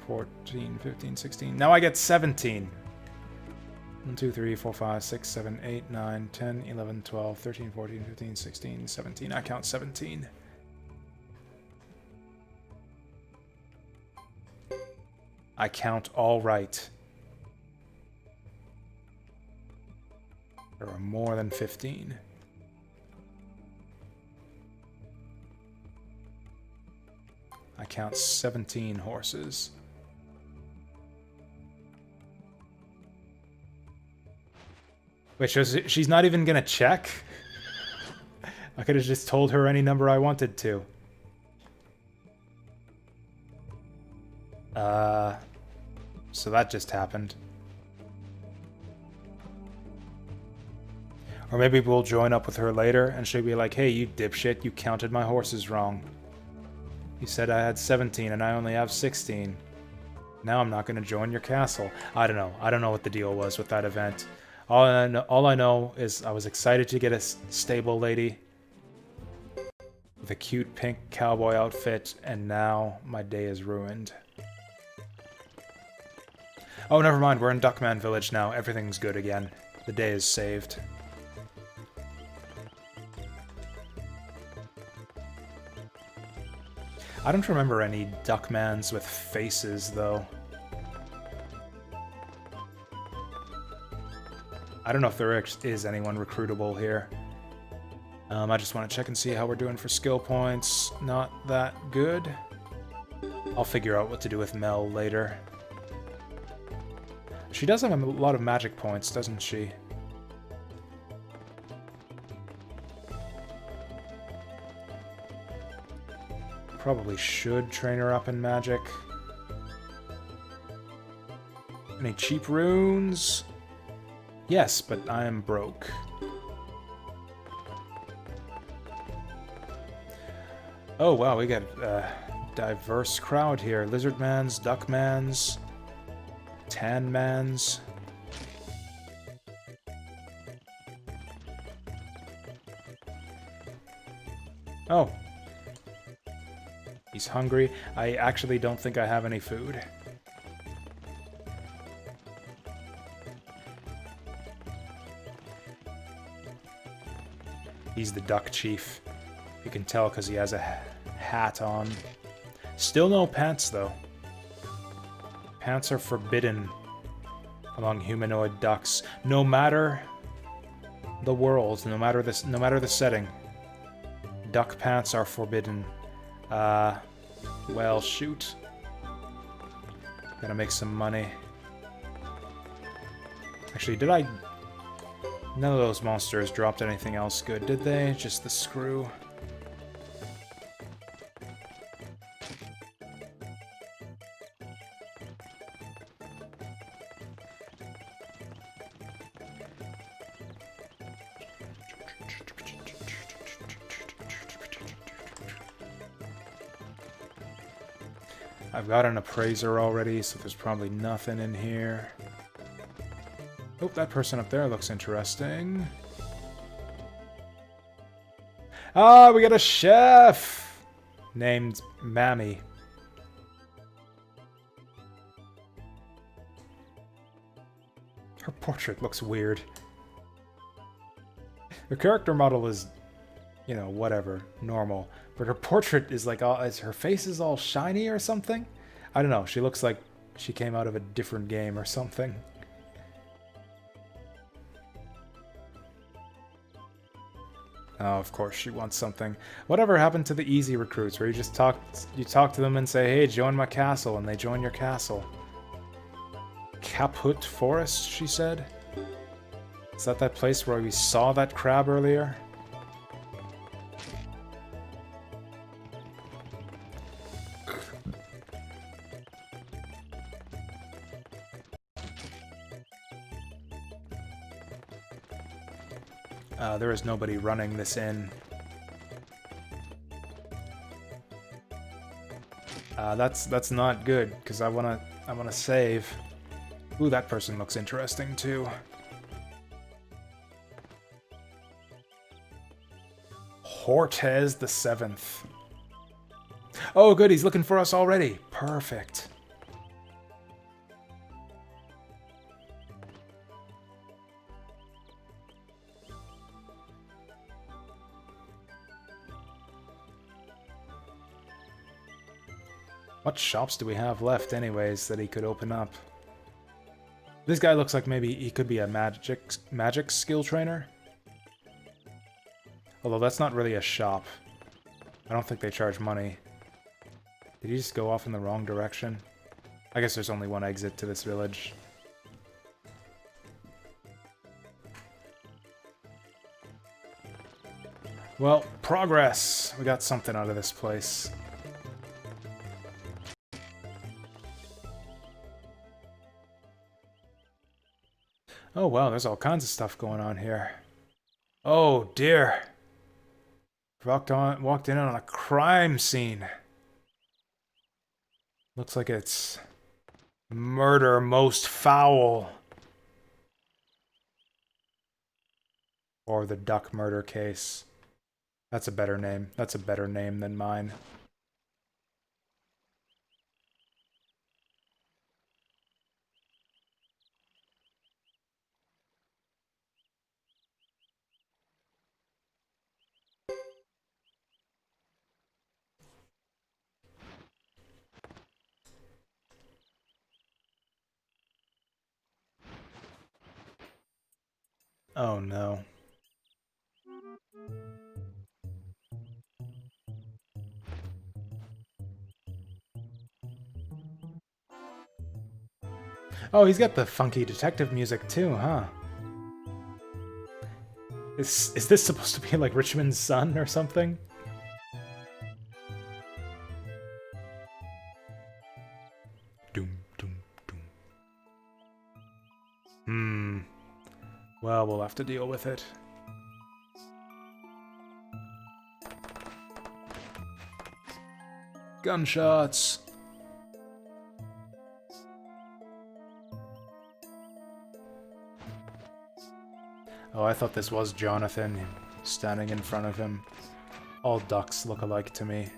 14, 15, 16. Now I get 17. 1, 2, 3, 4, 5, 6, 7, 8, 9, 10, 11, 12, 13, 14, 15, 16, 17. I count 17. I count all right. There are more than 15. I count 17 horses. Wait, she's not even gonna check? I could have just told her any number I wanted to. So that just happened. Or maybe we'll join up with her later, and she'll be like, hey, you dipshit, you counted my horses wrong. You said I had 17, and I only have 16. Now I'm not going to join your castle. I don't know. I don't know what the deal was with that event. All I know is I was excited to get a stable lady with a cute pink cowboy outfit, and now my day is ruined. Oh, never mind. We're in Duckman Village now. Everything's good again. The day is saved. I don't remember any Duckmans with faces, though. I don't know if there is anyone recruitable here. I just want to check and see how we're doing for skill points. Not that good. I'll figure out what to do with Mel later. She does have a lot of magic points, doesn't she? Probably should train her up in magic. Any cheap runes? Yes, but I am broke. Oh wow, we got a diverse crowd here. Lizardmans, Duckmans, Tanmans. Oh. He's hungry. I actually don't think I have any food. He's the duck chief. You can tell because he has a hat on. Still no pants, though. Pants are forbidden among humanoid ducks. No matter the world, no matter the setting, duck pants are forbidden. Well, shoot. Gotta make some money. Actually, did I... None of those monsters dropped anything else good, did they? Just the screw. I've got an appraiser already, so there's probably nothing in here. Oh, that person up there looks interesting. Ah, we got a chef! Named Mammy. Her portrait looks weird. Her character model is, you know, whatever, normal. But her portrait is like, her face is all shiny or something? I don't know, she looks like she came out of a different game or something. Oh, of course she wants something. Whatever happened to the easy recruits where you just talk to them and say, hey, join my castle, and they join your castle? Kaput Forest, she said? Is that place where we saw that crab earlier? There is nobody running this inn. That's not good because I wanna save. Ooh, that person looks interesting too. Hortez the Seventh. Oh, good, he's looking for us already. Perfect. What shops do we have left, anyways, that he could open up? This guy looks like maybe he could be a magic skill trainer. Although that's not really a shop. I don't think they charge money. Did he just go off in the wrong direction? I guess there's only one exit to this village. Well, progress! We got something out of this place. Oh wow, there's all kinds of stuff going on here. Oh dear. Walked in on a crime scene. Looks like it's murder most foul. Or the duck murder case. That's a better name. That's a better name than mine. Oh no. Oh, he's got the funky detective music too, huh? Is this supposed to be like Richmond's son or something? Doom, doom, doom. Well, we'll have to deal with it. Gunshots! Oh, I thought this was Jonathan standing in front of him. All ducks look alike to me.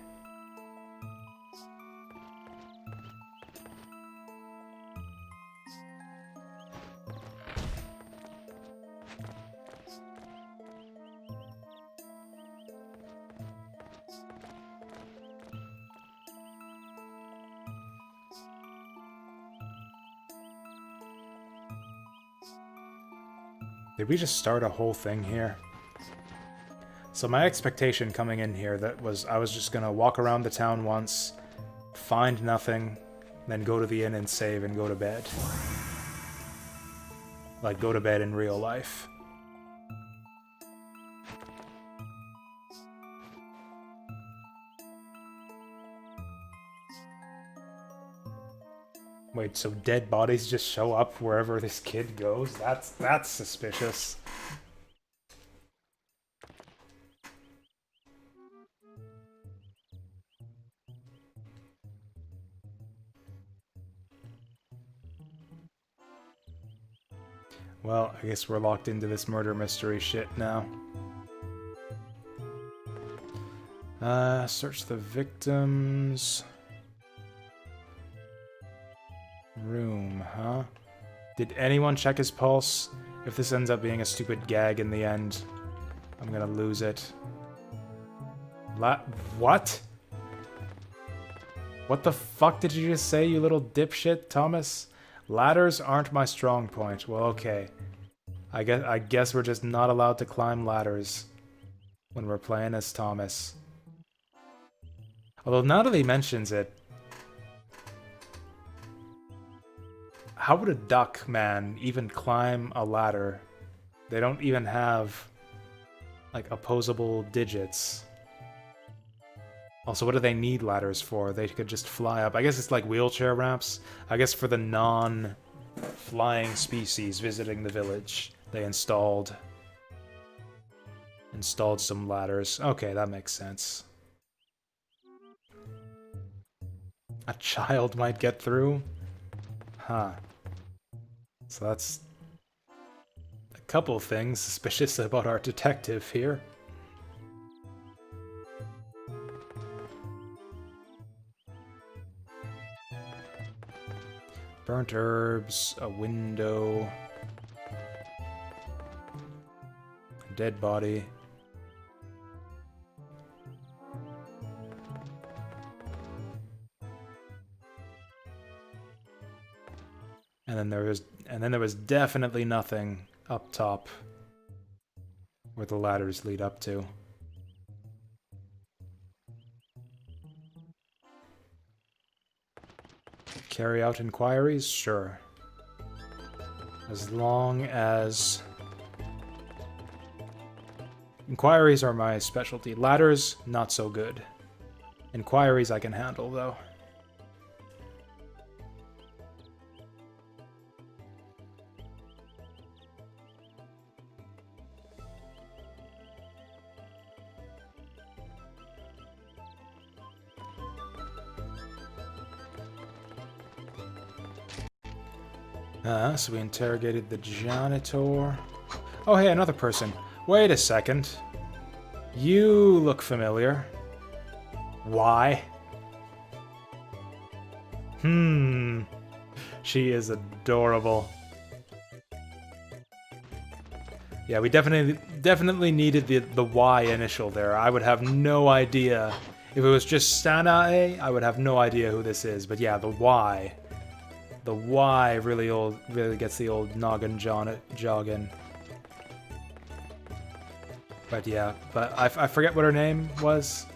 Did we just start a whole thing here? So my expectation coming in here I was just gonna walk around the town once, find nothing, then go to the inn and save and go to bed. Like go to bed in real life. Wait, so dead bodies just show up wherever this kid goes? That's suspicious. Well, I guess we're locked into this murder mystery shit now. Search the victims... room, huh? Did anyone check his pulse? If this ends up being a stupid gag in the end, I'm gonna lose it. What? What the fuck did you just say, you little dipshit, Thomas? Ladders aren't my strong point. Well, okay. I guess we're just not allowed to climb ladders when we're playing as Thomas. Although now that he mentions it, how would a duck man even climb a ladder? They don't even have, like, opposable digits. Also, what do they need ladders for? They could just fly up. I guess it's like wheelchair ramps. I guess for the non-flying species visiting the village, they installed some ladders. Okay, that makes sense. A child might get through? Huh. So that's a couple things suspicious about our detective here. Burnt herbs, a window, a dead body. And then there was definitely nothing up top where the ladders lead up to. Carry out inquiries? Sure. As long as... Inquiries are my specialty. Ladders, not so good. Inquiries I can handle, though. So we interrogated the janitor. Oh, hey, another person. Wait a second. You look familiar. Why? She is adorable. Yeah, we definitely needed the Y initial there. I would have no idea. If it was just Sanae, I would have no idea who this is. But yeah, the Y. The Y really gets the old noggin jogging. But yeah, but I forget what her name was.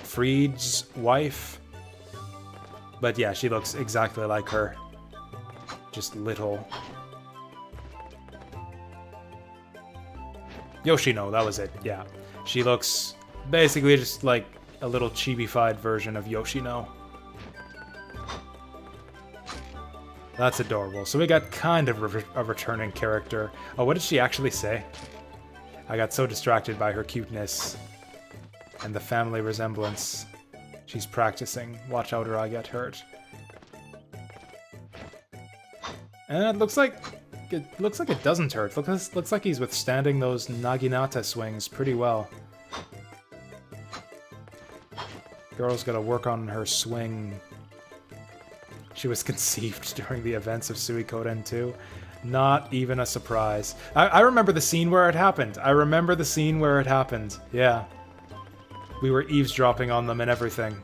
Freed's wife. But yeah, she looks exactly like her. Just little. Yoshino, that was it, yeah. She looks basically just like a little chibi-fied version of Yoshino. That's adorable. So we got kind of a returning character. Oh, what did she actually say? I got so distracted by her cuteness and the family resemblance. She's practicing. Watch out or I get hurt. And it looks like it doesn't hurt. Looks like he's withstanding those Naginata swings pretty well. Girl's gotta work on her swing. She was conceived during the events of Suikoden 2. Not even a surprise. I remember the scene where it happened. Yeah. We were eavesdropping on them and everything.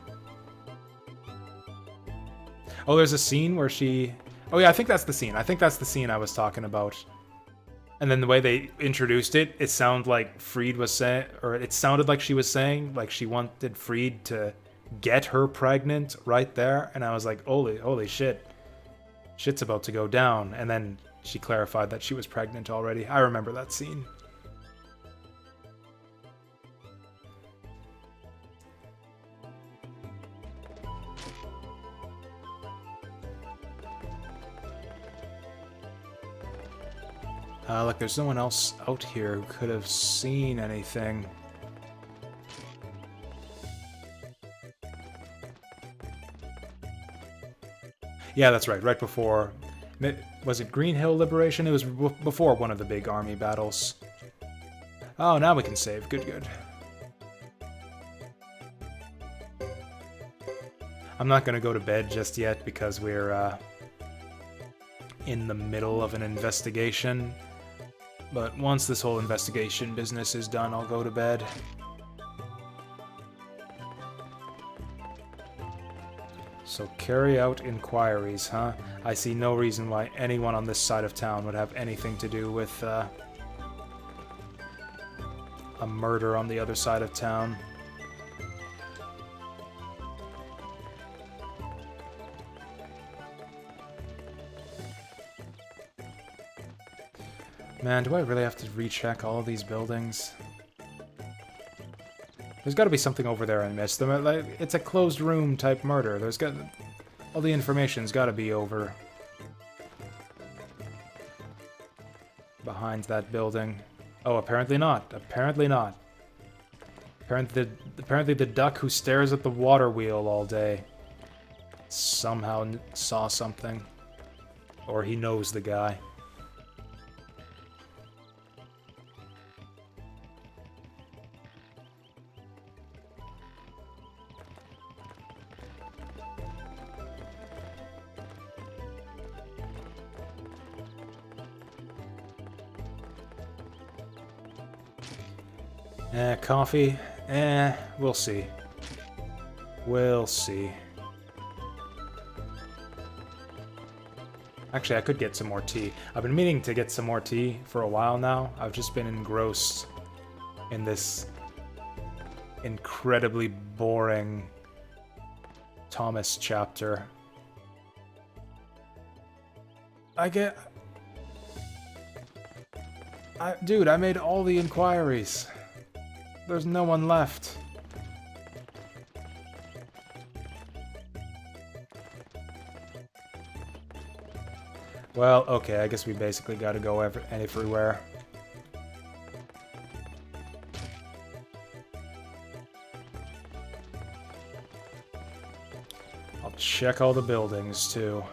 Oh, there's a scene where she... Oh yeah, I think that's the scene. I was talking about. And then the way they introduced it, it sounded like Freed was saying... Or it sounded like she was saying, like she wanted Freed to get her pregnant right there. And I was like, holy shit. Shit's about to go down. And then she clarified that she was pregnant already. I remember that scene. Look, there's no one else out here who could have seen anything. Yeah, that's right. Right before... Was it Green Hill Liberation? It was before one of the big army battles. Oh, now we can save. Good. I'm not going to go to bed just yet because we're in the middle of an investigation. But once this whole investigation business is done, I'll go to bed. So carry out inquiries, huh? I see no reason why anyone on this side of town would have anything to do with a murder on the other side of town. Man, do I really have to recheck all of these buildings? There's got to be something over there I missed. It's a closed room type murder. All the information's got to be over behind that building. Oh, apparently not. Apparently the duck who stares at the water wheel all day somehow saw something, or he knows the guy. Coffee? We'll see. We'll see. Actually, I could get some more tea. I've been meaning to get some more tea for a while now. I've just been engrossed in this incredibly boring Thomas chapter. Dude, I made all the inquiries. There's no one left. Well, okay, I guess we basically gotta go everywhere. I'll check all the buildings, too.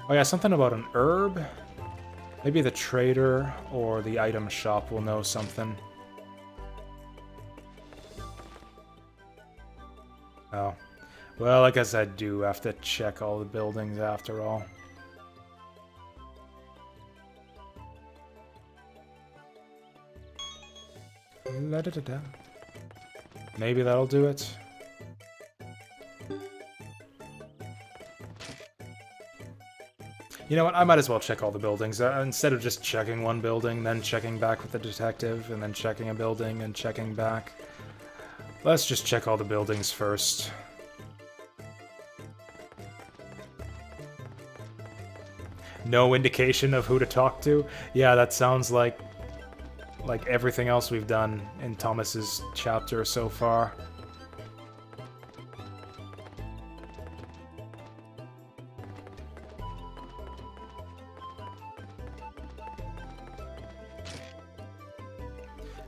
Oh yeah, something about an herb? Maybe the trader or the item shop will know something. Oh. Well, I guess I do have to check all the buildings after all. La-da-da-da. Maybe that'll do it. You know what, I might as well check all the buildings. Instead of just checking one building, then checking back with the detective, and then checking a building and checking back. Let's just check all the buildings first. No indication of who to talk to? Yeah, that sounds like everything else we've done in Thomas's chapter so far.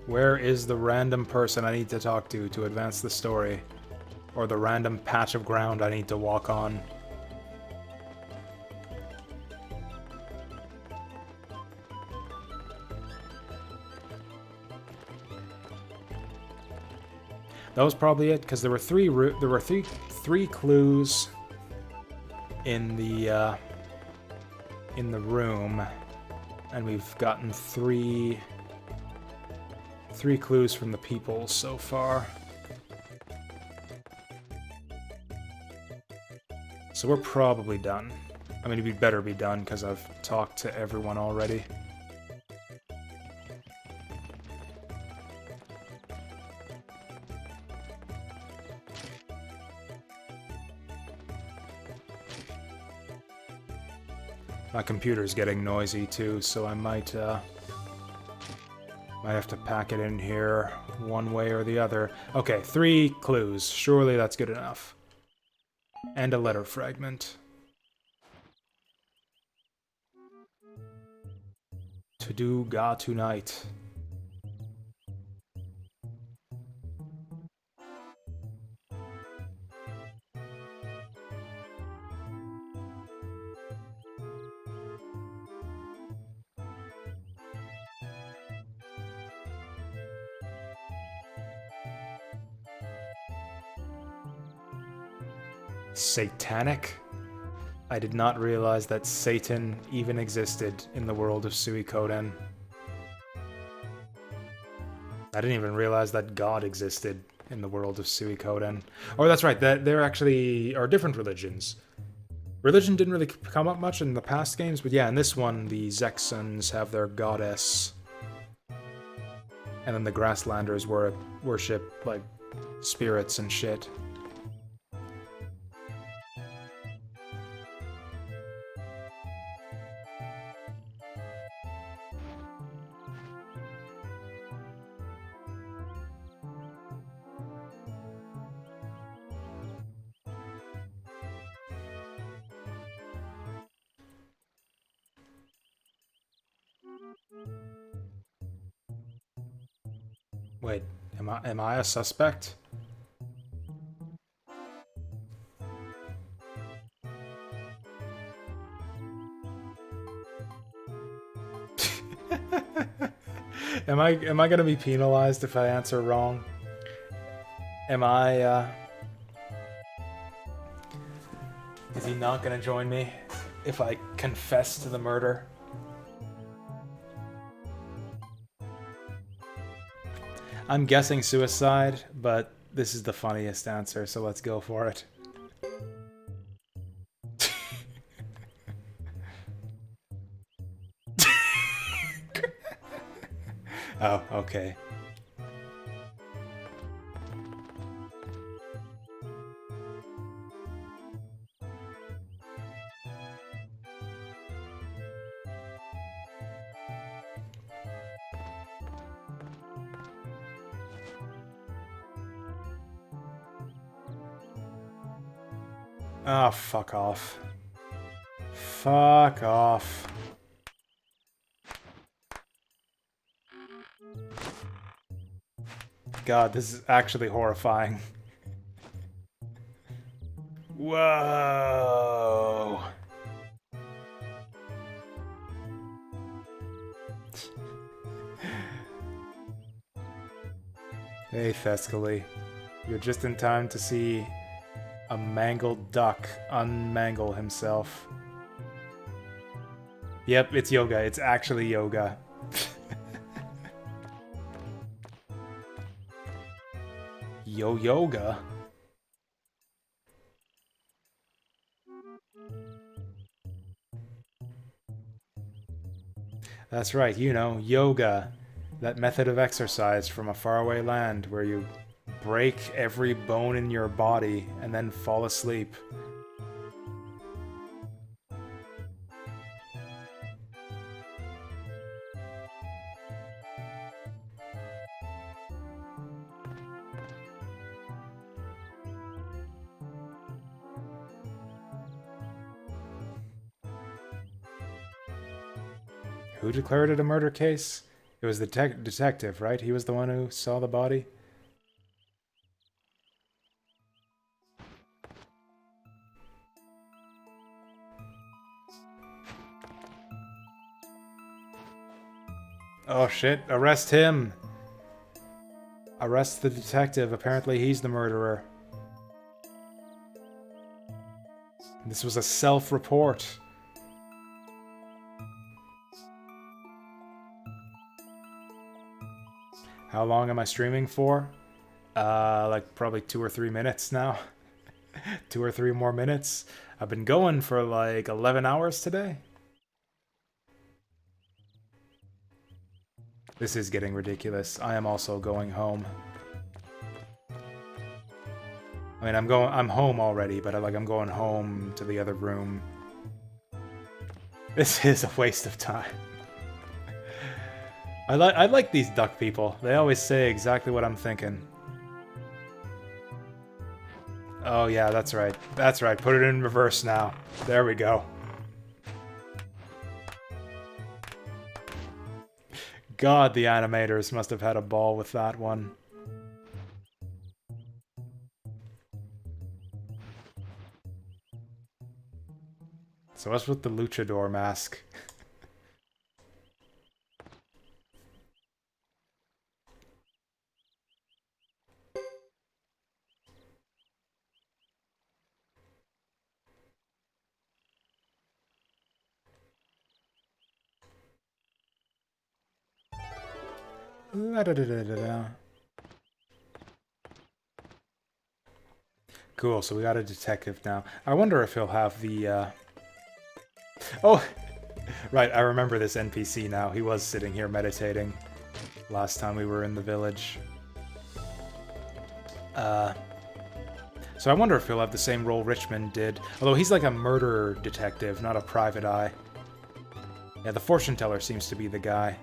Where is the random person I need to talk to advance the story? Or the random patch of ground I need to walk on? That was probably it, because there were three clues in the room, and we've gotten three clues from the people so far. So we're probably done. I mean, we better be done, because I've talked to everyone already. My computer's getting noisy too, so I might have to pack it in here one way or the other. Okay, 3 clues. Surely that's good enough. And a letter fragment. To do ga tonight. Satanic? I did not realize that Satan even existed in the world of Suikoden. I didn't even realize that God existed in the world of Suikoden. Oh, that's right, that there actually are different religions. Religion didn't really come up much in the past games, but yeah, in this one, the Zexons have their goddess. And then the Grasslanders worship, like, spirits and shit. Wait, am I a suspect? Am I gonna be penalized if I answer wrong? Am I, Is he not gonna join me if I confess to the murder? I'm guessing suicide, but this is the funniest answer, so let's go for it. Oh, okay. Oh, fuck off. Fuck off. God, this is actually horrifying. Whoa. Hey, Thescally. You're just in time to see a mangled duck unmangle himself. Yep, it's yoga. It's actually yoga. Yoga? That's right, you know, yoga. That method of exercise from a faraway land where you break every bone in your body and then fall asleep. Who declared it a murder case? It was the detective, right? He was the one who saw the body? Oh shit, arrest him! Arrest the detective, apparently he's the murderer. This was a self-report. How long am I streaming for? Like probably 2 or 3 minutes now. 2 or 3 more minutes. I've been going for like 11 hours today. This is getting ridiculous. I am also going home. I mean, I'm home already, but I'm going home to the other room. This is a waste of time. I like these duck people. They always say exactly what I'm thinking. Oh yeah, that's right. That's right. Put it in reverse now. There we go. God, the animators must have had a ball with that one. So what's with the luchador mask? Cool, so we got a detective now. I wonder if he'll have the, Oh! Right, I remember this NPC now. He was sitting here meditating last time we were in the village. So I wonder if he'll have the same role Richmond did. Although he's like a murder detective, not a private eye. Yeah, the fortune teller seems to be the guy.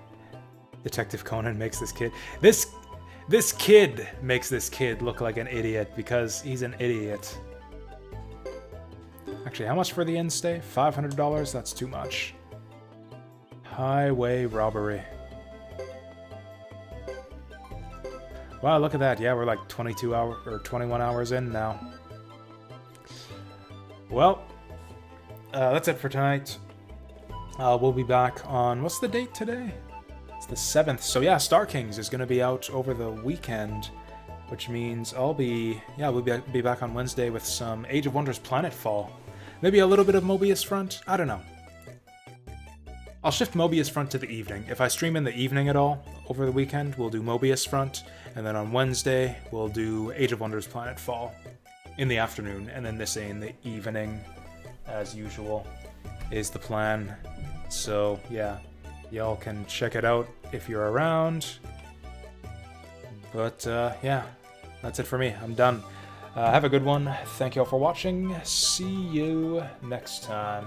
Detective Conan makes this kid... This kid makes this kid look like an idiot because he's an idiot. Actually, how much for the in-stay? $500? That's too much. Highway robbery. Wow, look at that. Yeah, we're like 22 hours or 21 hours in now. Well, that's it for tonight. We'll be back on... What's the date today? It's the 7th. So yeah, Star Kings is going to be out over the weekend, which means I'll be... Yeah, we'll be back on Wednesday with some Age of Wonders Planetfall. Maybe a little bit of Mobius Front? I don't know. I'll shift Mobius Front to the evening. If I stream in the evening at all over the weekend, we'll do Mobius Front, and then on Wednesday, we'll do Age of Wonders Planetfall in the afternoon, and then this in the evening, as usual, is the plan. So, yeah, y'all can check it out if you're around. But, yeah, that's it for me. I'm done. Have a good one. Thank you all for watching. See you next time.